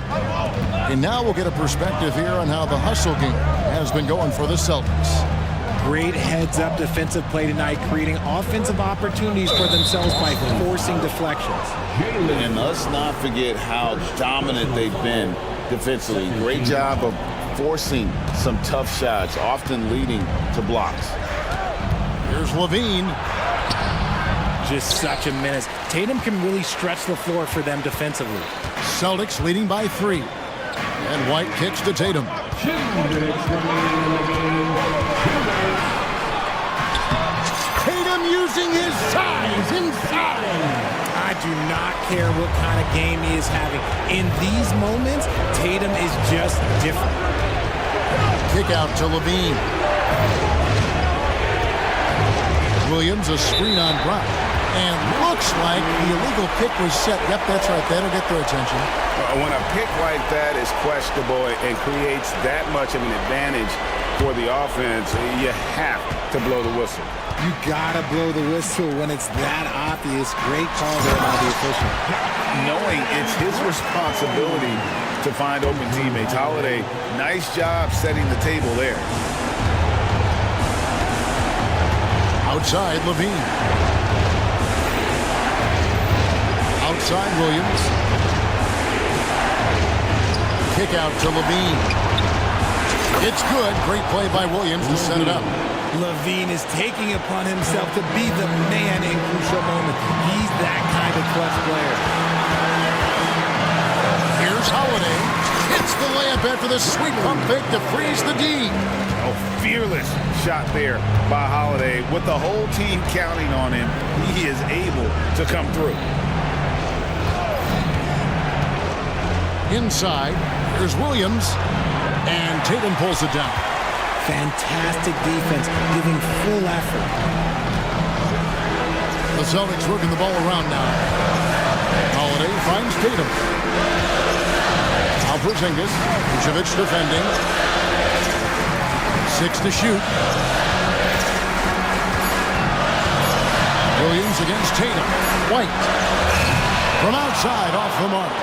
And now we'll get a perspective here on how the hustle game has been going for the Celtics. Great heads-up defensive play tonight, creating offensive opportunities for themselves by forcing deflections. And let's not forget how dominant they've been defensively. Great job of forcing some tough shots, often leading to blocks. Here's Levine. Just such a menace. Tatum can really stretch the floor for them defensively. Celtics leading by 3. And White kicks to Tatum. Tatum using his size inside. I do not care what kind of game he is having. In these moments, Tatum is just different. Kick out to Levine. Williams, a screen on Brown. And looks like the illegal pick was set. Yep, that's right. That'll get their attention. When a pick like that is questionable and creates that much of an advantage for the offense, you have to blow the whistle. You gotta blow the whistle when it's that obvious. Great call there by the official. Knowing it's his responsibility to find open teammates. Holiday, nice job setting the table there. Outside, Levine. Outside, Williams. Kick out to Levine. It's good. Great play by Williams to set it up. Levine is taking upon himself to be the man in crucial moments. He's that kind of clutch player. Here's Holiday. Hits the layup after the sweet pump fake to freeze the D. Oh, fearless shot there by Holiday. With the whole team counting on him, he is able to come through. Inside, here's Williams, and Tatum pulls it down. Fantastic defense, giving full effort. The Celtics working the ball around now. Holiday finds Tatum. Now Porzingis, Vucevic defending. 6 to shoot. Williams against Tatum. White. From outside, off the mark.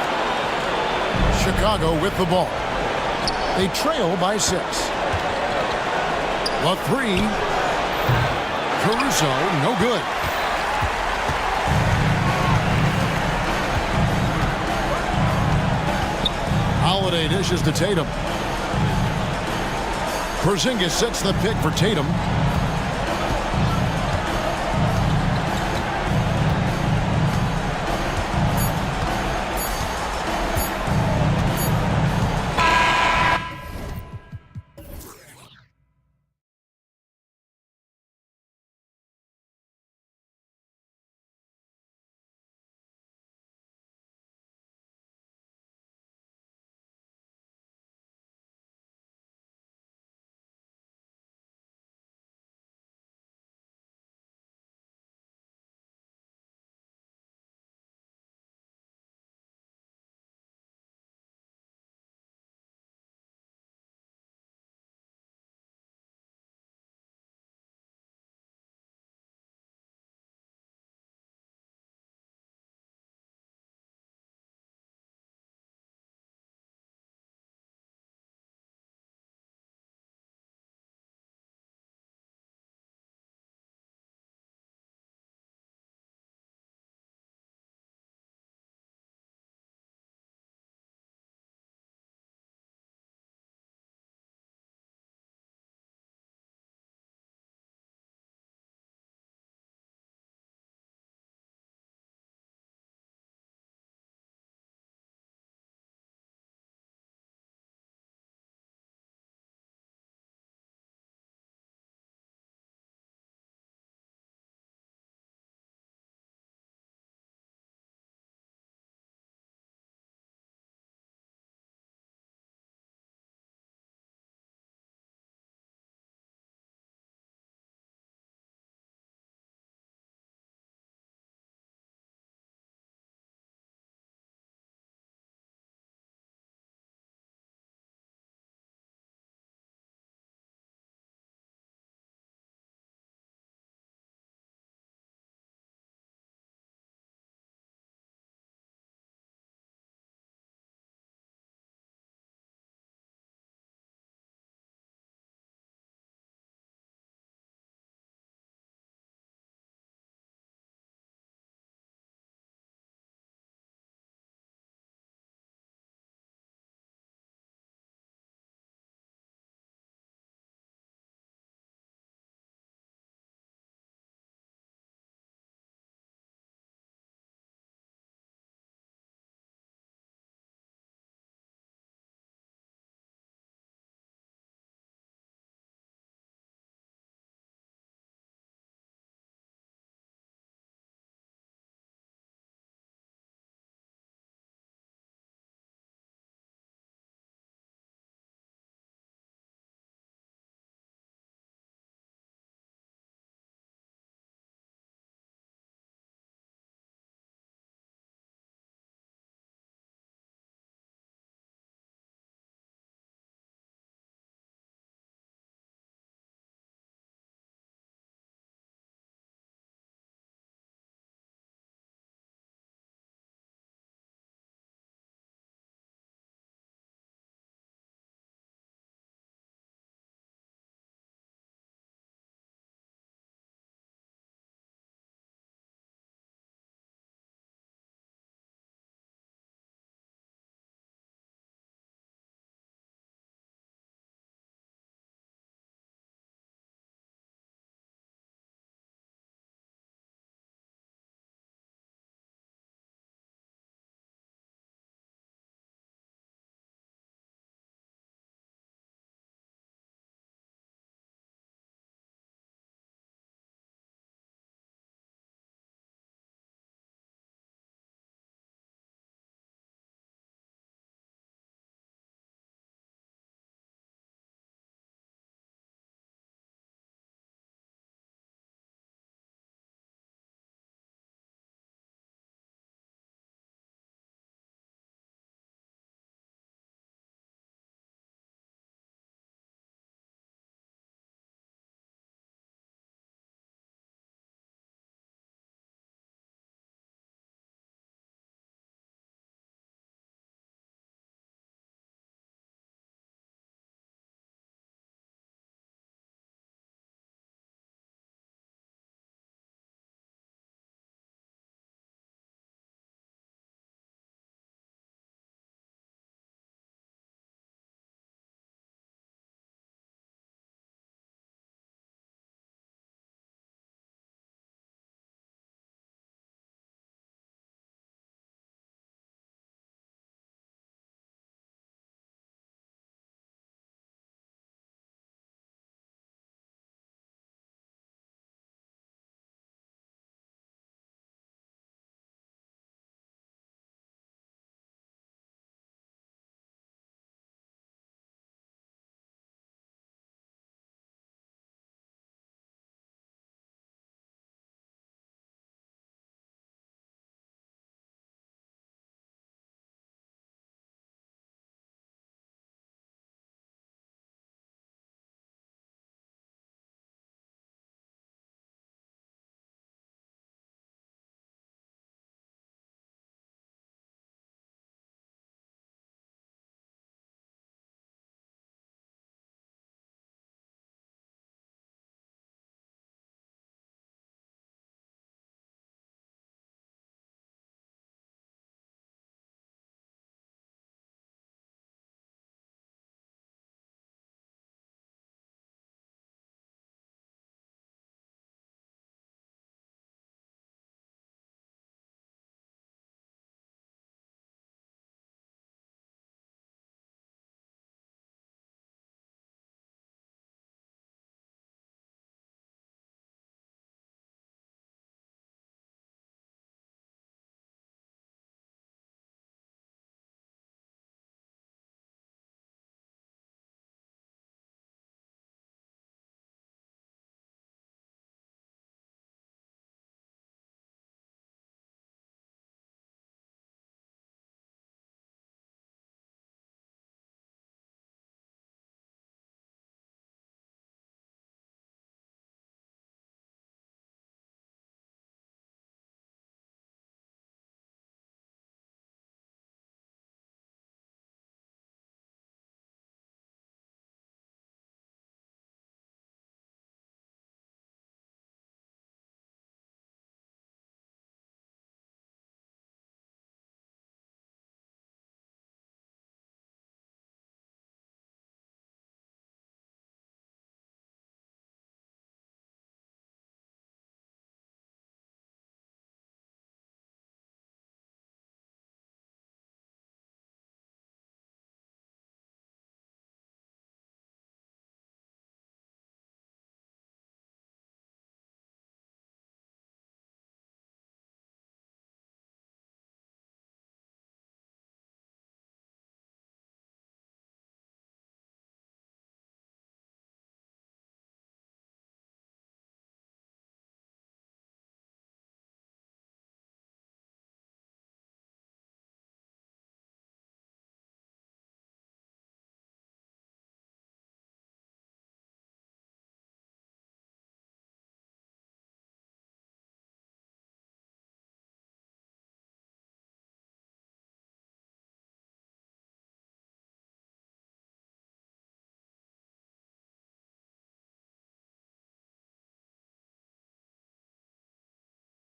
Chicago with the ball. They trail by 6. The 3. Caruso, no good. Holiday dishes to Tatum. Porzingis sets the pick for Tatum.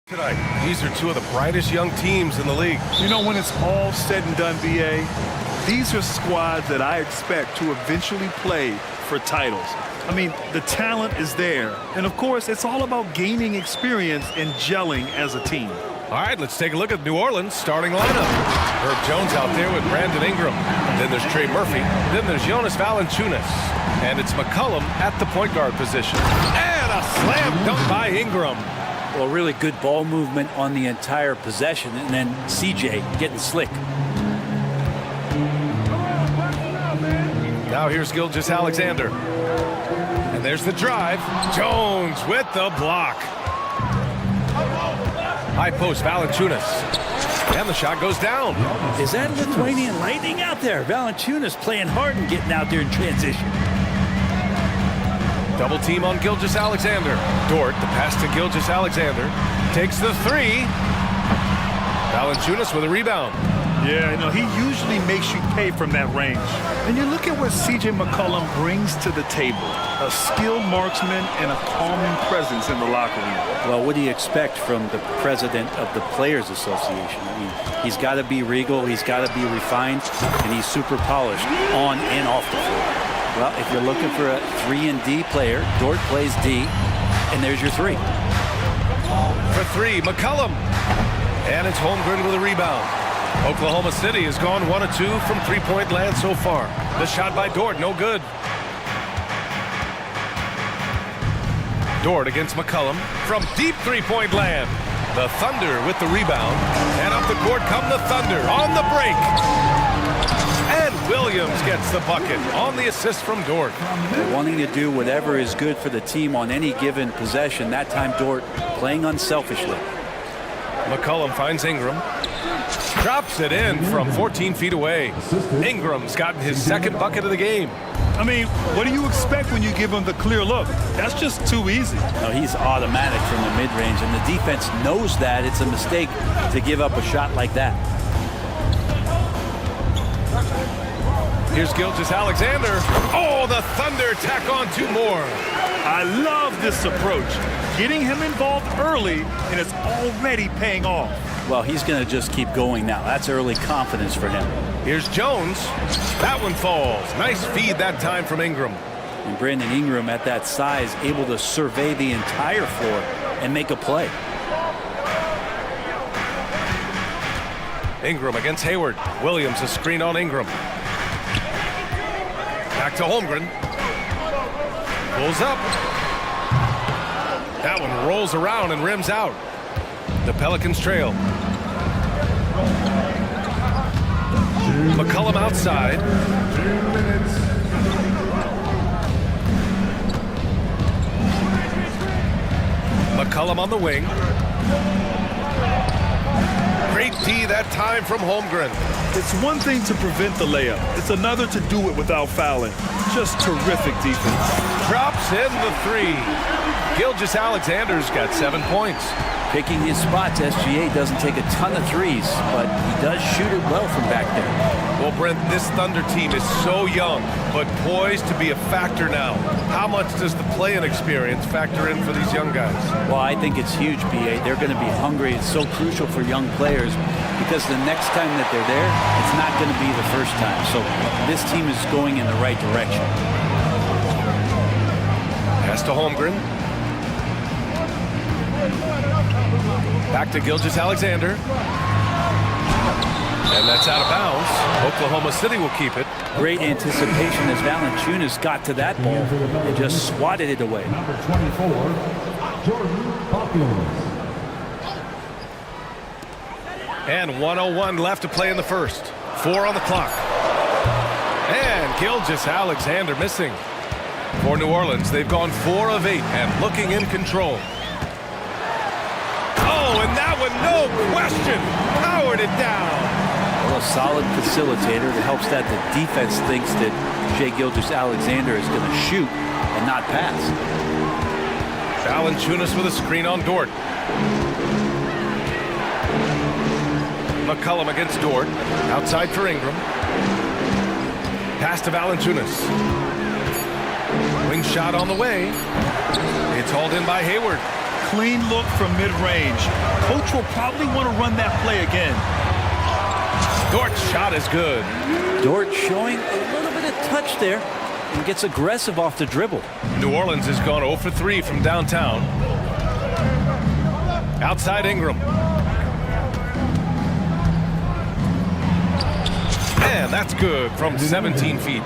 Tonight, these are two of the brightest young teams in the league. You know, when it's all said and done, BA, these are squads that I expect to eventually play for titles. I mean, the talent is there. And, of course, it's all about gaining experience and gelling as a team. All right, let's take a look at New Orleans' starting lineup. Herb Jones out there with Brandon Ingram. Then there's Trey Murphy. Then there's Jonas Valanciunas. And it's McCollum at the point guard position. And a slam dunk by Ingram. Well, really good ball movement on the entire possession, and then CJ getting slick. Now here's Gilgeous Alexander. And there's the drive. Jones with the block. High post, Valanciunas. And the shot goes down. Is that Lithuanian lightning out there? Valanciunas playing hard and getting out there in transition. Double team on Gilgeous Alexander. Dort, the pass to Gilgeous Alexander. Takes the three. Valanciunas with a rebound. Yeah, you know, he usually makes you pay from that range. And you look at what C.J. McCollum brings to the table. A skilled marksman and a calming presence in the locker room. Well, what do you expect from the president of the Players Association? I mean, he's got to be regal, he's got to be refined, and he's super polished on and off the floor. Well, if you're looking for a 3-and-D player, Dort plays D, and there's your three. For three, McCollum. And it's Holmgren with a rebound. Oklahoma City has gone 1 of 2 from three-point land so far. The shot by Dort, no good. Dort against McCollum from deep three-point land. The Thunder with the rebound. And up the court come the Thunder on the break. And Williams gets the bucket on the assist from Dort. They're wanting to do whatever is good for the team on any given possession. That time Dort playing unselfishly. McCollum finds Ingram. Drops it in from 14 feet away. Ingram's gotten his second bucket of the game. I mean, what do you expect when you give him the clear look? That's just too easy. No, he's automatic from the mid-range, and the defense knows that it's a mistake to give up a shot like that. Here's Gilgeous Alexander. Oh, the Thunder tack on 2 more. I love this approach. Getting him involved early, and it's already paying off. Well, he's going to just keep going now. That's early confidence for him. Here's Jones. That one falls. Nice feed that time from Ingram. And Brandon Ingram at that size, able to survey the entire floor and make a play. Ingram against Hayward. Williams a screen on Ingram. Back to Holmgren. Pulls up. That one rolls around and rims out. The Pelicans trail. McCollum outside. McCollum on the wing. Great D that time from Holmgren. It's one thing to prevent the layup. It's another to do it without fouling. Just terrific defense. Drops in the three. Gilgeous Alexander's got 7 points. Picking his spots, SGA doesn't take a ton of threes, but he does shoot it well from back there. Well, Brent, this Thunder team is so young, but poised to be a factor now. How much does the play-in experience factor in for these young guys? Well, I think it's huge, BA. They're going to be hungry. It's so crucial for young players because the next time that they're there, it's not going to be the first time. So this team is going in the right direction. Pass to Holmgren. Back to Gilgeous Alexander. And that's out of bounds. Oklahoma City will keep it. Great anticipation as Valanciunas got to that ball and just swatted it away. Number 24, Jordan Populous. And 1:01 left to play in the first. 4 on the clock. And Gilgeous Alexander missing. For New Orleans, they've gone 4 of 8 and looking in control. Oh, and that one, no question, powered it down. Well, a solid facilitator that helps that the defense thinks that Shai Gilgeous-Alexander is going to shoot and not pass. Valanciunas with a screen on Dort. McCollum against Dort. Outside for Ingram. Pass to Valanciunas. Wing shot on the way. It's hauled in by Hayward. Clean look from mid-range. Coach will probably want to run that play again. Dort's shot is good. Dort showing a little bit of touch there and gets aggressive off the dribble. New Orleans has gone 0 for 3 from downtown. Outside Ingram. And that's good from 17 feet.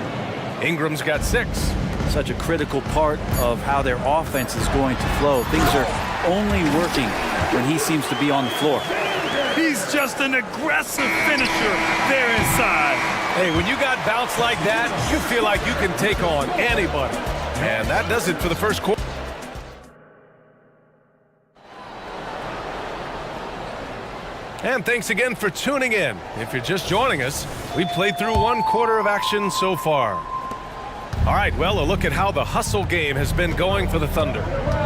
Ingram's got 6. Such a critical part of how their offense is going to flow. Things are only working when he seems to be on the floor. He's just an aggressive finisher there inside. Hey, when you got bounce like that, you feel like you can take on anybody. And that does it for the first quarter. And thanks again for tuning in. If you're just joining us, we played through 1 quarter of action so far. All right, well, a look at how the hustle game has been going for the Thunder.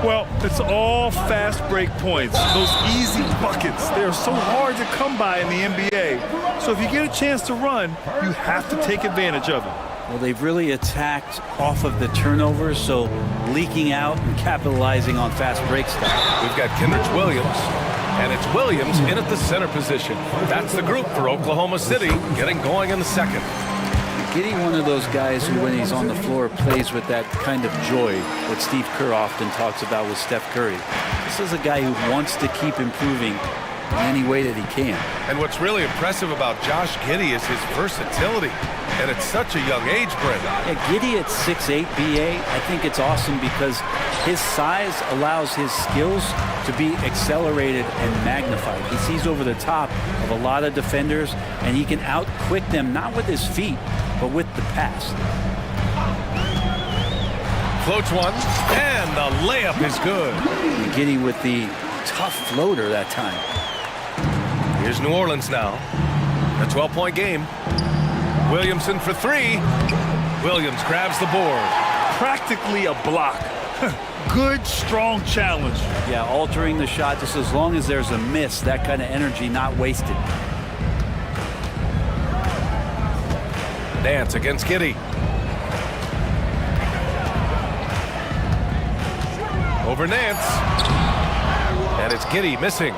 Well, it's all fast break points. Those easy buckets, they are so hard to come by in the NBA. So if you get a chance to run, you have to take advantage of it. Well, they've really attacked off of the turnovers, so leaking out and capitalizing on fast break stuff. We've got Kendrick Williams, and it's Williams in at the center position. That's the group for Oklahoma City getting going in the second. Getting one of those guys who, when he's on the floor, plays with that kind of joy that Steve Kerr often talks about with Steph Curry. This is a guy who wants to keep improving in any way that he can. And what's really impressive about Josh Giddey is his versatility. And at such a young age, Brent. Yeah, Giddey at 6'8", BA, I think it's awesome because his size allows his skills to be accelerated and magnified. He sees over the top of a lot of defenders, and he can out-quick them, not with his feet, but with the pass. Floats one, and the layup is good. Giddey with the tough floater that time. Here's New Orleans now. A 12-point game. Williamson for 3. Williams grabs the board. Practically a block. Good, strong challenge. Yeah, altering the shot just as long as there's a miss, that kind of energy not wasted. Nance against Giddey. Over Nance. And it's Giddey missing.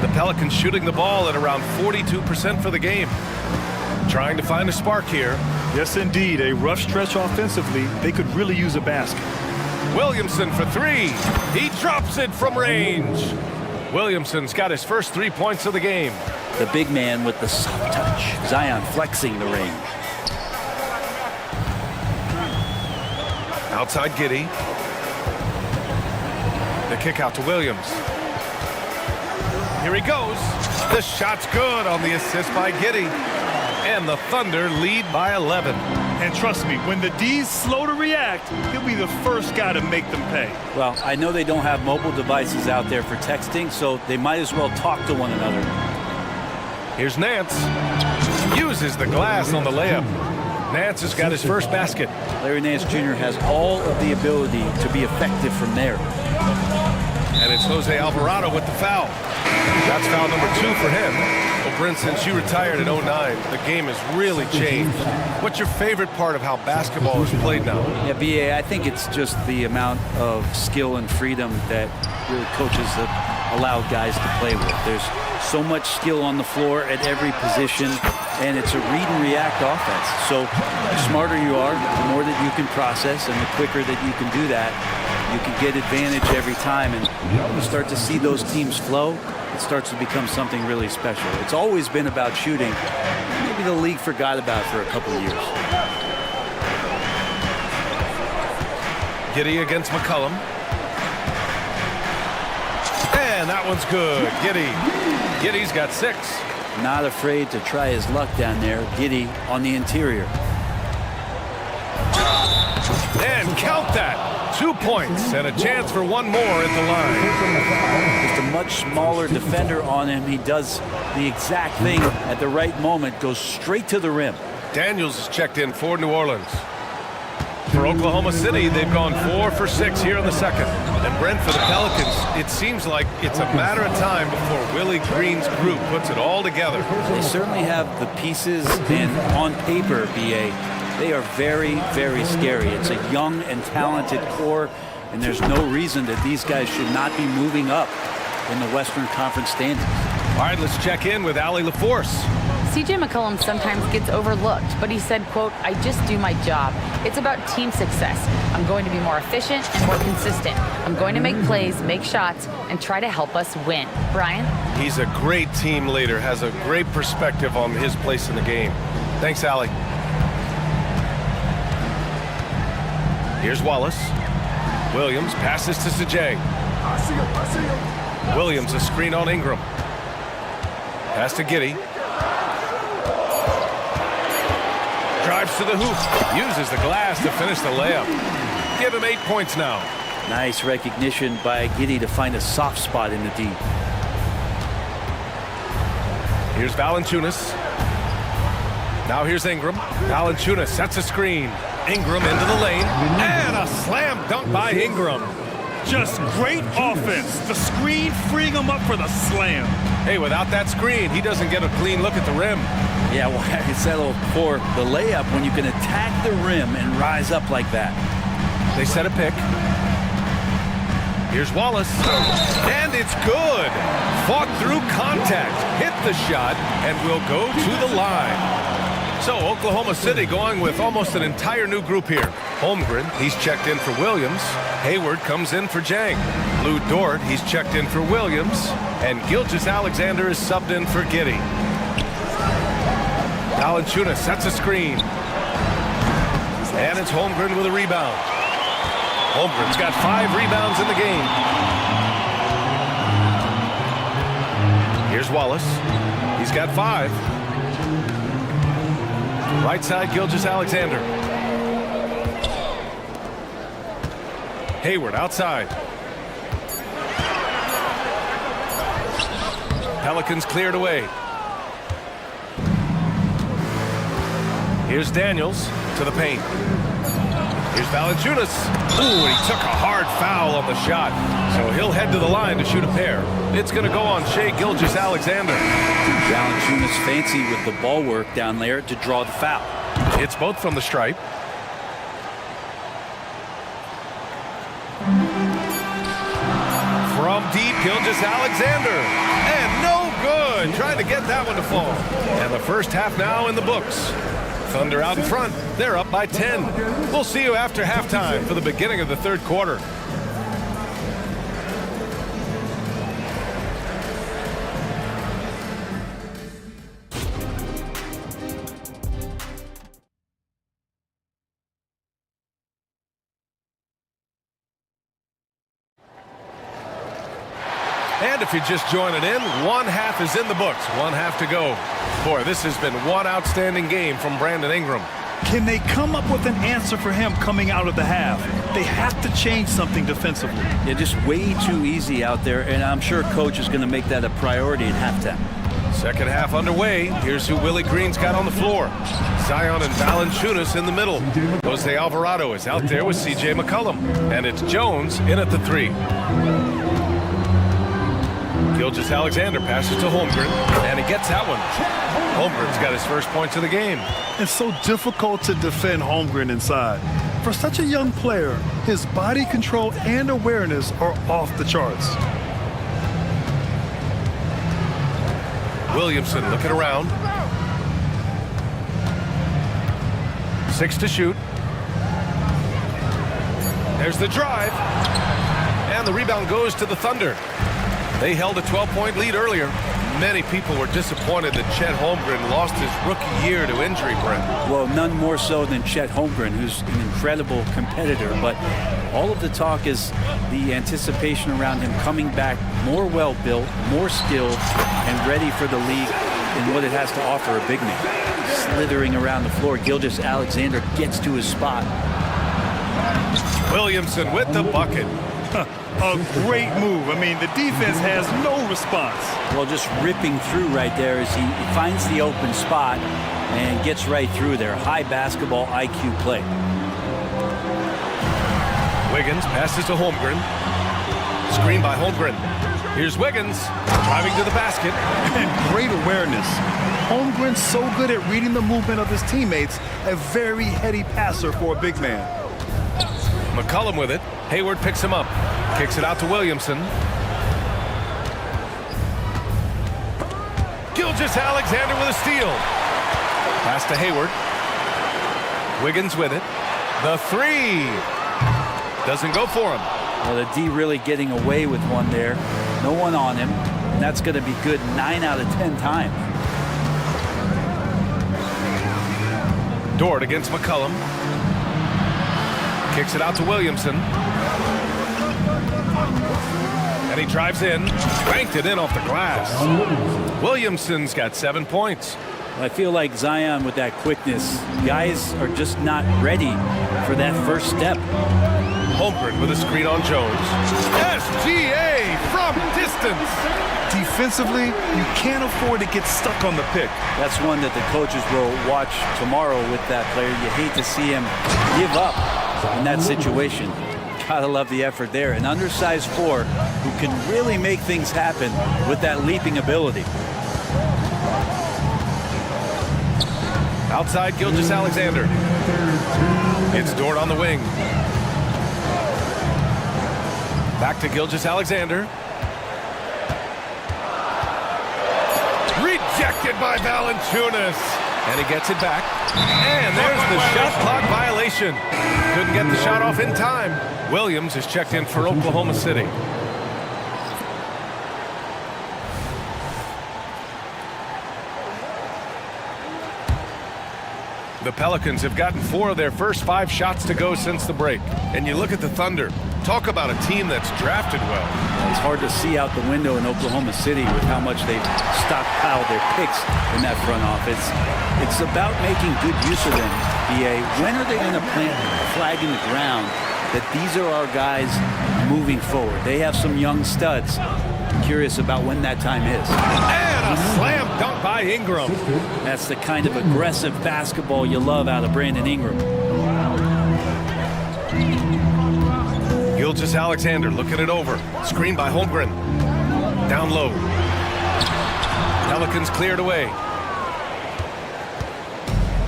The Pelicans shooting the ball at around 42% for the game. Trying to find a spark here. Yes, indeed. A rough stretch offensively. They could really use a basket. Williamson for 3. He drops it from range. Williamson's got his first 3 points of the game. The big man with the soft touch. Zion flexing the range. Outside Giddey. The kick out to Williams. Here he goes. The shot's good on the assist by Giddey. And the Thunder lead by 11. And trust me, when the D's slow to react, he'll be the first guy to make them pay. Well, I know they don't have mobile devices out there for texting, so they might as well talk to one another. Here's Nance. Uses the glass on the layup. Nance has got his first basket. Larry Nance Jr. has all of the ability to be effective from there. And it's Jose Alvarado with the foul. That's foul number 2 for him. Well, Brent, since you retired in 09, the game has really changed. What's your favorite part of how basketball is played now? Yeah, BA, I think it's just the amount of skill and freedom that really coaches have allowed guys to play with. There's so much skill on the floor at every position, and it's a read and react offense. So the smarter you are, the more that you can process, and the quicker that you can do that, you can get advantage every time. And when you start to see those teams flow, it starts to become something really special. It's always been about shooting. Maybe the league forgot about it for a couple of years. Giddey against McCollum. And that one's good. Giddey's got 6. Not afraid to try his luck down there. Giddey on the interior. And count that. 2 points and a chance for one more at the line. Just a much smaller defender on him. He does the exact thing at the right moment, goes straight to the rim. Daniels is checked in for New Orleans. For Oklahoma City, they've gone 4 for 6 here in the second. And Brent, for the Pelicans, it seems like it's a matter of time before Willie Green's group puts it all together. They certainly have the pieces, and on paper, BA, they are very, very scary. It's a young and talented core, And there's no reason that these guys should not be moving up in the Western Conference standings. All right, let's check in with Allie LaForce. CJ McCollum sometimes gets overlooked, but he said, quote, I just do my job. It's about team success. I'm going to be more efficient and more consistent. I'm going to make plays, make shots, and try to help us win. Brian? He's a great team leader, has a great perspective on his place in the game. Thanks, Allie. Here's Wallace. Williams passes to Sajang. Williams a screen on Ingram. Pass to Giddey. Drives to the hoop. Uses the glass to finish the layup. Give him 8 points now. Nice recognition by Giddey to find a soft spot in the D. Here's Valanciunas. Now here's Ingram. Valanciunas sets a screen. Ingram into the lane. And a slam dunk by Ingram. Just great offense. The screen freeing him up for the slam. Hey, without that screen, he doesn't get a clean look at the rim. Yeah, well, I can settle for the layup when you can attack the rim and rise up like that. They set a pick. Here's Wallace. And it's good. Fought through contact. Hit the shot and will go to the line. So Oklahoma City going with almost an entire new group here. Holmgren, he's checked in for Williams. Hayward comes in for Jang. Lou Dort, he's checked in for Williams. And Gilgeous-Alexander is subbed in for Giddey. Valanciunas sets a screen. And it's Holmgren with a rebound. Holmgren's got 5 rebounds in the game. Here's Wallace. He's got 5. Right side, Gilgeous-Alexander. Hayward outside. Pelicans cleared away. Here's Daniels to the paint. Here's Valanciunas. Ooh, and he took a hard foul on the shot. So he'll head to the line to shoot a pair. It's going to go on Shai Gilgeous-Alexander. Valanciunas fancy with the ball work down there to draw the foul. It's both from the stripe. From deep, Gilgeous-Alexander. And no good. Trying to get that one to fall. And the first half now in the books. Thunder out in front. They're up by 10. We'll see you after halftime for the beginning of the third quarter. And if you're just joining in, one half is in the books. One half to go. Boy, this has been one outstanding game from Brandon Ingram. Can they come up with an answer for him coming out of the half? They have to change something defensively. Yeah, just way too easy out there, and I'm sure coach is going to make that a priority at halftime. Second half underway. Here's who Willie Green's got on the floor. Zion and Valanciunas in the middle. Jose Alvarado is out there with CJ McCollum. And it's Jones in at the 3. Gilgeous-Alexander passes to Holmgren, and he gets that one. Holmgren's got his first points of the game. It's so difficult to defend Holmgren inside. For such a young player, his body control and awareness are off the charts. Williamson looking around. 6 to shoot. There's the drive. And the rebound goes to the Thunder. They held a 12-point lead earlier. Many people were disappointed that Chet Holmgren lost his rookie year to injury, Brent. Well, none more so than Chet Holmgren, who's an incredible competitor. But all of the talk is the anticipation around him coming back more well-built, more skilled, and ready for the league in what it has to offer a big man. Slithering around the floor, Gilgeous-Alexander gets to his spot. Williamson with the bucket. A great move. I mean, the defense has no response. Well, just ripping through right there as he finds the open spot and gets right through there. High basketball IQ play. Wiggins passes to Holmgren. Screen by Holmgren. Here's Wiggins driving to the basket. And great awareness. Holmgren's so good at reading the movement of his teammates. A very heady passer for a big man. McCollum with it. Hayward picks him up. Kicks it out to Williamson. Gilgeous-Alexander with a steal. Pass to Hayward. Wiggins with it. The three. Doesn't go for him. Well, the D really getting away with one there. No one on him. And that's going to be good 9 out of 10 times. Dort against McCollum. Kicks it out to Williamson. And he drives in. Banked it in off the glass. Williamson's got 7 points. I feel like Zion with that quickness, guys are just not ready for that first step. Holmgren with a screen on Jones. SGA from distance. Defensively, you can't afford to get stuck on the pick. That's one that the coaches will watch tomorrow with that player. You hate to see him give up in that situation. Gotta love the effort there. An undersized 4 who can really make things happen with that leaping ability. Outside, Gilgeous-Alexander. It's Dort on the wing. Back to Gilgeous-Alexander. Rejected by Valanciunas. And he gets it back. And there's the shot clock violation. Couldn't get the shot off in time. Williams is checked in for Oklahoma City. The Pelicans have gotten 4 of their first 5 shots to go since the break. And you look at the Thunder. Talk about a team that's drafted well. It's hard to see out the window in Oklahoma City with how much they've stockpiled their picks in that front office. It's about making good use of them, BA. When are they going to plant a flag in the ground that these are our guys moving forward? They have some young studs. I'm curious about when that time is. And a slam dunk by Ingram. That's the kind of aggressive basketball you love out of Brandon Ingram. Gilgeous-Alexander looking it over. Screen by Holmgren. Down low. Pelicans cleared away.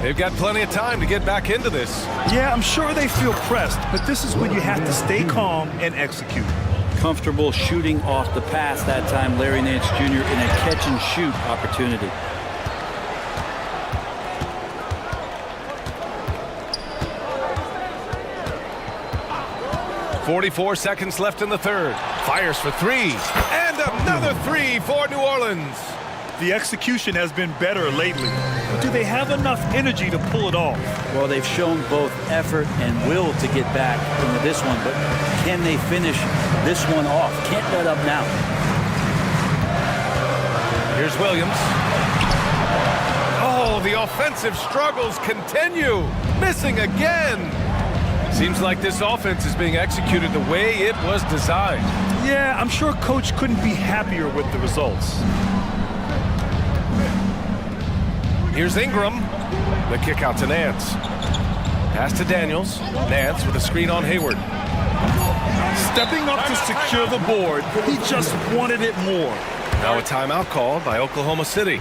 They've got plenty of time to get back into this. Yeah, I'm sure they feel pressed, but this is when you have to stay calm and execute. Comfortable shooting off the pass that time, Larry Nance Jr. in a catch-and-shoot opportunity. .44 seconds left in the third. Fires for 3. And another 3 for New Orleans. The execution has been better lately. But do they have enough energy to pull it off? Well, they've shown both effort and will to get back into this one, but can they finish this one off? Can't let up now. Here's Williams. Oh, the offensive struggles continue. Missing again. Seems like this offense is being executed the way it was designed. Yeah, I'm sure Coach couldn't be happier with the results. Here's Ingram. The kick out to Nance. Pass to Daniels. Nance with a screen on Hayward. Stepping up to secure the board, he just wanted it more. Now a timeout called by Oklahoma City.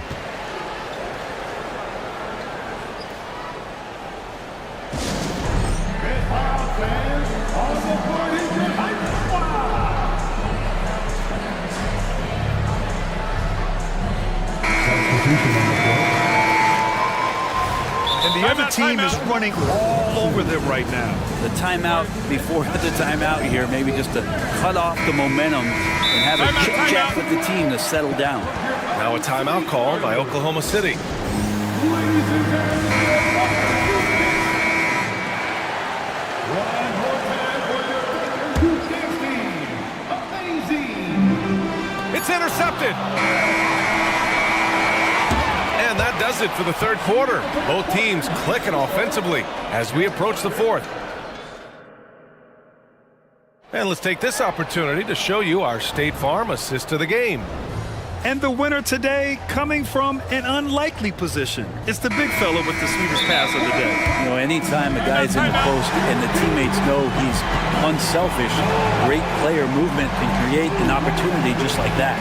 And the other team is running all over them right now. The timeout before the timeout here, maybe just to cut off the momentum and have a chit-chat with the team to settle down. Now a timeout called by Oklahoma City. It's intercepted. And that does it for the third quarter. Both teams clicking offensively as we approach the fourth. And let's take this opportunity to show you our State Farm assist to the game. And the winner today coming from an unlikely position. It's the big fella with the sweetest pass of the day. You know, anytime a guy's in the post and the teammates know he's unselfish, great player movement can create an opportunity just like that.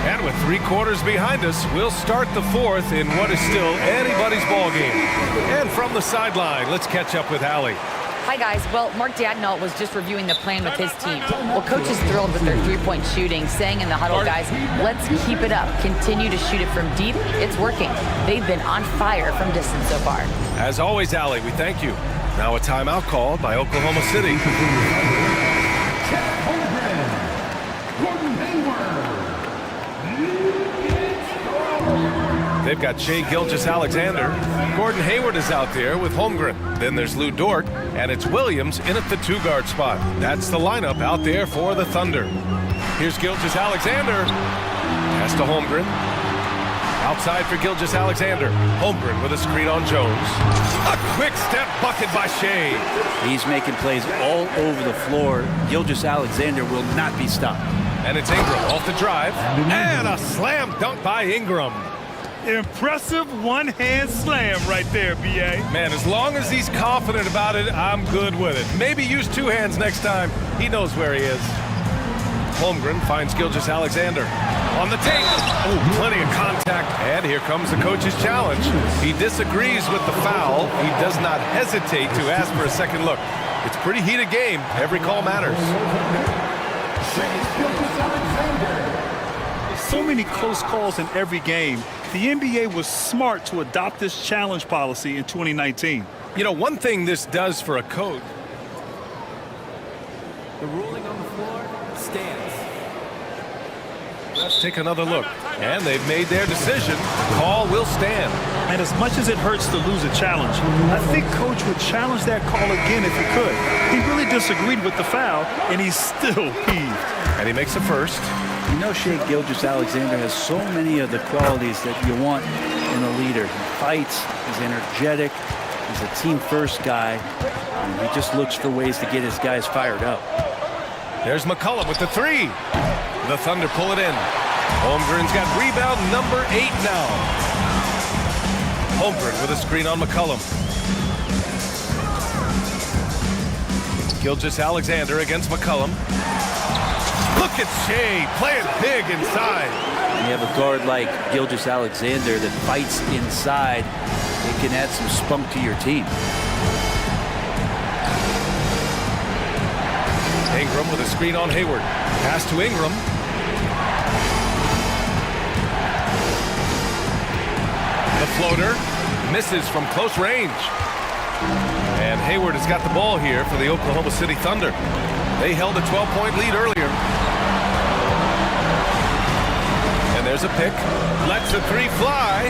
And with 3 quarters behind us, we'll start the fourth in what is still anybody's ball game. And from the sideline, let's catch up with Allie. Hi, guys. Well, Mark Dagnall was just reviewing the plan with his team. Well, coach is thrilled with their three-point shooting, saying in the huddle, guys, let's keep it up. Continue to shoot it from deep. It's working. They've been on fire from distance so far. As always, Allie, we thank you. Now a timeout called by Oklahoma City. They've got Shai Gilgeous-Alexander. Gordon Hayward is out there with Holmgren. Then there's Lou Dort, and it's Williams in at the two-guard spot. That's the lineup out there for the Thunder. Here's Gilgeous-Alexander. Pass to Holmgren. Outside for Gilgeous-Alexander. Holmgren with a screen on Jones. A quick step bucket by Shai. He's making plays all over the floor. Gilgeous-Alexander will not be stopped. And it's Ingram off the drive. And a slam dunk by Ingram. Impressive one-hand slam right there, B.A. Man, as long as he's confident about it, I'm good with it. Maybe use two hands next time. He knows where he is. Holmgren finds Gilgeous-Alexander. On the tape. Oh, plenty of contact. And here comes the coach's challenge. He disagrees with the foul. He does not hesitate to ask for a second look. It's a pretty heated game. Every call matters. So many close calls in every game. The NBA was smart to adopt this challenge policy in 2019. You know, one thing this does for a coach. The ruling on the floor stands. Let's take another look. And they've made their decision. The call will stand. And as much as it hurts to lose a challenge, I think Coach would challenge that call again if he could. He really disagreed with the foul, and he's still heaved. And he makes a first. You know, Shai Gilgeous-Alexander has so many of the qualities that you want in a leader. He fights, he's energetic, he's a team-first guy, and he just looks for ways to get his guys fired up. There's McCollum with the three. The Thunder pull it in. Holmgren's got rebound number 8 now. Holmgren with a screen on McCollum. Gilgeous-Alexander against McCollum. Look at Shai playing big inside. And you have a guard like Gilgeous-Alexander that fights inside. It can add some spunk to your team. Ingram with a screen on Hayward. Pass to Ingram. The floater misses from close range. And Hayward has got the ball here for the Oklahoma City Thunder. They held a 12-point lead earlier. And there's a pick. Lets the three fly.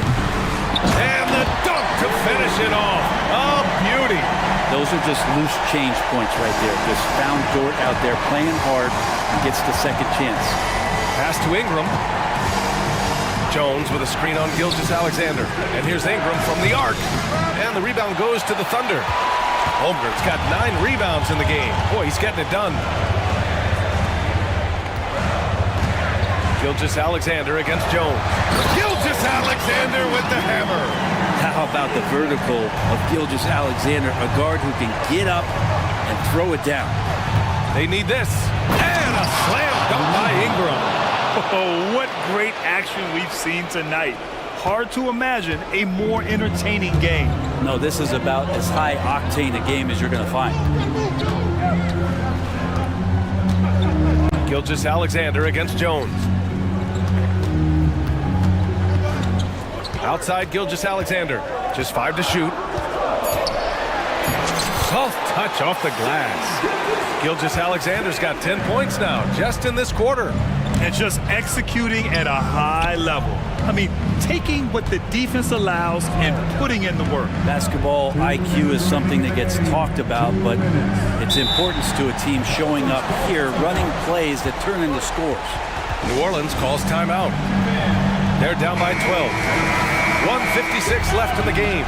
And the dunk to finish it off. Oh, beauty. Those are just loose change points right there. Just found Dort out there playing hard and gets the second chance. Pass to Ingram. Jones with a screen on Gilgeous-Alexander. And here's Ingram from the arc. And the rebound goes to the Thunder. Holmgren's got 9 rebounds in the game. Boy, he's getting it done. Gilgeous-Alexander against Jones. Gilgeous-Alexander with the hammer. How about the vertical of Gilgeous-Alexander, a guard who can get up and throw it down. They need this. And a slam dunk by Ingram. Oh, what great action we've seen tonight. Hard to imagine a more entertaining game. No, this is about as high octane a game as you're going to find. Gilgeous-Alexander against Jones. Outside Gilgeous-Alexander. Just 5 to shoot. Soft touch off the glass. Gilgeous-Alexander's got 10 points now, just in this quarter. And just executing at a high level. I mean, taking what the defense allows and putting in the work. Basketball IQ is something that gets talked about, but its importance to a team showing up here, running plays that turn into scores. New Orleans calls timeout. They're down by 12. 1:56 left in the game.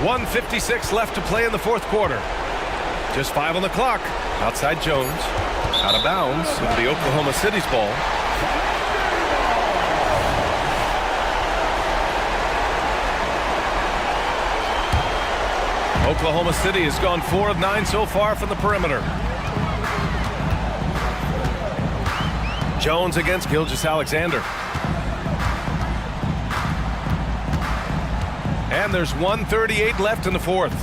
.156 left to play in the fourth quarter. Just 5 on the clock. Outside Jones. Out of bounds. It'll be Oklahoma City's ball. Oklahoma City has gone 4 of 9 so far from the perimeter. Jones against Gilgeous-Alexander. And there's 1:38 left in the fourth.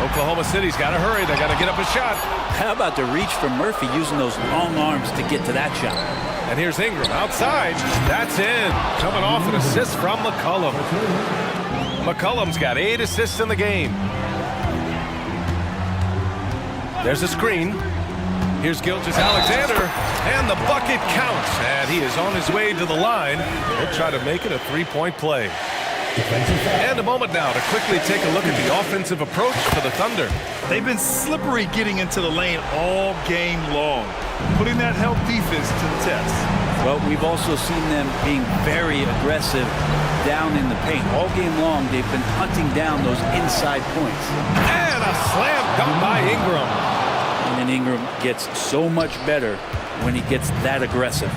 Oklahoma City's got to hurry. They got to get up a shot. How about the reach from Murphy using those long arms to get to that shot? And here's Ingram outside. That's in. Coming off an assist from McCollum. McCollum's got 8 assists in the game. There's a screen. Here's Gilgeous-Alexander, and the bucket counts. And he is on his way to the line. He'll try to make it a three-point play. And a moment now to quickly take a look at the offensive approach for the Thunder. They've been slippery getting into the lane all game long, putting that help defense to the test. Well, we've also seen them being very aggressive down in the paint. All game long, they've been hunting down those inside points. And a slam dunk by Ingram. And then Ingram gets so much better when he gets that aggressive.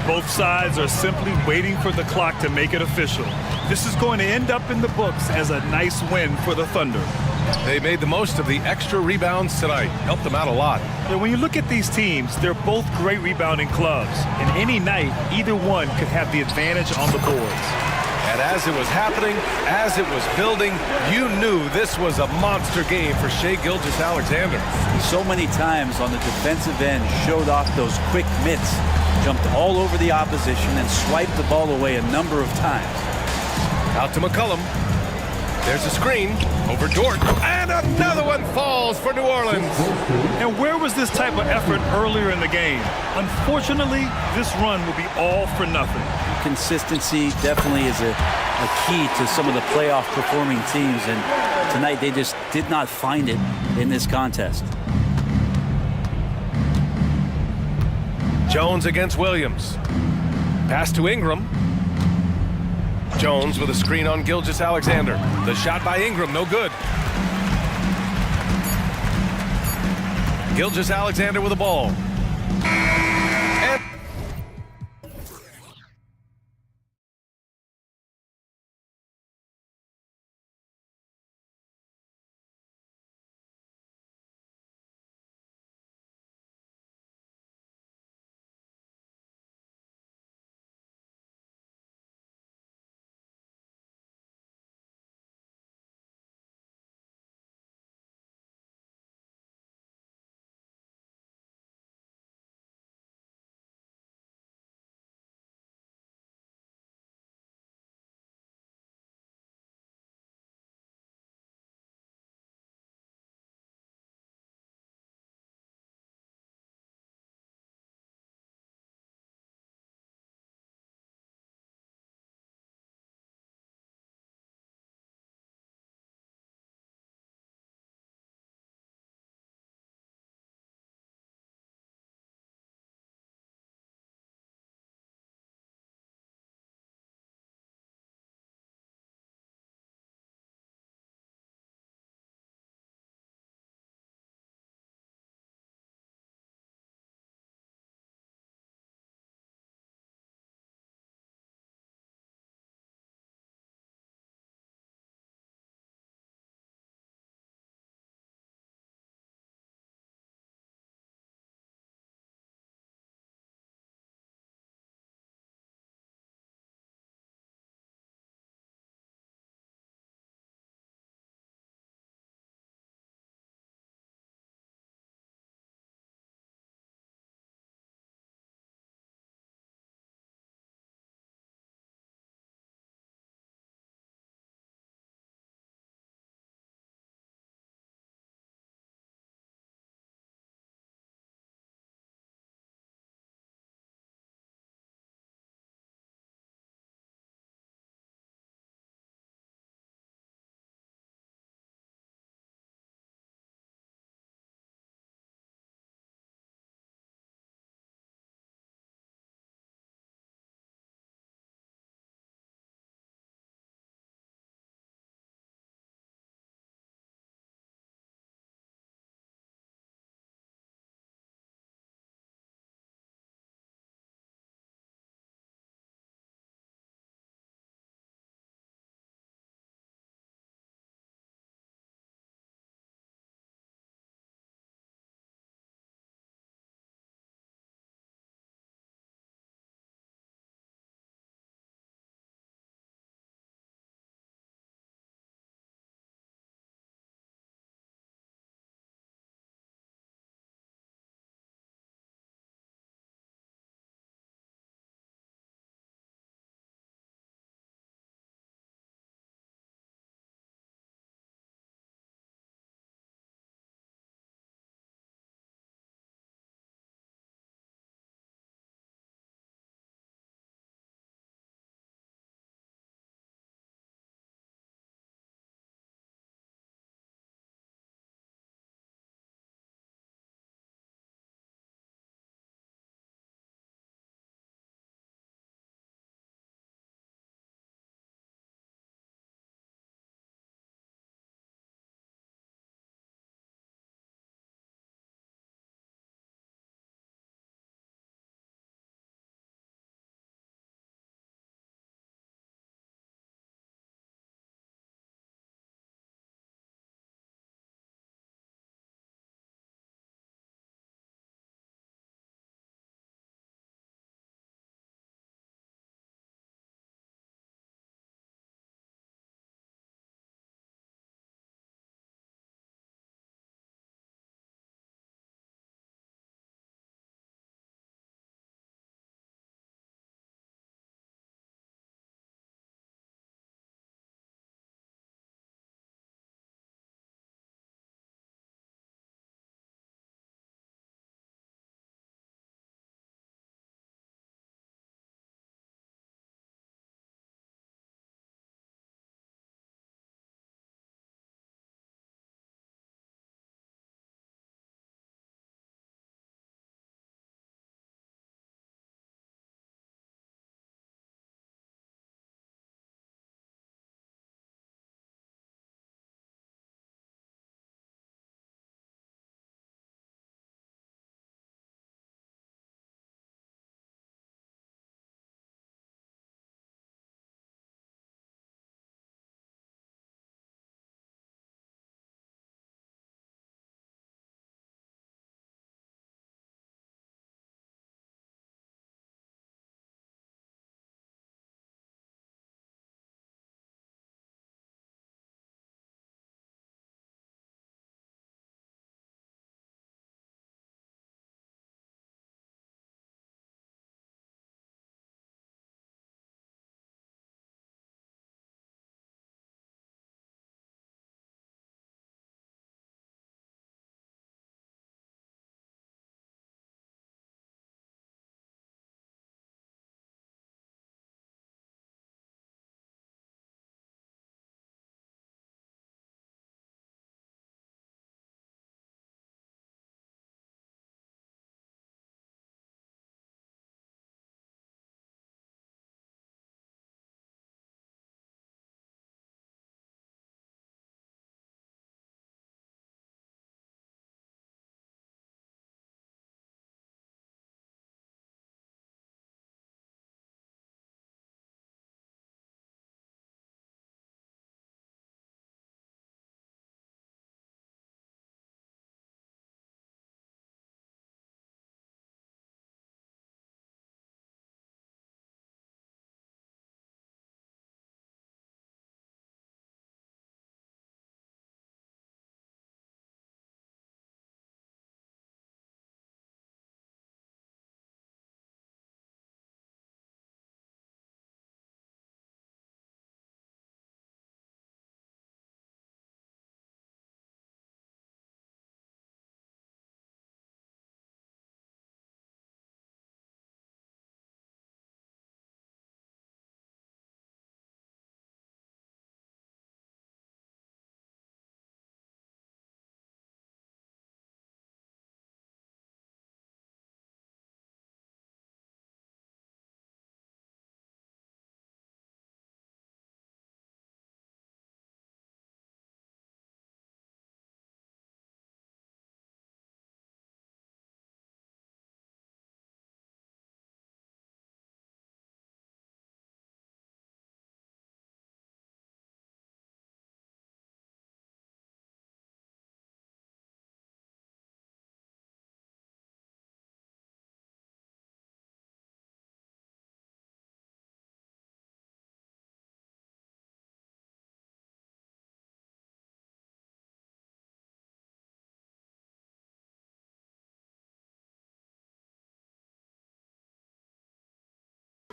Both sides are simply waiting for the clock to make it official. This is going to end up in the books as a nice win for the Thunder. They made the most of the extra rebounds tonight. Helped them out a lot. And when you look at these teams, they're both great rebounding clubs. And any night, either one could have the advantage on the boards. And as it was happening, as it was building, you knew this was a monster game for Shai Gilgeous-Alexander. So many times on the defensive end, showed off those quick mitts, jumped all over the opposition and swiped the ball away a number of times. Out to McCollum. There's a screen over Dort, and another one falls for New Orleans. And where was this type of effort earlier in the game? Unfortunately, this run will be all for nothing. Consistency definitely is a key to some of the playoff performing teams, and tonight they just did not find it in this contest. Jones against Williams. Pass to Ingram. Jones with a screen on Gilgeous-Alexander. The shot by Ingram, no good. Gilgeous-Alexander with the ball.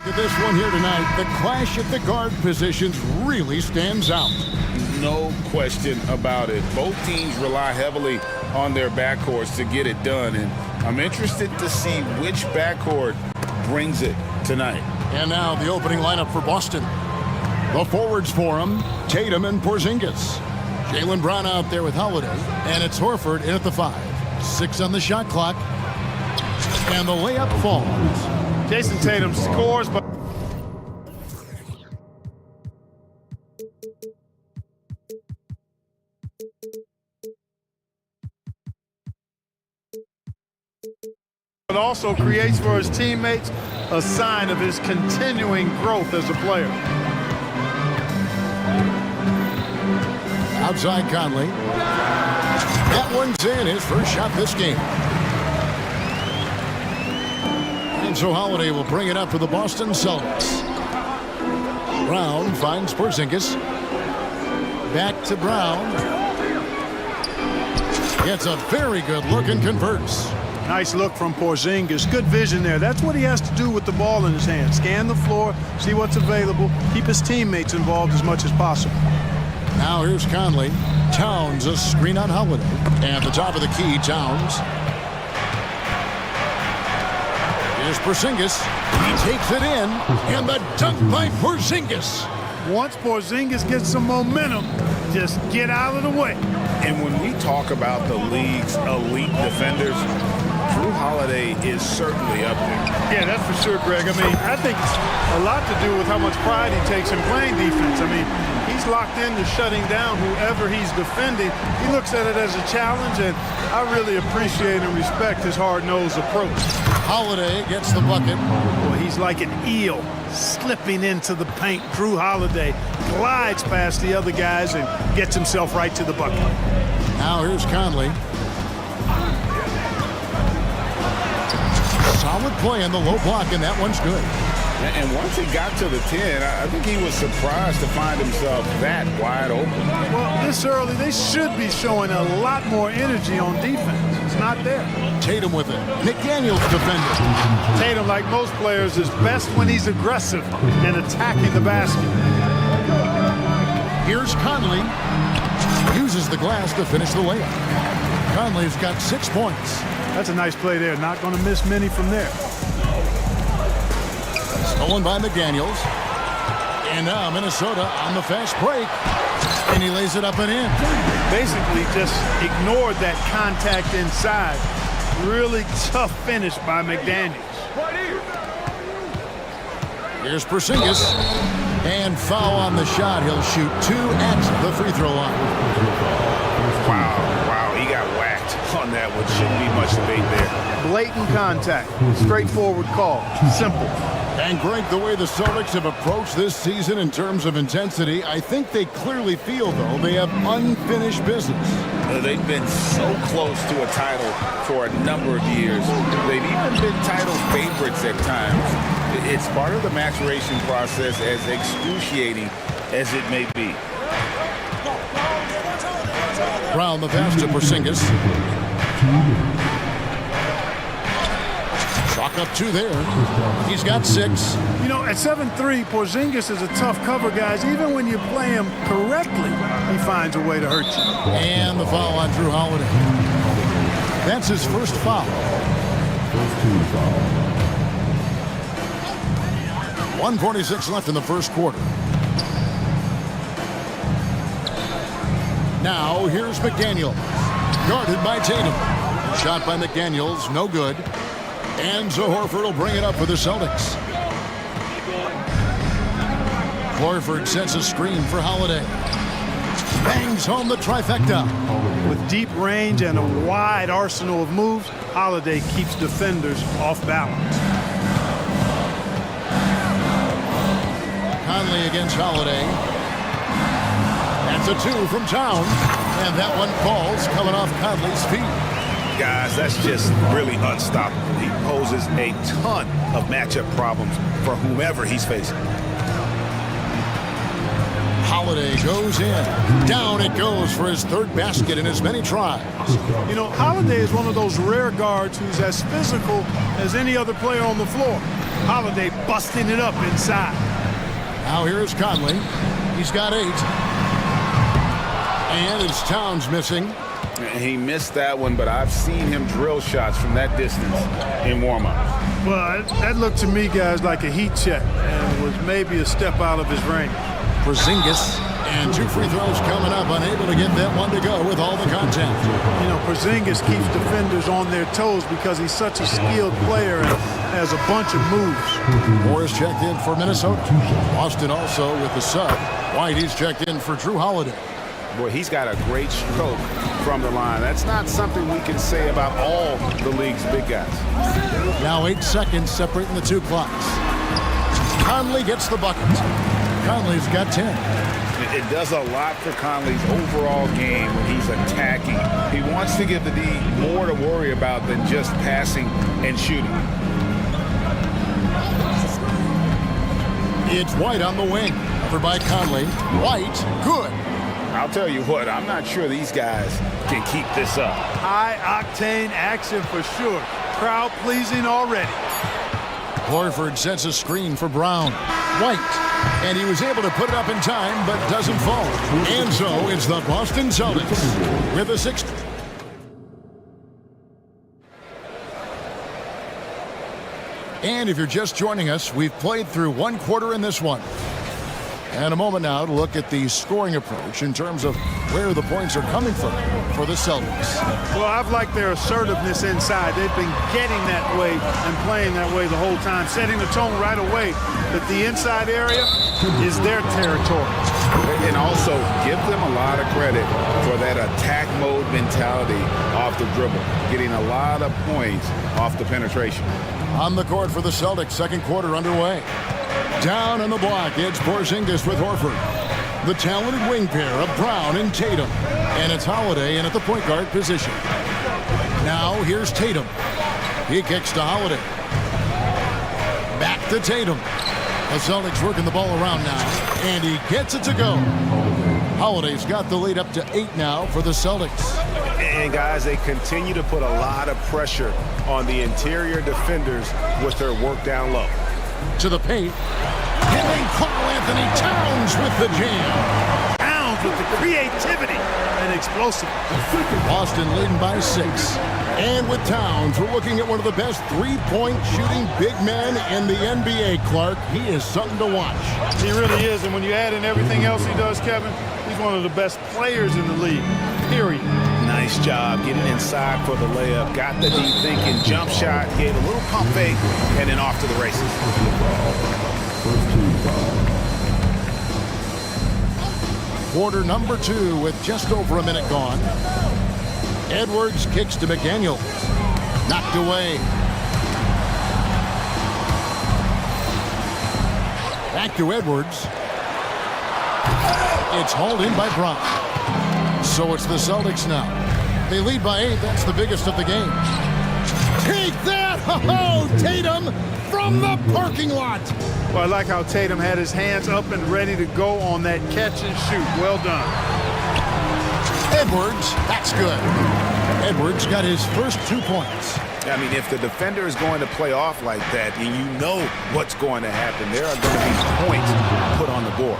At this one here tonight, the clash at the guard positions really stands out. No question about it. Both teams rely heavily on their backcourts to get it done, and I'm interested to see which backcourt brings it tonight. And now the opening lineup for Boston. The forwards for them, Tatum and Porzingis. Jaylen Brown out there with Holiday, and it's Horford in at the 5. 6 on the shot clock, and the layup falls. Jason Tatum scores, but also creates for his teammates a sign of his continuing growth as a player. Outside Conley. That one's in, his first shot this game. And so Holiday will bring it up for the Boston Celtics. Brown finds Porzingis. Back to Brown. Gets a very good look and converts. Nice look from Porzingis. Good vision there. That's what he has to do with the ball in his hand. Scan the floor, see what's available, keep his teammates involved as much as possible. Now here's Conley. Towns a screen on Holiday. And the top of the key, Towns. Here's Porzingis. He takes it in. And the dunk by Porzingis. Once Porzingis gets some momentum, just get out of the way. And when we talk about the league's elite defenders, Drew Holiday is certainly up there. Yeah, that's for sure, Greg. I mean, I think it's a lot to do with how much pride he takes in playing defense. I mean, he's locked into shutting down whoever he's defending. He looks at it as a challenge, and I really appreciate and respect his hard-nosed approach. Holiday gets the bucket. Boy, he's like an eel slipping into the paint. Drew Holiday glides past the other guys and gets himself right to the bucket. Now here's Conley. Solid play on the low block, and that one's good. And once he got to the 10, I think he was surprised to find himself that wide open. Well, this early, they should be showing a lot more energy on defense. It's not there. Tatum with it. McDaniels defended. Tatum, like most players, is best when he's aggressive and attacking the basket. Here's Conley. Uses the glass to finish the layup. Conley's got 6 points. That's a nice play there. Not going to miss many from there. Stolen by McDaniels. And now Minnesota on the fast break. And he lays it up and in. Basically just ignored that contact inside. Really tough finish by McDaniels. Here's Porzingis. And foul on the shot. He'll shoot 2 at the free throw line. Wow, he got whacked on that one. Shouldn't be much debate there. Blatant contact. Straightforward call. Simple. And Greg, the way the Celtics have approached this season in terms of intensity, I think they clearly feel, though, they have unfinished business. They've been so close to a title for a number of years. They've even been title favorites at times. It's part of the maturation process, as excruciating as it may be. Brown the pass to Porzingis. Chalk up 2 there. He's got 6. You know, at 7'3", Porzingis is a tough cover, guys. Even when you play him correctly, he finds a way to hurt you. And the foul on Drew Holiday. That's his first foul. First team foul. 1:46 left in the first quarter. Now here's McDaniels. Guarded by Tatum. Shot by McDaniels, no good. And so Horford will bring it up for the Celtics. Horford sets a screen for Holiday. Bangs home the trifecta. With deep range and a wide arsenal of moves, Holiday keeps defenders off balance. Conley against Holiday. That's a 2 from Towns. And that one falls coming off Conley's feet. Guys, that's just really unstoppable. He poses a ton of matchup problems for whomever he's facing. Holiday goes in. Down it goes for his third basket in as many tries. You know, Holiday is one of those rare guards who's as physical as any other player on the floor. Holiday busting it up inside. Now here is Conley. He's got 8. And it's Towns missing. He missed that one, but I've seen him drill shots from that distance in warm-ups. Well, that looked to me, guys, like a heat check and was maybe a step out of his range. Porzingis, and 2 free throws coming up, unable to get that one to go with all the contact. You know, Porzingis keeps defenders on their toes because he's such a skilled player and has a bunch of moves. Morris checked in for Minnesota. Boston also with the sub. White, he's checked in for Drew Holiday. Boy, he's got a great stroke from the line. That's not something we can say about all the league's big guys. Now 8 seconds separating the 2 clocks. Conley gets the bucket. Conley's got 10. It does a lot for Conley's overall game when he's attacking. He wants to give the D more to worry about than just passing and shooting. It's White on the wing. Over by Conley. White, good. I'll tell you what, I'm not sure these guys can keep this up. High-octane action for sure. Crowd-pleasing already. Horford sets a screen for Brown. White. And he was able to put it up in time, but doesn't fall. And so it's the Boston Celtics with a 6th. And if you're just joining us, we've played through 1 quarter in this one. And a moment now to look at the scoring approach in terms of where the points are coming from for the Celtics. Well, I've liked their assertiveness inside. They've been getting that way and playing that way the whole time, setting the tone right away that the inside area is their territory. And also give them a lot of credit for that attack mode mentality off the dribble, getting a lot of points off the penetration. On the court for the Celtics, 2nd quarter underway. Down on the block, it's Porzingis with Horford. The talented wing pair of Brown and Tatum. And it's Holiday in at the point guard position. Now here's Tatum. He kicks to Holiday. Back to Tatum. The Celtics working the ball around now. And he gets it to go. Holiday's got the lead up to 8 now for the Celtics. And guys, they continue to put a lot of pressure on the interior defenders with their work down low. To the paint. Hitting Karl Anthony Towns with the jam. Towns with the creativity and explosive. Boston leading by 6. And with Towns, we're looking at one of the best 3-point shooting big men in the NBA, Clark. He is something to watch. He really is. And when you add in everything else he does, Kevin, he's one of the best players in the league, period. Nice job getting inside for the layup. Got the deep thinking jump shot, gave a little pump fake, and then off to the races. Quarter number 2 with just over a minute gone. Edwards kicks to McDaniel. Knocked away. Back to Edwards. It's hauled in by Brown. So it's the Celtics now. They lead by 8. That's the biggest of the game. Take that! Oh, Tatum from the parking lot. Well, I like how Tatum had his hands up and ready to go on that catch and shoot. Well done. Edwards, that's good. Edwards got his first 2 points. I mean, if the defender is going to play off like that, and you know what's going to happen, there are going to be points put on the board.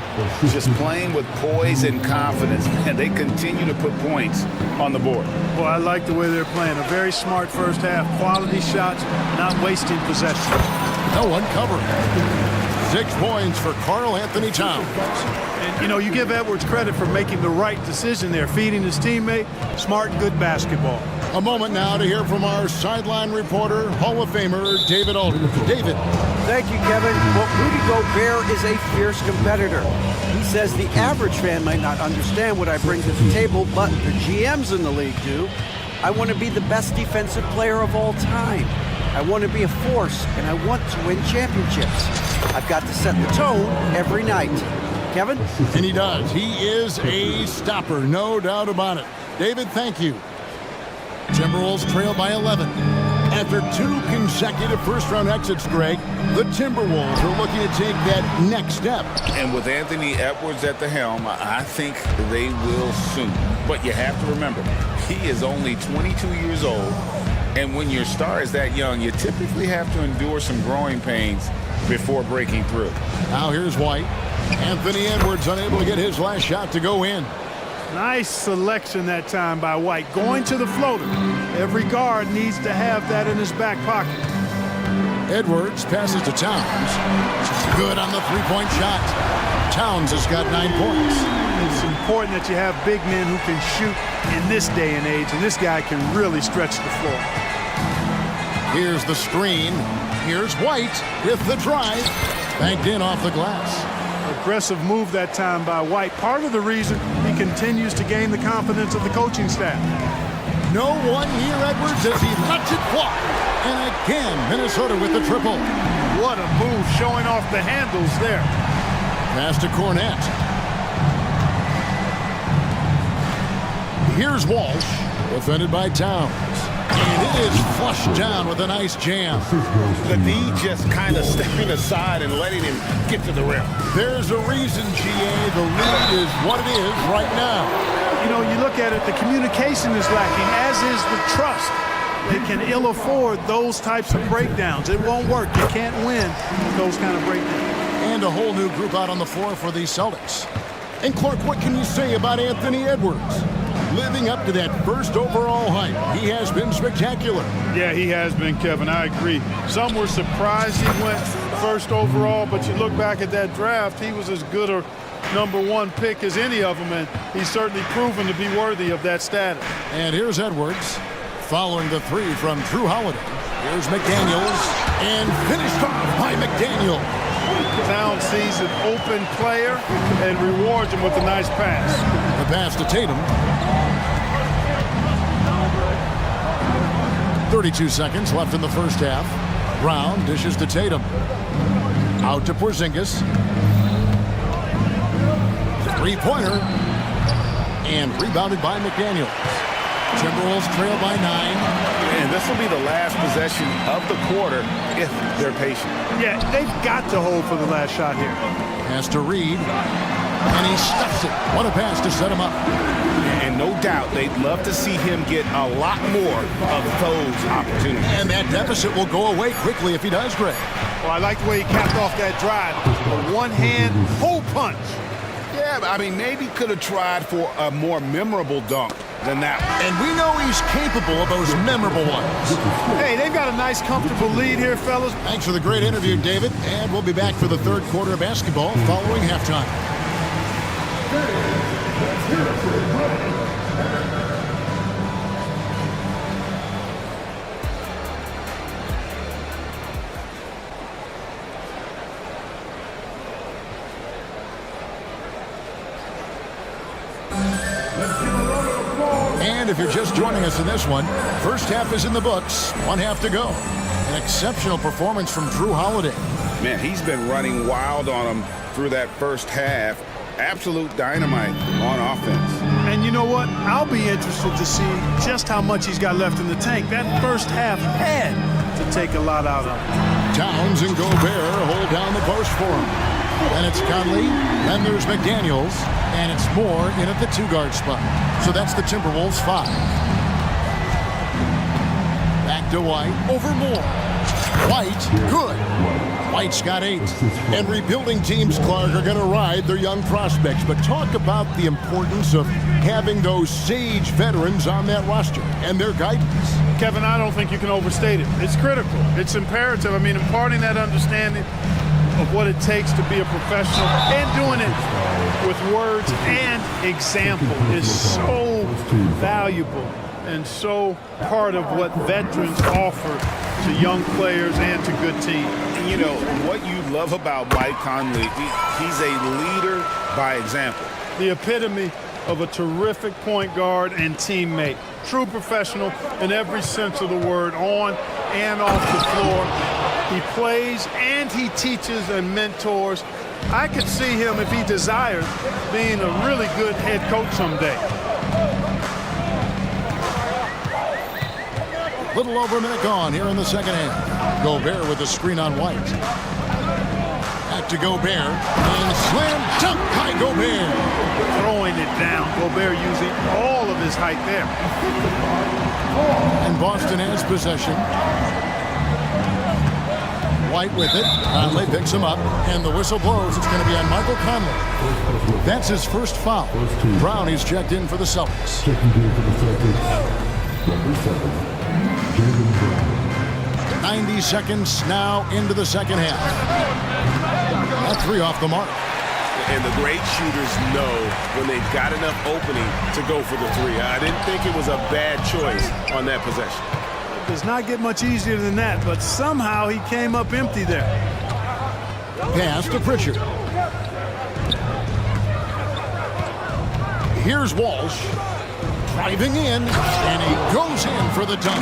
Just playing with poise and confidence, and they continue to put points on the board. Well, I like the way they're playing. A very smart first half. Quality shots, not wasting possession. No one covering. 6 points for Karl Anthony Towns. And, you know, you give Edwards credit for making the right decision there, feeding his teammate. Smart, good basketball. A moment now to hear from our sideline reporter, Hall of Famer David Aldridge. David. Thank you, Kevin. Well, Rudy Gobert is a fierce competitor. He says the average fan might not understand what I bring to the table, but the GMs in the league do. I want to be the best defensive player of all time. I want to be a force, and I want to win championships. I've got to set the tone every night. Kevin? And he does. He is a stopper, no doubt about it. David, thank you. Timberwolves trail by 11. After 2 consecutive first-round exits, Greg, the Timberwolves are looking to take that next step. And with Anthony Edwards at the helm, I think they will soon. But you have to remember, he is only 22 years old. And when your star is that young, you typically have to endure some growing pains before breaking through. Now here's White. Anthony Edwards unable to get his last shot to go in. Nice selection that time by White. Going to the floater. Every guard needs to have that in his back pocket. Edwards passes to Towns. Good on the three-point shot. Towns has got 9 points. It's important that you have big men who can shoot in this day and age, and this guy can really stretch the floor. Here's the screen. Here's White with the drive. Banked in off the glass. Aggressive move that time by White. Part of the reason he continues to gain the confidence of the coaching staff. No one near Edwards as he lets it fly. And again, Minnesota with the triple. What a move, showing off the handles there. Pass to Cornette. Here's Walsh, defended by Towns. And it is flushed down with a nice jam. The D just kind of stepping aside and letting him get to the rim. There's a reason, GA, the lead is what it is right now. You know, you look at it, the communication is lacking, as is the trust. They can ill afford those types of breakdowns. It won't work. You can't win those kind of breakdowns. And a whole new group out on the floor for the Celtics. And Clark, what can you say about Anthony Edwards? Living up to that first overall hype, he has been spectacular. Yeah, he has been, Kevin. I agree. Some were surprised he went first overall, but you look back at that draft, he was as good a #1 pick as any of them, and he's certainly proven to be worthy of that status. And here's Edwards, following the 3 from Drew Holiday. Here's McDaniels, and finished off by McDaniel. Towns sees an open player and rewards him with a nice pass. The pass to Tatum. 32 seconds left in the first half. Brown dishes to Tatum. Out to Porzingis. Three-pointer. And rebounded by McDaniels. Timberwolves trail by 9. And this will be the last possession of the quarter if they're patient. Yeah, they've got to hold for the last shot here. Pass to Reed. And he stuffs it. What a pass to set him up. And no doubt they'd love to see him get a lot more of those opportunities. And that deficit will go away quickly if he does, Greg. Well, I like the way he capped off that drive. A one-hand hole punch. Yeah, I mean, maybe could have tried for a more memorable dunk than that one. And we know he's capable of those memorable ones. Hey, they've got a nice, comfortable lead here, fellas. Thanks for the great interview, David. And we'll be back for the third quarter of basketball following halftime. And if you're just joining us in this one, first half is in the books, 1 half to go. An exceptional performance from Drew Holiday. Man, he's been running wild on him through that first half. Absolute dynamite on offense. And you know what? I'll be interested to see just how much he's got left in the tank. That first half had to take a lot out of him. Towns and Gobert hold down the post for him. Then it's Conley, then there's McDaniels, and it's Moore in at the 2-guard spot. So that's the Timberwolves 5. Back to White, over Moore. White, good. White's got 8. And rebuilding teams, Clark, are going to ride their young prospects. But talk about the importance of having those sage veterans on that roster and their guidance. Kevin, I don't think you can overstate it. It's critical. It's imperative. I mean, imparting that understanding of what it takes to be a professional and doing it with words and example is so valuable and so part of what veterans offer to young players and to good teams. You know, what you love about Mike Conley, he's a leader by example. The epitome of a terrific point guard and teammate. True professional in every sense of the word, on and off the floor. He plays and he teaches and mentors. I could see him, if he desires, being a really good head coach someday. Little over a minute gone here in the second half. Gobert with the screen on White. Back to Gobert. And slam dunk by Gobert. Throwing it down. Gobert using all of his height there. And Boston has possession. White with it. Conley picks him up. And the whistle blows. It's going to be on Michael Conley. That's his first foul. Brown is checked in for the Celtics. 90 seconds now into the second half. That three off the mark. And the great shooters know when they've got enough opening to go for the three. I didn't think it was a bad choice on that possession. It does not get much easier than that, but somehow he came up empty there. Pass to Pritchard. Here's Walsh. Driving in, and he goes in for the dunk.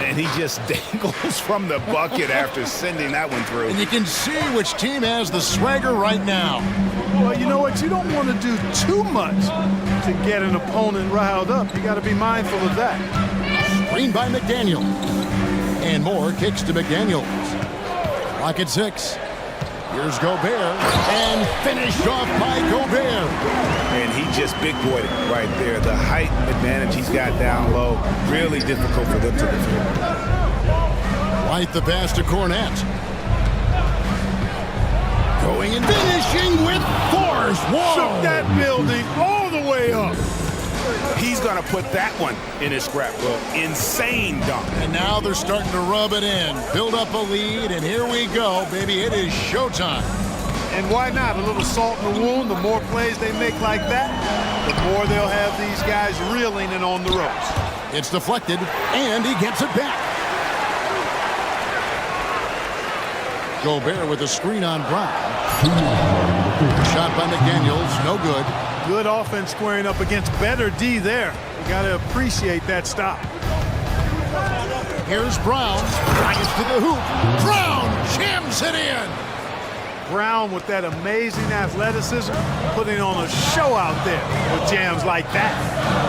And he just dangles from the bucket after sending that one through. And you can see which team has the swagger right now. Well, you know what? You don't want to do too much to get an opponent riled up. You got to be mindful of that. Screen by McDaniel. And more kicks to McDaniels. Clock at 6. Here's Gobert. And finished off by Gobert. And he just big-boyed it right there. The height advantage he's got down low, really difficult for them to defend. White the pass to Cornette. Going and finishing with force. Whoa! Shook that building all the way up. He's going to put that one in his scrapbook. Insane dunk. And now they're starting to rub it in. Build up a lead, and here we go, baby. It is showtime. And why not? A little salt in the wound. The more plays they make like that, the more they'll have these guys reeling and on the ropes. It's deflected, and he gets it back. Gobert with a screen on Brown. Shot by McDaniels, no good. Good offense squaring up against better D there. You got to appreciate that stop. Here's Brown. Drives to the hoop. Brown jams it in. Brown with that amazing athleticism, putting on a show out there with jams like that.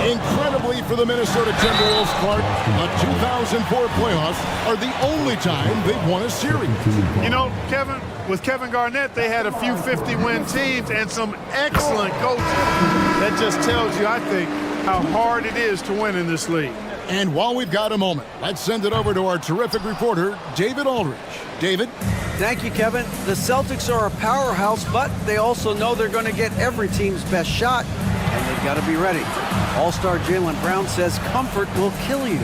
Incredibly for the Minnesota Timberwolves, Clark, the 2004 playoffs are the only time they've won a series. You know, Kevin, with Kevin Garnett, they had a few 50-win teams and some excellent coaching. That just tells you, I think, how hard it is to win in this league. And while we've got a moment, let's send it over to our terrific reporter, David Aldridge. David? Thank you, Kevin. The Celtics are a powerhouse, but they also know they're going to get every team's best shot, and they've got to be ready. All-star Jaylen Brown says comfort will kill you.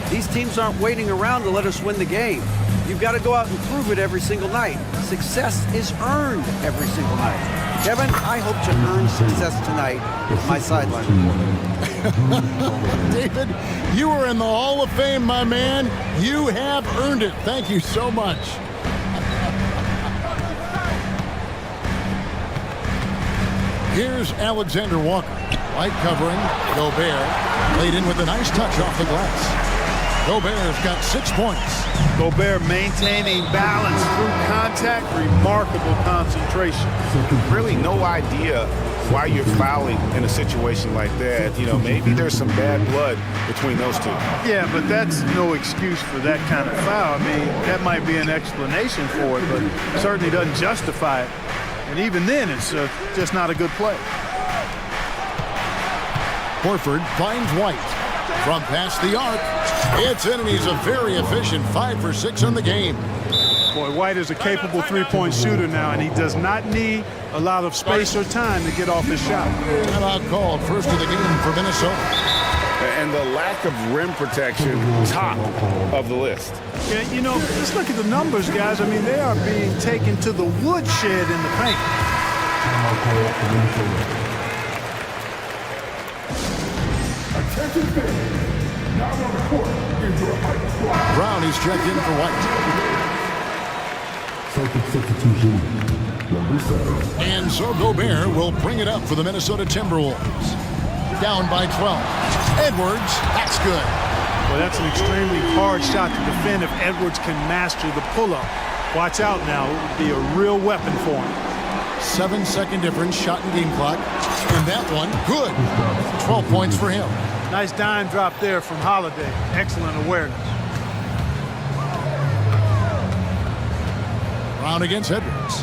These teams aren't waiting around to let us win the game. You've got to go out and prove it every single night. Success is earned every single night. Kevin, I hope to earn success tonight with my sideline report. David, you are in the Hall of Fame, my man. You have earned it. Thank you so much. Here's Alexander Walker. White covering. Gobert. Laid in with a nice touch off the glass. Gobert's got 6 points. Gobert maintaining balance through contact. Remarkable concentration. Really no idea why you're fouling in a situation like that. You know, maybe there's some bad blood between those two. Yeah, but that's no excuse for that kind of foul. I mean, that might be an explanation for it, but it certainly doesn't justify it. And even then, it's just not a good play. Horford finds White. From past the arc. It's in, and he's a very efficient 5 for 6 on the game. Boy, White is a capable three-point shooter now, and he does not need a lot of space or time to get off his shot. Timeout called. First of the game for Minnesota. And the lack of rim protection, top of the list. Yeah, you know, just look at the numbers, guys. I mean, they are being taken to the woodshed in the paint. Brown is checked in for White. And so Gobert will bring it up for the Minnesota Timberwolves. Down by 12. Edwards, that's good. Well, that's an extremely hard shot to defend if Edwards can master the pull-up. Watch out now. It would be a real weapon for him. 7-second difference, shot and game clock. And that one, good. 12 points for him. Nice dime drop there from Holiday. Excellent awareness. Brown against Edwards.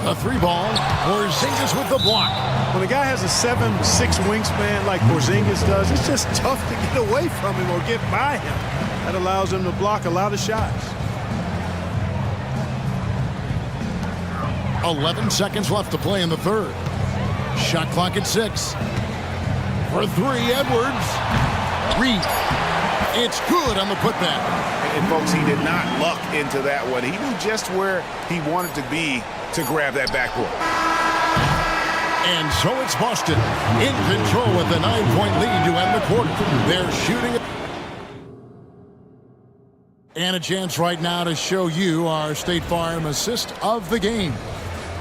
A 3-ball. Porzingis with the block. When a guy has a 7'6" wingspan like Porzingis does, it's just tough to get away from him or get by him. That allows him to block a lot of shots. 11 seconds left to play in the third. Shot clock at 6. For 3, Edwards. Reed. It's good on the putback. And folks, he did not luck into that one. He knew just where he wanted to be to grab that backboard. And so it's Boston in control with a 9-point lead to end the quarter. They're shooting. And a chance right now to show you our State Farm assist of the game.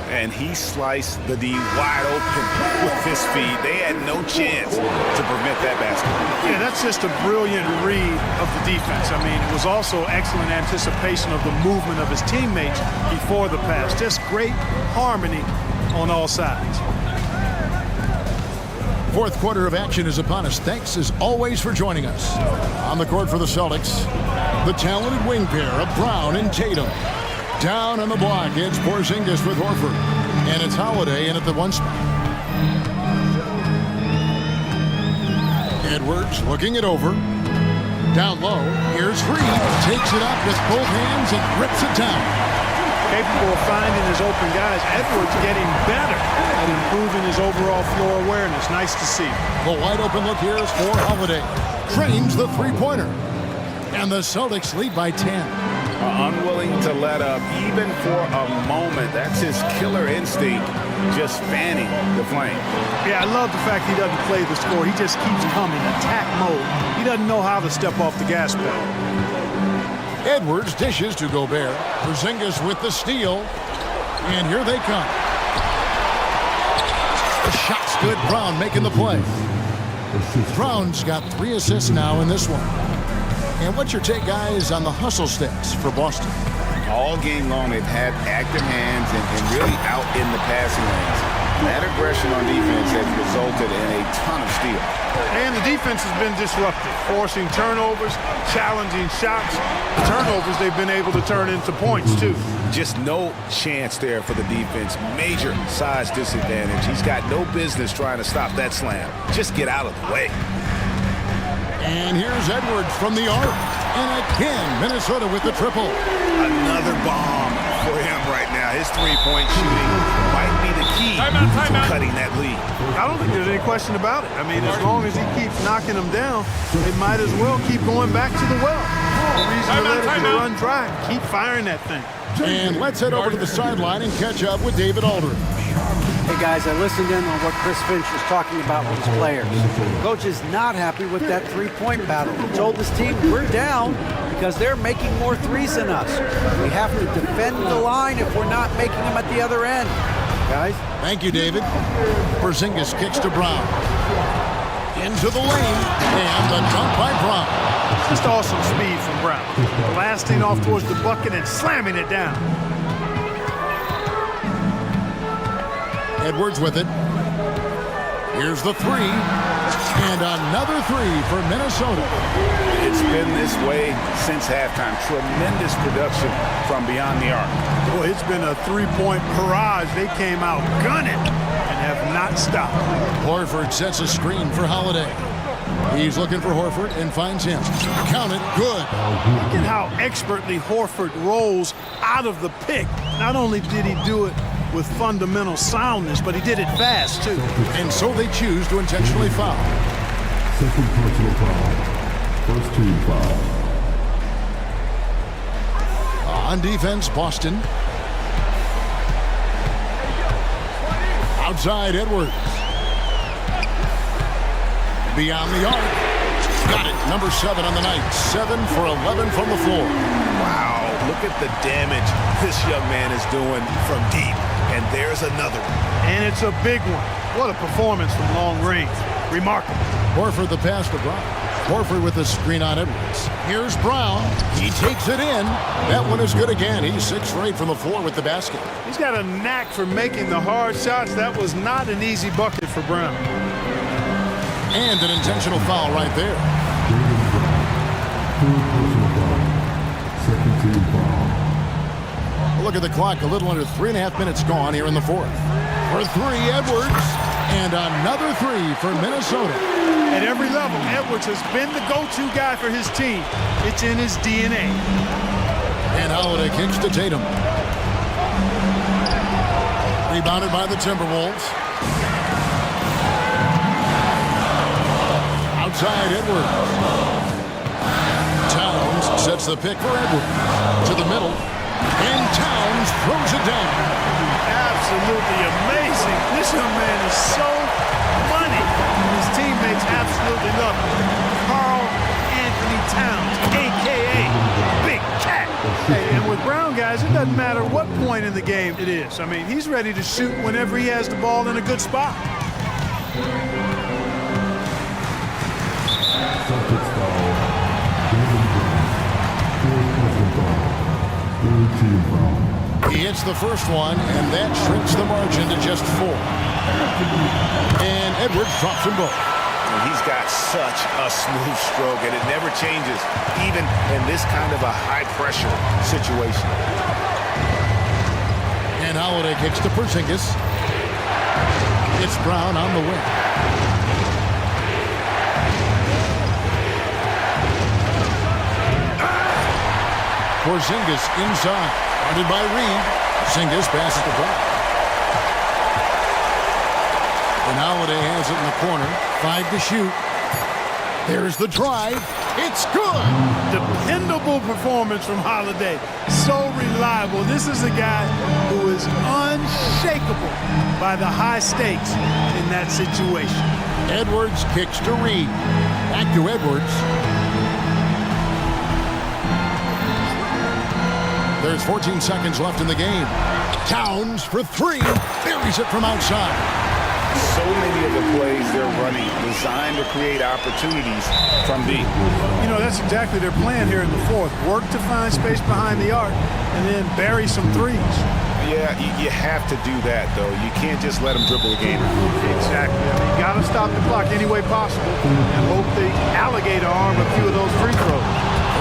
And he sliced the D wide open with his feet. They had no chance to prevent that basket. Yeah, that's just a brilliant read of the defense. I mean, it was also excellent anticipation of the movement of his teammates before the pass. Just great harmony on all sides. Fourth quarter of action is upon us. Thanks as always for joining us. On the court for the Celtics, the talented wing pair of Brown and Tatum. Down on the block, it's Porzingis with Horford. And it's Holiday in at the 1 spot. Edwards looking it over. Down low, here's Reed. Takes it up with both hands and rips it down. Capable of finding his open guys. Edwards getting better at improving his overall floor awareness. Nice to see. The wide open look here is for Holiday. Trains the three-pointer. And the Celtics lead by 10. Unwilling to let up even for a moment. That's his killer instinct, just fanning the flame. Yeah, I love the fact he doesn't play the score. He just keeps coming, attack mode. He doesn't know how to step off the gas pedal. Edwards dishes to Gobert. Porzingis with the steal. And here they come. The shot's good. Brown making the play. Brown's got 3 assists now in this one. And what's your take, guys, on the hustle stats for Boston? All game long, they've had active hands and really out in the passing lanes. That aggression on defense has resulted in a ton of steals. And the defense has been disruptive, forcing turnovers, challenging shots. Turnovers they've been able to turn into points, too. Just no chance there for the defense. Major size disadvantage. He's got no business trying to stop that slam. Just get out of the way. And here's Edwards from the arc. And again, Minnesota with the triple. Another bomb for him right now. His three-point shooting might be the key to cutting that lead. I don't think there's any question about it. I mean, as long as he keeps knocking them down, they might as well keep going back to the well. No reason to let it run dry. Keep firing that thing. And let's head over to the sideline and catch up with David Aldridge. Hey guys, I listened in on what Chris Finch was talking about with his players. Coach is not happy with that three-point battle. He told his team, we're down because they're making more threes than us. We have to defend the line if we're not making them at the other end. Guys? Thank you, David. Porzingis kicks to Brown. Into the lane, and the dunk by Brown. Just awesome speed from Brown. Blasting off towards the bucket and slamming it down. Edwards with it. Here's the 3. And another 3 for Minnesota. It's been this way since halftime. Tremendous production from beyond the arc. Boy, it's been a three-point barrage. They came out gunning and have not stopped. Horford sets a screen for Holiday. He's looking for Horford and finds him. Count it, good. Look at how expertly Horford rolls out of the pick. Not only did he do it with fundamental soundness, but he did it fast, too. And so they choose to intentionally foul. Second personal foul. First team foul. On defense, Boston. Outside, Edwards. Beyond the arc. Got it. Number 7 on the night. 7 for 11 from the floor. Wow. Look at the damage this young man is doing from deep. And there's another one. And it's a big one. What a performance from long range. Remarkable. Horford the pass to Brown. Horford with the screen on Edwards. Here's Brown. He takes it in. That one is good again. He's 6 for 8 from the floor with the basket. He's got a knack for making the hard shots. That was not an easy bucket for Brown. And an intentional foul right there. Second team look at the clock. A little under 3.5 minutes gone here in the fourth. For three, Edwards. And another three for Minnesota. At every level, Edwards has been the go-to guy for his team. It's in his DNA. And Holiday kicks to Tatum. Rebounded by the Timberwolves. Outside Edwards. Towns sets the pick for Edwards. To the middle. And Towns throws it down. Absolutely amazing. This young man is so money. His teammates absolutely love him. Karl Anthony Towns, a.k.a. Big Cat. Hey, and with Brown guys, it doesn't matter what point in the game it is. I mean, he's ready to shoot whenever he has the ball in a good spot. Celtics foul. He hits the first one, and that shrinks the margin to just 4. And Edwards drops them both. And he's got such a smooth stroke, and it never changes, even in this kind of a high-pressure situation. And Holiday kicks to Porzingis. It's Brown on the wing. Porzingis inside. Guarded by Reed. Porzingis passes the ball. And Holiday has it in the corner. 5 to shoot. There's the drive. It's good. Dependable performance from Holiday. So reliable. This is a guy who is unshakable by the high stakes in that situation. Edwards kicks to Reed. Back to Edwards. There's 14 seconds left in the game. Towns for 3. Buries it from outside. So many of the plays they're running designed to create opportunities from deep. You know, that's exactly their plan here in the fourth. Work to find space behind the arc and then bury some threes. Yeah, you have to do that, though. You can't just let them dribble the game. Exactly. I mean, you got to stop the clock any way possible and hope the alligator arm a few of those free throws.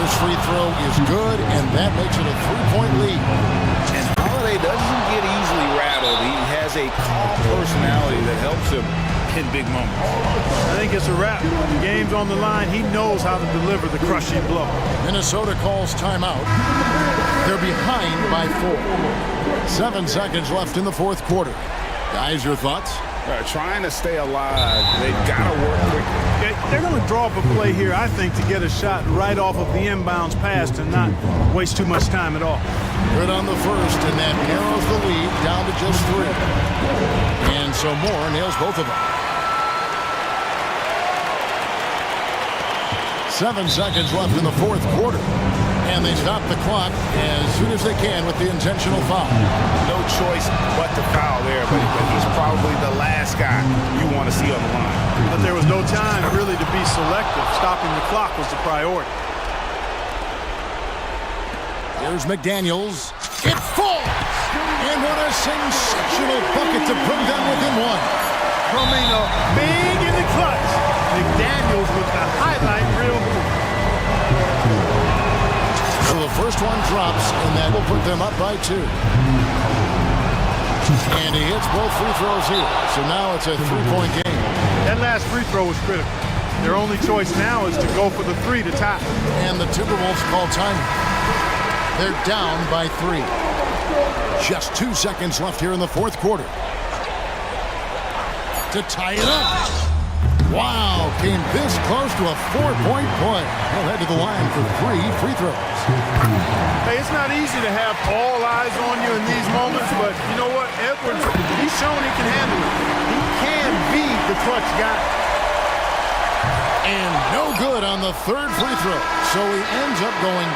First free throw is good, and that makes it a 3-point lead. And Holiday doesn't get easily rattled. He has a calm personality that helps him in big moments. I think it's a wrap. When the game's on the line, he knows how to deliver the crushing blow. Minnesota calls timeout. They're behind by 4. 7 seconds left in the fourth quarter. Guys, your thoughts? Trying to stay alive, they've got to work quickly. Okay, they're going to draw up a play here, I think, to get a shot right off of the inbounds pass to not waste too much time at all. Good on the first, and that narrows the lead down to just 3. And so Moore nails both of them. 7 seconds left in the fourth quarter. And they stop the clock as soon as they can with the intentional foul. No choice but to foul there, but he's probably the last guy you want to see on the line. But there was no time really to be selective. Stopping the clock was the priority. Here's McDaniels. It falls! And what a sensational bucket to bring them within 1. Romano big in the clutch. McDaniels with the highlight reel move. So the first one drops, and that will put them up by 2. And he hits both free throws here. So now it's a 3-point game. That last free throw was critical. Their only choice now is to go for the 3 to tie. And the Timberwolves call time. They're down by 3. Just 2 seconds left here in the fourth quarter. To tie it up. Wow, came this close to a 4-point play. He'll head to the line for 3 free throws. Hey, it's not easy to have all eyes on you in these moments, but you know what? Edwards, he's shown he can handle it. He can be the clutch guy. And no good on the 3rd free throw. So he ends up going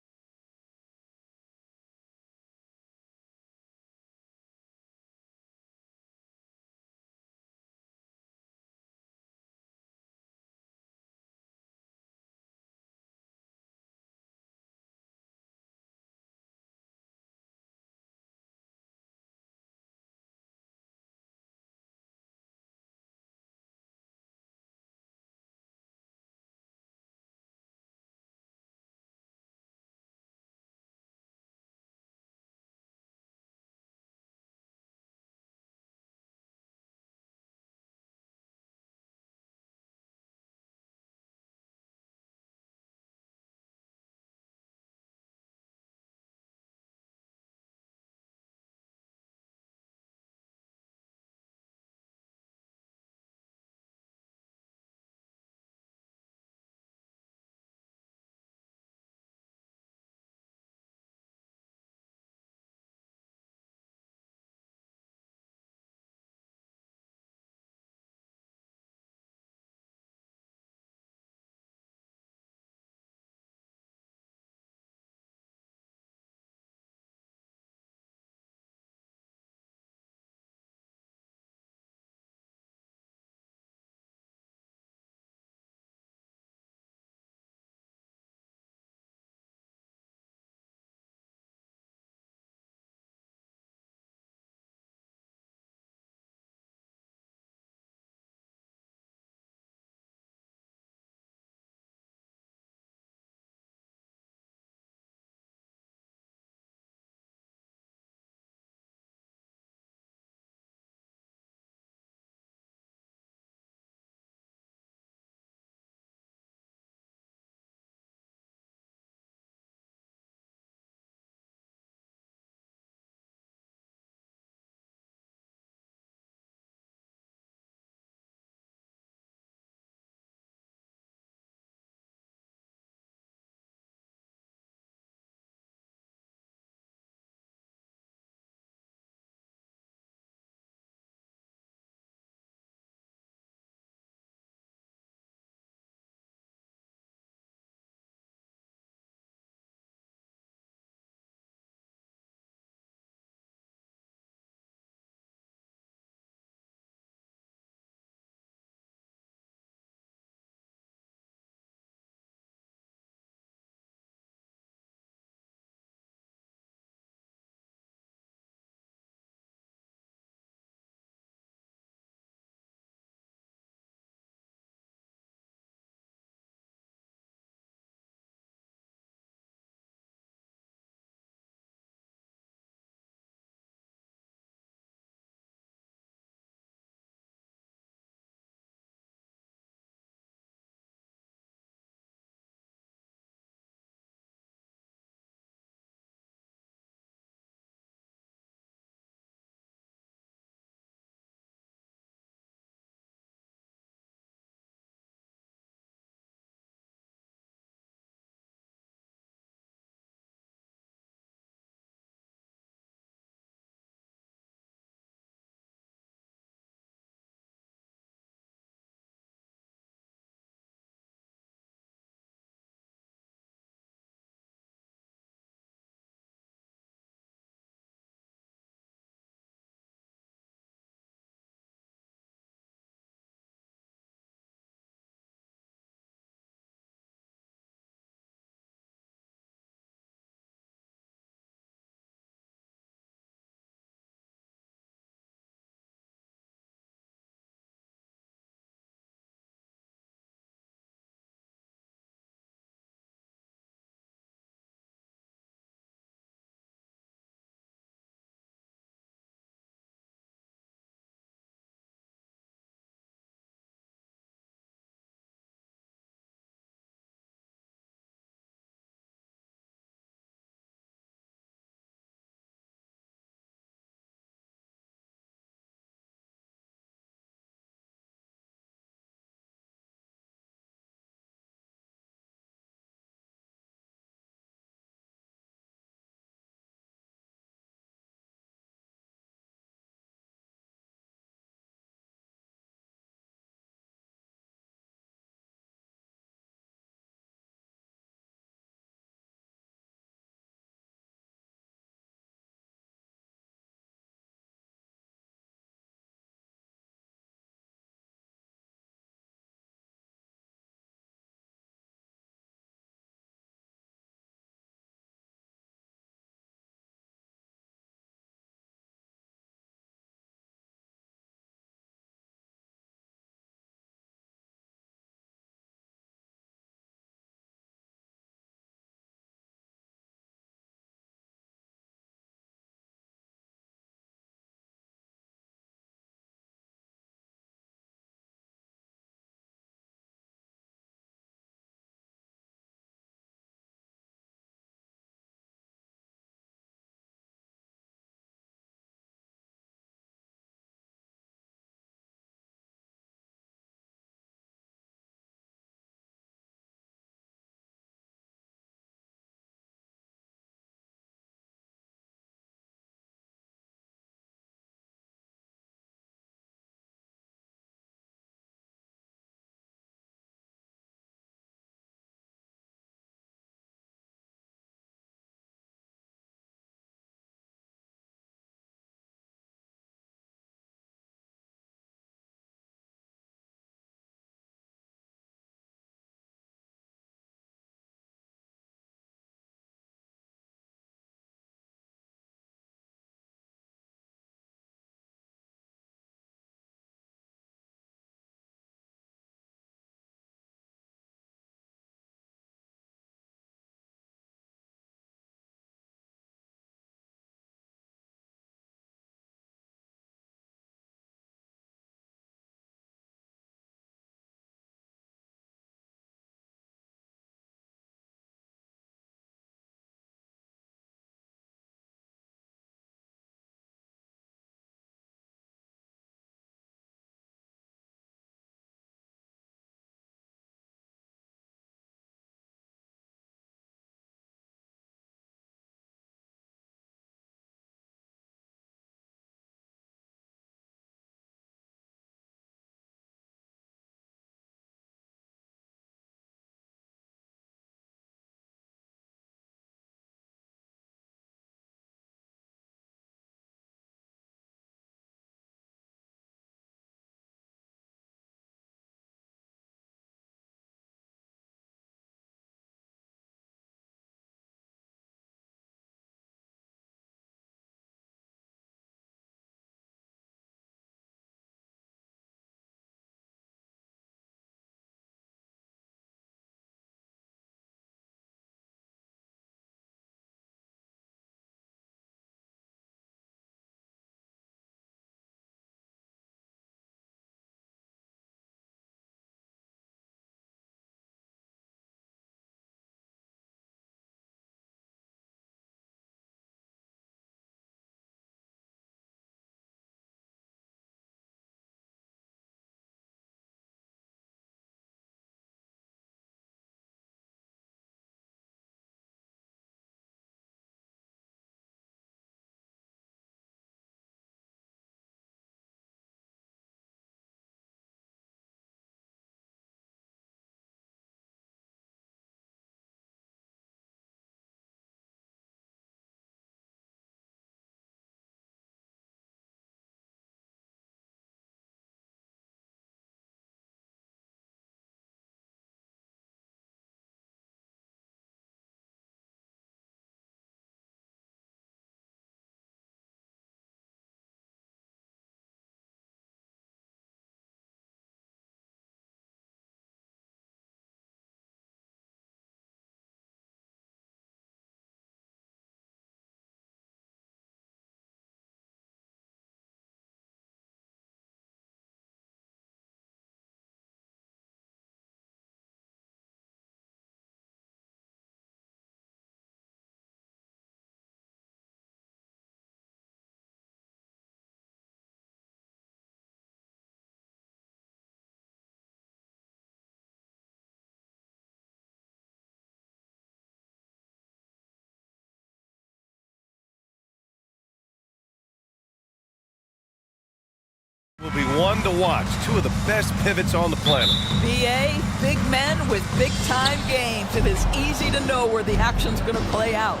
Will be one to watch. Two of the best pivots on the planet. BA, big men with big-time games. It is easy to know where the action's going to play out.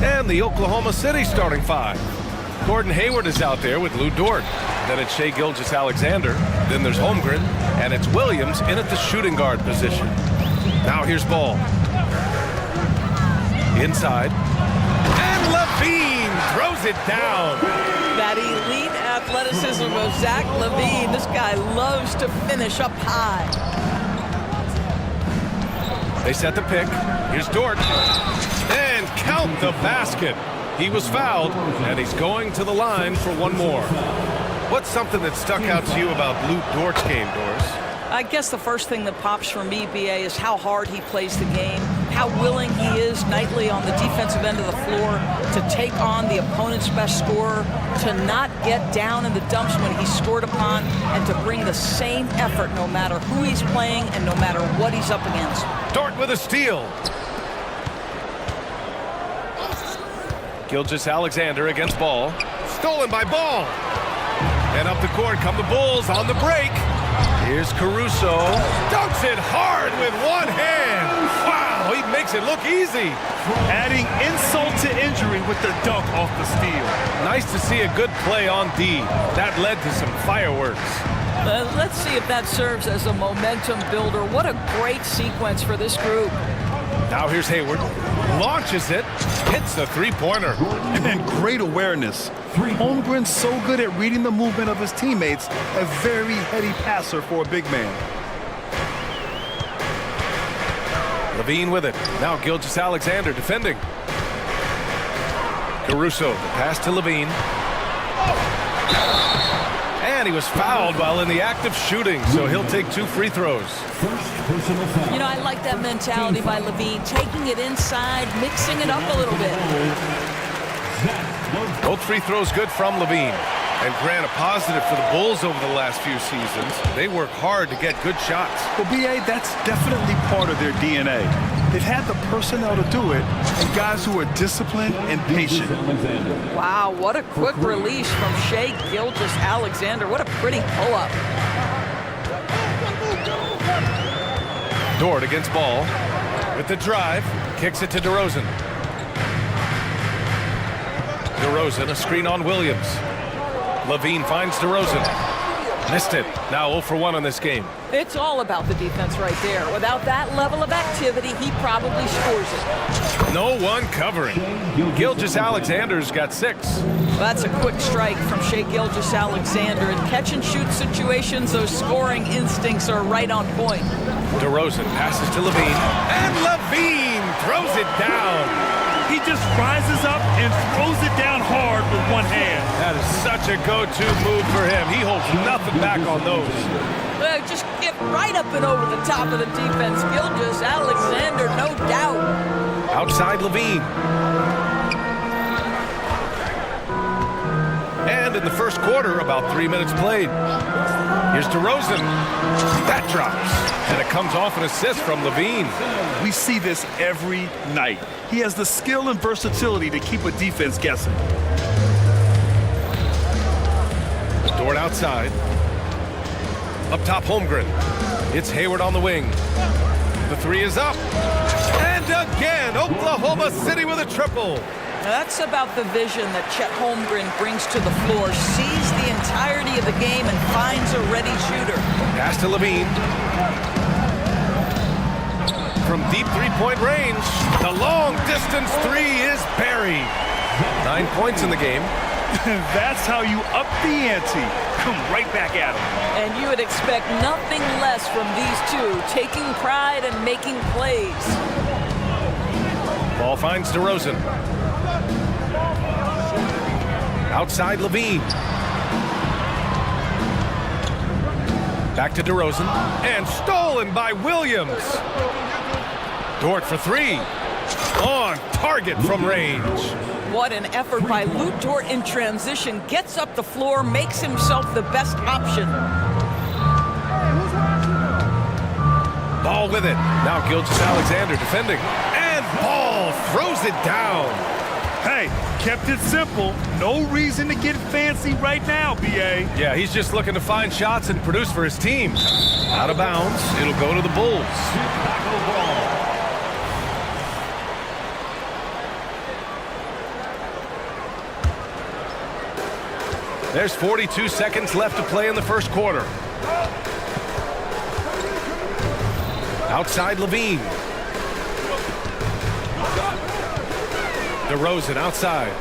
And the Oklahoma City starting five. Gordon Hayward is out there with Lou Dort. Then it's Shai Gilgeous-Alexander. Then there's Holmgren. And it's Williams in at the shooting guard position. Now here's Ball. Inside. And Levine throws it down. That elite athleticism of Zach Levine. This guy loves to finish up high. They set the pick. Here's Dort. And count the basket. He was fouled, and he's going to the line for one more. What's something that stuck out to you about Lou Dort's game, Doris? I guess the first thing that pops for me, BA, is how hard he plays the game, how willing he is nightly on the defensive end of the floor to take on the opponent's best scorer, to not get down in the dumps when he's scored upon, and to bring the same effort no matter who he's playing and no matter what he's up against. Dort with a steal. Gilgeous-Alexander against Ball. Stolen by Ball. And up the court come the Bulls on the break. Here's Caruso. Dunks it hard with one hand. Wow, he makes it look easy. Adding insult to injury with the dunk off the steal. Nice to see a good play on D. That led to some fireworks. Let's see if that serves as a momentum builder. What a great sequence for this group. Now here's Hayward. Launches it. Hits the three-pointer. And great awareness. Holmgren's so good at reading the movement of his teammates. A very heady passer for a big man. Levine with it. Now Gilgeous-Alexander defending. Caruso, pass to Levine. And he was fouled while in the act of shooting, so he'll take 2 free throws. You know, I like that mentality by Levine, taking it inside, mixing it up a little bit. Both free throws good from Levine. And Grant, a positive for the Bulls over the last few seasons. They work hard to get good shots. Well, BA, that's definitely part of their DNA. They've had the personnel to do it, and guys who are disciplined and patient. Wow, what a quick release from Shai Gilgeous-Alexander. What a pretty pull-up. Dort against Ball. With the drive, kicks it to DeRozan. DeRozan, a screen on Williams. Levine finds DeRozan. Missed it. Now 0 for 1 on this game. It's all about the defense right there. Without that level of activity, he probably scores it. No one covering. Gilgeous-Alexander's got 6. That's a quick strike from Shai Gilgeous-Alexander. In catch-and-shoot situations, those scoring instincts are right on point. DeRozan passes to Levine. And Levine throws it down. He just rises up and throws it down hard with one hand. That is such a go-to move for him. He holds nothing back on those. Just get right up and over the top of the defense. Gilgeous-Alexander, no doubt. Outside Levine. And in the first quarter, about 3 minutes played. Here's DeRozan. That drops. And it comes off an assist from Levine. We see this every night. He has the skill and versatility to keep a defense guessing. Dort outside. Up top, Holmgren. It's Hayward on the wing. The 3 is up. And again, Oklahoma City with a triple. Now that's about the vision that Chet Holmgren brings to the floor. Sees the entirety of the game and finds a ready shooter. Pass to Levine. From deep three-point range, the long-distance 3 is buried. 9 points in the game. That's how you up the ante. Come right back at him. And you would expect nothing less from these two, taking pride and making plays. Ball finds DeRozan. Outside Levine. Back to DeRozan. And stolen by Williams. Dort for 3. On target from range. What an effort by Lou Dort in transition. Gets up the floor, makes himself the best option. Ball with it. Now Gilgeous-Alexander defending. And Ball throws it down. Hey, kept it simple. No reason to get fancy right now, BA. Yeah, he's just looking to find shots and produce for his team. Out of bounds, it'll go to the Bulls. There's 42 seconds left to play in the first quarter. Outside Levine. DeRozan outside.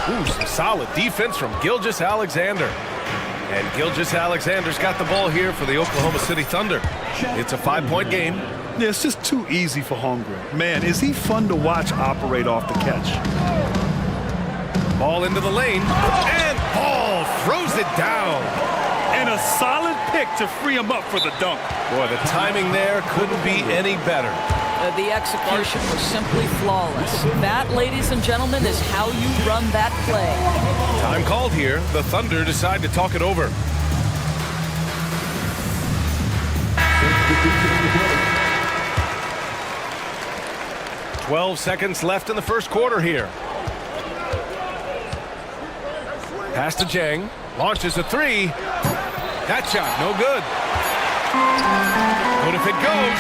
Ooh, some solid defense from Gilgeous-Alexander. And Gilgeous-Alexander's got the ball here for the Oklahoma City Thunder. It's a 5-point game. Yeah, it's just too easy for Holmgren. Man, is he fun to watch operate off the catch. Ball into the lane, and Ball throws it down. And a solid pick to free him up for the dunk. Boy, the timing there couldn't be any better. The execution was simply flawless. That, ladies and gentlemen, is how you run that play. Time called here. The Thunder decide to talk it over. "12 seconds left in the first quarter here. Pass to Jang. Launches a three. That shot, no good. But if it goes,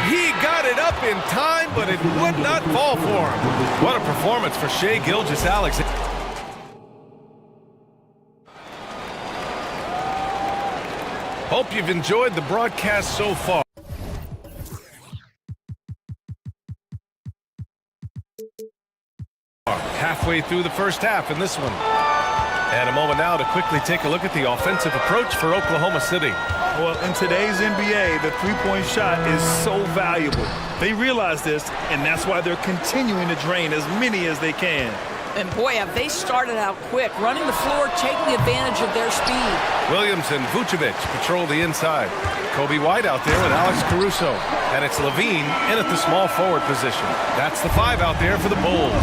he got it up in time, but it would not fall for him. What a performance for Shai Gilgeous-Alexander. Hope you've enjoyed the broadcast so far. Halfway through the first half in this one. And a moment now to quickly take a look at the offensive approach for Oklahoma City. Well, in today's NBA, the three-point shot is so valuable. They realize this, and that's why they're continuing to drain as many as they can. And boy, have they started out quick, running the floor, taking advantage of their speed. Williams and Vucevic patrol the inside. Kobe White out there with Alex Caruso. And it's Levine in at the small forward position. That's the 5 out there for the Bulls.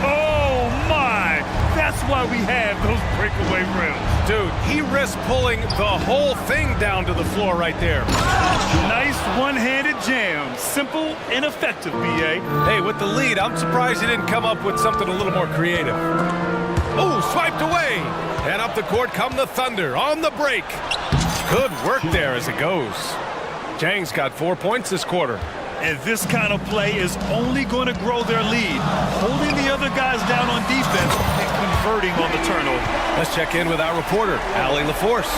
Oh, my! That's why we have those breakaway rims. Dude, he risked pulling the whole thing down to the floor right there. Nice one-handed jam. Simple and effective, BA. Hey, with the lead, I'm surprised he didn't come up with something a little more creative. Oh, swiped away. And up the court come the Thunder on the break. Good work there as it goes. Jang's got 4 points this quarter. And this kind of play is only going to grow their lead, holding the other guys down on defense and converting on the turnover. Let's check in with our reporter, Allie LaForce.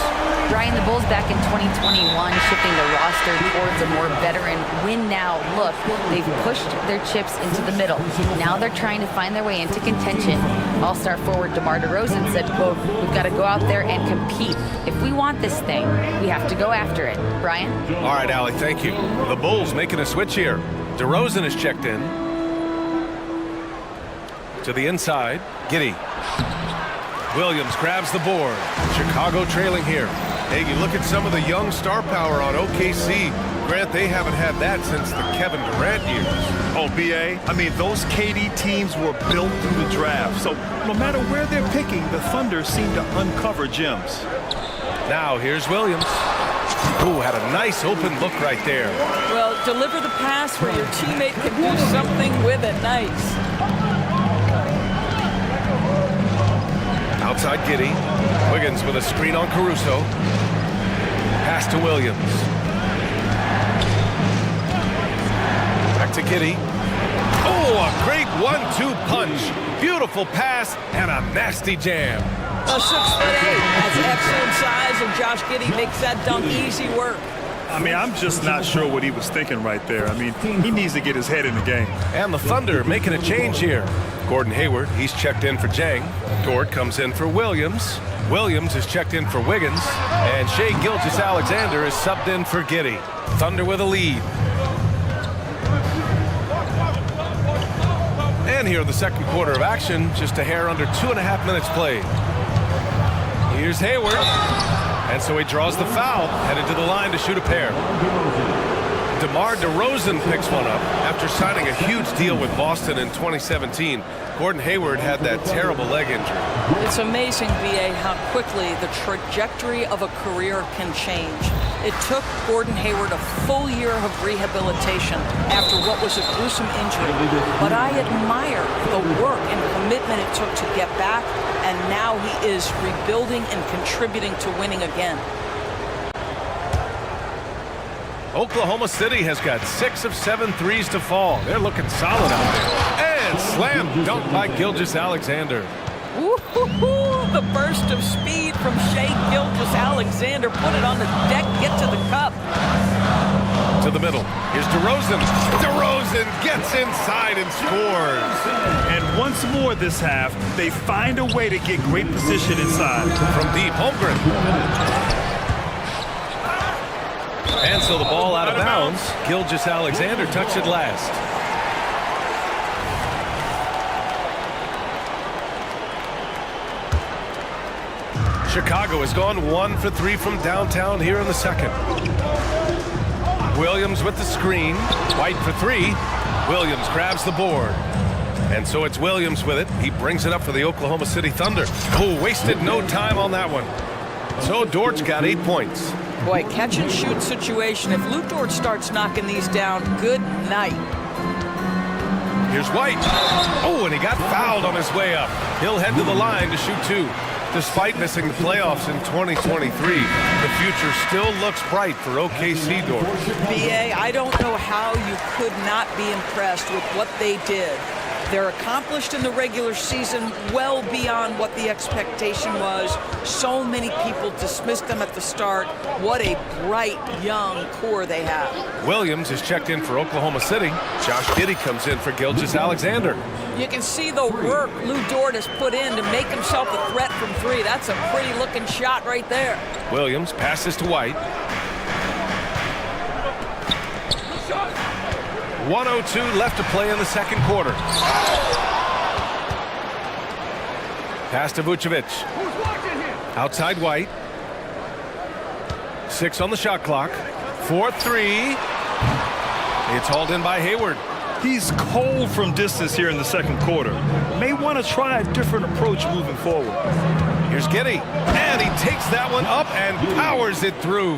Brian, the Bulls back in 2021 shifting the roster towards a more veteran win-now look. They've pushed their chips into the middle. Now they're trying to find their way into contention. All-star forward DeMar DeRozan said, quote, "We've got to go out there and compete. If we want this thing, we have to go after it." Brian? All right, Allie, thank you. The Bulls making a switch here. DeRozan is checked in. To the inside, Giddey. Williams grabs the board. Chicago trailing here. Hey, you look at some of the young star power on OKC. Grant, they haven't had that since the Kevin Durant years. Oh, BA, I mean, those KD teams were built through the draft. So no matter where they're picking, the Thunder seem to uncover gems. Now here's Williams. Ooh, had a nice open look right there. Well, deliver the pass where your teammate can do something with it. Nice. Outside Giddey. Wiggins with a screen on Caruso. Pass to Williams. Back to Giddey. Oh, a great 1-2 punch. Beautiful pass and a nasty jam. A 6'8" has excellent size, and Josh Giddey makes that dunk easy work. I mean, I'm just not sure what he was thinking right there. I mean, he needs to get his head in the game. And the Thunder making a change here. Gordon Hayward, he's checked in for Jang. Dort comes in for Williams. Williams is checked in for Wiggins. And Shai Gilgeous-Alexander is subbed in for Giddey. Thunder with a lead. And here in the second quarter of action, just a hair under 2.5 minutes played. Here's Hayward. And so he draws the foul, headed to the line to shoot a pair. DeMar DeRozan picks one up after signing a huge deal with Boston in 2017. Gordon Hayward had that terrible leg injury. It's amazing, BA, how quickly the trajectory of a career can change. It took Gordon Hayward a full year of rehabilitation after what was a gruesome injury. But I admire the work and commitment it took to get back, and now he is rebuilding and contributing to winning again. Oklahoma City has got 6 of 7 threes to fall. They're looking solid out there. And slam dunk by Gilgeous-Alexander. Woo-hoo-hoo! The burst of speed from Shai Gilgeous-Alexander. Put it on the deck, get to the cup. To the middle. Here's DeRozan. DeRozan gets inside and scores. And once more this half, they find a way to get great position inside. From deep, Holmgren. And so the ball out of bounds. Gilgeous-Alexander touched it last. Chicago has gone 1 for 3 from downtown here in the second. Williams with the screen. White for 3. Williams grabs the board. And so it's Williams with it. He brings it up for the Oklahoma City Thunder. Oh, wasted no time on that one. So Dort's got 8 points. Boy, catch and shoot situation. If Luke Dort starts knocking these down, good night. Here's White. Oh, and he got fouled on his way up. He'll head to the line to shoot 2. Despite missing the playoffs in 2023, the future still looks bright for OKC Dort. BA, I don't know how you could not be impressed with what they did. They're accomplished in the regular season well beyond what the expectation was. So many people dismissed them at the start. What a bright, young core they have. Williams is checked in for Oklahoma City. Josh Giddey comes in for Gilgeous-Alexander. You can see the work Lou Dort has put in to make himself a threat from 3. That's a pretty looking shot right there. Williams passes to White. 1:02 left to play in the second quarter. Pass to Vucevic. Outside White. 6 on the shot clock. 4-3. It's hauled in by Hayward. He's cold from distance here in the second quarter. May want to try a different approach moving forward. Here's Giddey. And he takes that one up and powers it through.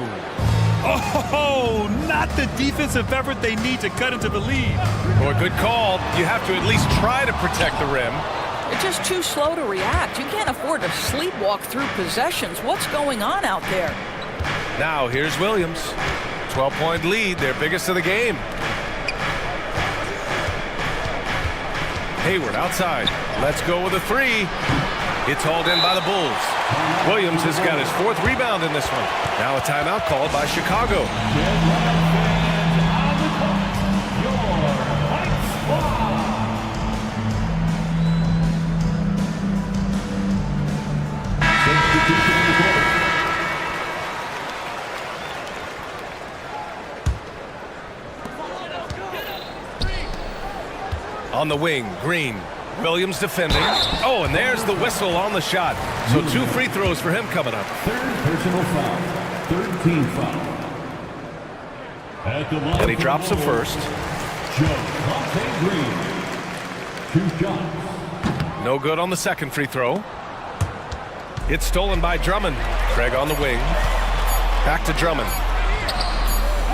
Oh, not the defensive effort they need to cut into the lead. Boy, good call. You have to at least try to protect the rim. They're just too slow to react. You can't afford to sleepwalk through possessions. What's going on out there? Now here's Williams. 12-point lead, their biggest of the game. Hayward outside. Let's go with a 3. It's hauled in by the Bulls. Williams has got his 4th rebound in this one. Now a timeout called by Chicago. On the wing, Green. Williams defending. Oh, and there's the whistle on the shot. So 2 free throws for him coming up. 3rd personal foul. 3rd team foul. And he drops the first. Green. 2 shots. No good on the second free throw. It's stolen by Drummond. Craig on the wing. Back to Drummond.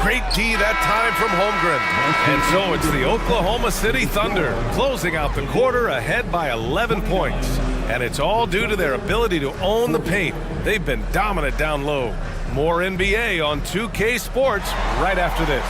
Great D that time from Holmgren. And so it's the Oklahoma City Thunder closing out the quarter ahead by 11 points. And it's all due to their ability to own the paint. They've been dominant down low. More NBA on 2K Sports right after this.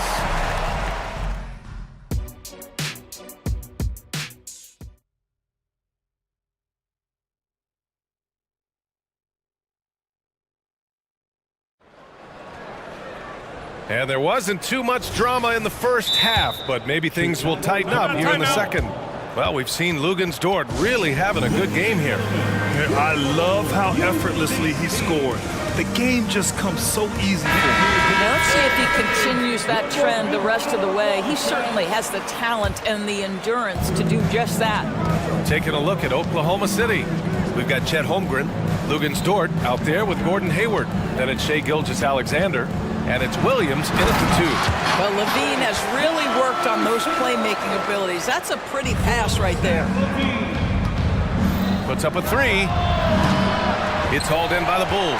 And there wasn't too much drama in the first half, but maybe things will tighten up here in the second. Well, we've seen Lugens Dort really having a good game here. I love how effortlessly he scored. The game just comes so easy for him. Now let's see if he continues that trend the rest of the way. He certainly has the talent and the endurance to do just that. Taking a look at Oklahoma City. We've got Chet Holmgren, Lugens Dort out there with Gordon Hayward. Then it's Shai Gilgeous-Alexander. And it's Williams in at the 2. Well, Levine has really worked on those playmaking abilities. That's a pretty pass right there. Puts up a 3. It's hauled in by the Bulls.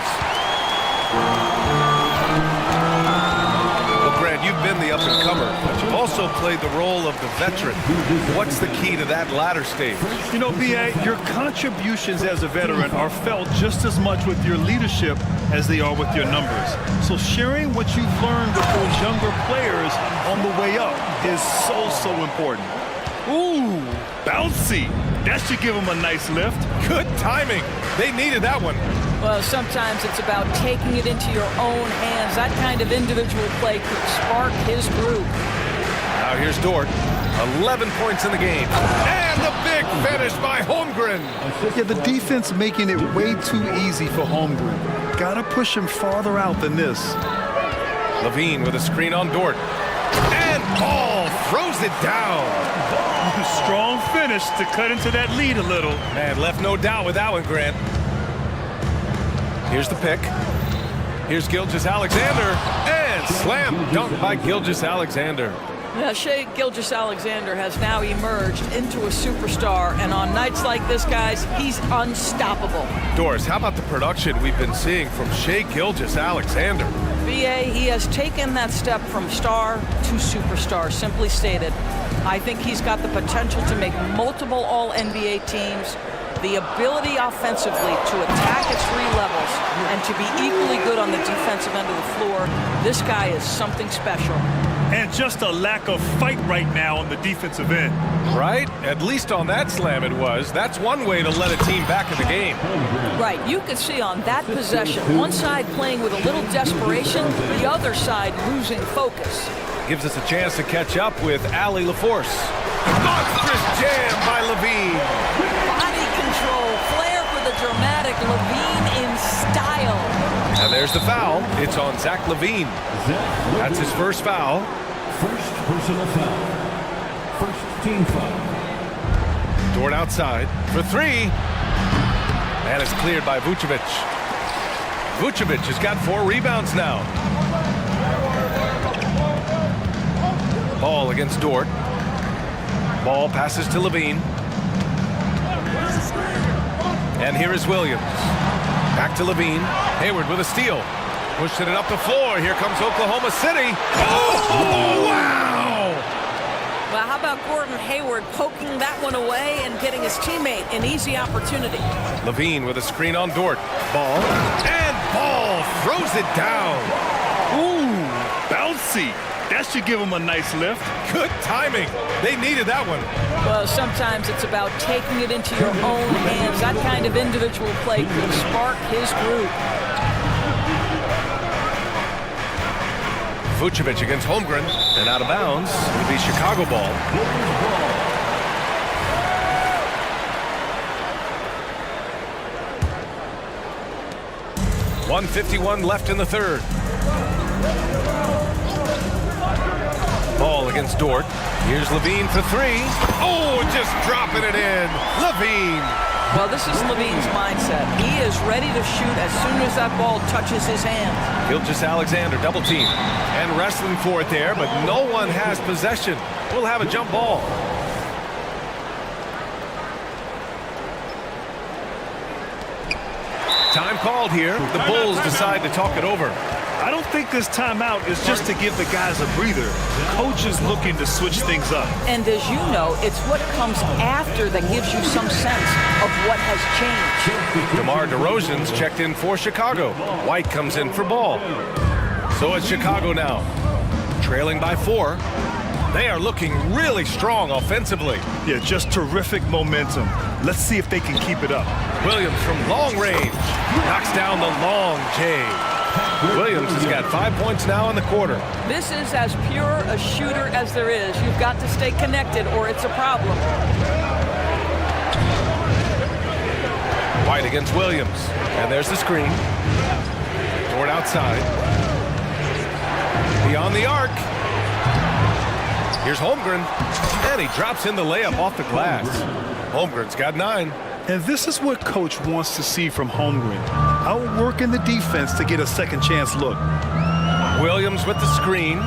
Well, Grant, you've been the up-and-comer, but you've also played the role of the veteran. What's the key to that latter stage? You know, B.A., your contributions as a veteran are felt just as much with your leadership as they are with your numbers. So sharing what you've learned with those younger players on the way up is so important. Ooh, bouncy. That should give them a nice lift. Good timing. They needed that one. Well, sometimes it's about taking it into your own hands. That kind of individual play could spark his group. Now here's Dort. 11 points in the game. And the big finish by Holmgren. Yeah, the defense making it way too easy for Holmgren. Gotta push him farther out than this. Levine with a screen on Dort. And Ball throws it down. Strong finish to cut into that lead a little. Man, left no doubt with that one, Grant. Here's the pick. Here's Gilgeous-Alexander. And slam dunk by Gilgeous-Alexander. Now, Shai Gilgeous-Alexander has now emerged into a superstar, and on nights like this, guys, he's unstoppable. Doris, how about the production we've been seeing from Shai Gilgeous-Alexander? BA, he has taken that step from star to superstar, simply stated. I think he's got the potential to make multiple All-NBA teams, the ability offensively to attack at 3 levels, and to be equally good on the defensive end of the floor. This guy is something special. And just a lack of fight right now on the defensive end. Right? At least on that slam it was. That's one way to let a team back in the game. Right. You could see on that possession, one side playing with a little desperation, the other side losing focus. Gives us a chance to catch up with Allie LaForce. Monstrous jam by Levine. Body control, flair for the dramatic, Levine in style. And there's the foul. It's on Zach Levine. That's his first foul. First personal foul. First team foul. Dort outside for 3. And it's cleared by Vucevic. Vucevic has got 4 rebounds now. Ball against Dort. Ball passes to Levine. And here is Williams. Back to Levine. Hayward with a steal. Pushing it up the floor. Here comes Oklahoma City. Oh, wow! Well, how about Gordon Hayward poking that one away and getting his teammate an easy opportunity? Levine with a screen on Dort. Ball. And Ball throws it down. Ooh, bouncy. That should give him a nice lift. Good timing. They needed that one. Well, sometimes it's about taking it into your own hands. That kind of individual play could spark his group. Vucevic against Holmgren. And out of bounds. It'll be Chicago ball. 1:51 left in the third. Ball against Dort. Here's Levine for 3. Oh, just dropping it in. Levine. Well, this is Levine's mindset. He is ready to shoot as soon as that ball touches his hand. Gilgeous-Alexander double team and wrestling for it there, but no one has possession. We'll have a jump ball. Time called here. The Bulls decide to talk it over. I don't think this timeout is just to give the guys a breather. Coach is looking to switch things up. And as you know, it's what comes after that gives you some sense of what has changed. DeMar DeRozan's checked in for Chicago. White comes in for Ball. So it's Chicago now, trailing by 4. They are looking really strong offensively. Yeah, just terrific momentum. Let's see if they can keep it up. Williams from long range knocks down the long J. Williams has got 5 points now in the quarter. This is as pure a shooter as there is. You've got to stay connected or it's a problem. White against Williams. And there's the screen. Dort outside. Beyond the arc. Here's Holmgren. And he drops in the layup off the glass. Holmgren's got 9. And this is what Coach wants to see from Holmgren. Outworking the defense to get a second chance look. Williams with the screen.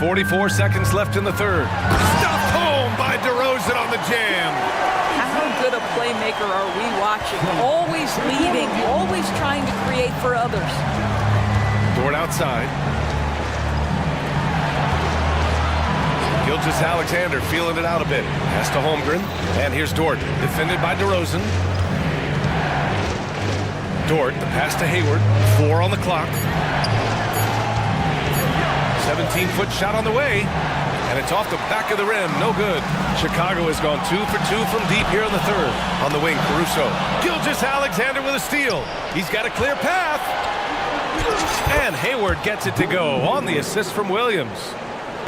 44 seconds left in the third. Stuffed home by DeRozan on the jam. How good a playmaker are we watching? Always leading, always trying to create for others. Dort outside. Gilgeous-Alexander feeling it out a bit. Pass to Holmgren. And here's Dort, defended by DeRozan. Dort, the pass to Hayward. 4 on the clock. 17-foot shot on the way. And it's off the back of the rim. No good. Chicago has gone 2 for 2 from deep here in the third. On the wing, Caruso. Gilgeous-Alexander with a steal. He's got a clear path. And Hayward gets it to go on the assist from Williams.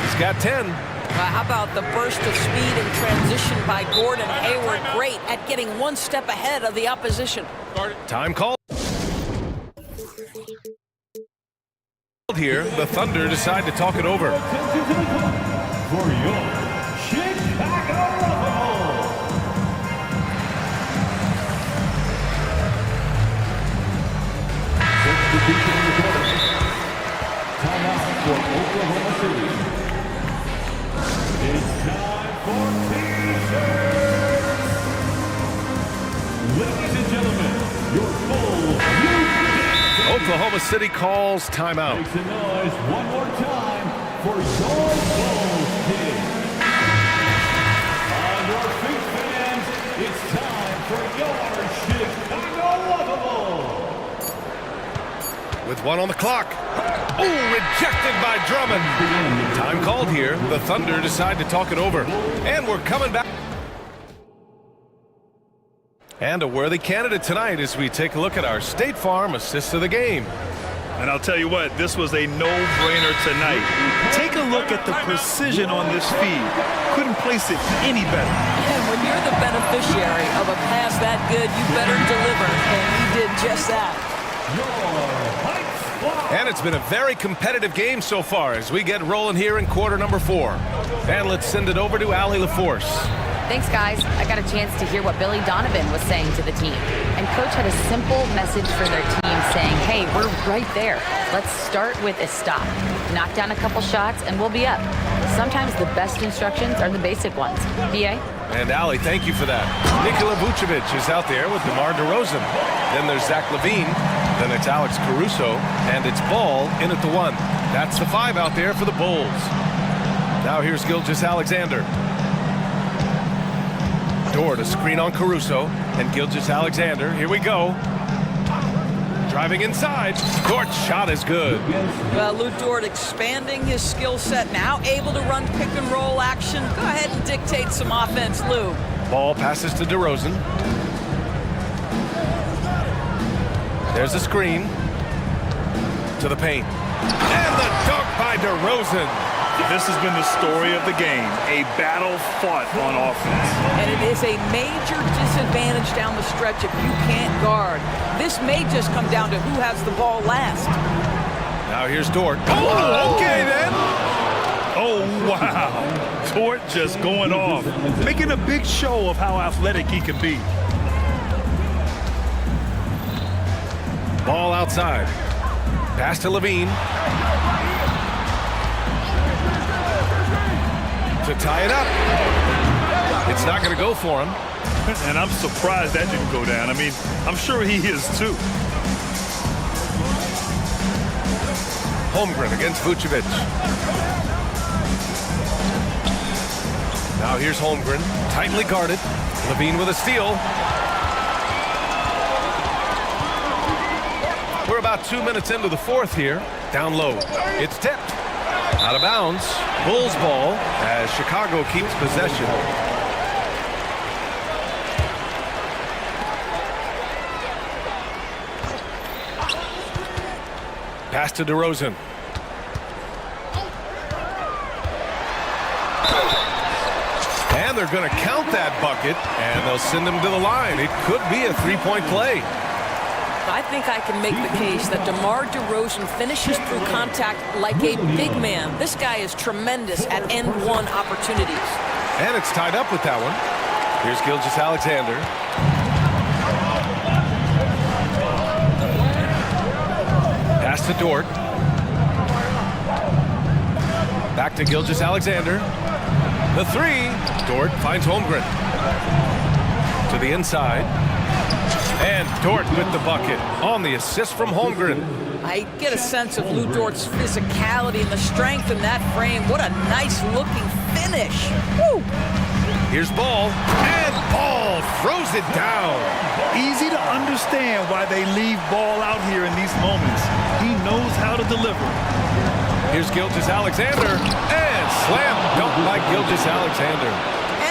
He's got 10. How about the burst of speed and transition by Gordon Hayward? Great at getting one step ahead of the opposition. Time call. Here, the Thunder decide to talk it over. For your Chicago Timeout for Oklahoma City. It's time for t-shirts. Ladies and gentlemen, your full Oklahoma City calls timeout. Make some noise one more time for your Bulls team. On your feet, fans, it's time for your Chicago Lovable. With 1 on the clock. Oh, rejected by Drummond. Time called here. The Thunder decide to talk it over. And we're coming back. And a worthy candidate tonight as we take a look at our State Farm assist of the game. And I'll tell you what, this was a no-brainer tonight. Take a look at the precision on this feed. Couldn't place it any better. And when you're the beneficiary of a pass that good, you better deliver. And he did just that. And it's been a very competitive game so far as we get rolling here in quarter number 4. And let's send it over to Allie LaForce. Thanks, guys. I got a chance to hear what Billy Donovan was saying to the team. And Coach had a simple message for their team saying, hey, we're right there. Let's start with a stop. Knock down a couple shots and we'll be up. Sometimes the best instructions are the basic ones. BA? And Allie, thank you for that. Nikola Vucevic is out there with DeMar DeRozan. Then there's Zach LaVine. Then it's Alex Caruso. And it's Ball in at the 1. That's the 5 out there for the Bulls. Now here's Gilgeous-Alexander. Dort, a screen on Caruso, and Gilgeous-Alexander. Here we go. Driving inside. Dort's shot is good. Well, Lou Dort expanding his skill set, now able to run pick and roll action. Go ahead and dictate some offense, Lou. Ball passes to DeRozan. There's a screen. To the paint. And the dunk by DeRozan. This has been the story of the game, a battle fought on offense. And it is a major disadvantage down the stretch if you can't guard. This may just come down to who has the ball last. Now here's Dort. Oh, okay then. Oh, wow. Dort just going off, making a big show of how athletic he can be. Ball outside. Pass to LaVine. To tie it up. It's not going to go for him. And I'm surprised that didn't go down. I mean, I'm sure he is too. Holmgren against Vucevic. Now here's Holmgren, tightly guarded. LaVine with a steal. We're about 2 minutes into the fourth here. Down low. It's tipped. Out of bounds. Bulls ball as Chicago keeps possession. Pass to DeRozan. And they're going to count that bucket, and they'll send him to the line. It could be a three-point play. I think I can make the case that DeMar DeRozan finishes through contact like a big man. This guy is tremendous at end-one opportunities. And it's tied up with that one. Here's Gilgeous-Alexander. Pass to Dort. Back to Gilgeous-Alexander. The three. Dort finds Holmgren. To the inside. And Dort with the bucket on the assist from Holmgren. I get a sense of Lou Dort's physicality and the strength in that frame. What a nice-looking finish. Woo! Here's Ball, and Ball throws it down. Easy to understand why they leave Ball out here in these moments. He knows how to deliver. Here's Gilgeous-Alexander, and slam dunk by Gilgeous-Alexander.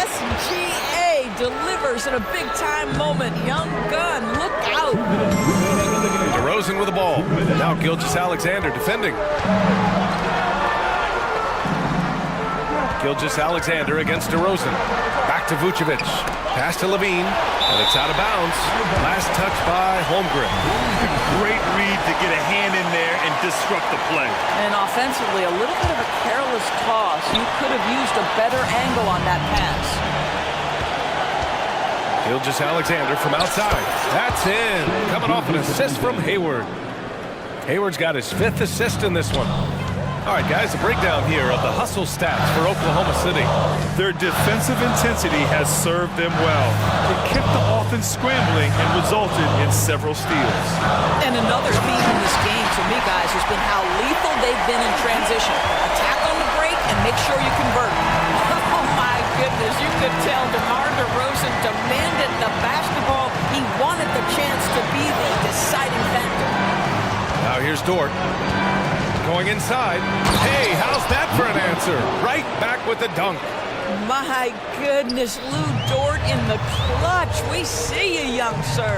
SGA delivers in a big-time moment. Young gun, look out. DeRozan with the ball. Now Gilgeous-Alexander defending. Gilgeous-Alexander against DeRozan. Back to Vucevic. Pass to Levine, and it's out of bounds. Last touch by Holmgren. Great read to get a hand in there and disrupt the play. And offensively, a little bit of a careless toss. You could have used a better angle on that pass. Gilgeous-Alexander from outside. That's in. Coming off an assist from Hayward. Hayward's got his 5th assist in this one. All right, guys, a breakdown here of the hustle stats for Oklahoma City. Their defensive intensity has served them well. It kept the offense scrambling and resulted in several steals. And another theme in this game, to me, guys, has been how lethal they've been in transition. Attack on the break and make sure you convert. Oh, my goodness, you could tell DeMar DeRozan demanded the basketball. He wanted the chance to be the deciding factor. Now here's Dort. Going inside. Hey, how's that for an answer? Right back with the dunk. My goodness, Lou Dort in the clutch. We see you, young sir.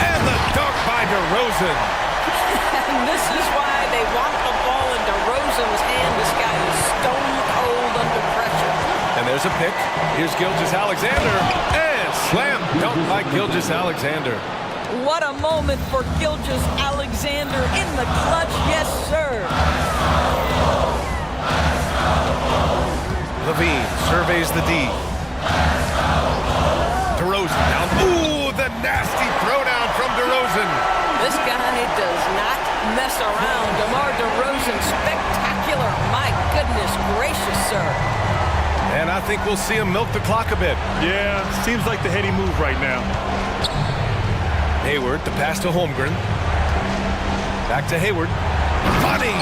And the dunk by DeRozan. And this is why they want the ball in DeRozan's hand. This guy is stone cold under pressure. And there's a pick. Here's Gilgeous-Alexander. And slam dunk by Gilgeous-Alexander. What a moment for Gilgeous-Alexander in the clutch. Yes, sir. Levine surveys the D. DeRozan down. Ooh, the nasty throwdown from DeRozan. This guy does not mess around. DeMar DeRozan, spectacular. My goodness gracious, sir. And I think we'll see him milk the clock a bit. Yeah, seems like the heady move right now. Hayward, the pass to Holmgren. Back to Hayward. Funny!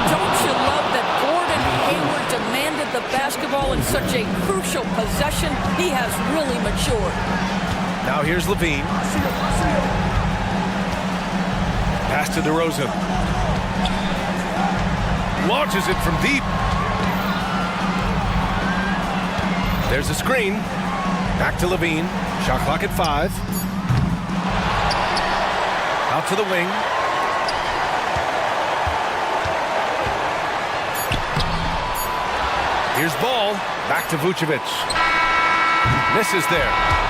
Don't you love that Gordon Hayward demanded the basketball in such a crucial possession? He has really matured. Now here's Levine. Pass to DeRozan. Launches it from deep. There's a screen. Back to Levine. Shot clock at 5. Out to the wing. Here's Ball. Back to Vucevic. Misses there.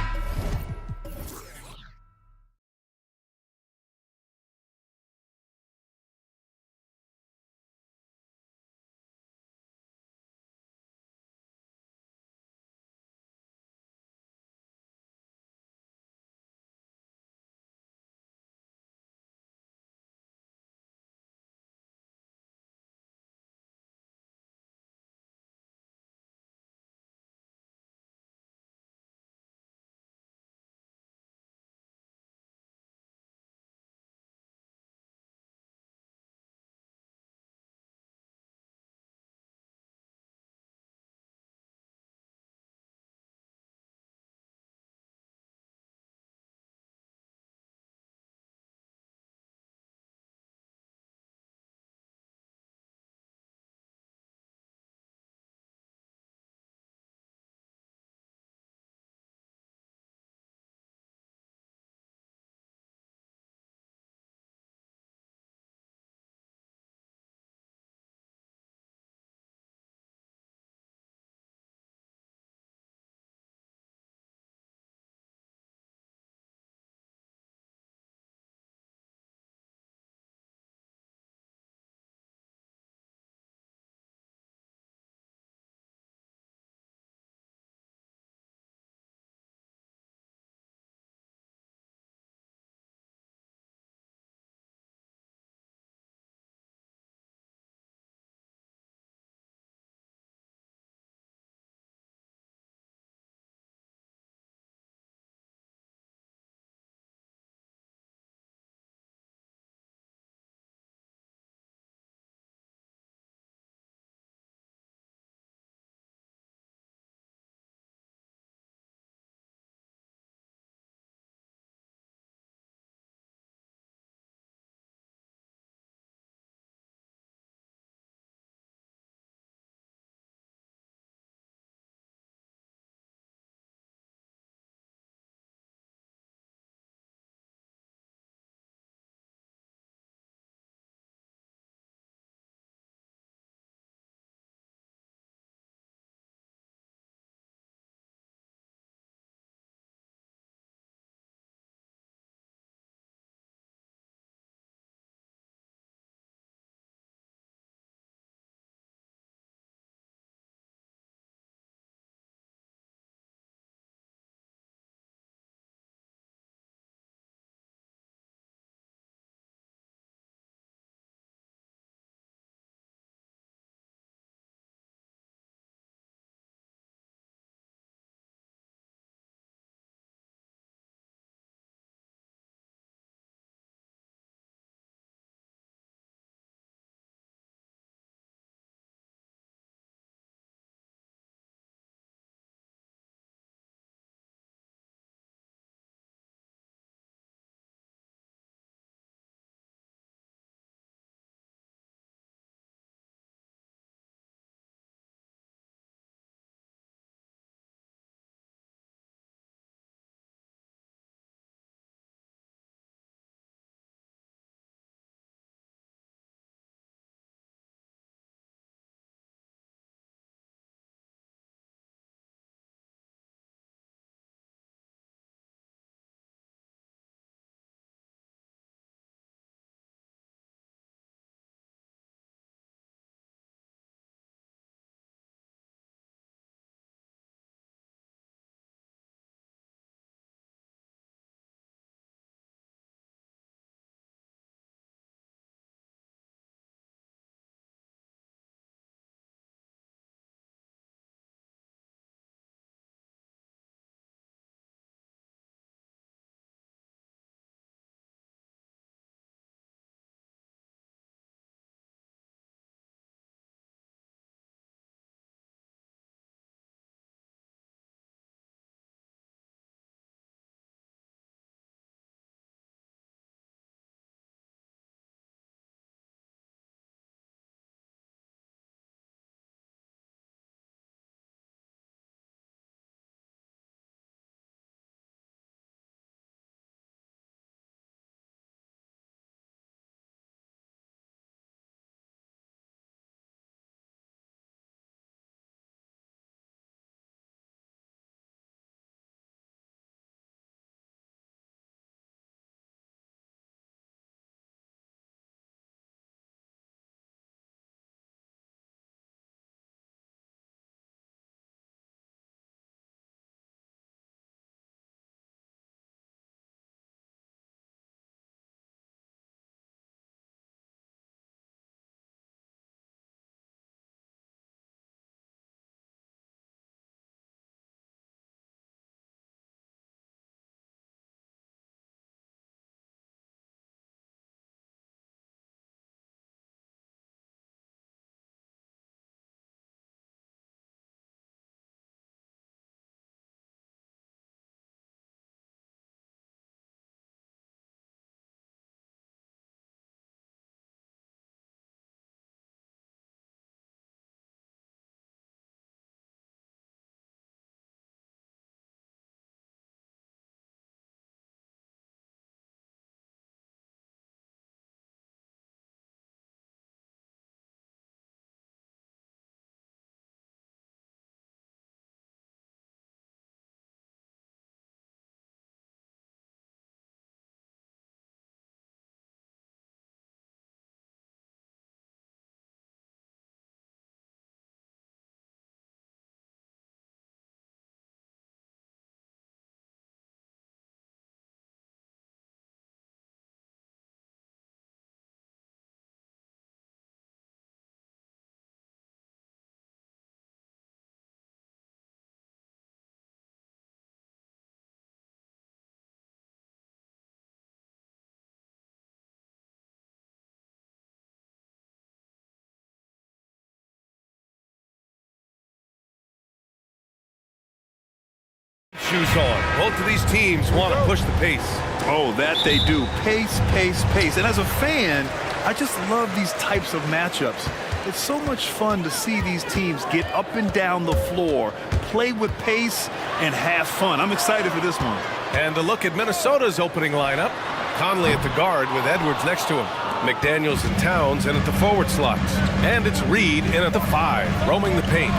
shoes on. Both of these teams want to push the pace. Oh, that they do. Pace, pace, pace. And as a fan, I just love these types of matchups. It's so much fun to see these teams get up and down the floor, play with pace, and have fun. I'm excited for this one. And a look at Minnesota's opening lineup. Conley at the guard with Edwards next to him. McDaniels and Towns in at the forward slots. And it's Reed in at the 5, roaming the paint.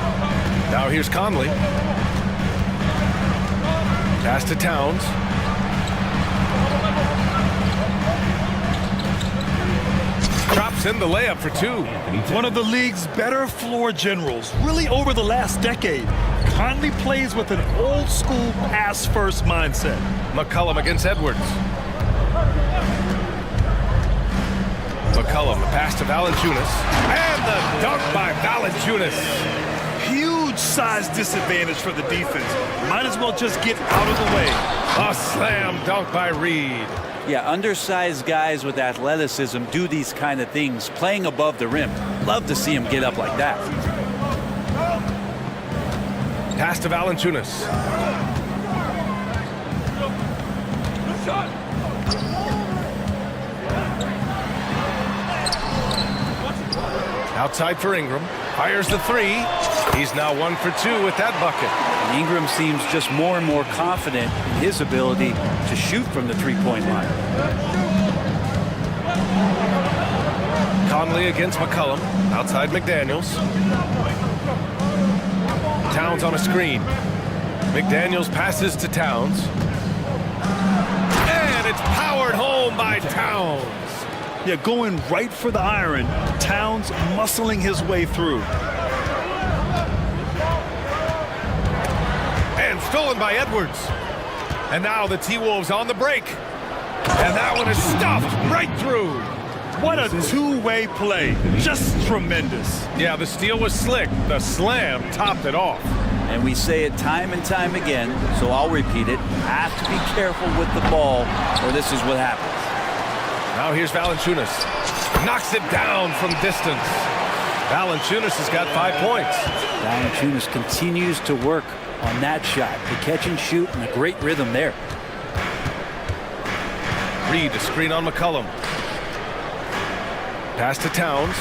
Now here's Conley. Pass to Towns. Drops in the layup for 2. One of the league's better floor generals, really over the last decade. Conley plays with an old-school pass-first mindset. McCollum against Edwards. McCollum, the pass to Valanciunas. And the dunk by Valanciunas. Huge size disadvantage for the defense. Might as well just get out of the way. A slam dunk by Reed. Yeah, undersized guys with athleticism do these kind of things, playing above the rim. Love to see him get up like that. Pass to Valanciunas. Outside for Ingram. Fires the 3. He's now 1 for 2 with that bucket. And Ingram seems just more and more confident in his ability to shoot from the three-point line. Conley against McCollum. Outside McDaniels. Towns on a screen. McDaniels passes to Towns. And it's powered home by Towns. Yeah, going right for the iron. Towns muscling his way through. And stolen by Edwards. And now the T-Wolves on the break. And that one is stuffed right through. What a two-way play. Just tremendous. Yeah, the steal was slick. The slam topped it off. And we say it time and time again, so I'll repeat it. Have to be careful with the ball, or this is what happens. Now here's Valanciunas. Knocks it down from distance. Valanciunas has got 5 points. Valanciunas continues to work on that shot. The catch and shoot and a great rhythm there. Reed, a screen on McCollum. Pass to Towns.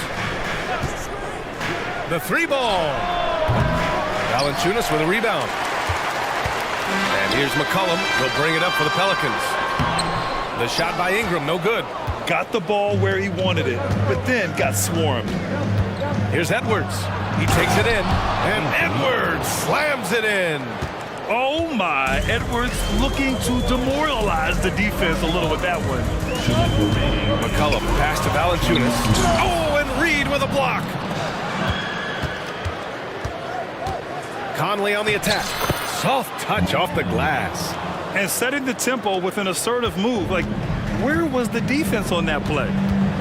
The 3 ball. Valanciunas with a rebound. And here's McCollum. He'll bring it up for the Pelicans. The shot by Ingram, no good. Got the ball where he wanted it, but then got swarmed. Here's Edwards. He takes it in, and Edwards slams it in. Oh my, Edwards looking to demoralize the defense a little with that one. McCollum, pass to Valanciunas. Oh, and Reed with a block. Conley on the attack. Soft touch off the glass. And setting the tempo with an assertive move. Like, where was the defense on that play?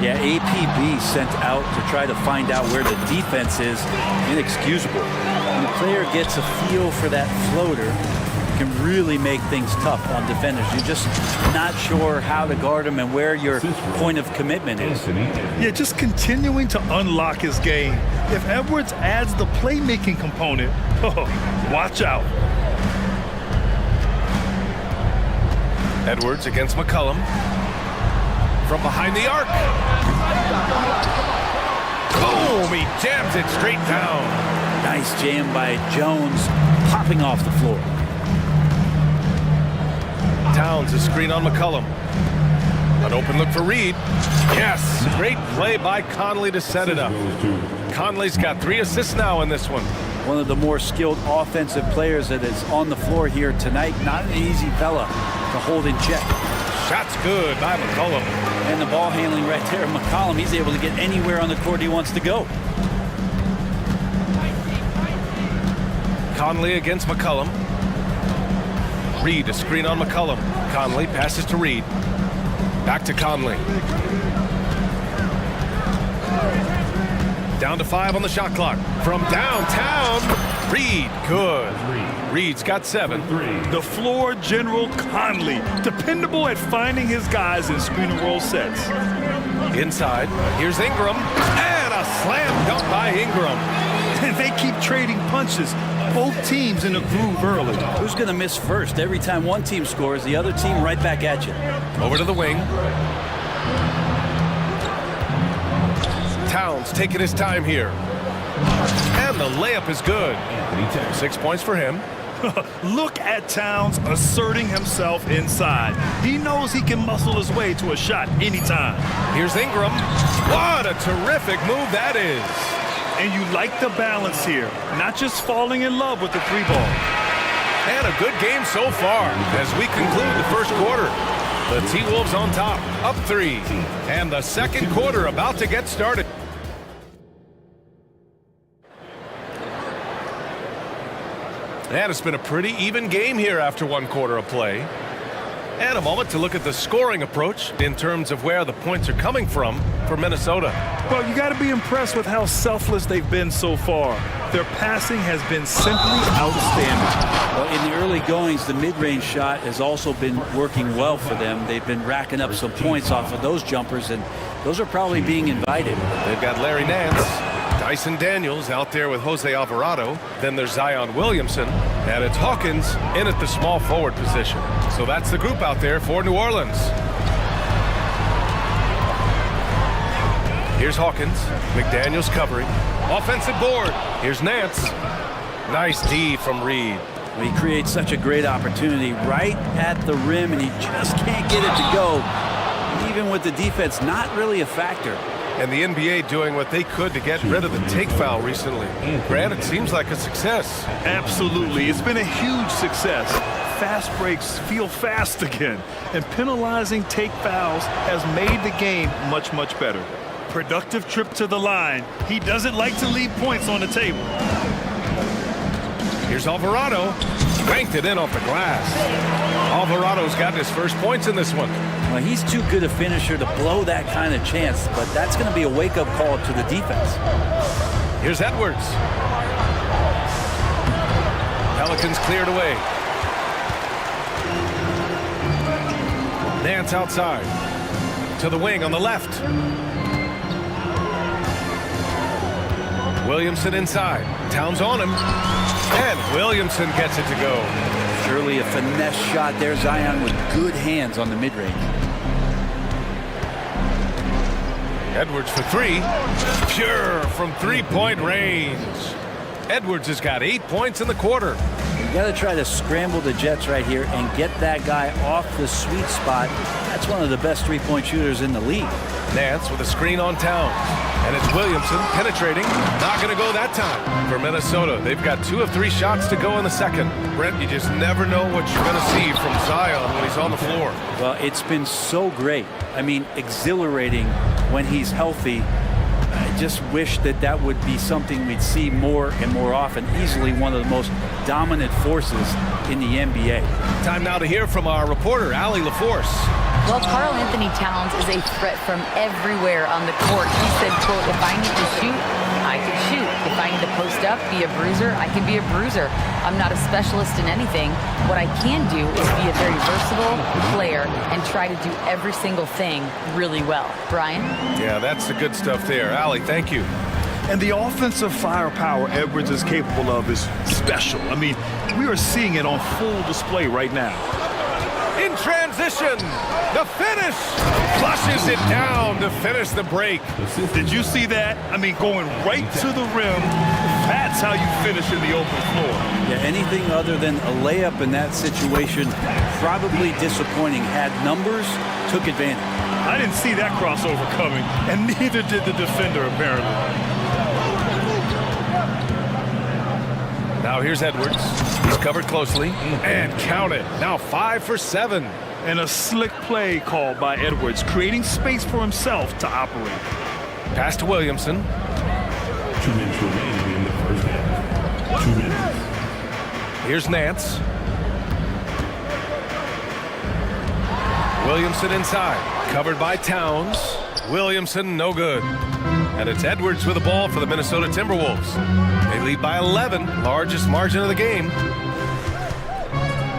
Yeah, APB sent out to try to find out where the defense is. Inexcusable. When the player gets a feel for that floater, it can really make things tough on defenders. You're just not sure how to guard him and where your point of commitment is. Yeah, just continuing to unlock his game. If Edwards adds the playmaking component, oh, watch out. Edwards against McCollum. From behind the arc. Boom! He jams it straight down. Nice jam by Jones, popping off the floor. Towns, a screen on McCollum. An open look for Reed. Yes! Great play by Conley to set it up. Conley's got 3 assists now in this one. One of the more skilled offensive players that is on the floor here tonight. Not an easy fella to hold in check. Shot's good by McCollum. And the ball handling right there, McCollum, he's able to get anywhere on the court he wants to go. Conley against McCollum. Reed, a screen on McCollum. Conley passes to Reed. Back to Conley. Down to 5 on the shot clock. From downtown, Reed, good. Reed's got 7. The floor general Conley, dependable at finding his guys in screen and roll sets. Inside, here's Ingram, and a slam dunk by Ingram. And they keep trading punches. Both teams in a groove early. Who's going to miss first? Every time one team scores, the other team right back at you. Over to the wing. Towns taking his time here. And the layup is good. 6 points for him. Look at Towns asserting himself inside. He knows he can muscle his way to a shot anytime. Here's Ingram. What a terrific move that is. And you like the balance here, not just falling in love with the three ball. And a good game so far as we conclude the first quarter. The T-Wolves on top, up 3. And the second quarter about to get started. And it's been a pretty even game here after one quarter of play. And a moment to look at the scoring approach in terms of where the points are coming from for Minnesota. Well, you got to be impressed with how selfless they've been so far. Their passing has been simply outstanding. Well, in the early goings, the mid-range shot has also been working well for them. They've been racking up some points off of those jumpers, and those are probably being invited. They've got Larry Nance, Dyson Daniels out there with Jose Alvarado. Then there's Zion Williamson, and it's Hawkins in at the small forward position. So that's the group out there for New Orleans. Here's Hawkins. McDaniels covering. Offensive board. Here's Nance. Nice D from Reed. Well, he creates such a great opportunity right at the rim, and he just can't get it to go. Even with the defense not really a factor. And the NBA doing what they could to get rid of the take foul recently. Grant, it seems like a success. Absolutely. It's been a huge success. Fast breaks feel fast again. And penalizing take fouls has made the game much, much better. Productive trip to the line. He doesn't like to leave points on the table. Here's Alvarado. Banked it in off the glass. Alvarado's gotten his first points in this one. Well, he's too good a finisher to blow that kind of chance, but that's going to be a wake-up call to the defense. Here's Edwards. Pelicans cleared away. Nance outside. To the wing on the left. Williamson inside. Towns on him. And Williamson gets it to go. Surely a finesse shot there. Zion with good hands on the mid-range. Edwards for 3. Pure from three-point range. Edwards has got 8 points in the quarter. You got to try to scramble the Jets right here and get that guy off the sweet spot. That's one of the best three-point shooters in the league. Nance with a screen on Towns. And it's Williamson penetrating. Not going to go that time for Minnesota. They've got 2 of 3 shots to go in the second. Brent, you just never know what you're going to see from Zion when he's on the floor. Well, it's been so great. I mean, exhilarating when he's healthy. I just wish that that would be something we'd see more and more often. Easily one of the most dominant forces in the NBA. Time now to hear from our reporter, Allie LaForce. Well, Karl Anthony Towns is a threat from everywhere on the court. He said, quote, if I need to shoot, I can shoot. If I need to post up, be a bruiser, I can be a bruiser. I'm not a specialist in anything. What I can do is be a very versatile player and try to do every single thing really well. Brian? Yeah, that's the good stuff there. Allie, thank you. And the offensive firepower Edwards is capable of is special. I mean, we are seeing it on full display right now. In transition, the finish. Flushes it down to finish the break. Did you see that? I mean, going right to the rim. That's how you finish in the open floor. Yeah, anything other than a layup in that situation, probably disappointing. Had numbers, took advantage. I didn't see that crossover coming, and neither did the defender, apparently. Now here's Edwards. He's covered closely. And count it. Now 5 for 7. And a slick play called by Edwards, creating space for himself to operate. Pass to Williamson. 2 minutes remaining in the first half. 2 minutes. Here's Nance. Williamson inside. Covered by Towns. Williamson, no good. And it's Edwards with the ball for the Minnesota Timberwolves. They lead by 11, largest margin of the game.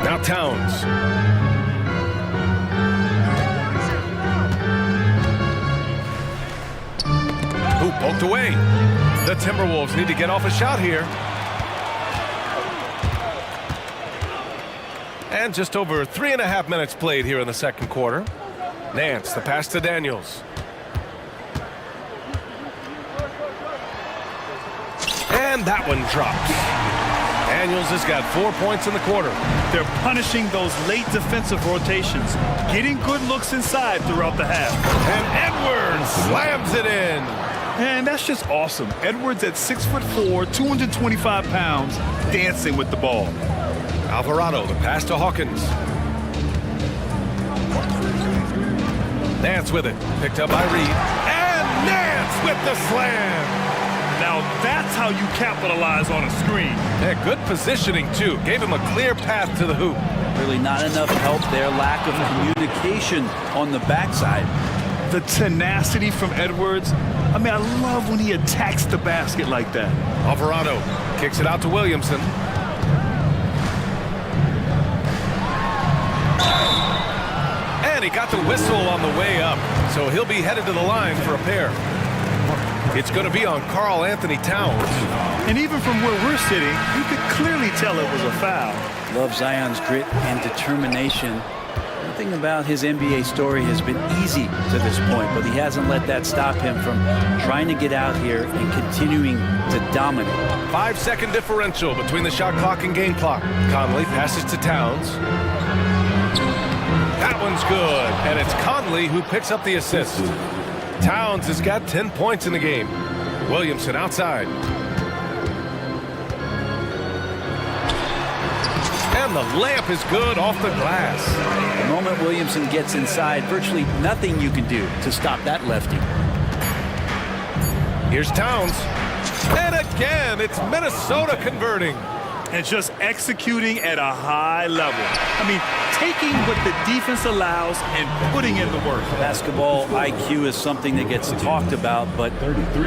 Now Towns. Ooh, poked away. The Timberwolves need to get off a shot here. And just over 3.5 minutes played here in the second quarter. Nance, the pass to Daniels. And that one drops. Daniels has got 4 points in the quarter. They're punishing those late defensive rotations, getting good looks inside throughout the half. And Edwards slams it in. And that's just awesome. Edwards at 6'4", 225 pounds, dancing with the ball. Alvarado, the pass to Hawkins. Nance with it, picked up by Reed. And Nance with the slam. Now that's how you capitalize on a screen. Yeah, good positioning too. Gave him a clear path to the hoop. Really not enough help there. Lack of communication on the backside. The tenacity from Edwards. I mean, I love when he attacks the basket like that. Alvarado kicks it out to Williamson. And he got the whistle on the way up, so he'll be headed to the line for a pair. It's going to be on Karl Anthony Towns. And even from where we're sitting, you could clearly tell it was a foul. Love Zion's grit and determination. Nothing about his NBA story has been easy to this point, but he hasn't let that stop him from trying to get out here and continuing to dominate. 5-second differential between the shot clock and game clock. Conley passes to Towns. That one's good, and it's Conley who picks up the assist. Towns has got 10 points in the game. Williamson outside. And the layup is good off the glass. The moment Williamson gets inside, virtually nothing you can do to stop that lefty. Here's Towns. And again, it's Minnesota converting. And just executing at a high level. I mean, taking what the defense allows and putting in the work. Basketball IQ is something that gets talked about, but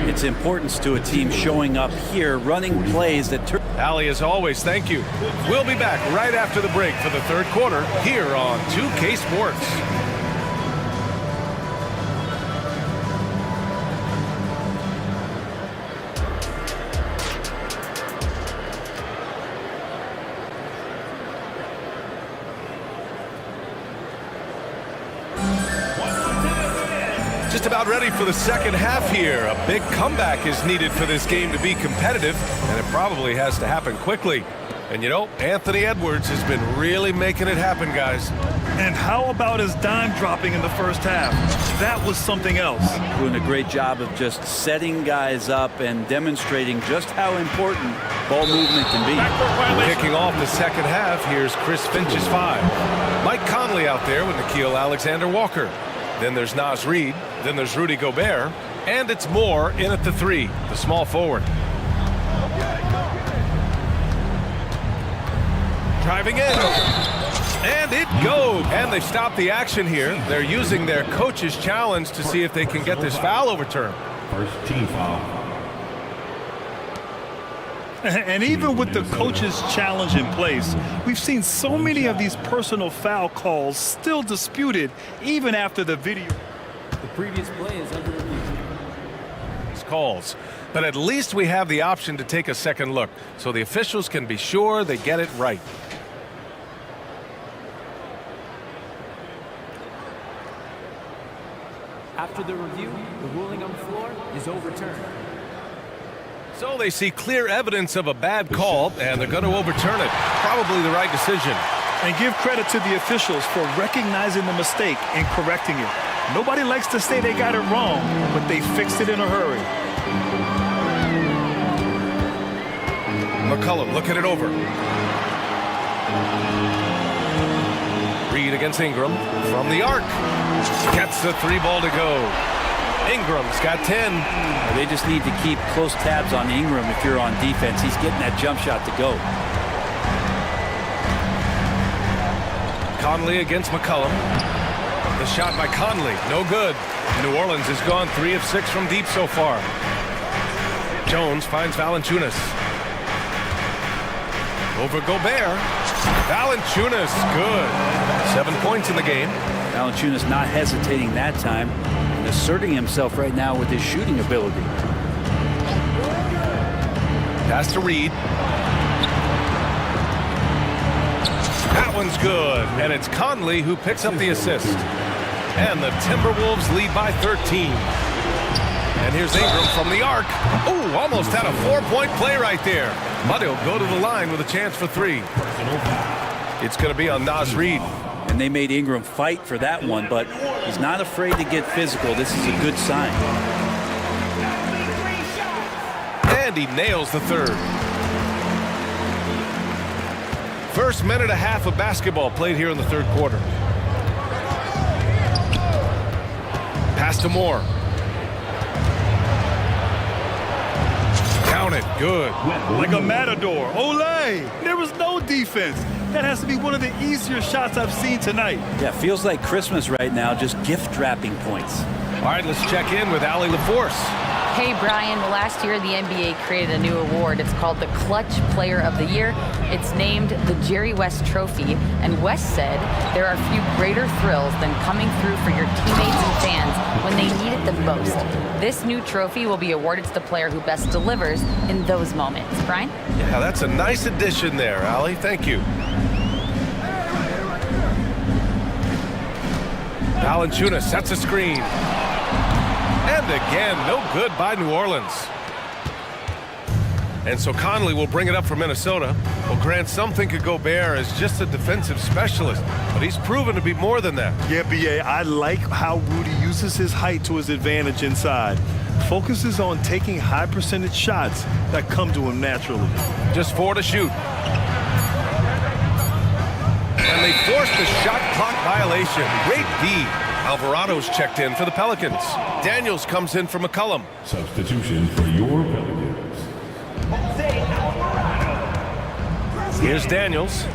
its importance to a team showing up here, running plays that turn. Ali, as always, thank you. We'll be back right after the break for the third quarter here on 2K Sports. Just about ready for the second half here. A big comeback is needed for this game to be competitive, and it probably has to happen quickly. And you know, Anthony Edwards has been really making it happen, guys. And how about his dime dropping in the first half? That was something else. Doing a great job of just setting guys up and demonstrating just how important ball movement can be. Kicking off the second half, here's Chris Finch's 5. Mike Conley out there with Nickeil Alexander-Walker. Then there's Naz Reid. Then there's Rudy Gobert. And it's Moore in at the 3, the small forward. Driving in. And it goes. And they stopped the action here. They're using their coach's challenge to see if they can get this foul overturned. First team foul. And even with the coach's challenge in place, we've seen so many of these personal foul calls still disputed even after the video. The previous play is under review. Calls, but at least we have the option to take a second look so the officials can be sure they get it right. After the review, the ruling on the floor is overturned. So they see clear evidence of a bad call, and they're going to overturn it. Probably the right decision. And give credit to the officials for recognizing the mistake and correcting it. Nobody likes to say they got it wrong, but they fixed it in a hurry. McCollum looking it over. Reed against Ingram from the arc. Gets the 3 ball to go. Ingram's got 10. They just need to keep close tabs on Ingram if you're on defense. He's getting that jump shot to go. Conley against McCollum. The shot by Conley, no good. New Orleans has gone 3 of 6 from deep so far. Jones finds Valanciunas. Over Gobert. Valanciunas, good. 7 points in the game. Valanciunas not hesitating that time, and asserting himself right now with his shooting ability. Pass to Reed. That one's good, and it's Conley who picks up the assist. And the Timberwolves lead by 13. And here's Ingram from the arc. Ooh, almost had a 4-point play right there. But he'll go to the line with a chance for 3. It's going to be on Naz Reid. And they made Ingram fight for that one, but he's not afraid to get physical. This is a good sign. And he nails the third. First minute and a half of basketball played here in the third quarter. Pass to Moore. Count it. Good. Like a matador. Olay! There was no defense. That has to be one of the easier shots I've seen tonight. Yeah, feels like Christmas right now, just gift wrapping points. All right, let's check in with Allie LaForce. Hey, Brian. Well, last year, the NBA created a new award. It's called the Clutch Player of the Year. It's named the Jerry West Trophy. And West said there are few greater thrills than coming through for your teammates and fans when they need it the most. This new trophy will be awarded to the player who best delivers in those moments. Brian? Yeah, that's a nice addition there, Allie. Thank you. Valanciunas sets a screen. And again, no good by New Orleans. And so Conley will bring it up for Minnesota. Well, Grant, some think of Gobert as just a defensive specialist, but he's proven to be more than that. Yeah, B.A., I like how Rudy uses his height to his advantage inside. Focuses on taking high percentage shots that come to him naturally. Just 4 to shoot. And they forced the shot clock violation. Great D. Alvarado's checked in for the Pelicans. Daniels comes in for McCollum. Substitution for your Pelicans. Here's Daniels.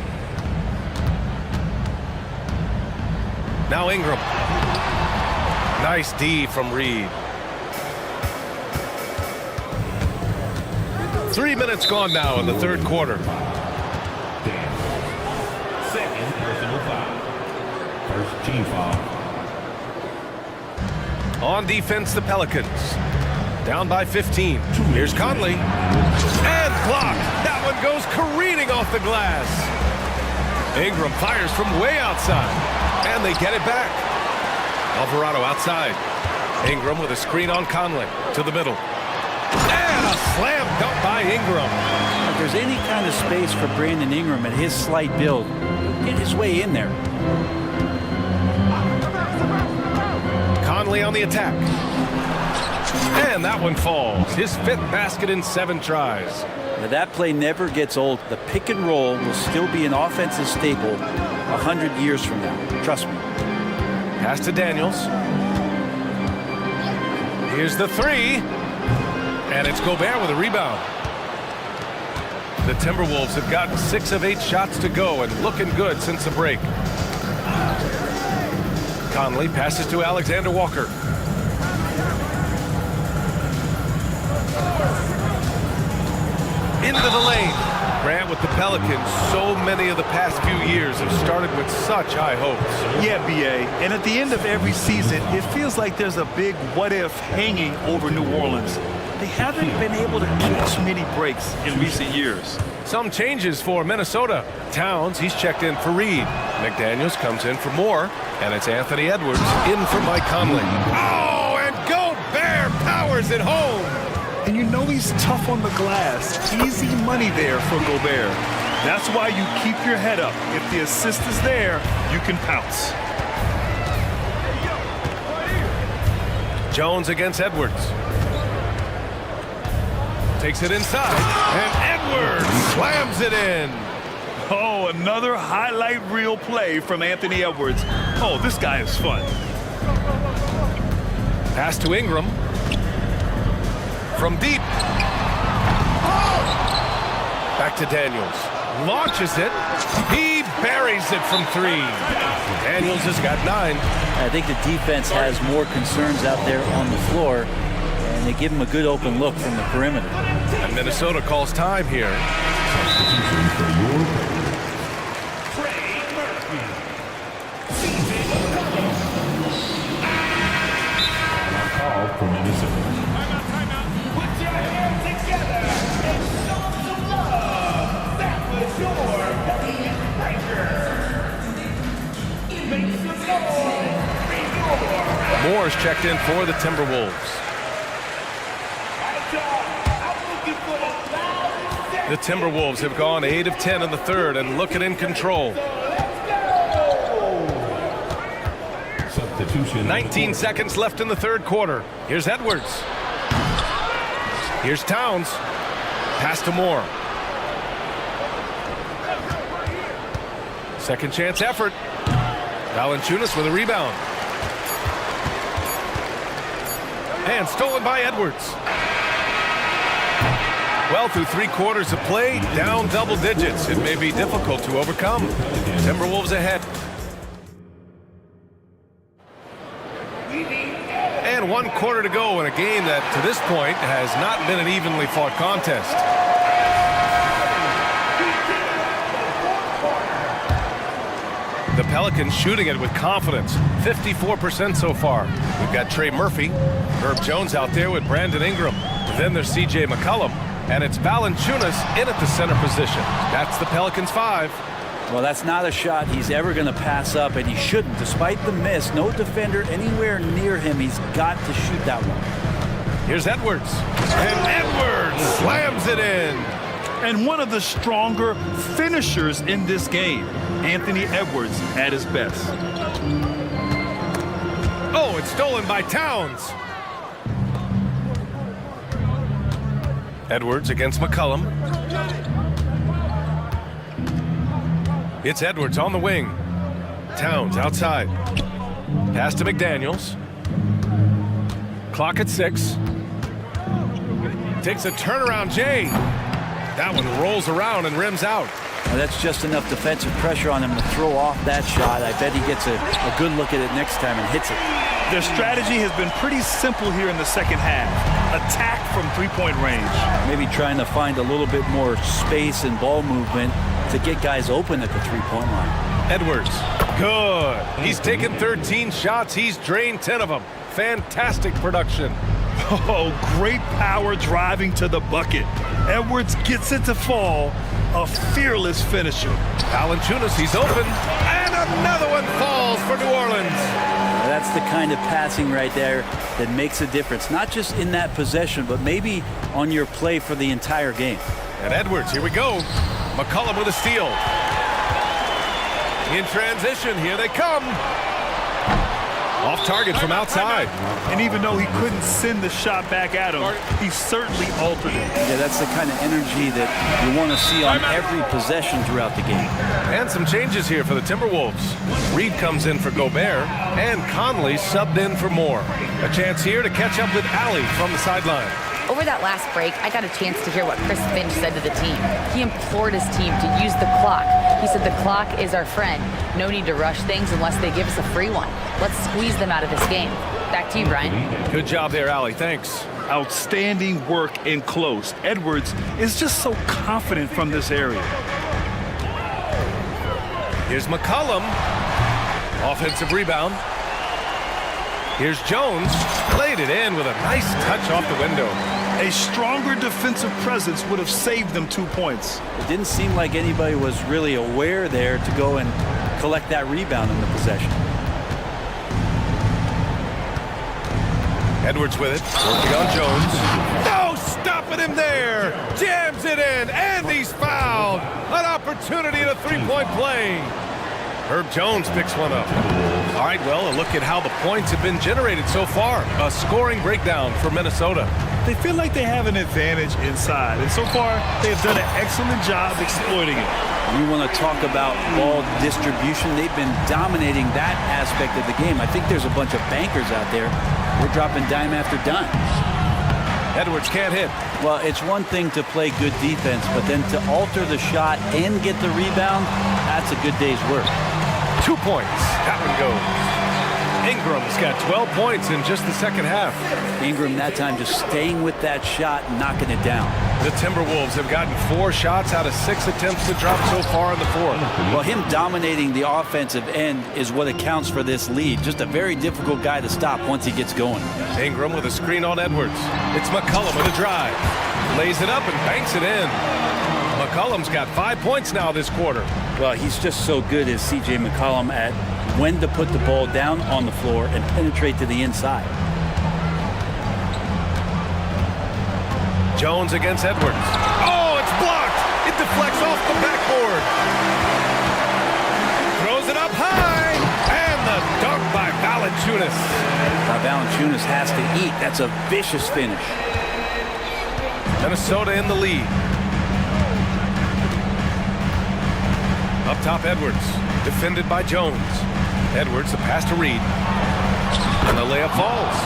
Now Ingram. Nice D from Reed. 3 minutes gone now in the third quarter. Second personal foul. First team foul. On defense, the Pelicans. Down by 15. Here's Conley. And blocked. That one goes careening off the glass. Ingram fires from way outside. And they get it back. Alvarado outside. Ingram with a screen on Conley. To the middle. And a slam dunk by Ingram. If there's any kind of space for Brandon Ingram at his slight build, get his way in there. Conley on the attack. And that one falls. His 5th basket in 7 tries. Now that play never gets old. The pick and roll will still be an offensive staple 100 years from now. Trust me. Pass to Daniels. Here's the 3. And it's Gobert with a rebound. The Timberwolves have gotten 6 of 8 shots to go and looking good since the break. Conley passes to Alexander Walker. Into the lane. Grant, with the Pelicans, so many of the past few years have started with such high hopes. Yeah, B.A., and at the end of every season, it feels like there's a big what-if hanging over New Orleans. They haven't been able to catch many breaks in recent years. Some changes for Minnesota. Towns, he's checked in for Reed. McDaniels comes in for Moore, and it's Anthony Edwards in for Mike Conley. Oh, and Gobert powers it home. And you know he's tough on the glass. Easy money there for Gobert. That's why you keep your head up. If the assist is there, you can pounce. Jones against Edwards. Takes it inside, and Edwards slams it in. Oh, another highlight reel play from Anthony Edwards. Oh, this guy is fun. Pass to Ingram. From deep. Back to Daniels. Launches it. He buries it from 3. Daniels has got 9. I think the defense has more concerns out there on the floor, and they give him a good open look from the perimeter. And Minnesota calls time here. Substitution for your call for Minnesota. just checked in for the Timberwolves. The Timberwolves have gone 8 of 10 in the third and looking in control. 19 seconds left in the third quarter. Here's Edwards. Here's Towns. Pass to Moore. Second chance effort. Valanciunas with a rebound. And stolen by Edwards. Well, through 3 quarters of play, down double digits. It may be difficult to overcome. Timberwolves ahead. And 1 quarter to go in a game that, to this point, has not been an evenly fought contest. The Pelicans shooting it with confidence, 54% so far. We've got Trey Murphy, Herb Jones out there with Brandon Ingram. Then there's C.J. McCollum, and it's Valanciunas in at the center position. That's the Pelicans 5. Well, that's not a shot he's ever going to pass up, and he shouldn't. Despite the miss, no defender anywhere near him. He's got to shoot that one. Here's Edwards, and Edwards slams it in. And one of the stronger finishers in this game, Anthony Edwards at his best. Oh, it's stolen by Towns. Edwards against McCollum. It's Edwards on the wing. Towns outside. Pass to McDaniels. Clock at 6. Takes a turnaround, Jay. That one rolls around and rims out. Well, that's just enough defensive pressure on him to throw off that shot. I bet he gets a good look at it next time and hits it. Their strategy has been pretty simple here in the second half. Attack from three-point range. Maybe trying to find a little bit more space and ball movement to get guys open at the three-point line. Edwards, good. He's taken 13 shots. He's drained 10 of them. Fantastic production. Oh, great power driving to the bucket. Edwards gets it to fall. A fearless finisher. Valanciunas, he's open. And another one falls for New Orleans. That's the kind of passing right there that makes a difference. Not just in that possession, but maybe on your play for the entire game. And Edwards, here we go. McCollum with a steal. In transition, here they come. Off target from outside. And even though he couldn't send the shot back at him, he certainly altered it. Yeah, that's the kind of energy that you want to see on every possession throughout the game. And some changes here for the Timberwolves. Reed comes in for Gobert, and Conley subbed in for Moore. A chance here to catch up with Allie from the sideline. Over that last break, I got a chance to hear what Chris Finch said to the team. He implored his team to use the clock. He said the clock is our friend. No need to rush things unless they give us a free one. Let's squeeze them out of this game. Back to you, Brian. Good job there, Allie. Thanks. Outstanding work in close. Edwards is just so confident from this area. Here's McCollum. Offensive rebound. Here's Jones. Played it in with a nice touch off the window. A stronger defensive presence would have saved them 2 points. It didn't seem like anybody was really aware there to go and collect that rebound in the possession. Edwards with it, working on Jones. No, stopping him there. Jams it in, and he's fouled. An opportunity at a three-point play. Herb Jones picks one up. All right, well, a look at how the points have been generated so far. A scoring breakdown for Minnesota. They feel like they have an advantage inside, and so far they have done an excellent job exploiting it. We want to talk about ball distribution. They've been dominating that aspect of the game. I think there's a bunch of bankers out there. We're dropping dime after dime. Edwards can't hit. Well, it's one thing to play good defense, but then to alter the shot and get the rebound, that's a good day's work. 2 points. That one goes. Ingram's got 12 points in just the second half. Ingram that time just staying with that shot and knocking it down. The Timberwolves have gotten 4 shots out of 6 attempts to drop so far in the fourth. Well, him dominating the offensive end is what accounts for this lead. Just a very difficult guy to stop once he gets going. Ingram with a screen on Edwards. It's McCollum with a drive. Lays it up and banks it in. McCollum's got 5 points now this quarter. Well, he's just so good as C.J. McCollum at when to put the ball down on the floor and penetrate to the inside. Jones against Edwards. Oh, it's blocked. It deflects off the backboard. Throws it up high. And the dunk by Valanciunas. Valanciunas has to eat. That's a vicious finish. Minnesota in the lead. Up top, Edwards. Defended by Jones. Edwards, the pass to Reed. And the layup falls.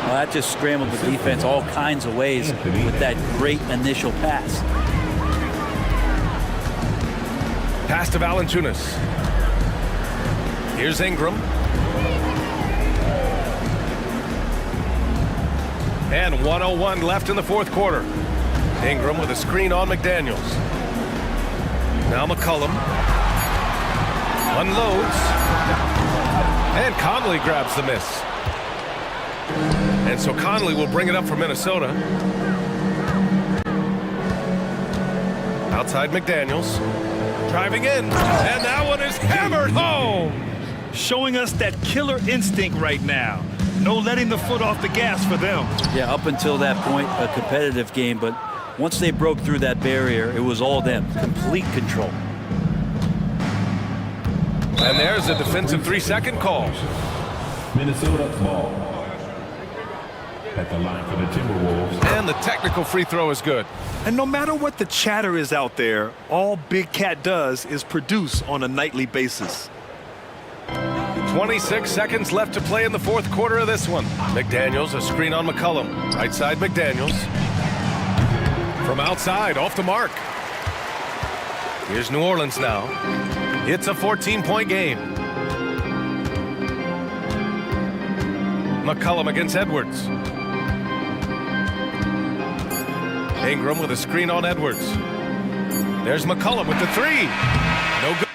Well, that just scrambled the defense all kinds of ways with that great initial pass. Pass to Valanciunas. Here's Ingram. And 1:01 left in the fourth quarter. Ingram with a screen on McDaniels. Now McCollum. Unloads. And Conley grabs the miss. And so Conley will bring it up for Minnesota. Outside McDaniels. Driving in. And that one is hammered home. Showing us that killer instinct right now. No letting the foot off the gas for them. Yeah, up until that point, a competitive game, but once they broke through that barrier, it was all them. Complete control. And there's a defensive 3-second call. Minnesota ball. At the line for the Timberwolves. And the technical free throw is good. And no matter what the chatter is out there, all Big Cat does is produce on a nightly basis. 26 seconds left to play in the fourth quarter of this one. McDaniels, a screen on McCollum. Right side McDaniels. From outside, off the mark. Here's New Orleans now. It's a 14-point game. McCollum against Edwards. Ingram with a screen on Edwards. There's McCollum with the three. No good.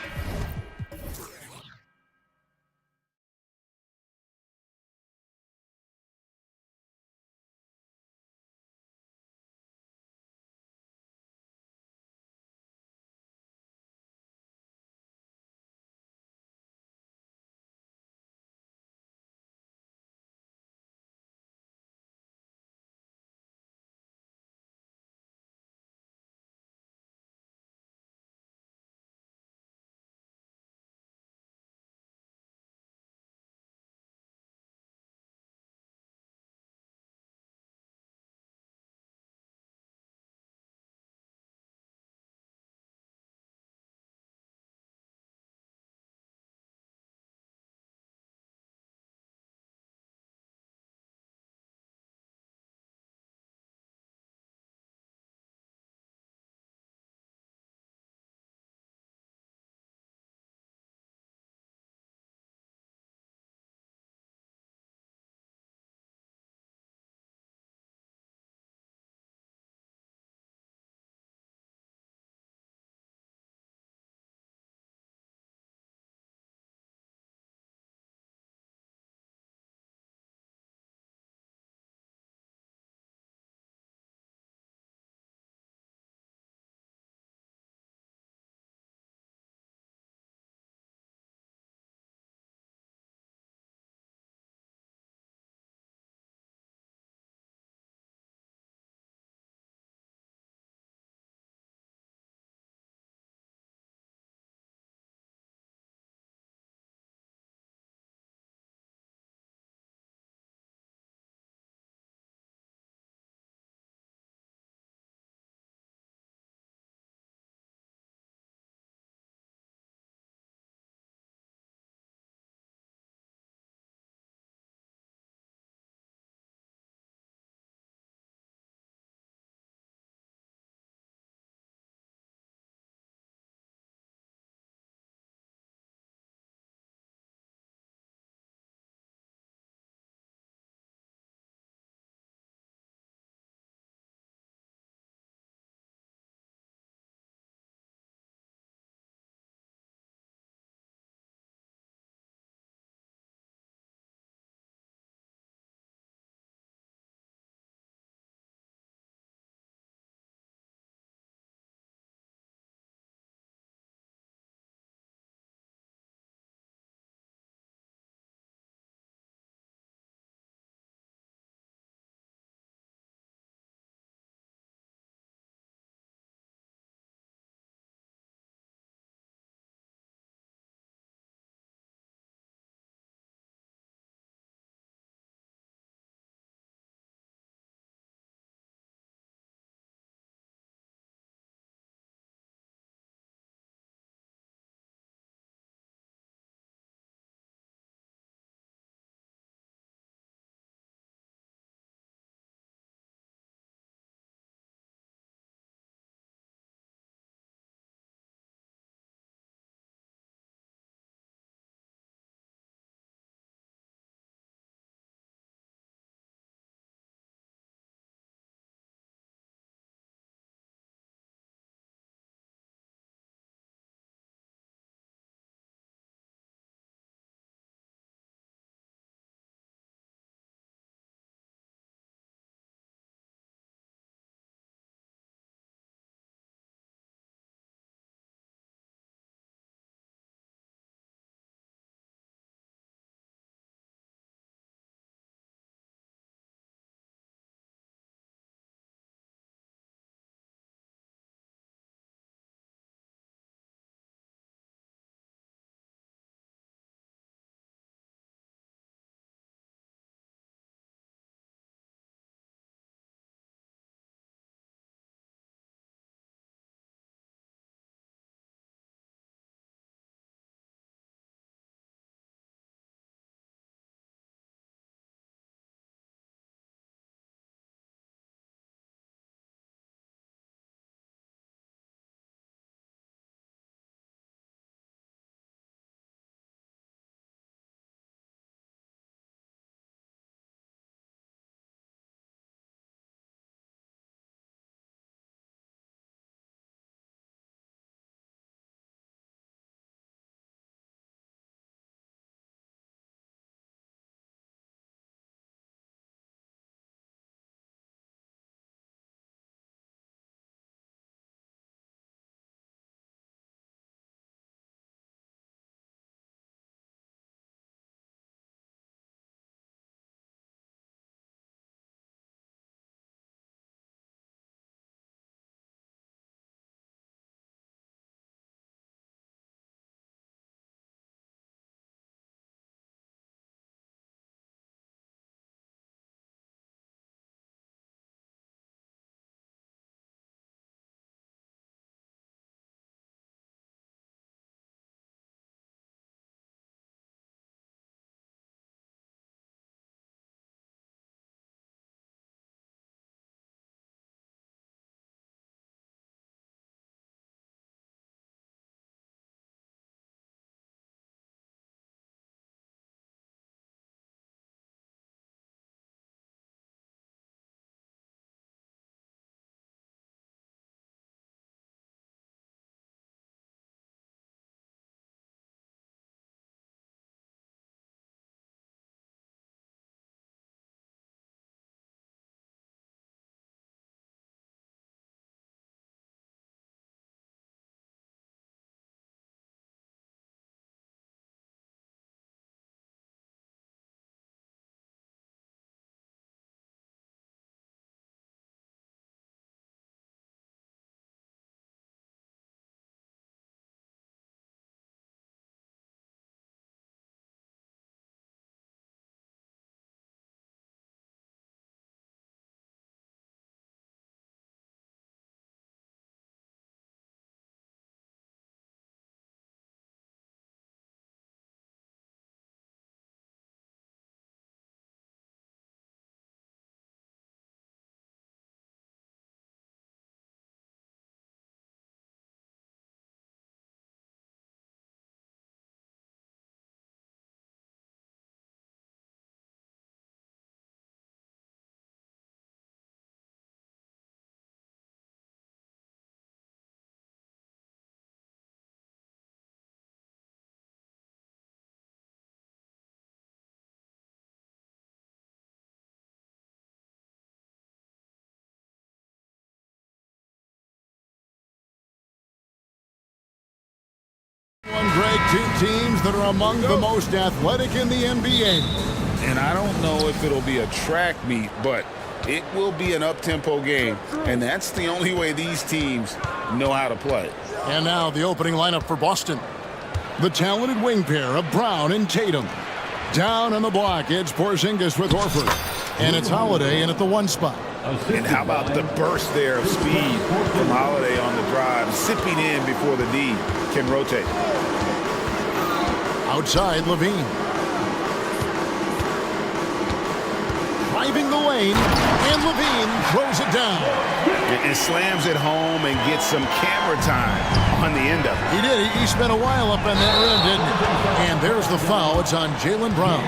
And Greg, two teams that are among the most athletic in the NBA. And I don't know if it'll be a track meet, but it will be an up-tempo game. And that's the only way these teams know how to play. And now the opening lineup for Boston. The talented wing pair of Brown and Tatum. Down on the block, it's Porzingis with Horford. And it's Holiday in at the one spot. And how about the burst there of speed from Holiday on the drive, zipping in before the D can rotate. Outside, Levine. Driving the lane, and Levine throws it down. And slams it home and gets some camera time on the end of it. He did. He spent a while up on that rim, didn't he? And there's the foul. It's on Jaylen Brown.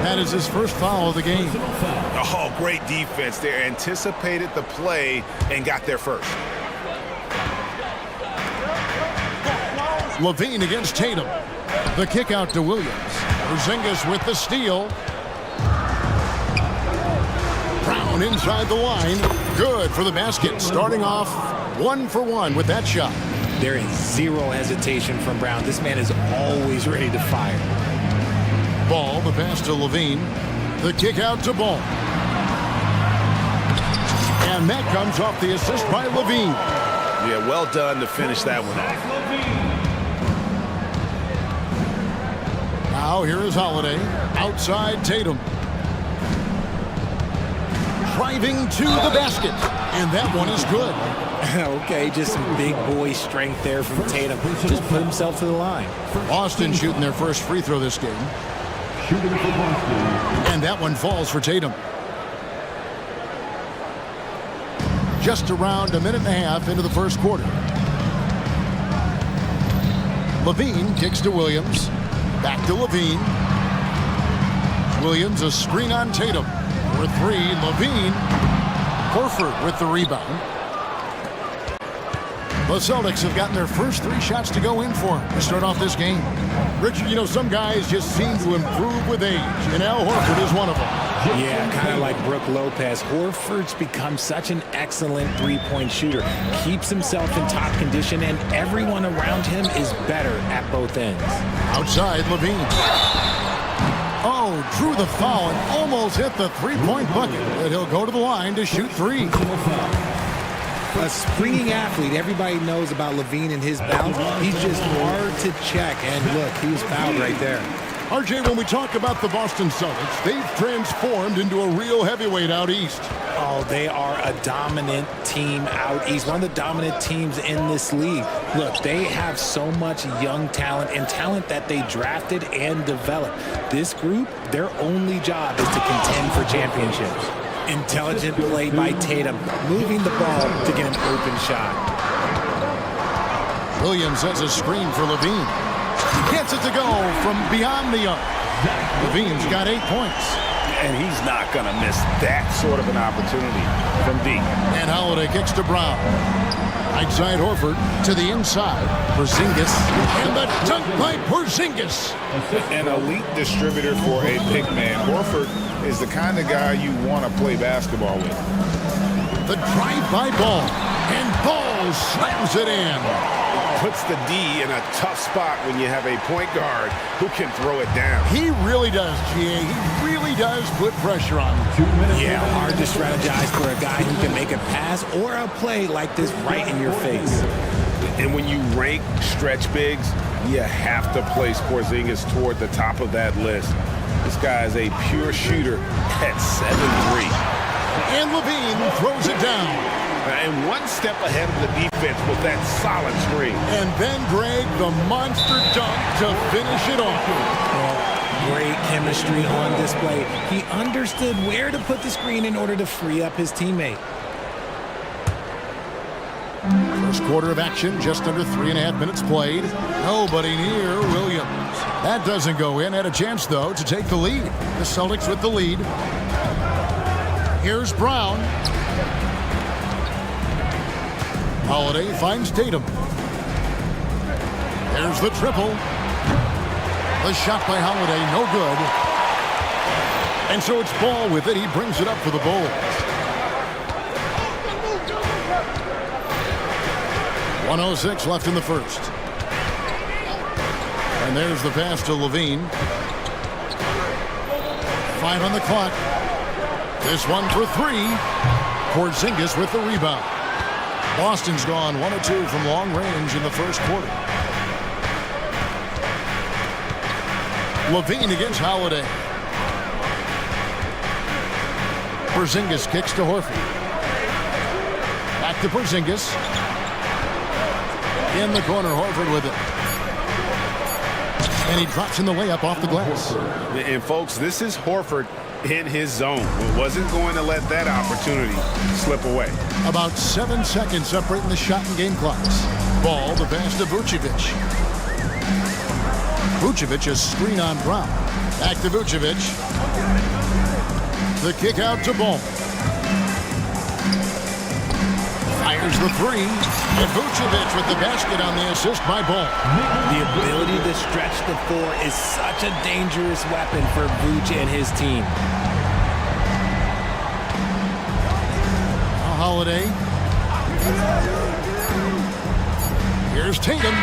That is his first foul of the game. Oh, great defense there. Anticipated the play and got there first. Levine against Tatum. The kick out to Williams. Porzingis with the steal. Brown inside the line. Good for the basket. Starting off 1-for-1 with that shot. There is zero hesitation from Brown. This man is always ready to fire. Ball, the pass to Levine. The kick out to Ball. And that comes off the assist by Levine. Yeah, well done to finish that one off. Now here is Holiday. Outside Tatum. Driving to the basket. And that one is good. Okay, just some big boy strength there from Tatum. Just put himself to the line. Boston shooting their first free throw this game. And that one falls for Tatum. Just around a minute and a half into the first quarter. Levine kicks to Williams. Back to Levine. Williams, a screen on Tatum. For three, Levine. Horford with the rebound. The Celtics have gotten their first three shots to go in for them to start off this game. Richard, you know, some guys just seem to improve with age, and Al Horford is one of them. Yeah, kind of like Brook Lopez. Horford's become such an excellent three-point shooter. Keeps himself in top condition, and everyone around him is better at both ends. Outside, Levine. Oh, drew the foul and almost hit the three-point bucket. But he'll go to the line to shoot three. A springing athlete. Everybody knows about Levine and his bounce. He's just hard to check. And look, he was fouled right there. RJ, when we talk about the Boston Celtics, they've transformed into a real heavyweight out east. Oh, they are a dominant team out east. One of the dominant teams in this league. Look, they have so much young talent and talent that they drafted and developed. This group, their only job is to contend for championships. Intelligent play by Tatum, moving the ball to get an open shot. Williams has a screen for Levine. Gets it to go from beyond the arc. Levine's got 8 points. And he's not going to miss that sort of an opportunity from deep. And Holiday kicks to Brown. Outside Horford to the inside. Porzingis. And the dunk by Porzingis. An elite distributor for a big man. Horford is the kind of guy you want to play basketball with. The drive-by Ball. And Ball slams it in. Puts the D in a tough spot when you have a point guard who can throw it down. He really does, GA. He really does put pressure on him. Yeah, hard to strategize for a guy who can make a pass or a play like this right in your face. And when you rank stretch bigs, you have to place Porzingis toward the top of that list. This guy is a pure shooter at 7'3". And Levine throws it down. And one step ahead of the defense with that solid screen. And then, Greg, the monster dunk to finish it off. Great chemistry on display. He understood where to put the screen in order to free up his teammate. First quarter of action, just under 3.5 minutes played. Nobody near Williams. That doesn't go in. Had a chance, though, to take the lead. The Celtics with the lead. Here's Brown. Holiday finds Tatum. There's the triple. The shot by Holiday, no good. And so it's Ball with it. He brings it up for the Bulls. 1:06 left in the first. And there's the pass to Levine. 5 on the clock. This one for 3. Porzingis with the rebound. Boston's gone 1 of 2 from long range in the first quarter. Levine against Holiday. Porzingis kicks to Horford. Back to Porzingis. In the corner, Horford with it. And he drops in the layup off the glass. And folks, this is Horford in his zone. Wasn't going to let that opportunity slip away. About 7 seconds separating the shot and game clocks. Ball, the pass to Vucevic. Vucevic is screen on Brown. Back to Vucevic. The kick out to Ball. Fires the 3. And Vucevic with the basket on the assist by Ball. The ability to stretch the floor is such a dangerous weapon for Vuce and his team. Holiday. Here's Tatum.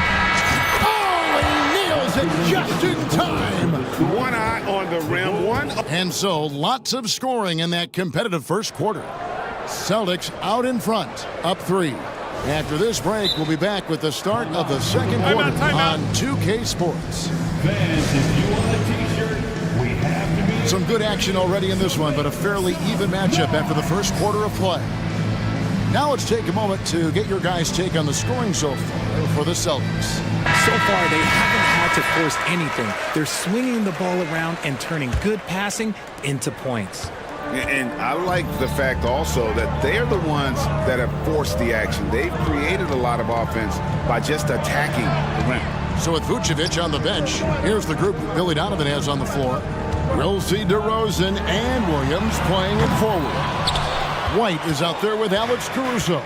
Oh, he nails it just in time. One eye on the rim, one. And so, lots of scoring in that competitive first quarter. Celtics out in front, up 3. After this break, we'll be back with the start of the second quarter on 2K Sports. Fans, if you want a t-shirt, we have to be... Some good action already in this one, but a fairly even matchup after the first quarter of play. Now let's take a moment to get your guys' take on the scoring so far for the Celtics. So far, they haven't had to force anything. They're swinging the ball around and turning good passing into points. And I like the fact also that they're the ones that have forced the action. They've created a lot of offense by just attacking the rim. So with Vucevic on the bench, here's the group that Billy Donovan has on the floor. We'll see DeRozan and Williams playing it forward. White is out there with Alex Caruso.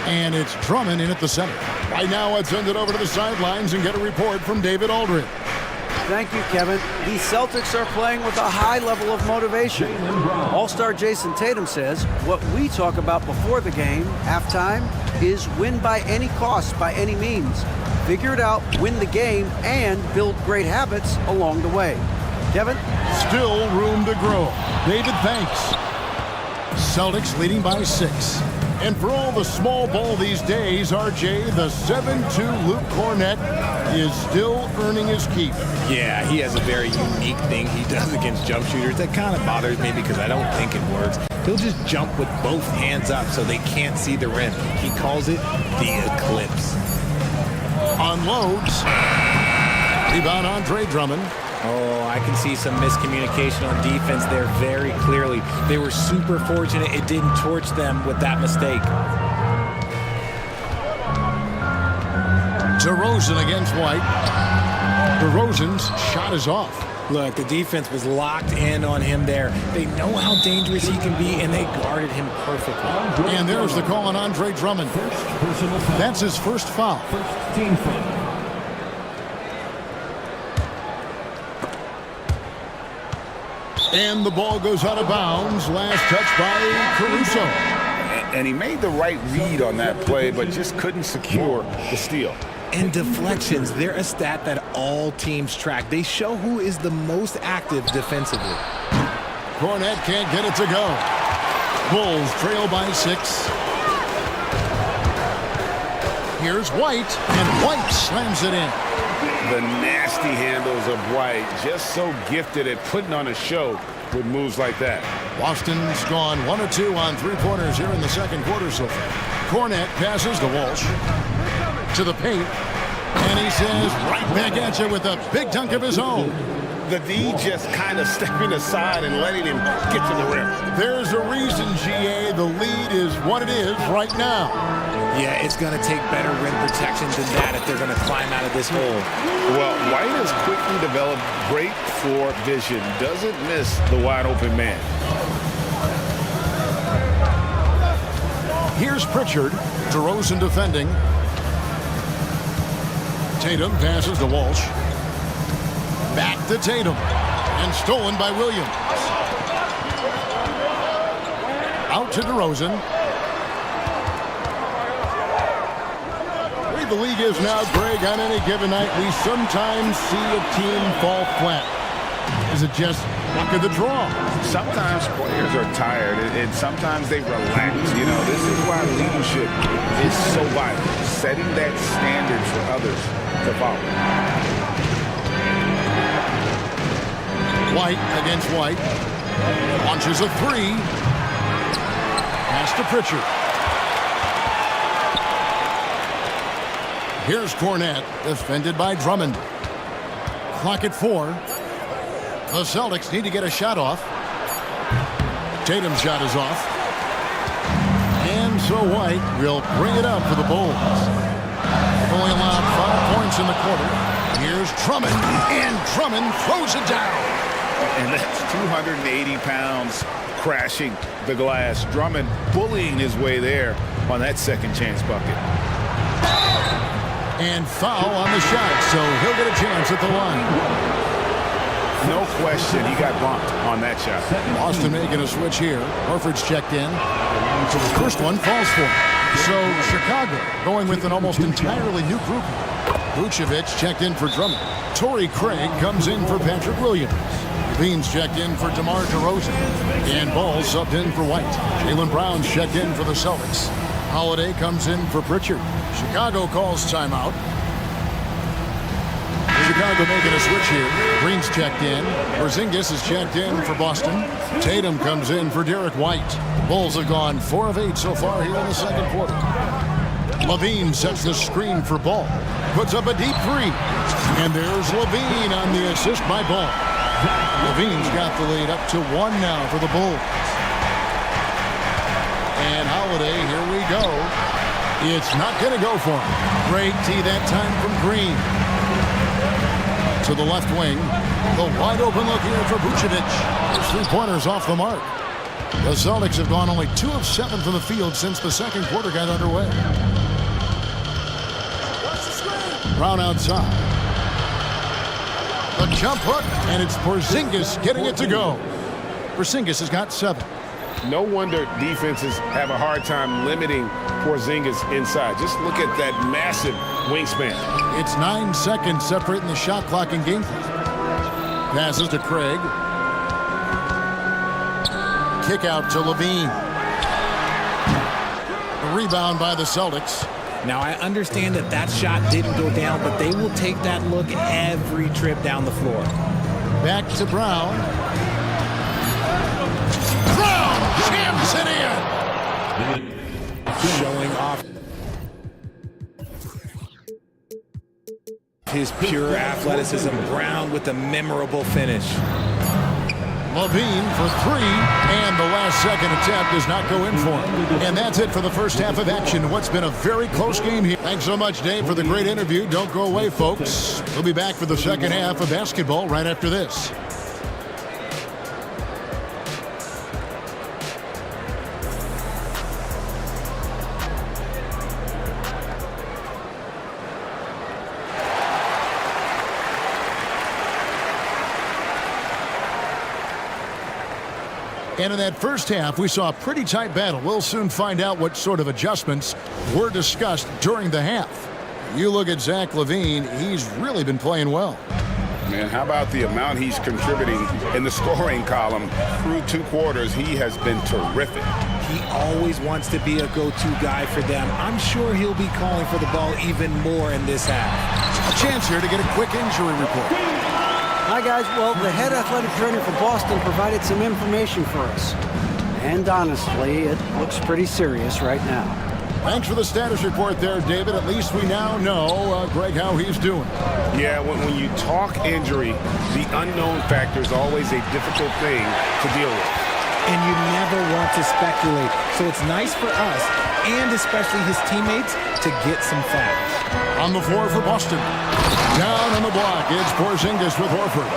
And it's Drummond in at the center. Right now, let's send it over to the sidelines and get a report from David Aldridge. Thank you, Kevin. The Celtics are playing with a high level of motivation. All-star Jason Tatum says, what we talk about before the game, halftime, is win by any cost, by any means. Figure it out, win the game, and build great habits along the way. Kevin? Still room to grow. David, thanks. Celtics leading by 6. And for all the small ball these days, RJ, the 7'2" Luke Cornett is still earning his keep. Yeah, he has a very unique thing he does against jump shooters that kind of bothers me because I don't think it works. He'll just jump with both hands up so they can't see the rim. He calls it the eclipse. Unloads. Rebound Andre Drummond. Oh, I can see some miscommunication on defense there very clearly. They were super fortunate it didn't torch them with that mistake. DeRozan against White. DeRozan's shot is off. Look, the defense was locked in on him there. They know how dangerous he can be, and they guarded him perfectly. And there's the call on Andre Drummond. That's his first foul. First team foul. And the ball goes out of bounds. Last touch by Caruso. And he made the right read on that play, but just couldn't secure the steal. And deflections, they're a stat that all teams track. They show who is the most active defensively. Cornett can't get it to go. Bulls trail by 6. Here's White, and White slams it in. The nasty handles of White, just so gifted at putting on a show with moves like that. Boston's gone 1 of 2 on 3-pointers here in the second quarter so far. Cornett passes to Walsh. To the paint. And he says right back at you with a big dunk of his own. The D just kind of stepping aside and letting him get to the rim. There's a reason, GA, the lead is what it is right now. Yeah, it's going to take better rim protection than that if they're going to climb out of this hole. Well, White has quickly developed great floor vision. Doesn't miss the wide open man. Here's Pritchard. DeRozan defending. Tatum passes to Walsh. Back to Tatum. And stolen by Williams. Out to DeRozan. way the league is now, Greg, on any given night, we sometimes see a team fall flat. Is it just luck of the draw? Sometimes players are tired, and sometimes they relax. You know, this is why leadership is so vital, setting that standard for others to follow. White against White. Launches a three. Pass to Pritchard. Here's Cornette, defended by Drummond. Clock at 4. The Celtics need to get a shot off. Tatum's shot is off. And so White will bring it up for the Bulls. They've only allowed 5 points in the quarter. Here's Drummond, and Drummond throws it down. And that's 280 pounds crashing the glass. Drummond bullying his way there on that second chance bucket. And foul on the shot, so he'll get a chance at the line. No question, he got bumped on that shot. Boston making a switch here. Horford's checked in. So the first one falls for him. So Chicago going with an almost entirely new group. Vucevic checked in for Drummond. Torrey Craig comes in for Patrick Williams. Levine's checked in for DeMar DeRozan. And Ball subbed in for White. Jaylen Brown's checked in for the Celtics. Holiday comes in for Pritchard. Chicago calls timeout. Chicago making a switch here. Green's checked in. Porzingis is checked in for Boston. Tatum comes in for Derek White. Bulls have gone 4 of 8 so far here in the second quarter. Levine sets the screen for Ball. Puts up a deep three. And there's Levine on the assist by Ball. Levine's got the lead up to 1 now for the Bulls. And Holiday, here we go. It's not going to go for him. Great tee that time from Green. To the left wing. The wide open look here for Vucevic. His 3-pointers off the mark. The Celtics have gone only 2 of 7 from the field since the second quarter got underway. Brown outside. The jump hook, and it's Porzingis getting it to go. Porzingis has got 7. No wonder defenses have a hard time limiting Porzingis inside. Just look at that massive wingspan. It's 9 seconds separating the shot clock and game clock. Passes to Craig. Kick out to Levine. The rebound by the Celtics. Now, I understand that that shot didn't go down, but they will take that look every trip down the floor. Back to Brown. Brown jams it in. Showing off his pure athleticism. Brown with a memorable finish. Levine for 3, and the last second attempt does not go in for him. And that's it for the first half of action. What's been a very close game here. Thanks so much, Dave, for the great interview. Don't go away, folks. We'll be back for the second half of basketball right after this. And in that first half, we saw a pretty tight battle. We'll soon find out what sort of adjustments were discussed during the half. You look at Zach LaVine, he's really been playing well. Man, how about the amount he's contributing in the scoring column through 2 quarters? He has been terrific. He always wants to be a go-to guy for them. I'm sure he'll be calling for the ball even more in this half. A chance here to get a quick injury report. Hi, guys. Well, the head athletic trainer for Boston provided some information for us. And honestly, it looks pretty serious right now. Thanks for the status report there, David. At least we now know, Greg, how he's doing. Yeah, when you talk injury, the unknown factor is always a difficult thing to deal with. And you never want to speculate. So it's nice for us, and especially his teammates, to get some facts. On the floor for Boston. Down on the block, it's Porzingis with Horford.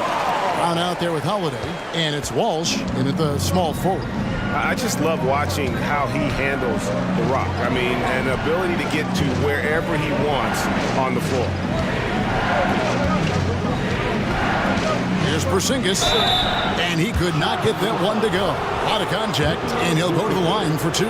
Brown out there with Holiday, and it's Walsh in at the small forward. I just love watching how he handles the rock. I mean, an ability to get to wherever he wants on the floor. Here's Porzingis, and he could not get that one to go. A lot of contact, and he'll go to the line for 2.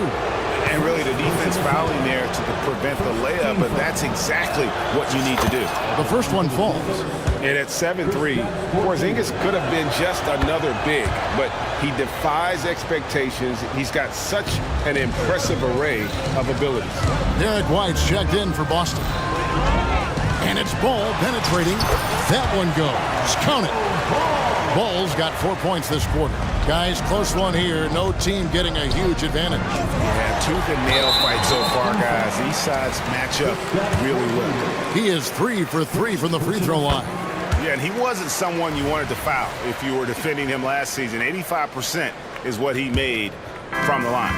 And really the defense fouling there to prevent the layup, but that's exactly what you need to do. The first one falls. And at 7-3, Porzingis could have been just another big, but he defies expectations. He's got such an impressive array of abilities. Derek White's checked in for Boston. And it's Ball penetrating. That one goes. Count it. Ball's got 4 points this quarter. Guys, close one here. No team getting a huge advantage. Yeah, tooth and nail fight so far, guys. These sides match up really well. He is 3 for 3 from the free throw line. Yeah, and he wasn't someone you wanted to foul if you were defending him last season. 85% is what he made from the line.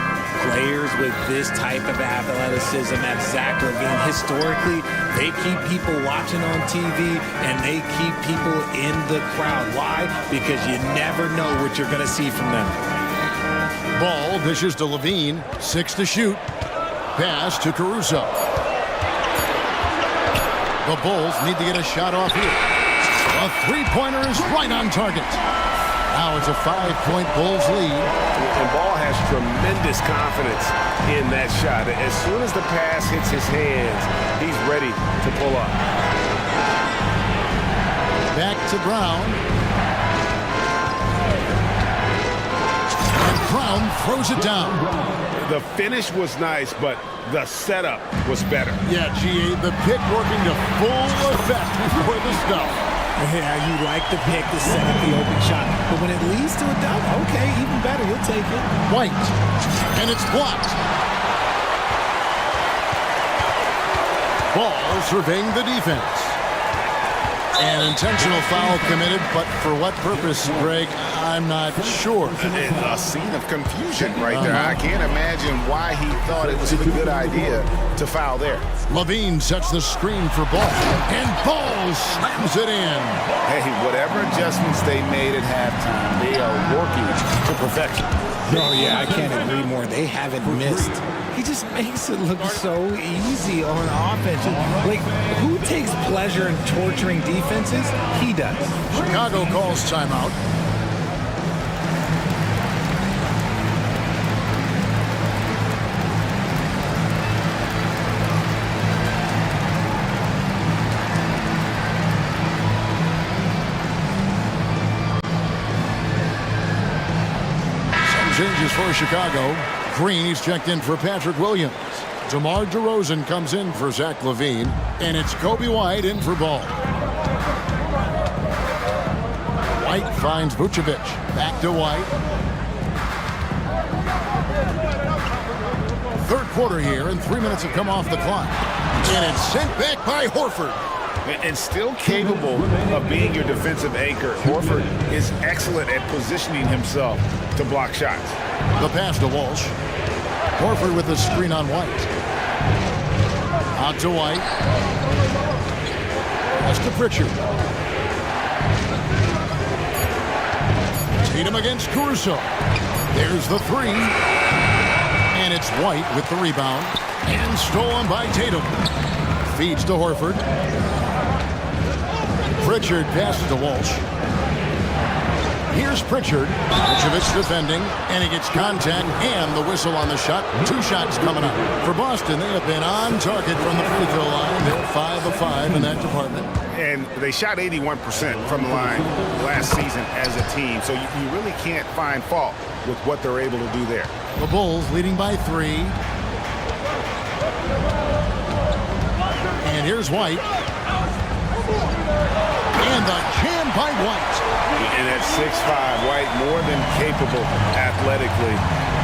Players with this type of athleticism at Zach LaVine, historically, they keep people watching on TV and they keep people in the crowd. Why? Because you never know what you're going to see from them. Ball dishes to LaVine, 6 to shoot. Pass to Caruso. The Bulls need to get a shot off here. A three-pointer is right on target. Now it's a 5-point Bulls lead. And Ball has tremendous confidence in that shot. As soon as the pass hits his hands, he's ready to pull up. Back to Brown. And Brown throws it down. The finish was nice, but the setup was better. Yeah, GA, the pick working to full effect before the stuff. Yeah, you like the pick to set up the open shot. But when it leads to a dunk, okay, even better, you'll take it. White. And it's blocked. Ball surveying the defense. An intentional foul committed, but for what purpose, Greg, I'm not sure. A scene of confusion right there. I can't imagine why he thought it was a good idea to foul there. LaVine sets the screen for Ball, and Ball slams it in. Hey, whatever adjustments they made at halftime, they are working to perfection. Oh, yeah, I can't agree more. They haven't missed. He just makes it look so easy on offense. Like, who takes pleasure in torturing defenses? He does. Chicago calls timeout. Changes for Chicago. Green, he's checked in for Patrick Williams. DeMar DeRozan comes in for Zach LaVine. And it's Kobe White in for Ball. White finds Vucevic. Back to White. Third quarter here, and 3 minutes have come off the clock. And it's sent back by Horford. And still capable of being your defensive anchor. Horford is excellent at positioning himself to block shots. The pass to Walsh. Horford with the screen on White. Out to White. Pass to Pritchard. Tatum against Caruso. There's the three. And it's White with the rebound. And stolen by Tatum. Feeds to Horford. Pritchard passes to Walsh. Here's Pritchard. Vucevic defending, and he gets contact and the whistle on the shot. 2 shots coming up. For Boston, they have been on target from the free throw line. They're 5 of 5 in that department. And they shot 81% from the line last season as a team, so you really can't find fault with what they're able to do there. The Bulls leading by 3. And here's White. And the jam by White. And at 6'5", White more than capable athletically,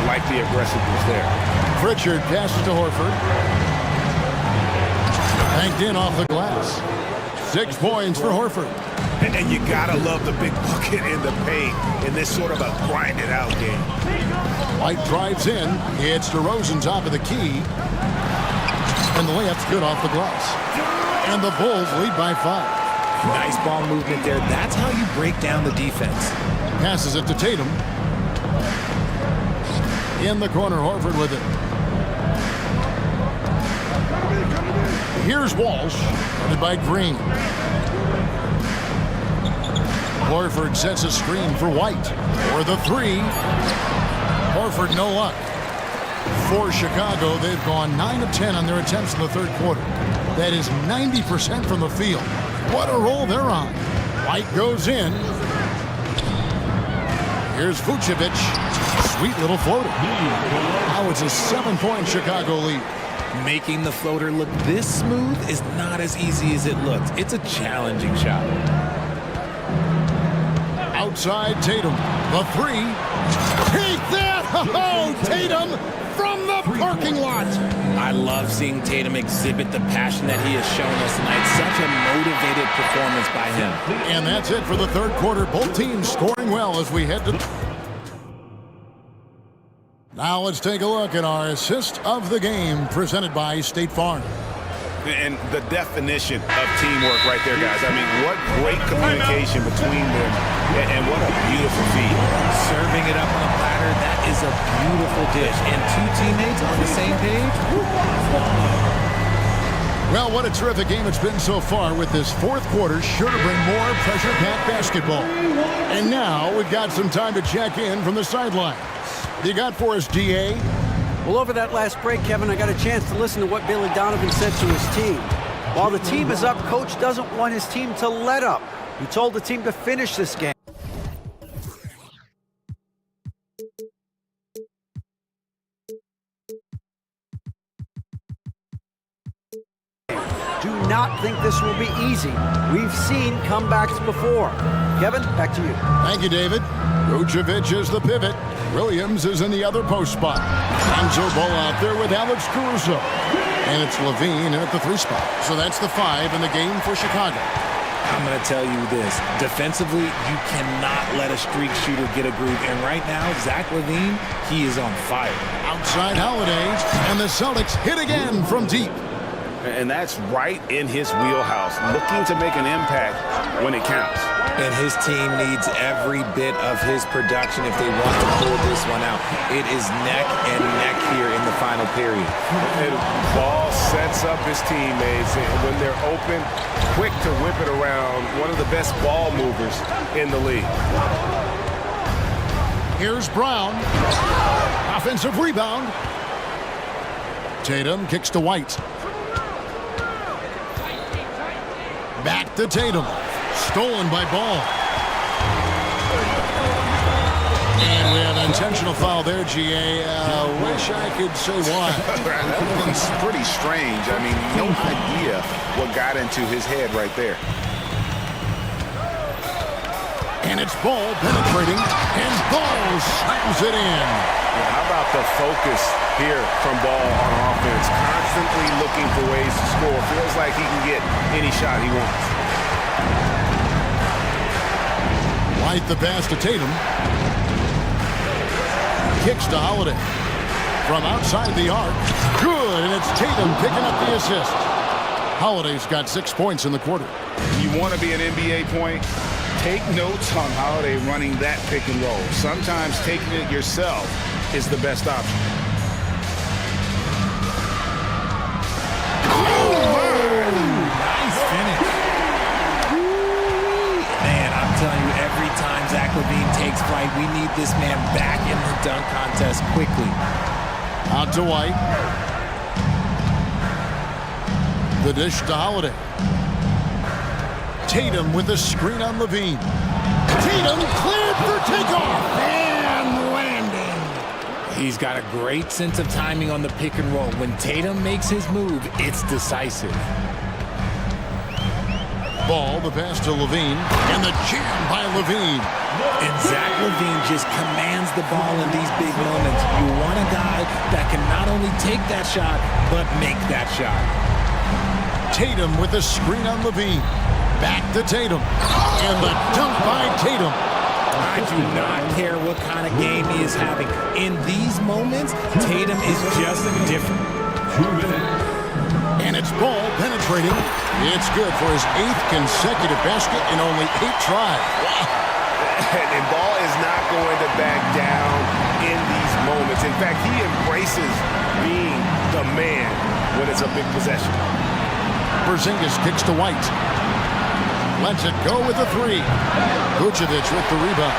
like the aggressiveness there. Pritchard passes to Horford. Banked in off the glass. 6 points for Horford. And you gotta love the big bucket in the paint in this sort of a grinded out game. White drives in. Hits DeRozan top of the key. And the layup's good off the glass. And the Bulls lead by 5. Nice ball movement there. That's how you break down the defense. Passes it to Tatum. In the corner, Horford with it. Here's Walsh, guarded by Green. Horford sets a screen for White. For the 3. Horford no luck. For Chicago, they've gone 9 of 10 on their attempts in the third quarter. That is 90% from the field. What a roll they're on. White goes in. Here's Vucevic. Sweet little floater. Now it's a 7-point Chicago lead. Making the floater look this smooth is not as easy as it looks. It's a challenging shot. Outside Tatum. The three. Take that! Oh, Tatum from the parking lot. I love seeing Tatum exhibit the passion that he has shown us tonight. Such a motivated performance by him. And that's it for the third quarter. Both teams scoring well as we head to... Now let's take a look at our assist of the game presented by State Farm. And the definition of teamwork right there, guys. I mean, what great communication between them, and what a beautiful feed. Serving it up on a platter, that is a beautiful dish. And two teammates on the same page. Well, what a terrific game it's been so far, with this fourth quarter sure to bring more pressure-packed basketball. And now we've got some time to check in from the sideline. You got for us, DA? Well, over that last break, Kevin, I got a chance to listen to what Billy Donovan said to his team. While the team is up, Coach doesn't want his team to let up. He told the team to finish this game. Do not think this will be easy. We've seen comebacks before. Kevin, back to you. Thank you, David. Vucevic is the pivot. Williams is in the other post spot. Lonzo Ball out there with Alex Caruso. And it's Levine in at the 3 spot. So that's the 5 in the game for Chicago. I'm going to tell you this. Defensively, you cannot let a streak shooter get a groove. And right now, Zach LaVine, he is on fire. Outside Holiday, and the Celtics hit again from deep. And that's right in his wheelhouse, looking to make an impact when it counts. And his team needs every bit of his production if they want to pull this one out. It is neck and neck here in the final period. And Ball sets up his teammates, and when they're open, quick to whip it around. One of the best ball movers in the league. Here's Brown. Offensive rebound. Tatum kicks to White. Back to Tatum. Stolen by Ball. And we have an intentional foul there, GA. Wish I could say why. Everything's pretty strange. I mean, no idea what got into his head right there. And it's Ball penetrating, and Ball slams it in. Well, how about the focus here from Ball on offense? Constantly looking for ways to score. Feels like he can get any shot he wants. White the pass to Tatum. Kicks to Holiday. From outside the arc. Good, and it's Tatum picking up the assist. Holiday's got 6 points in the quarter. You want to be an NBA point? Take notes on Holiday running that pick and roll. Sometimes taking it yourself is the best option. Nice finish. Man, I'm telling you, every time Zach LaVine takes flight, we need this man back in the dunk contest quickly. Out to White. The dish to Holiday. Tatum with a screen on Levine. Tatum cleared for takeoff and landing. He's got a great sense of timing on the pick and roll. When Tatum makes his move, it's decisive. Ball, the pass to Levine, and the jam by Levine. And Zach LaVine just commands the ball in these big moments. You want a guy that can not only take that shot, but make that shot. Tatum with a screen on Levine. Back to Tatum. And the dunk by Tatum. I do not care what kind of game he is having. In these moments, Tatum is just different. And it's Ball penetrating. It's good for his 8th consecutive basket in only 8 tries. And Ball is not going to back down in these moments. In fact, he embraces being the man when it's a big possession. Porzingis kicks to White. Lets it go with a 3. Vucevic with the rebound.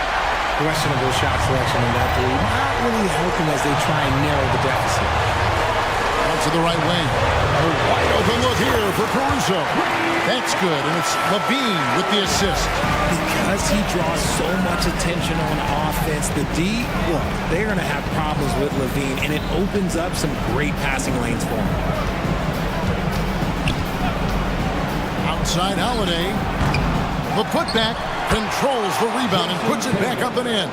Questionable shot selection in that 3. Not really helping as they try and narrow the deficit. the right wing. A wide open look here for Caruso. That's good, and it's Levine with the assist. Because he draws so much attention on offense, the D, look, they're going to have problems with Levine, and it opens up some great passing lanes for him. Outside Holiday. The putback controls the rebound and puts it back up and in.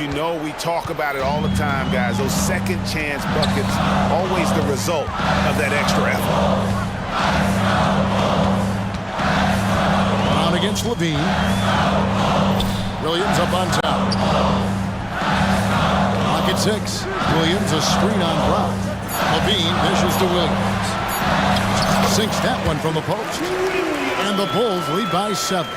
You know we talk about it all the time, guys. Those second chance buckets, always the result of that extra effort. Brown against Levine. Williams up on top. Clock at 6. Williams a screen on Brown. Levine dishes to Williams. Sinks that one from the post. And the Bulls lead by 7.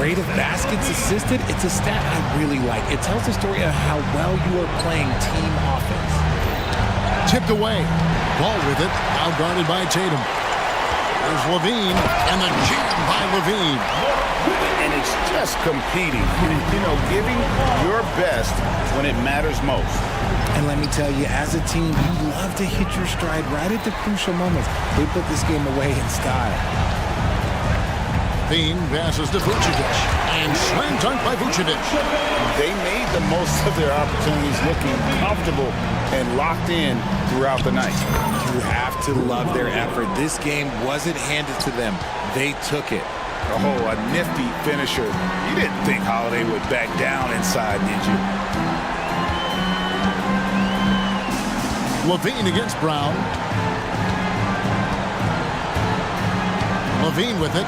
Rate of baskets assisted, it's a stat I really like. It tells the story of how well you are playing team offense. Tipped away. Ball with it. Now guarded by Tatum. There's Levine, and the jam by Levine. And it's just competing. You know, giving your best when it matters most. And let me tell you, as a team, you love to hit your stride right at the crucial moments. They put this game away in style. Levine passes to Vucevic, and slam dunk by Vucevic. They made the most of their opportunities, looking comfortable and locked in throughout the night. You have to love their effort. This game wasn't handed to them. They took it. Oh, a nifty finisher. You didn't think Holiday would back down inside, did you? Levine against Brown. Levine with it.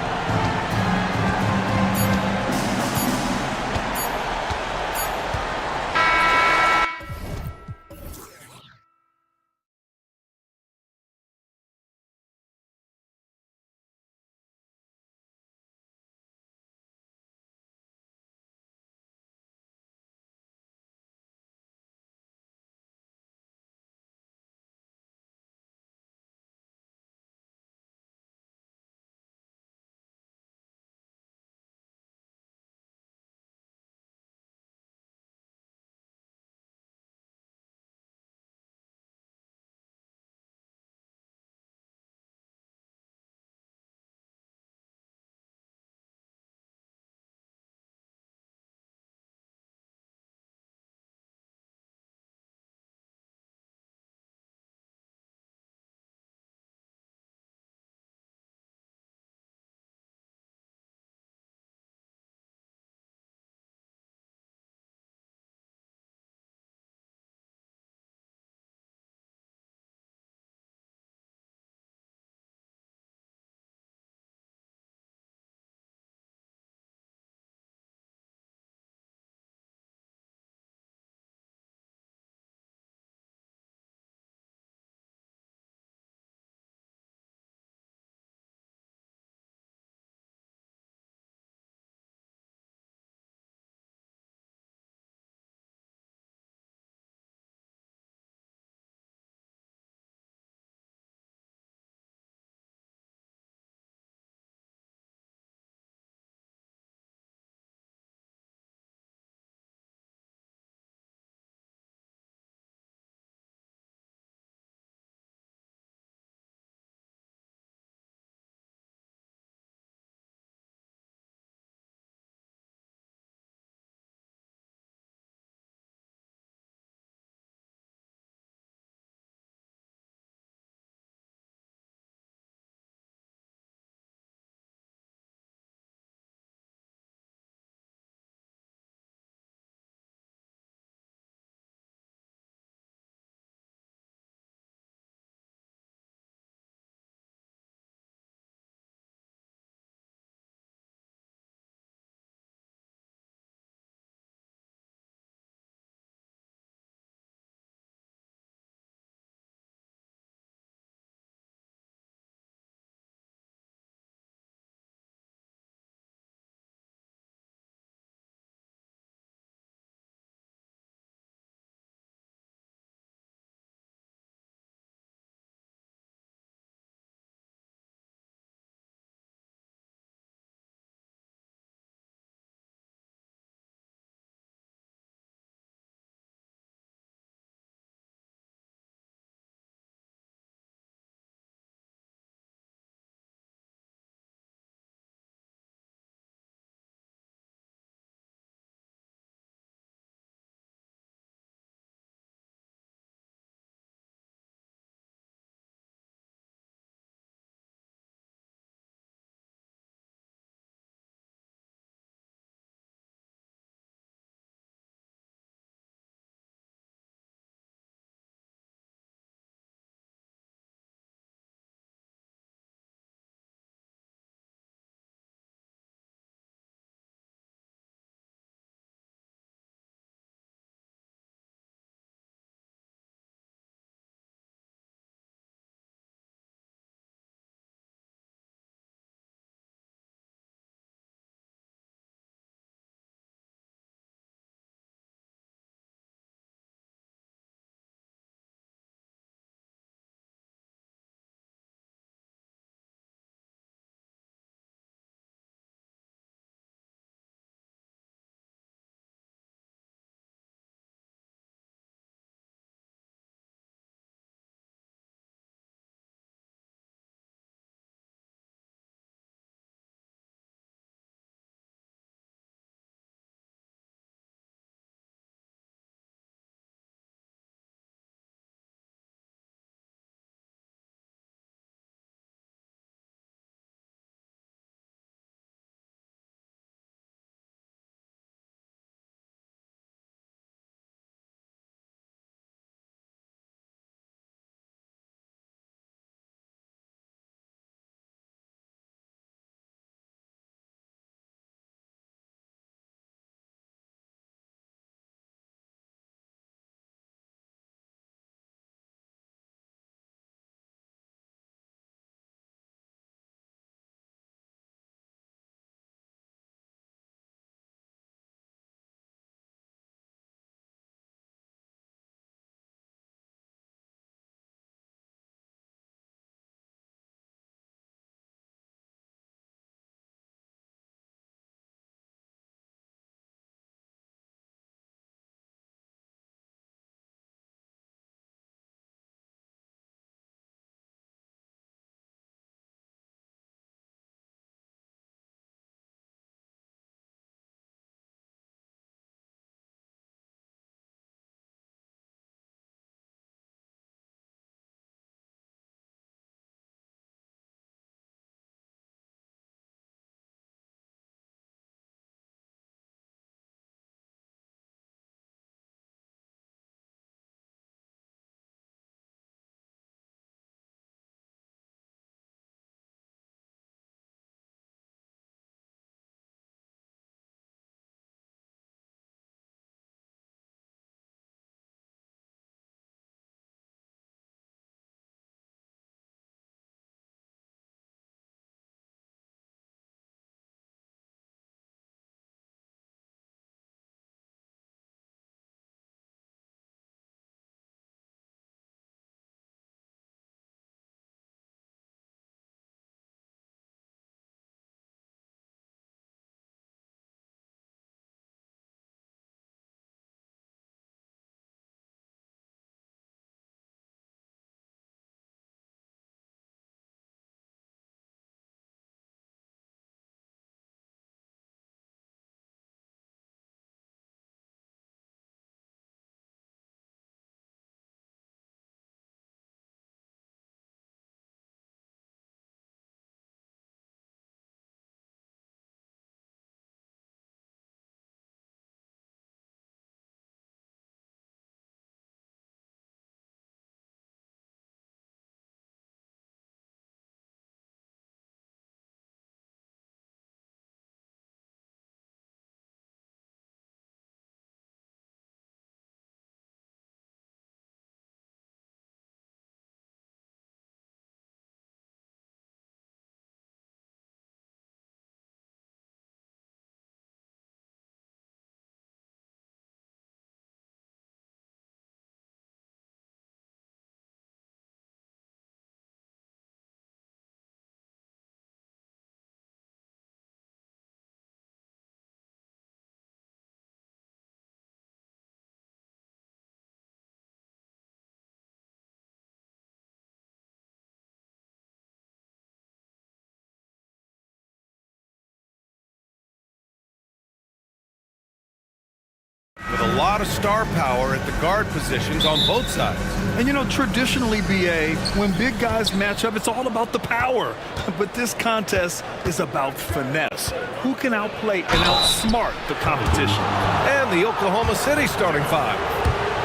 a lot of star power at the guard positions on both sides. And you know, traditionally, BA, when big guys match up, it's all about the power. But this contest is about finesse. Who can outplay and outsmart the competition? And the Oklahoma City starting five.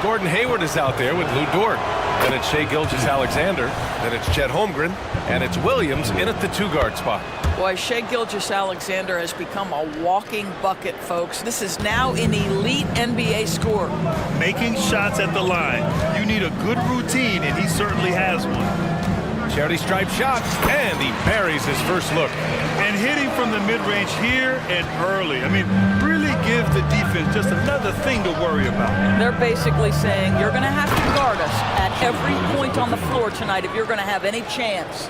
Gordon Hayward is out there with Lou Dort. Then it's Shai Gilgeous-Alexander. Then it's Chet Holmgren. And it's Williams in at the two-guard spot. Boy, Shai Gilgeous-Alexander has become a walking bucket, folks. This is now an elite NBA scorer. Making shots at the line. You need a good routine, and he certainly has one. Charity stripe shot, and he buries his first look. And hitting from the mid-range here and early. I mean, really give the defense just another thing to worry about. They're basically saying, you're going to have to guard us at every point on the floor tonight if you're going to have any chance.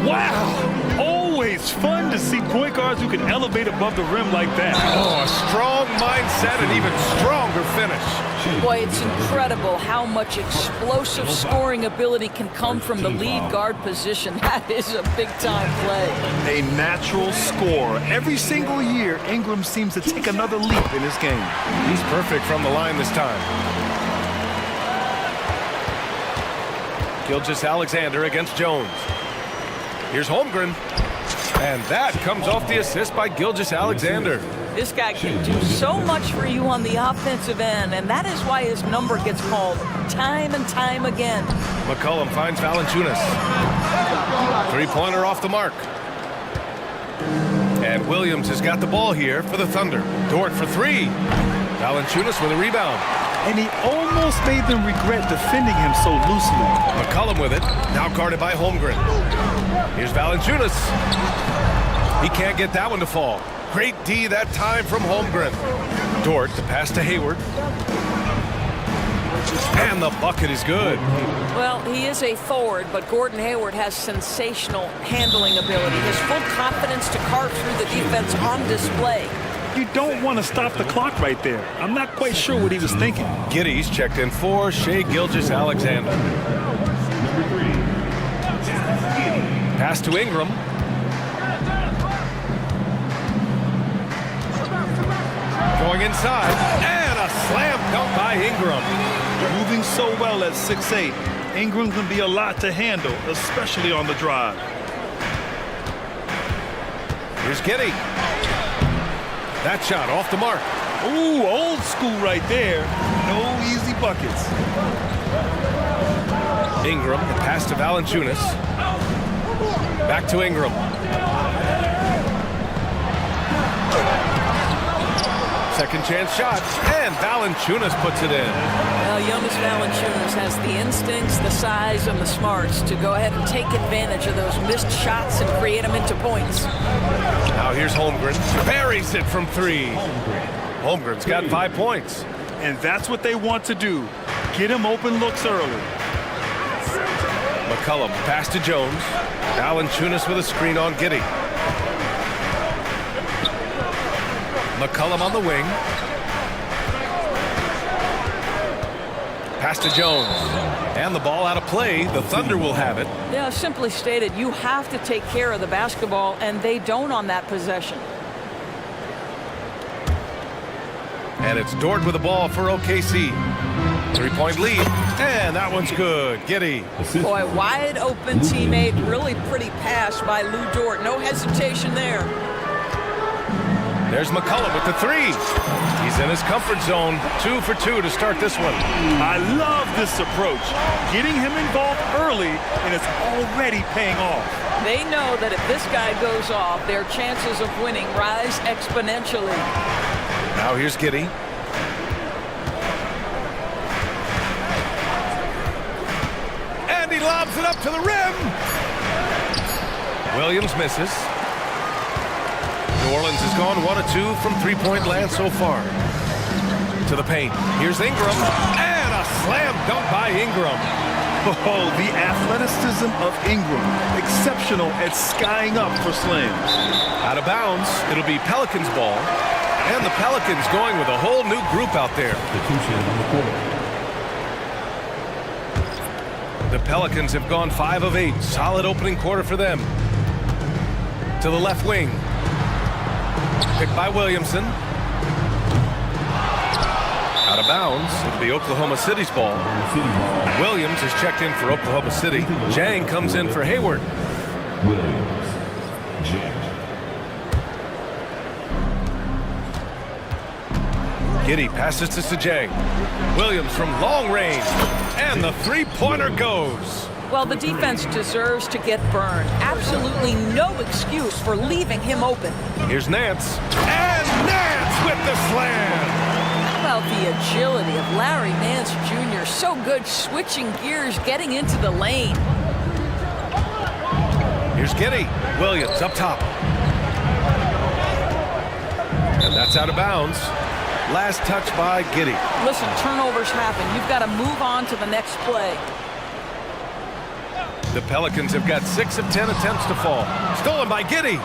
Wow! Always fun to see point guards who can elevate above the rim like that. Oh, a strong mindset and even stronger finish. Boy, it's incredible how much explosive scoring ability can come from the lead guard position. That is a big-time play. A natural scorer. Every single year, Ingram seems to take another leap in his game. He's perfect from the line this time. Gilgeous-Alexander against Jones. Here's Holmgren. And that comes off the assist by Gilgeous-Alexander. This guy can do so much for you on the offensive end, and that is why his number gets called time and time again. McCollum finds Valanciunas. Three-pointer off the mark. And Williams has got the ball here for the Thunder. Dort for three. Valanciunas with a rebound. And he almost made them regret defending him so loosely. McCollum with it, now guarded by Holmgren. Here's Valanciunas. He can't get that one to fall. Great D that time from Holmgren. Dort, the pass to Hayward. And the bucket is good. Well, he is a forward, but Gordon Hayward has sensational handling ability. His full confidence to carve through the defense on display. You don't want to stop the clock right there. I'm not quite sure what he was thinking. Giddy's checked in for Shai Gilgeous-Alexander. Pass to Ingram. Going inside, and a slam dunk by Ingram. Moving so well at 6'8", Ingram can be a lot to handle, especially on the drive. Here's Giddy. That shot off the mark. Ooh, old school right there. No easy buckets. Ingram, the pass to Valanciunas. Back to Ingram. Second chance shot, and Valanciunas puts it in. Well, Jonas Valanciunas has the instincts, the size, and the smarts to go ahead and take advantage of those missed shots and create them into points. Now here's Holmgren. Buries it from three. Holmgren's got 5 points. And that's what they want to do. Get him open looks early. McCollum, pass to Jones. Valanciunas with a screen on Giddy. McCollum on the wing. Pass to Jones. And the ball out of play. The Thunder will have it. Yeah, simply stated, you have to take care of the basketball, and they don't on that possession. And it's Dort with the ball for OKC. 3-point lead. And that one's good. Giddy. Boy, wide open teammate. Really pretty pass by Lou Dort. No hesitation there. There's McCollum with the three. He's in his comfort zone. 2 for 2 to start this one. I love this approach. Getting him involved early, and it's already paying off. They know that if this guy goes off, their chances of winning rise exponentially. Now here's Giddy. And he lobs it up to the rim. Williams misses. New Orleans has gone 1 of 2 from three-point land so far. To the paint. Here's Ingram. And a slam dunk by Ingram. Oh, the athleticism of Ingram. Exceptional at skying up for slams. Out of bounds. It'll be Pelicans ball. And the Pelicans going with a whole new group out there. The Pelicans have gone 5 of 8. Solid opening quarter for them. To the left wing. Picked by Williamson. Out of bounds. It'll be Oklahoma City's ball. Williams is checked in for Oklahoma City. Jang comes in for Hayward. Williams. Jang. Giddy passes to Sajang. Williams from long range. And the three-pointer goes. Well, the defense deserves to get burned. Absolutely no excuse for leaving him open. Here's Nance. And Nance with the slam. How about the agility of Larry Nance Jr.? So good switching gears, getting into the lane. Here's Giddy. Williams up top. And that's out of bounds. Last touch by Giddy. Listen, turnovers happen. You've got to move on to the next play. The Pelicans have got 6 of 10 attempts to fall. Stolen by Giddy.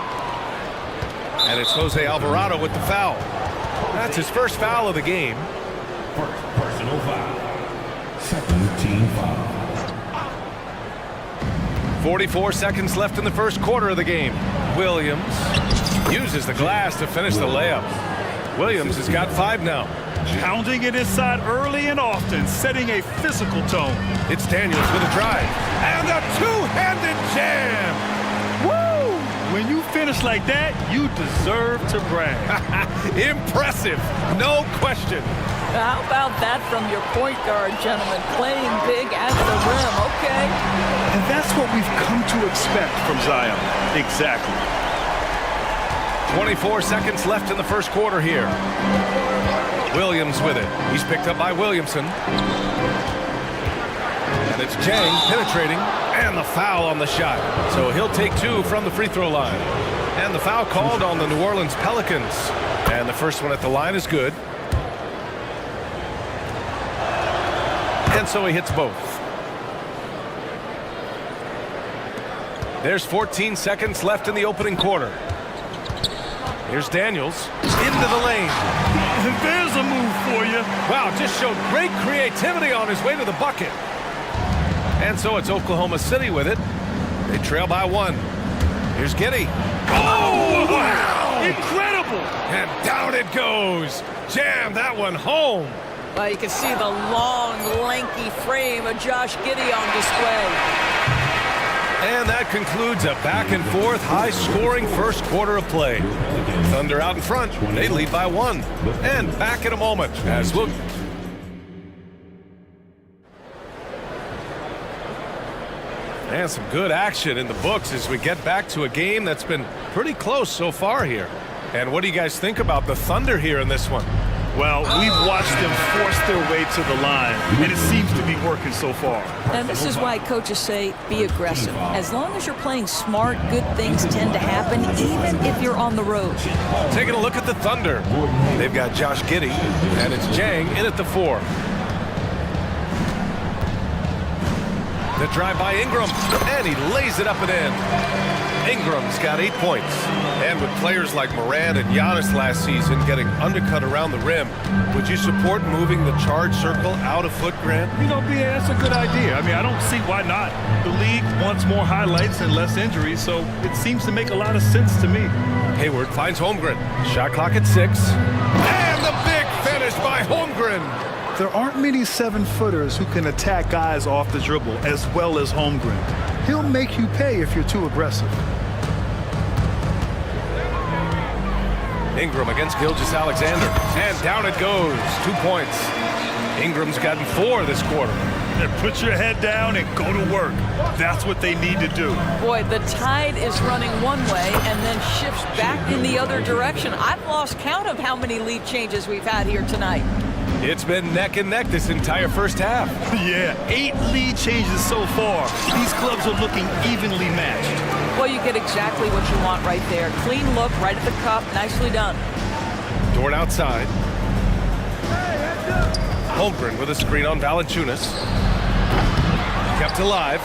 And it's Jose Alvarado with the foul. That's his first foul of the game. First personal foul. Second team foul. 44 seconds left in the first quarter of the game. Williams uses the glass to finish the layup. Williams has got 5 now. Pounding it inside early and often, setting a physical tone. It's Daniels with a drive. And a two-handed jam. Woo! When you finish like that, you deserve to brag. Impressive, no question. How about that from your point guard, gentlemen? Playing big at the rim, okay? And that's what we've come to expect from Zion. Exactly. 24 seconds left in the first quarter here. Williams with it. He's picked up by Williamson. And it's Jang penetrating. And the foul on the shot. So he'll take 2 from the free throw line. And the foul called on the New Orleans Pelicans. And the first one at the line is good. And so he hits both. There's 14 seconds left in the opening quarter. Here's Daniels into the lane. There's a move for you. Wow, just showed great creativity on his way to the bucket. And so it's Oklahoma City with it. They trail by 1. Here's Giddy. Oh, wow! Incredible! And down it goes. Jam that one home. Well, you can see the long, lanky frame of Josh Giddey on display. And that concludes a back-and-forth, high-scoring first quarter of play. Thunder out in front. They lead by 1. And back in a moment as we'll... And some good action in the books as we get back to a game that's been pretty close so far here. And what do you guys think about the Thunder here in this one? Well, we've watched them force their way to the line, and it seems to be working so far. And this is why coaches say be aggressive. As long as you're playing smart, good things tend to happen, even if you're on the road. Taking a look at the Thunder. They've got Josh Giddey, and it's Jang in at the 4. The drive by Ingram, and he lays it up and in. Ingram's got 8 points. And with players like Morant and Giannis last season getting undercut around the rim, would you support moving the charge circle out a foot, Grant? You know, BA, that's a good idea. I mean, I don't see why not. The league wants more highlights and less injuries, so it seems to make a lot of sense to me. Hayward finds Holmgren. Shot clock at 6. And the big finish by Holmgren. There aren't many 7-footers who can attack guys off the dribble as well as Holmgren. He'll make you pay if you're too aggressive. Ingram against Gilgeous-Alexander. And down it goes. 2 points. Ingram's gotten 4 this quarter. And put your head down and go to work. That's what they need to do. Boy, the tide is running one way and then shifts back in the other direction. I've lost count of how many lead changes we've had here tonight. It's been neck and neck this entire first half. Yeah, 8 lead changes so far. These clubs are looking evenly matched. Well, you get exactly what you want right there. Clean look, right at the cup. Nicely done. Dort outside. Holmgren with a screen on Valanciunas. Kept alive.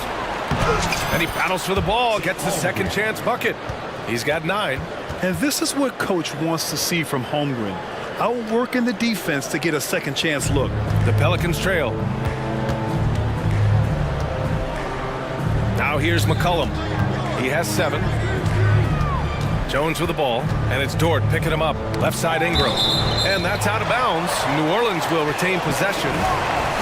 And he battles for the ball. Gets the second chance bucket. He's got 9. And this is what coach wants to see from Holmgren. Outworking the defense to get a second chance look. The Pelicans trail. Now here's McCollum. He has 7. Jones with the ball, and it's Dort picking him up. Left side Ingram. And And that's out of bounds. New Orleans will retain possession.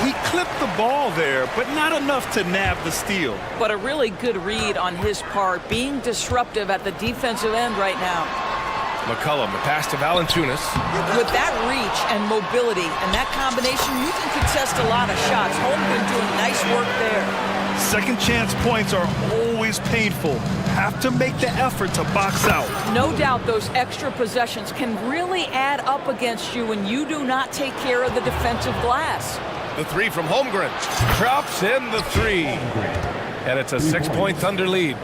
He clipped the ball there, but not enough to nab the steal. But a really good read on his part, being disruptive at the defensive end right now. McCollum, the pass to Valanciunas. With that reach and mobility and that combination, you can contest a lot of shots. Holmgren doing nice work there. Second chance points are always painful. Have to make the effort to box out. No doubt those extra possessions can really add up against you when you do not take care of the defensive glass. The three from Holmgren. Drops in the three. And it's a 6-point Thunder lead.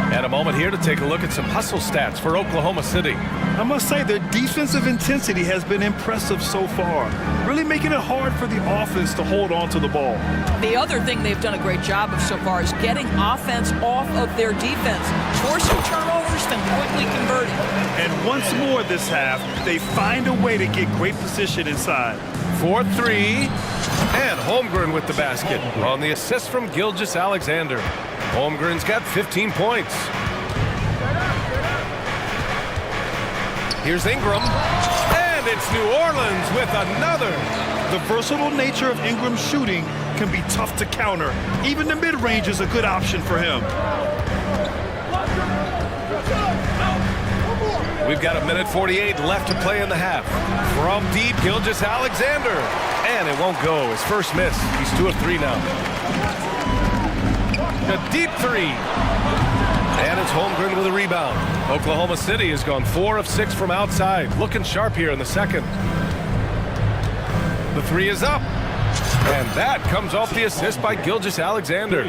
And a moment here to take a look at some hustle stats for Oklahoma City. I must say their defensive intensity has been impressive so far, really making it hard for the offense to hold on to the ball. The other thing they've done a great job of so far is getting offense off of their defense, forcing turnovers, then quickly converting. And once more this half, they find a way to get great position inside. 4-3, and Holmgren with the basket on the assist from Gilgeous-Alexander. Holmgren's got 15 points. Here's Ingram, and it's New Orleans with another. The versatile nature of Ingram's shooting can be tough to counter. Even the mid-range is a good option for him. We've got 1:48 left to play in the half. From deep, Gilgeous-Alexander, and it won't go. His first miss. He's 2 of 3 now. A deep three. And it's Holmgren with a rebound. Oklahoma City has gone 4 of 6 from outside. Looking sharp here in the second. The three is up. And that comes off the assist by Gilgeous-Alexander.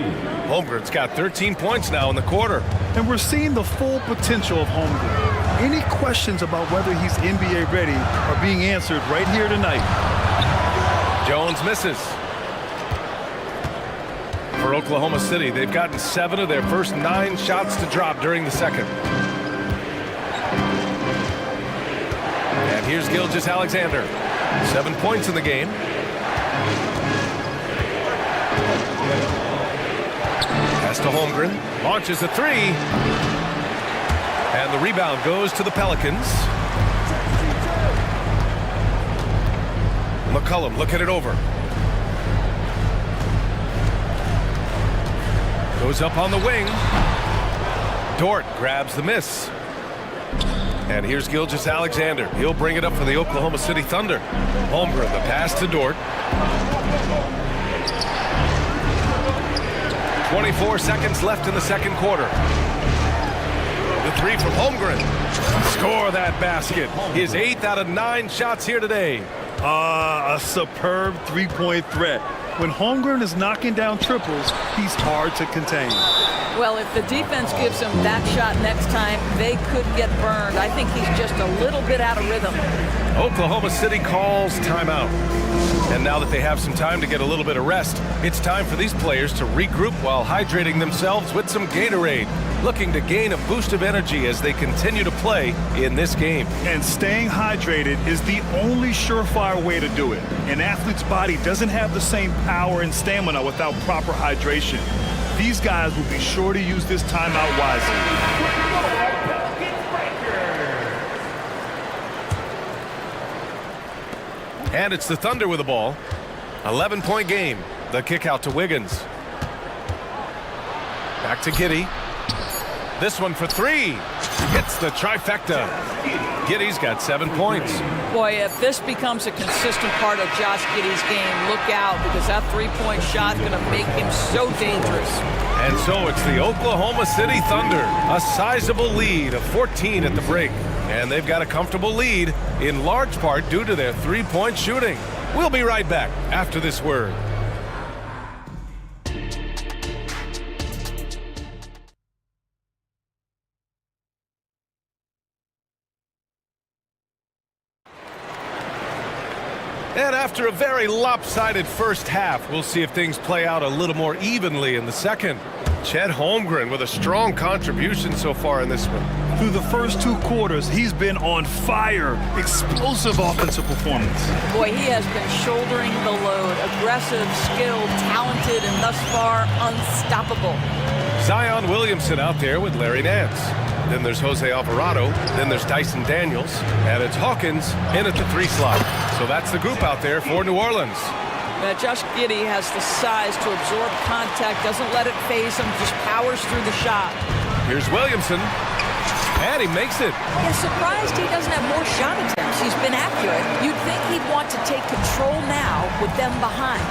Holmgren's got 13 points now in the quarter. And we're seeing the full potential of Holmgren. Any questions about whether he's NBA ready are being answered right here tonight. Jones misses. For Oklahoma City, they've gotten 7 of their first 9 shots to drop during the second. And here's Gilgeous-Alexander. 7 points in the game. Pass to Holmgren. Launches a three. And the rebound goes to the Pelicans. McCollum looking it over. Goes up on the wing. Dort grabs the miss. And here's Gilgeous-Alexander. He'll bring it up for the Oklahoma City Thunder. Holmgren, the pass to Dort. 24 seconds left in the second quarter. The three from Holmgren. Score that basket. His 8th out of 9 shots here today. A superb three-point threat. When Holmgren is knocking down triples, he's hard to contain. Well, if the defense gives him that shot next time, they could get burned. I think he's just a little bit out of rhythm. Oklahoma City calls timeout. And now that they have some time to get a little bit of rest, it's time for these players to regroup while hydrating themselves with some Gatorade, looking to gain a boost of energy as they continue to play in this game. And staying hydrated is the only surefire way to do it. An athlete's body doesn't have the same power and stamina without proper hydration. These guys will be sure to use this timeout wisely. And it's the Thunder with the ball. 11-point game. The kick out to Wiggins. Back to Giddey. This one for three. Hits the trifecta. Giddey's got 7 points. Boy, if this becomes a consistent part of Josh Giddey's game, look out, because that three-point shot's going to make him so dangerous. And so it's the Oklahoma City Thunder. A sizable lead of 14 at the break. And they've got a comfortable lead, in large part due to their three-point shooting. We'll be right back after this word. And after a very lopsided first half, we'll see if things play out a little more evenly in the second. Chet Holmgren with a strong contribution so far in this one. Through the first 2 quarters, he's been on fire. Explosive offensive performance. Boy, he has been shouldering the load. Aggressive, skilled, talented, and thus far unstoppable. Zion Williamson out there with Larry Nance. Then there's Jose Alvarado. Then there's Dyson Daniels. And it's Hawkins in at the 3 slot. So that's the group out there for New Orleans. Josh Giddey has the size to absorb contact, doesn't let it phase him, just powers through the shot. Here's Williamson. And he makes it. Yeah, surprised he doesn't have more shot attempts. He's been accurate. You'd think he'd want to take control now with them behind.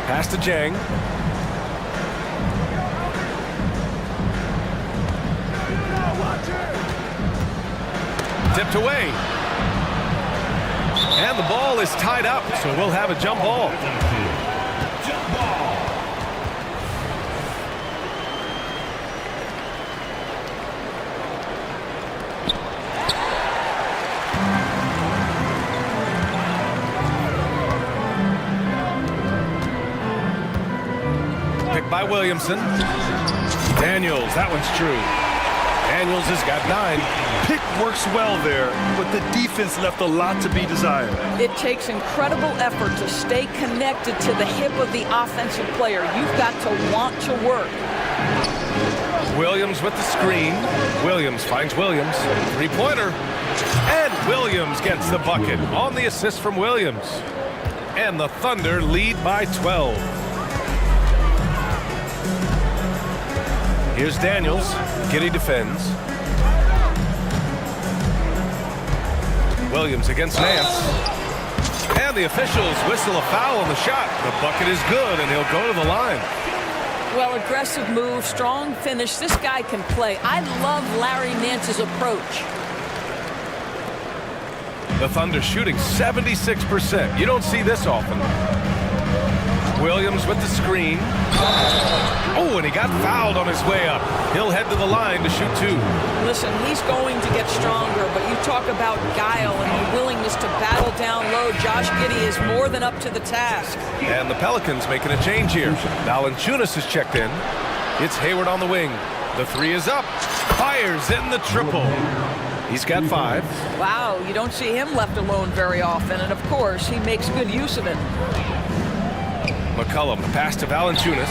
Pass to Jang. Tipped away. And the ball is tied up, so we'll have a jump ball. Jump ball. Picked by Williamson. Daniels, that one's true. Daniels has got 9. Pick works well there, but the defense left a lot to be desired. It takes incredible effort to stay connected to the hip of the offensive player. You've got to want to work. Williams with the screen. Williams finds Williams. 3-pointer. And Williams gets the bucket on the assist from Williams. And the Thunder lead by 12. Here's Daniels. Giddey defends. Williams against Nance. And the officials whistle a foul on the shot. The bucket is good, and he'll go to the line. Well, aggressive move, strong finish. This guy can play. I love Larry Nance's approach. The Thunder shooting 76%. You don't see this often. Williams with the screen. Oh, and he got fouled on his way up. He'll head to the line to shoot 2. Listen, he's going to get stronger, but you talk about guile and the willingness to battle down low. Josh Giddey is more than up to the task. And the Pelicans making a change here. Valanciunas is checked in. It's Hayward on the wing. The 3 is up. Fires in the triple. He's got 5. Wow, you don't see him left alone very often, and of course, he makes good use of it. McCollum, the pass to Valanciunas.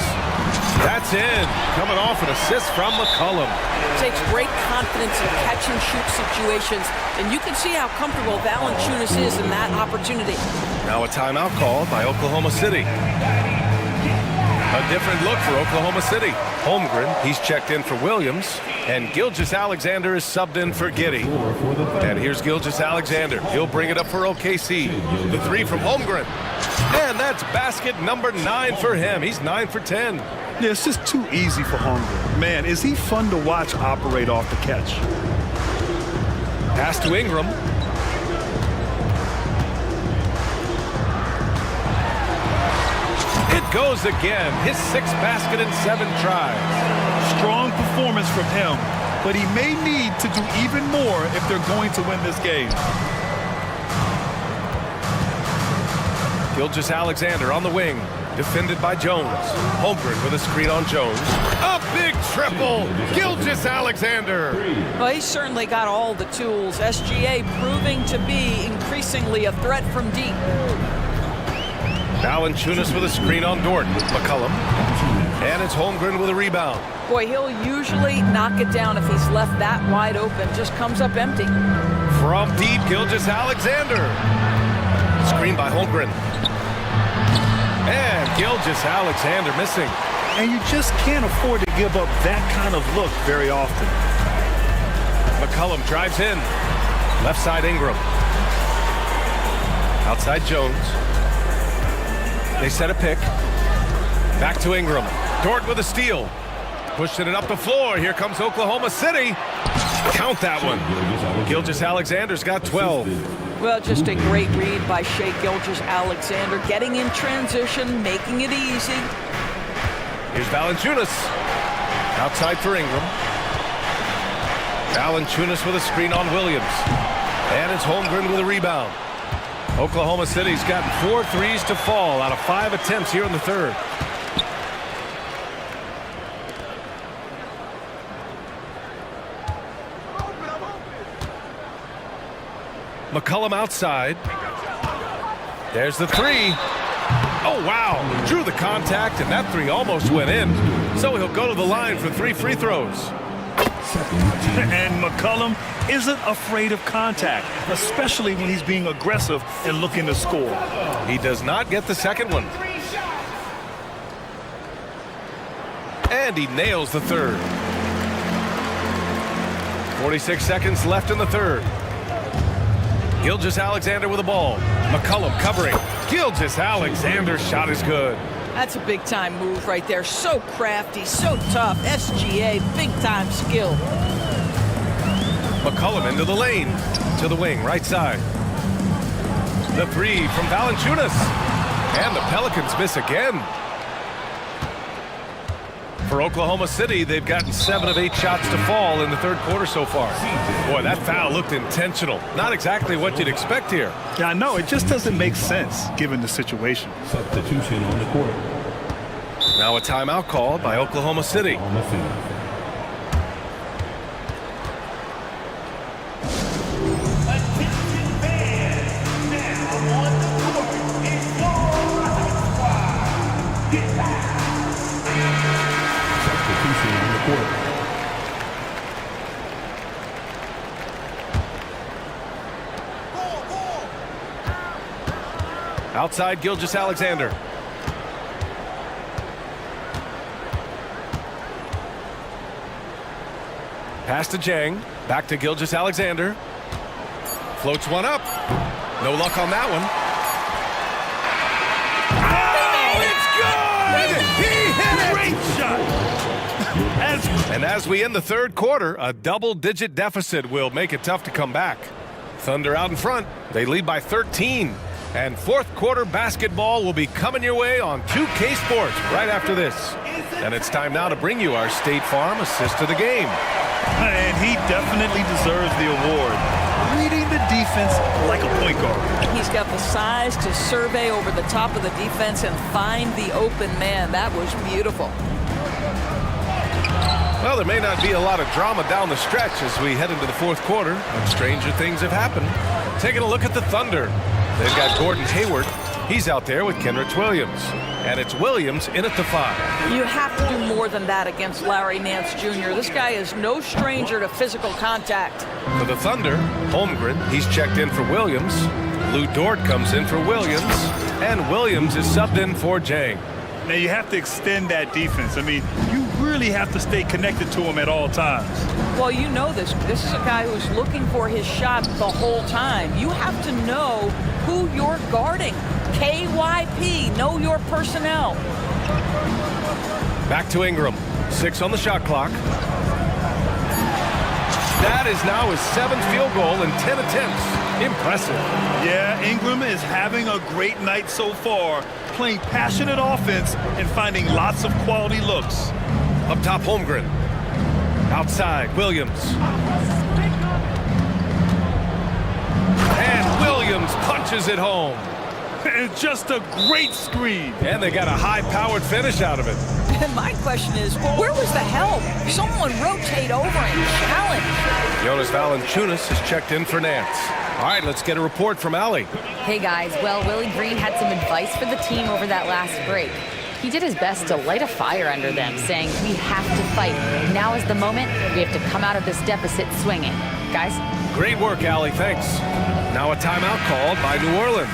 That's in. Coming off an assist from McCollum. It takes great confidence in catch-and-shoot situations, and you can see how comfortable Valanciunas is in that opportunity. Now a timeout called by Oklahoma City. A different look for Oklahoma City. Holmgren, he's checked in for Williams, and Gilgeous-Alexander is subbed in for Giddey. And here's Gilgeous-Alexander. He'll bring it up for OKC. The 3 from Holmgren. And that's basket number 9 for him. He's 9 for 10. Yeah, it's just too easy for Holmgren. Man, is he fun to watch operate off the catch. Pass to Ingram. It goes again. His 6th basket in 7 tries. Strong performance from him, but he may need to do even more if they're going to win this game. Gilgeous-Alexander on the wing, defended by Jones. Holmgren with a screen on Jones. A big triple, Gilgeous-Alexander. Well, he's certainly got all the tools. SGA proving to be increasingly a threat from deep. Valanciunas with a screen on Dort. McCollum. And it's Holmgren with a rebound. Boy, he'll usually knock it down if he's left that wide open. Just comes up empty. From deep, Gilgeous-Alexander. Screen by Holmgren. And Gilgeous-Alexander missing. And you just can't afford to give up that kind of look very often. McCollum drives in. Left side Ingram. Outside Jones. They set a pick. Back to Ingram. Dort with a steal. Pushing it up the floor. Here comes Oklahoma City. Count that one. Gilgeous-Alexander's got 12. Well, just a great read by Shai Gilgeous-Alexander. Getting in transition, making it easy. Here's Valanciunas. Outside for Ingram. Valanciunas with a screen on Williams. And it's Holmgren with a rebound. Oklahoma City's gotten 4 threes to fall out of 5 attempts here in the third. McCollum outside. There's the 3. Oh, wow. Drew the contact, and that three almost went in. So he'll go to the line for 3 free throws. And McCollum isn't afraid of contact, especially when he's being aggressive and looking to score. He does not get the second one. And he nails the third. 46 seconds left in the third. Gilgeous-Alexander with the ball. McCollum covering. Gilgeous-Alexander's shot is good. That's a big-time move right there. So crafty, so tough. SGA, big-time skill. McCollum into the lane. To the wing, right side. The three from Valanciunas. And the Pelicans miss again. For Oklahoma City, they've gotten 7 of 8 shots to fall in the third quarter so far. Boy, that foul looked intentional. Not exactly what you'd expect here. Yeah, I know. It just doesn't make sense given the situation. Substitution on the court. Now a timeout called by Oklahoma City. Outside Gilgeous-Alexander. Pass to Jang. Back to Gilgeous-Alexander. Floats one up. No luck on that one. Oh, it's good! He hit it! Great shot! And as we end the third quarter, a double-digit deficit will make it tough to come back. Thunder out in front. They lead by 13. And fourth quarter basketball will be coming your way on 2K Sports right after this. And it's time now to bring you our State Farm assist of the game. And he definitely deserves the award. Reading the defense like a point guard. He's got the size to survey over the top of the defense and find the open man. That was beautiful. Well, there may not be a lot of drama down the stretch as we head into the fourth quarter, but stranger things have happened. Taking a look at the Thunder. They've got Gordon Hayward. He's out there with Kenrich Williams. And it's Williams in at the 5. You have to do more than that against Larry Nance Jr. This guy is no stranger to physical contact. For the Thunder, Holmgren, he's checked in for Williams. Lou Dort comes in for Williams. And Williams is subbed in for Jang. Now you have to extend that defense. I mean, you really have to stay connected to him at all times. Well, you know this. This is a guy who's looking for his shot the whole time. You have to know who you're guarding. KYP, know your personnel. Back to Ingram. 6 on the shot clock. That is now his 7th field goal in 10 attempts. Impressive. Yeah, Ingram is having a great night so far, playing passionate offense and finding lots of quality looks. Up top, Holmgren. Outside, Williams. And Williams punches it home. And just a great screen. And they got a high-powered finish out of it. And my question is, where was the help? Someone rotate over and challenge. Jonas Valanciunas has checked in for Nance. All right, let's get a report from Allie. Hey, guys. Well, Willie Green had some advice for the team over that last break. He did his best to light a fire under them, saying, we have to fight. Now is the moment. We have to come out of this deficit swinging. Guys? Great work, Allie. Thanks. Now a timeout called by New Orleans.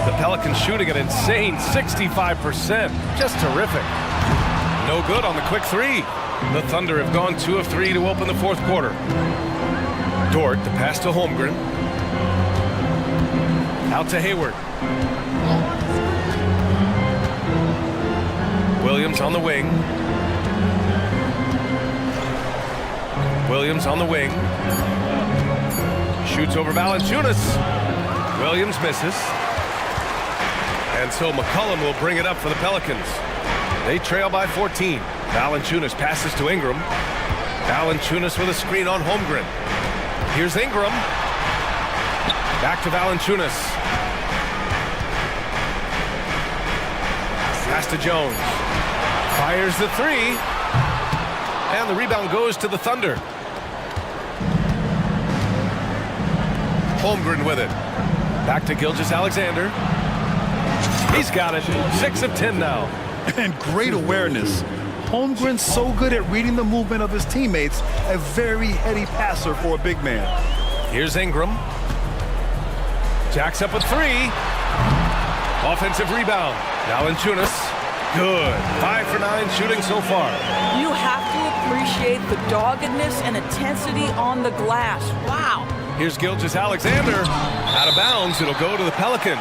The Pelicans shooting an insane 65%. Just terrific. No good on the quick 3. The Thunder have gone 2 of 3 to open the fourth quarter. Dort, the pass to Holmgren. Out to Hayward. Williams on the wing. Williams on the wing. Shoots over Valanciunas. Williams misses. And so McCollum will bring it up for the Pelicans. They trail by 14. Valanciunas passes to Ingram. Valanciunas with a screen on Holmgren. Here's Ingram. Back to Valanciunas. Pass to Jones. Fires the 3. And the rebound goes to the Thunder. Holmgren with it. Back to Gilgeous-Alexander. He's got it. 6 of 10 now. And great awareness. Holmgren's so good at reading the movement of his teammates, a very heady passer for a big man. Here's Ingram. Jacks up with 3. Offensive rebound. Valanciunas. Good. 5 for 9 shooting so far. You have to appreciate the doggedness and intensity on the glass. Wow. Here's Gilgeous-Alexander. Out of bounds. It'll go to the Pelicans.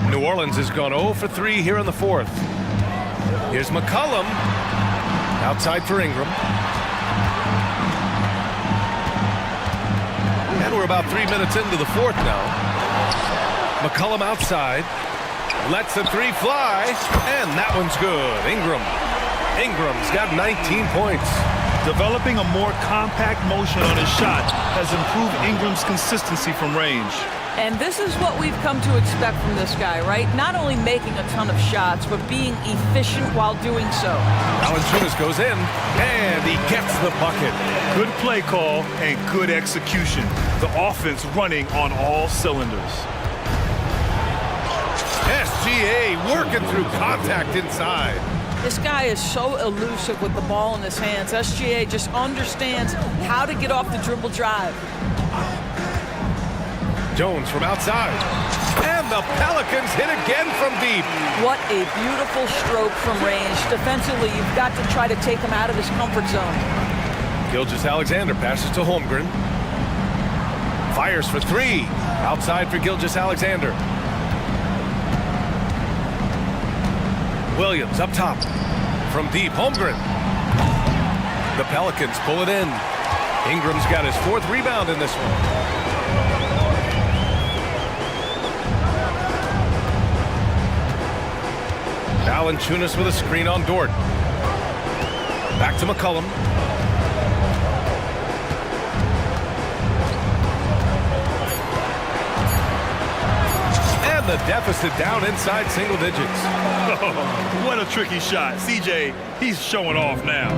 New Orleans has gone 0 for 3 here in the fourth. Here's McCollum. Outside for Ingram. And we're about 3 minutes into the fourth now. McCollum outside. Lets the 3 fly. And that one's good. Ingram's got 19 points. Developing a more compact motion on his shot has improved Ingram's consistency from range. And this is what we've come to expect from this guy, right? Not only making a ton of shots, but being efficient while doing so. Valanciunas goes in, and he gets the bucket. Good play call and good execution. The offense running on all cylinders. SGA working through contact inside. This guy is so elusive with the ball in his hands. SGA just understands how to get off the dribble drive. Jones from outside. And the Pelicans hit again from deep. What a beautiful stroke from range. Defensively, you've got to try to take him out of his comfort zone. Gilgeous-Alexander passes to Holmgren. Fires for 3. Outside for Gilgeous-Alexander. Williams up top. From deep, Holmgren. The Pelicans pull it in. Ingram's got his 4th rebound in this one. Valanciunas with a screen on Dort. Back to McCollum. And the deficit down inside single digits. What a tricky shot. CJ, he's showing off now.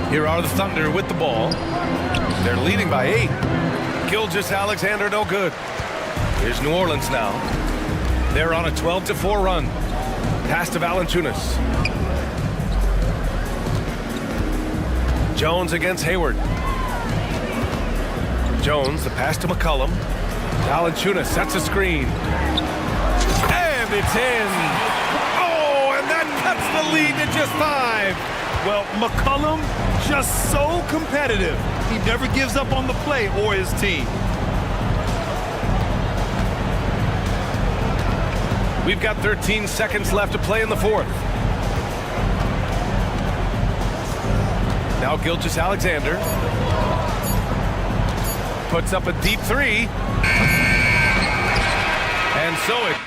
Here are the Thunder with the ball. They're leading by 8. Gilgeous-Alexander no good. Here's New Orleans now. They're on a 12-4 run. Pass to Valanciunas. Jones against Hayward. Jones, the pass to McCollum. Valanciunas sets a screen. And it's in. Oh, and that cuts the lead to just 5. Well, McCollum just so competitive. He never gives up on the play or his team. We've got 13 seconds left to play in the fourth. Now Gilgeous-Alexander puts up a deep 3. And so it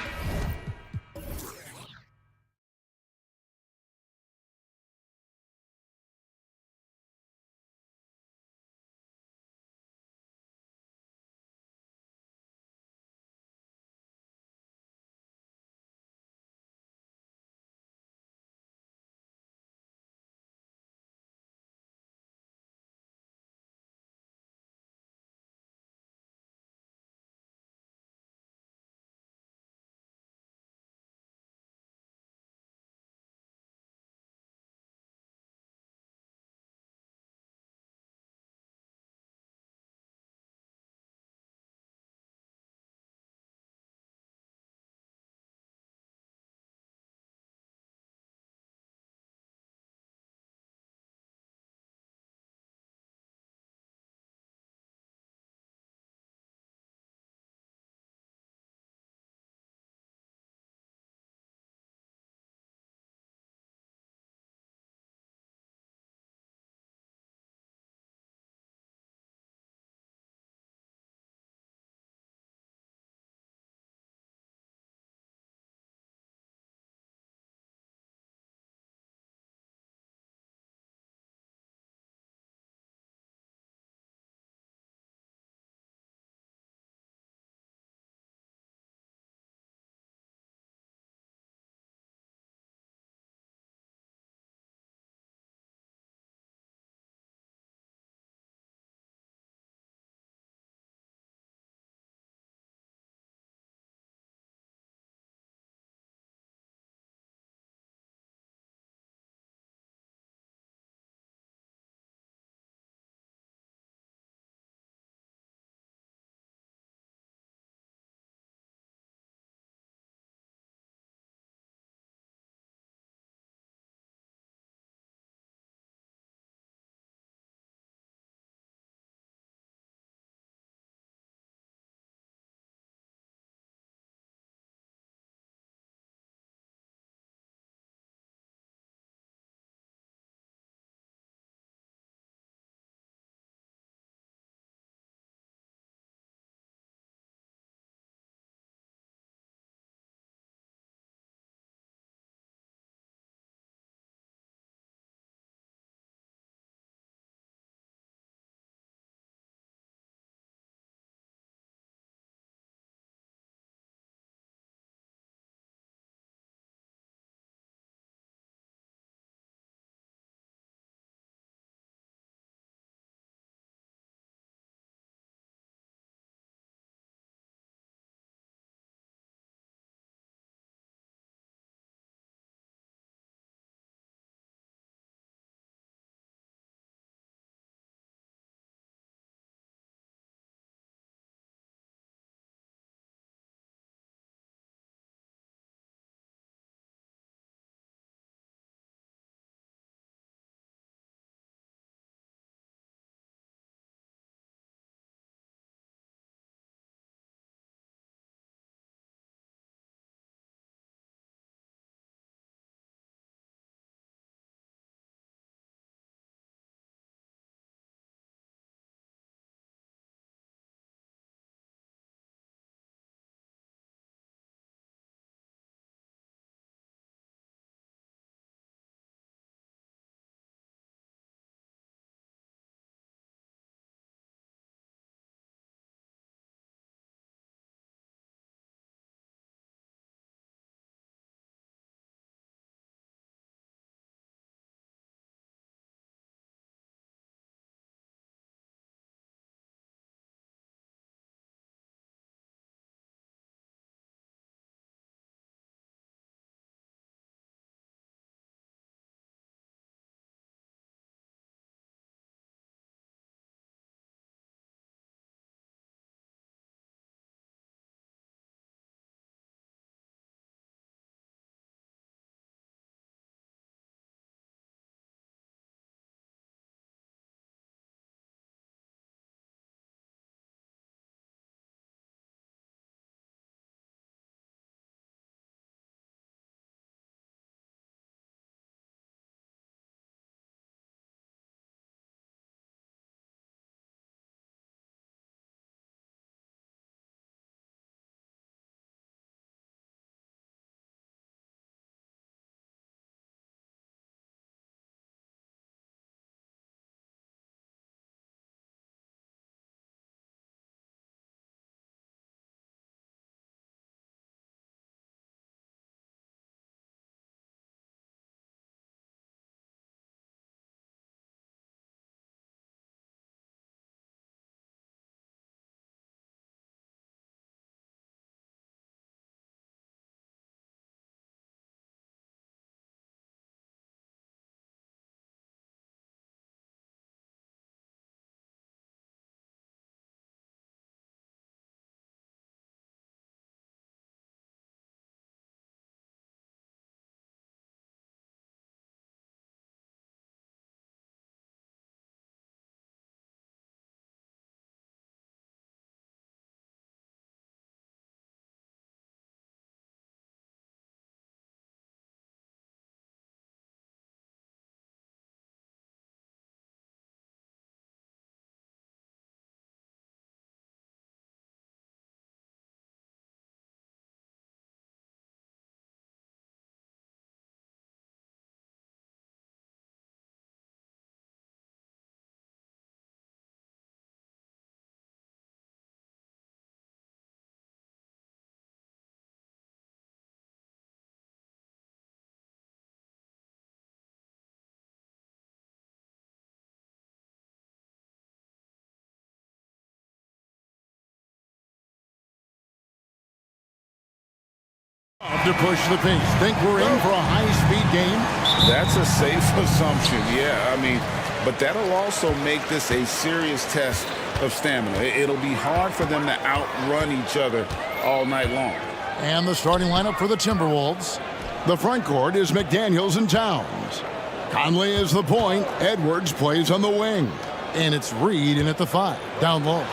To push the pace. Think we're in for a high-speed game? That's a safe assumption, yeah. I mean, but that'll also make this a serious test of stamina. It'll be hard for them to outrun each other all night long. And the starting lineup for the Timberwolves. The front court is McDaniels and Towns. Conley is the point. Edwards plays on the wing. And it's Reed in at the 5. Down low.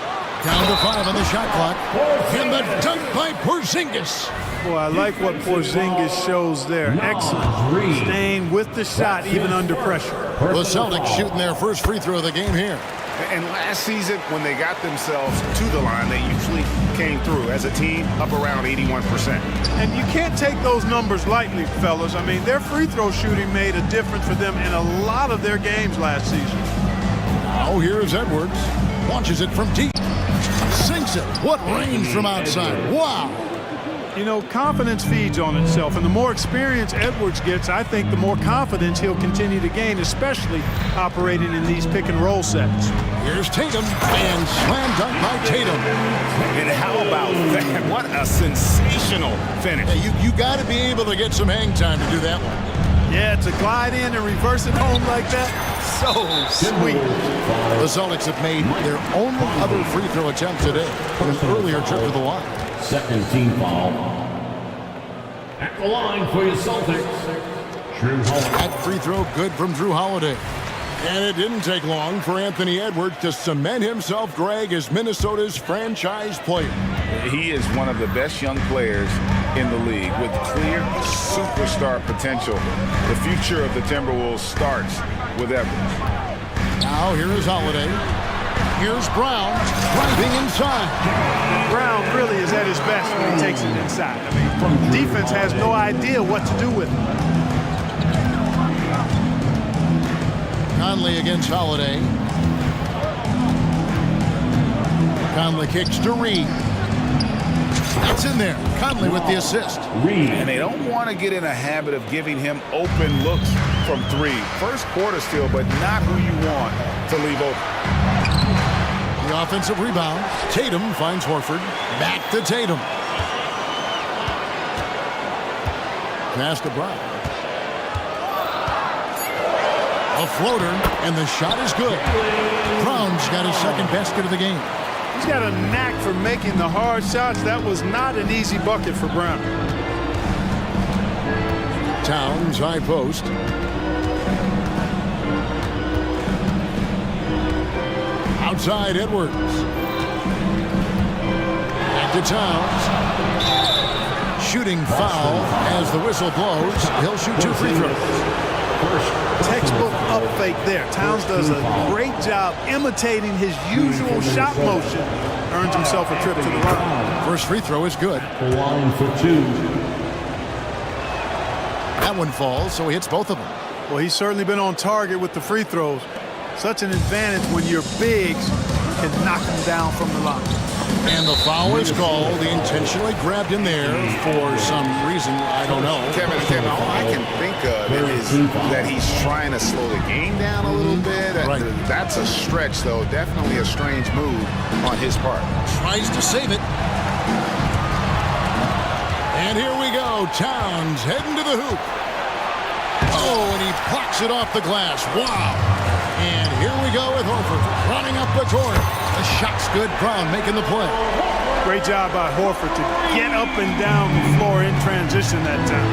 Down to 5 on the shot clock. And the dunk by Porzingis. Boy, I like what Porzingis shows there. Excellent. Staying with the shot even under pressure. The Celtics shooting their first free throw of the game here. And last season, when they got themselves to the line, they usually came through as a team up around 81%. And you can't take those numbers lightly, fellas. I mean, their free throw shooting made a difference for them in a lot of their games last season. Now here's Edwards. Launches it from deep. Sinks it. What range from outside. Wow. You know, confidence feeds on itself, and the more experience Edwards gets, I think the more confidence he'll continue to gain, especially operating in these pick-and-roll sets. Here's Tatum, and slam dunk by Tatum. And how about that? What a sensational finish. Yeah, you got to be able to get some hang time to do that one. Yeah, to glide in and reverse it home like that, so sweet. The Celtics have made their only other free throw attempt today from an earlier trip to the line. Second team foul. At the line for your Celtics, Drew Holiday. That free throw good from Drew Holiday. And it didn't take long for Anthony Edwards to cement himself, Greg, as Minnesota's franchise player. He is one of the best young players in the league with clear superstar potential. The future of the Timberwolves starts with Edwards. Now here is Holiday. Here's Brown driving inside. Brown really is at his best when he takes it inside. I mean, defense has no idea what to do with it. Conley against Holiday. Conley kicks to Reed. That's in there. Conley with the assist. And they don't want to get in a habit of giving him open looks from 3. First quarter still, but not who you want to leave open. The offensive rebound. Tatum finds Horford. Back to Tatum. Pass to Brown. A floater, and the shot is good. Brown's got his second basket of the game. He's got a knack for making the hard shots. That was not an easy bucket for Brown. Towns, high post. Outside Edwards. Back to Towns. Shooting foul as the whistle blows. He'll shoot 2 free throws. Textbook up fake there. Towns does a great job imitating his usual shot motion. Earns himself a trip to the line. First free throw is good. Line for 2. That one falls, so he hits both of them. Well, he's certainly been on target with the free throws. Such an advantage when your bigs can knock them down from the line. And the foul is called. He intentionally grabbed in there for some reason. I don't know. Kevin, all I can think of is that he's trying to slow the game down a little bit. Right. That's a stretch, though. Definitely a strange move on his part. Tries to save it. And here we go. Towns heading to the hoop. Oh, and he plucks it off the glass. Wow. And here we go with Horford running up the court. The shot's good. Brown making the play. Great job by Horford to get up and down the floor in transition that time.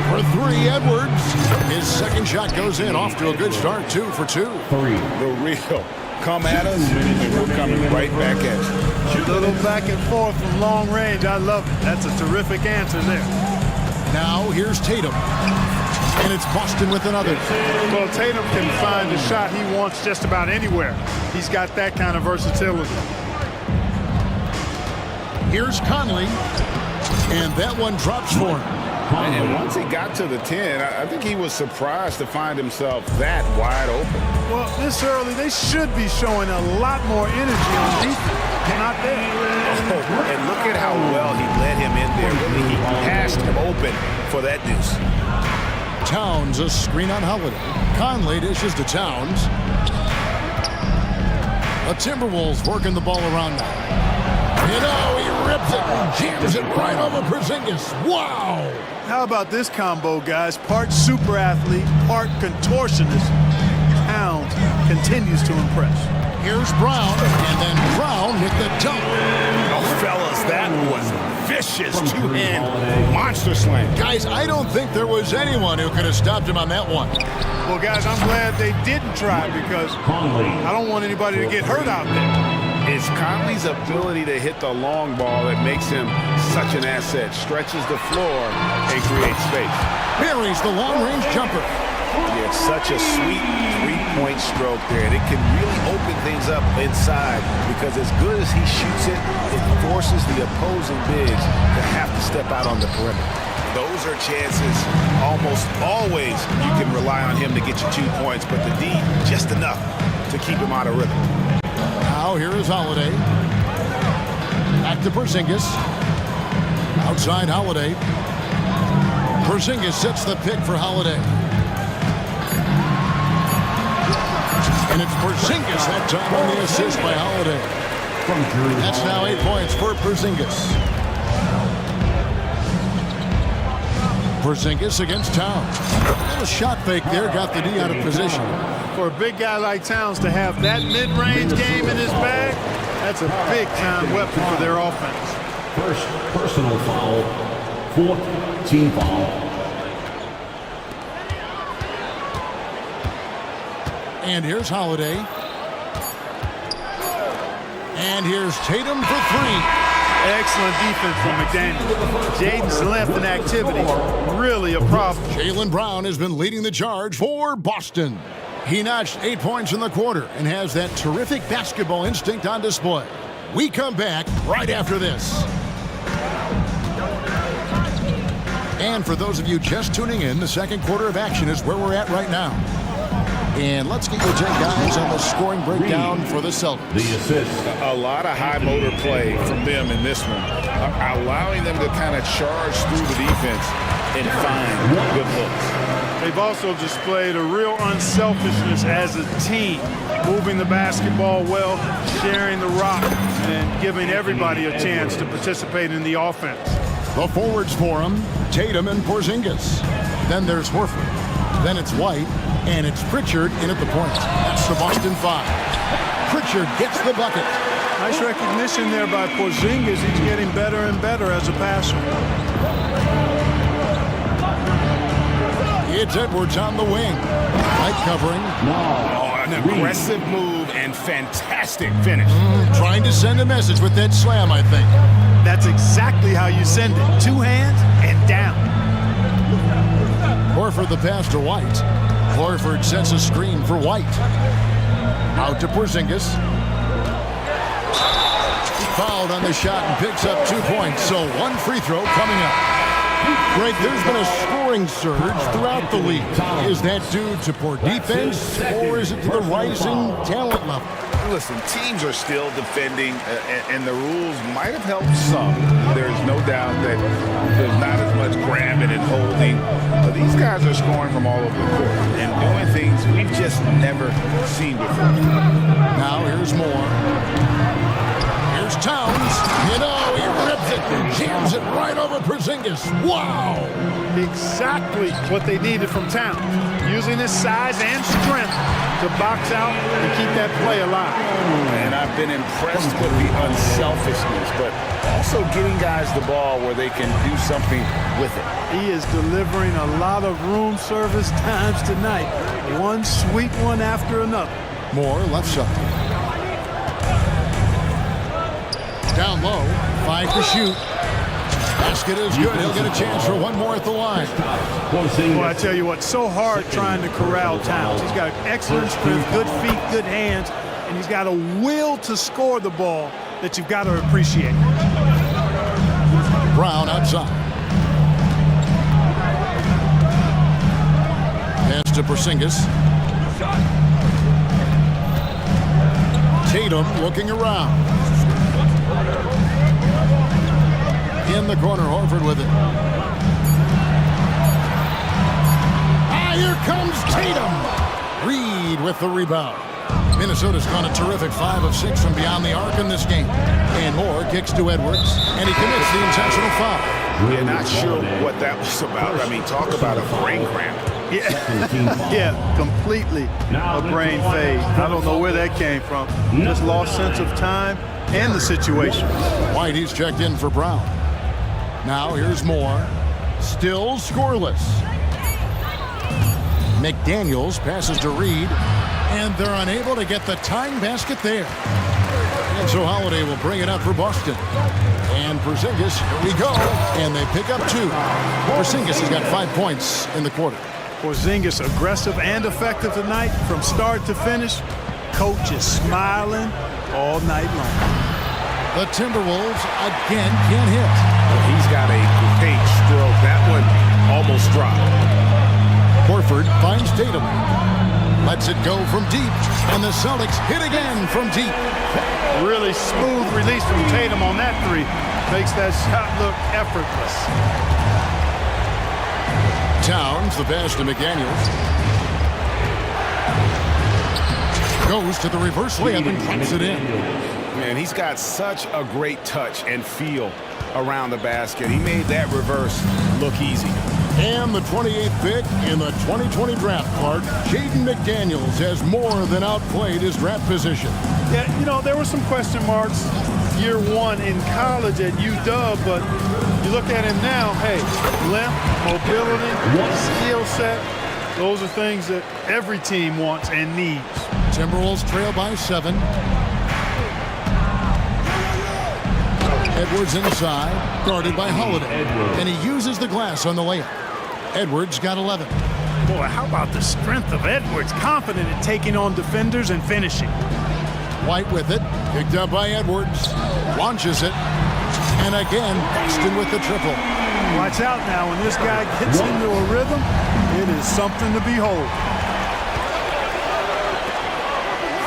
For 3, Edwards. His second shot goes in. Off to a good start. 2 for 2. The real. Come at us, and we're coming right back at you. A little back and forth from long range. I love it. That's a terrific answer there. Now here's Tatum. And it's Boston with another. Well, Tatum can find the shot he wants just about anywhere. He's got that kind of versatility. Here's Conley. And that one drops for him. And once he got to the 10, I think he was surprised to find himself that wide open. Well, this early, they should be showing a lot more energy on defense. Not there. Oh, and look at how well he led him in there. Really, he passed him open for that deuce. Towns, a screen on Holiday. Conley dishes to Towns. The Timberwolves working the ball around now. You know, he rips it and jams it right over Porzingis. Wow! How about this combo, guys? Part super athlete, part contortionist. Towns continues to impress. Here's Brown, and then Brown with the dunk. Oh, fellas, that was vicious two-hand monster slam. Guys, I don't think there was anyone who could have stopped him on that one. Well, guys, I'm glad they didn't try because I don't want anybody to get hurt out there. It's Conley's ability to hit the long ball that makes him such an asset. Stretches the floor and creates space. Buries the long-range jumper. Yeah, such a sweet three-point stroke there. And it can really open things up inside because as good as he shoots it, it forces the opposing bigs to have to step out on the perimeter. Those are chances almost always you can rely on him to get you 2 points, but the D, just enough to keep him out of rhythm. Now here is Holiday. Back to Porzingis. Outside Holiday. Porzingis sets the pick for Holiday. And it's Porzingis that time on the assist by Holiday. That's now 8 points for Porzingis. Porzingis against Towns. A shot fake there got the D out of position. For a big guy like Towns to have that mid-range game in his bag, that's a big-time weapon for their offense. First personal foul, fourth team foul. And here's Holiday. And here's Tatum for three. Excellent defense from McDaniel. Jaden's length and activity, really a problem. Jaylen Brown has been leading the charge for Boston. He notched 8 points in the quarter and has that terrific basketball instinct on display. We come back right after this. And for those of you just tuning in, the second quarter of action is where we're at right now. And let's get your take, guys, on the scoring breakdown for the Celtics. The assist. A lot of high motor play from them in this one, allowing them to kind of charge through the defense and find good looks. They've also displayed a real unselfishness as a team, moving the basketball well, sharing the rock, and giving everybody a chance to participate in the offense. The forwards for them, Tatum and Porzingis. Then there's Horford. Then it's White, and it's Pritchard in at the point. That's the Boston 5. Pritchard gets the bucket. Nice recognition there by Porzingis. He's getting better and better as a passer. It's Edwards on the wing. Light covering. Oh, an aggressive move and fantastic finish. Trying to send a message with that slam, I think. That's exactly how you send it. Two hands and down. Horford the pass to White. Horford sets a screen for White. Out to Porzingis. Fouled on the shot and picks up 2 points. So one free throw coming up. Greg, there's been a scoring surge throughout the league. Is that due to poor defense, or is it to the rising talent level? Listen, teams are still defending, and the rules might have helped some. There's no doubt that there's not as much grabbing and holding. But these guys are scoring from all over the court and doing things we've just never seen before. Now here's more. Here's Towns. You know, he rips it and jams it right over Porzingis. Wow! Exactly what they needed from Towns. Using his size and strength to box out and keep that play alive. And I've been impressed with the unselfishness, but also getting guys the ball where they can do something with it. He is delivering a lot of room service times tonight. One sweet one after another. More left side. Down low, 5 to shoot. Basket is good. He'll get a chance for one more at the line. Well, I tell you what, so hard trying to corral Towns. He's got excellent strength, good feet, good hands, and he's got a will to score the ball that you've got to appreciate. Brown outside. Pass to Porzingis. Tatum looking around. In the corner, Horford with it. Here comes Tatum. Reed with the rebound. Minnesota's gone a terrific 5 of 6 from beyond the arc in this game. And Moore kicks to Edwards, and he commits the intentional foul. We're not sure what that was about. I mean, talk about a brain cramp. Yeah, completely a brain fade. I don't know where that came from. Just lost sense of time and the situation. White, he's checked in for Brown. Now here's Moore. Still scoreless. McDaniels passes to Reed, and they're unable to get the tying basket there. And so Holiday will bring it up for Boston. And Porzingis, here we go. And they pick up 2. Porzingis has got 5 points in the quarter. Porzingis aggressive and effective tonight from start to finish. Coach is smiling all night long. The Timberwolves again can't hit. He's got a great stroke. That one almost dropped. Horford finds Tatum. Lets it go from deep. And the Celtics hit again from deep. Really smooth release from Tatum on that 3. Makes that shot look effortless. Towns, the pass to McDaniels. Goes to the reverse layup and puts it in. Man, he's got such a great touch and feel around the basket. He made that reverse look easy. And the 28th pick in the 2020 draft card, Jaden McDaniels has more than outplayed his draft position. Yeah, you know, there were some question marks year 1 in college at UW, but you look at him now, hey, length, mobility, skill set, those are things that every team wants and needs. Timberwolves trail by 7. Edwards inside, guarded by Holiday. And he uses the glass on the layup. Edwards got 11. Boy, how about the strength of Edwards? Confident in taking on defenders and finishing. White with it, picked up by Edwards. Launches it. And again, Boston with the triple. Watch out now. When this guy gets into a rhythm, it is something to behold.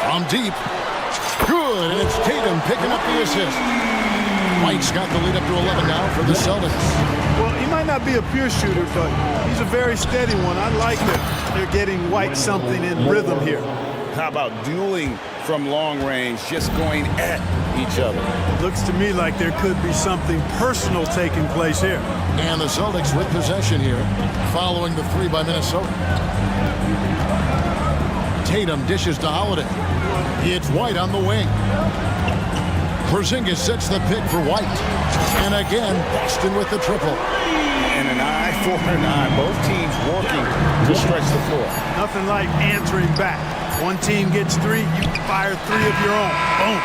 From deep. Good, and it's Tatum picking up the assist. White's got the lead up to 11 now for the Celtics. Well, he might not be a pure shooter, but he's a very steady one. I like that they're getting White something in rhythm here. How about dueling from long range, just going at each other? Looks to me like there could be something personal taking place here. And the Celtics with possession here, following the 3 by Minnesota. Tatum dishes to Holiday. It's White on the wing. Porzingis sets the pick for White. And again, Boston with the triple. And an eye for an eye. Both teams working to stretch the floor. Nothing like answering back. One team gets 3, you fire 3 of your own. Boom.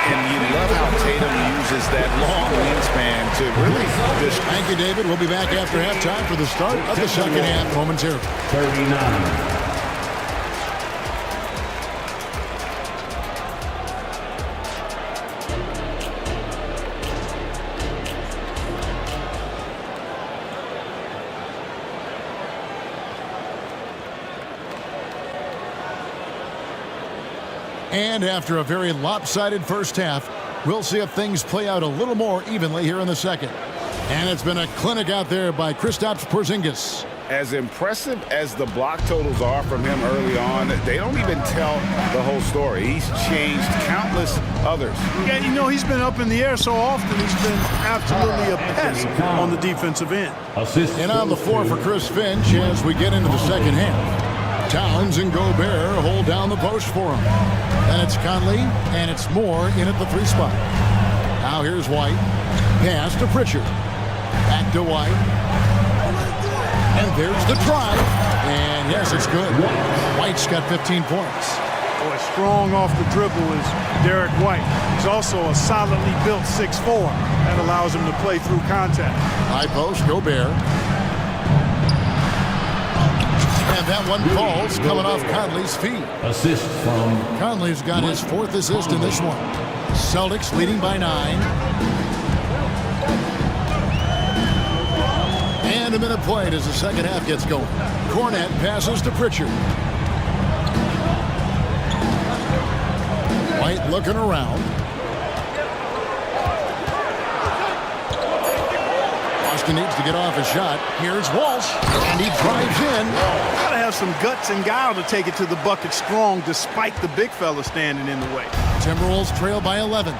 And you love how Tatum uses that long wingspan to really just... Thank you, David. We'll be back after halftime for the start of the second half momentarily. 39. And after a very lopsided first half, we'll see if things play out a little more evenly here in the second. And it's been a clinic out there by Kristaps Porzingis. As impressive as the block totals are from him early on, they don't even tell the whole story. He's changed countless others. Yeah, you know, he's been up in the air so often, he's been absolutely a pest on the defensive end. And on the floor for Chris Finch as we get into the second half. Towns and Gobert hold down the post for him. Then it's Conley, and it's Moore in at the 3 spot. Now here's White. Pass to Pritchard. Back to White. And there's the try. And yes, it's good. White's got 15 points. Boy, strong off the dribble is Derek White. He's also a solidly built 6'4". That allows him to play through contact. High post, Gobert. And that one falls coming off Conley's feet. Assist from Conley's got his 4th assist in this one. Celtics leading by 9. And a minute played as the second half gets going. Cornette passes to Pritchard. White looking around. Boston needs to get off a shot. Here's Walsh, and he drives in. Gotta have some guts and guile to take it to the bucket strong despite the big fella standing in the way. Timberwolves trail by 11.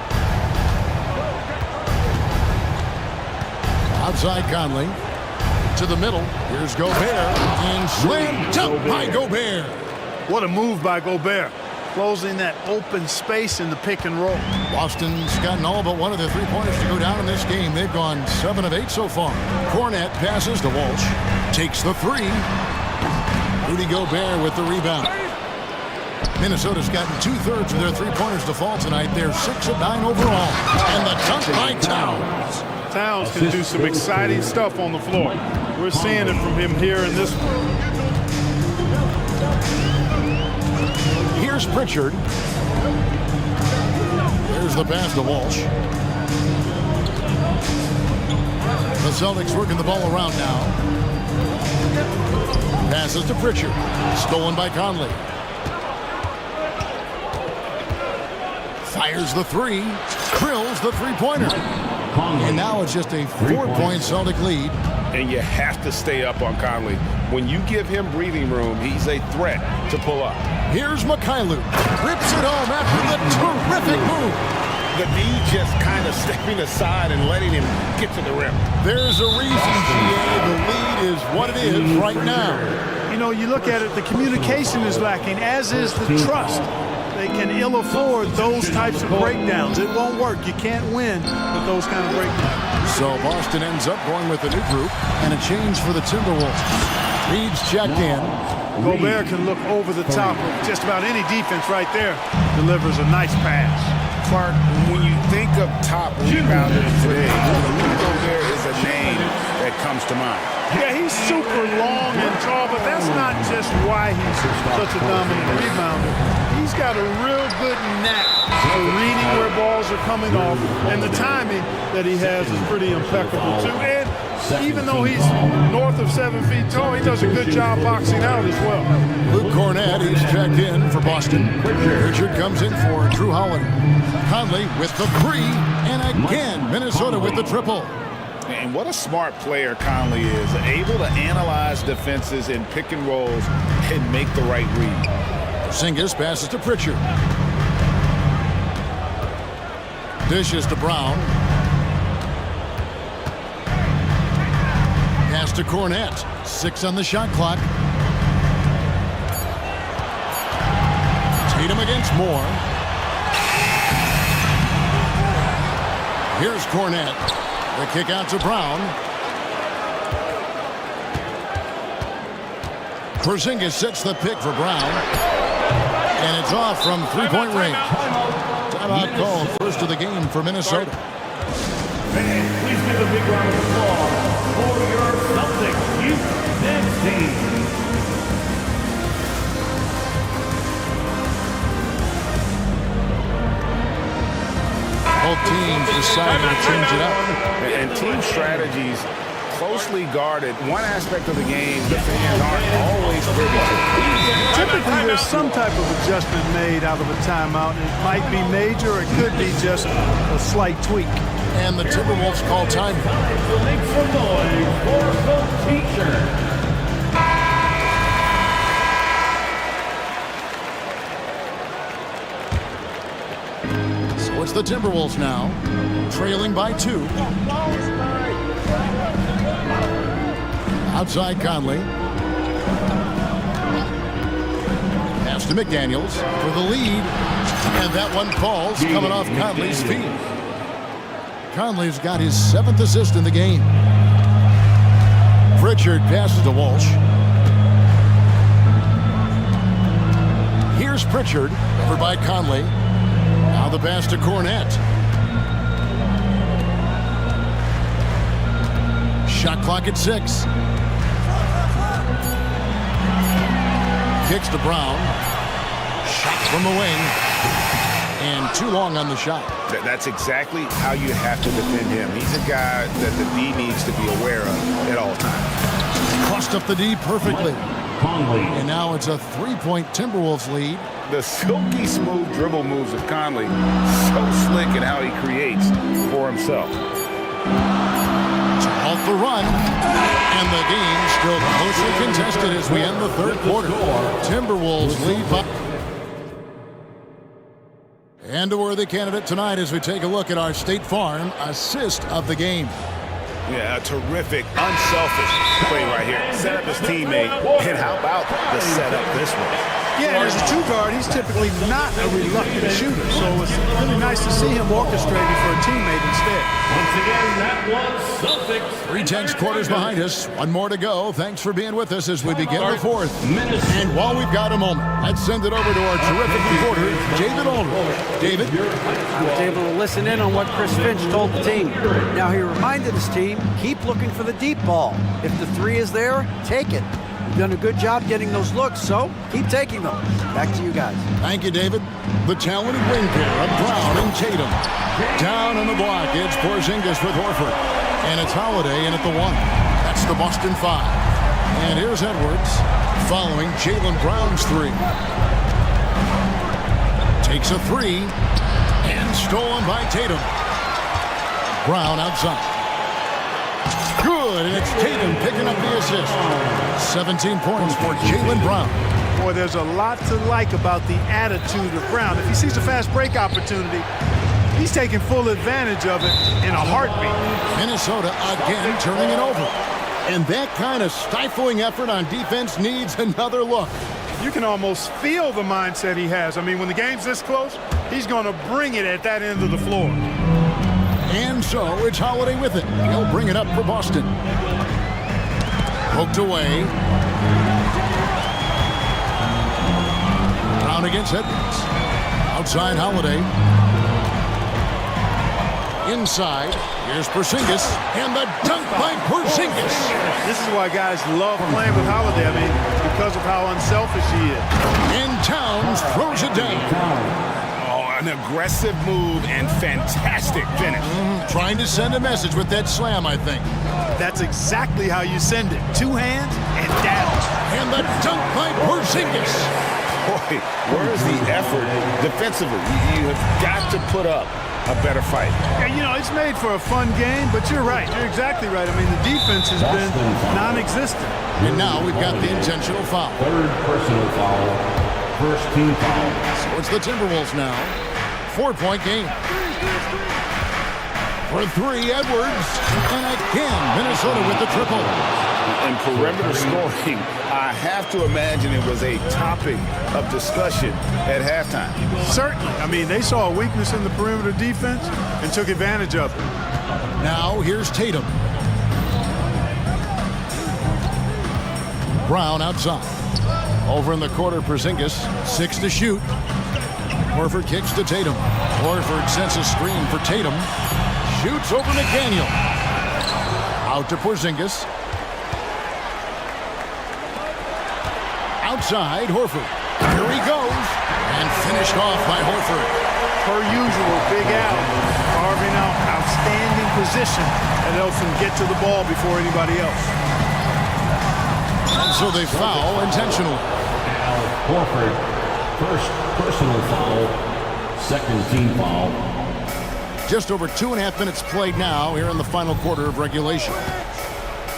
Outside Conley. To the middle. Here's Gobert. And slam dunk by Gobert. What a move by Gobert. Closing that open space in the pick and roll. Boston's gotten all but one of their three-pointers to go down in this game. They've gone 7 of 8 so far. Cornette passes to Walsh. Takes the three. Rudy Gobert with the rebound. Minnesota's gotten 2/3 of their three-pointers to fall tonight. They're 6 of 9 overall. And the dunk by Towns. Towns can do some exciting stuff on the floor. We're seeing it from him here in this one. Here's Pritchard. There's the pass to Walsh. The Celtics working the ball around now. Passes to Pritchard. Stolen by Conley. Fires the three. Drills the three-pointer. And now it's just a 4-point Celtic lead. And you have to stay up on Conley. When you give him breathing room, he's a threat to pull up. Here's Mikhailuk. Rips it home after the terrific move. The D just kind of stepping aside and letting him get to the rim. There's a reason, GA. The lead is what it is right now. You know, you look at it, the communication is lacking, as is the trust. They can ill afford those types of breakdowns. It won't work. You can't win with those kind of breakdowns. So Boston ends up going with a new group and a change for the Timberwolves. Reed's checked in. Gobert can look over the top of just about any defense right there. Delivers a nice pass. Clark, when you think of top rebounders today, Gobert is a name that comes to mind. Yeah, he's super long and tall, but that's not just why he's such a dominant rebounder. He's got a real good knack for reading where balls are coming off, and the timing that he has is pretty impeccable too. And even though he's north of 7 feet tall, he does a good job boxing out as well. Luke Cornette is checked in for Boston. Richard comes in for Drew Holiday. Conley with the three, and again Minnesota with the triple. And what a smart player Conley is, able to analyze defenses in pick and rolls and make the right read. Porzingis passes to Pritchard. Dishes to Brown. Pass to Cornette. 6 on the shot clock. Tatum against Moore. Here's Cornette. The kick out to Brown. Porzingis sets the pick for Brown. And it's off from three-point range. Timeout called, first of the game for Minnesota. Please give a big round of applause for your Celtics Youth Next Team. Both teams decided to change it up. And team strategies closely guarded. One aspect of the game the fans aren't always privy to. Typically, there's some type of adjustment made out of a timeout. It might be major, or it could be just a slight tweak. And the Timberwolves call time. Make some noise for the teacher. So it's the Timberwolves now, trailing by 2. Outside Conley. Pass to McDaniels for the lead. And that one falls, coming off Conley's feet. Conley's got his 7th assist in the game. Pritchard passes to Walsh. Here's Pritchard, covered by Conley. Now the pass to Cornette. Shot clock at 6. Kicks to Brown. Shot from the wing. And too long on the shot. That's exactly how you have to defend him. He's a guy that the D needs to be aware of at all times. Crossed up the D perfectly. And now it's a 3-point Timberwolves lead. The silky smooth dribble moves of Conley, so slick in how he creates for himself. To halt the run. And the game still closely contested as we end the third quarter. Timberwolves lead by. And a worthy candidate tonight as we take a look at our State Farm assist of the game. Yeah, a terrific, unselfish play right here. Set up his teammate, and how about the setup this one? Yeah, as a two-guard, he's typically not a reluctant shooter, so it's really nice to see him orchestrating for a teammate instead. Once again, that was Celtics. 3 tense quarters behind us. One more to go. Thanks for being with us as we begin the fourth. And while we've got a moment, let's send it over to our terrific reporter, David Aldridge. David? I was able to listen in on what Chris Finch told the team. Now he reminded his team, keep looking for the deep ball. If the three is there, take it. You've done a good job getting those looks, so keep taking them. Back to you guys. Thank you, David. The talented wing pair of Brown and Tatum. Down on the block, it's Porzingis with Horford. And it's Holiday in at the 1. That's the Boston 5. And here's Edwards following Jaylen Brown's 3. Takes a 3. And stolen by Tatum. Brown outside. Good, and it's Tatum picking up the assist. 17 points for Jaylen Brown. Boy, there's a lot to like about the attitude of Brown. If he sees a fast break opportunity, he's taking full advantage of it in a heartbeat. Minnesota again turning it over. And that kind of stifling effort on defense needs another look. You can almost feel the mindset he has. I mean, when the game's this close, he's going to bring it at that end of the floor. And so it's Holiday with it. He'll bring it up for Boston. Poked away. Brown against Edwards. Outside Holiday. Inside. Here's Porzingis. And the dunk by Porzingis. This is why guys love playing with Holiday. I mean, because of how unselfish he is. And Towns throws it down. An aggressive move and fantastic finish. Trying to send a message with that slam, I think. That's exactly how you send it. 2 hands and down. And the dunk by Porzingis. Boy, where is the effort defensively? You have got to put up a better fight. Yeah, you know, it's made for a fun game, but you're right. You're exactly right. I mean, the defense has been non-existent. And now we've got the intentional foul. Third personal foul. First team foul. So it's the Timberwolves now. 4-point game. For 3, Edwards. And again, Minnesota with the triple. And perimeter scoring, I have to imagine it was a topic of discussion at halftime. Certainly. I mean, they saw a weakness in the perimeter defense and took advantage of it. Now here's Tatum. Brown outside. Over in the quarter, Porzingis. 6 to shoot. Horford kicks to Tatum. Horford sends a screen for Tatum. Shoots over McDaniel. Out to Porzingis. Outside, Horford. Here he goes. And finished off by Horford. Per usual, Big Al carving out outstanding position that helps him get to the ball before anybody else. And so they foul intentionally. Al Horford. First personal foul, second team foul. Just over 2.5 minutes played now here in the final quarter of regulation.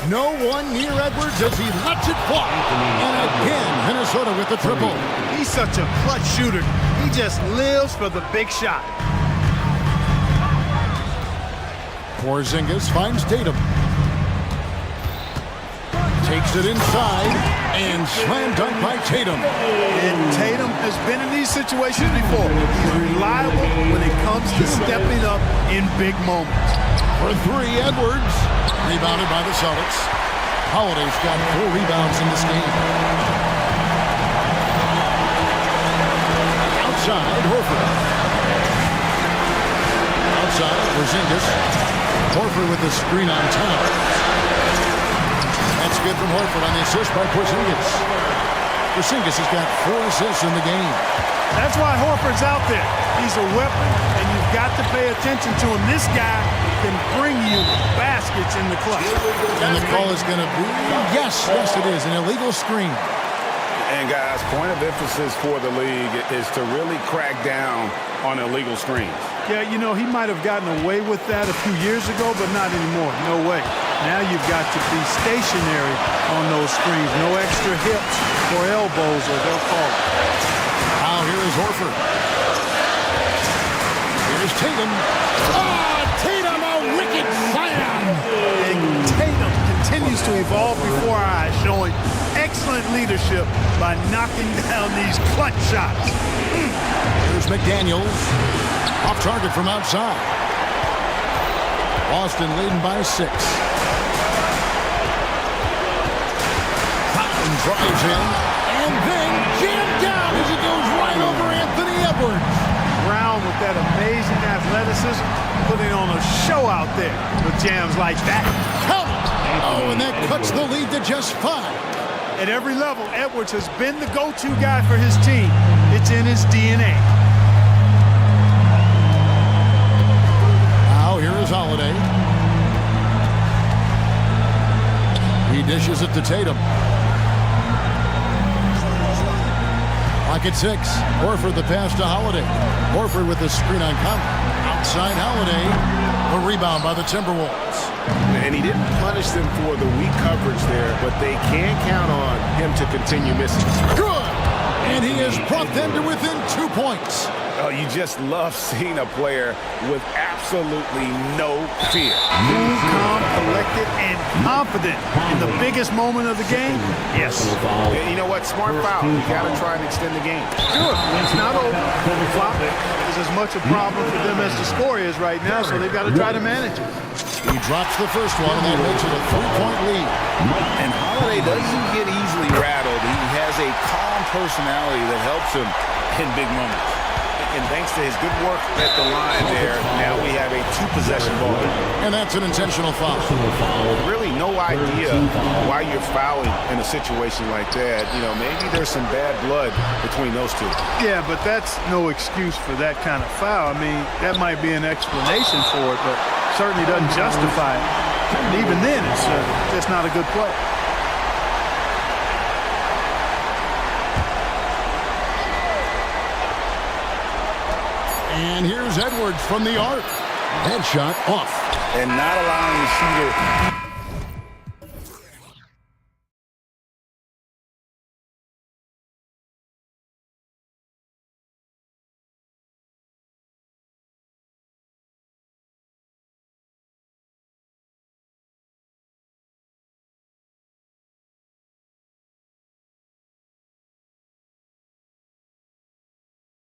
No one near Edwards as he lets it fly. And again, Minnesota with the triple. He's such a clutch shooter. He just lives for the big shot. Porzingis finds Tatum. Takes it inside and slam dunk by Tatum. And Tatum has been in these situations before. He's reliable when it comes to stepping up in big moments. For 3, Edwards. Rebounded by the Celtics. Holiday's got 4 rebounds in this game. Outside, Horford. Outside, Porzingis. Horford with the screen on Towns. That's good from Horford on the assist by Porzingis. Porzingis has got 4 assists in the game. That's why Horford's out there. He's a weapon, and you've got to pay attention to him. This guy can bring you baskets in the clutch. And the call is going to be, yes, it is, an illegal screen. And guys, point of emphasis for the league is to really crack down on illegal screens. Yeah, you know, he might have gotten away with that a few years ago, but not anymore. No way. Now you've got to be stationary on those screens. No extra hips or elbows, or they'll call it. Now here is Horford. Here's Tatum. Oh, Tatum, a wicked slam! And Tatum continues to evolve before our eyes, showing excellent leadership by knocking down these clutch shots. Here's McDaniels. Off target from outside. Boston leading by 6. Cotton drives in and then jammed down as it goes right over Anthony Edwards. Brown with that amazing athleticism, putting on a show out there with jams like that. Count it! Oh, and that cuts the lead to just 5. At every level, Edwards has been the go-to guy for his team. It's in his DNA. Now here is Holiday. He dishes it to Tatum. Clock at 6. Horford the pass to Holiday. Horford with the screen on counter. Outside Holiday. A rebound by the Timberwolves. And he didn't punish them for the weak coverage there, but they can count on him to continue missing. Good! And he has brought them to within 2 points. Oh, you just love seeing a player with absolutely no fear. Cool, calm, collected, and confident in the biggest moment of the game. Yes. You know what? Smart foul. You got to try and extend the game. Sure. It's not over. The clock is as much a problem for them as the score is right now, so they've got to try to manage it. He drops the first one, and that makes it a 3-point lead. And Holiday doesn't get easily rattled. He has a calm personality that helps him in big moments. And thanks to his good work at the line there, now we have a 2-possession ball. And that's an intentional foul. Really no idea why you're fouling in a situation like that. You know, maybe there's some bad blood between those two. Yeah, but that's no excuse for that kind of foul. I mean, that might be an explanation for it, but certainly doesn't justify it. And even then, it's just not a good play. And here's Edwards from the arc. Headshot off. And not allowing the shooter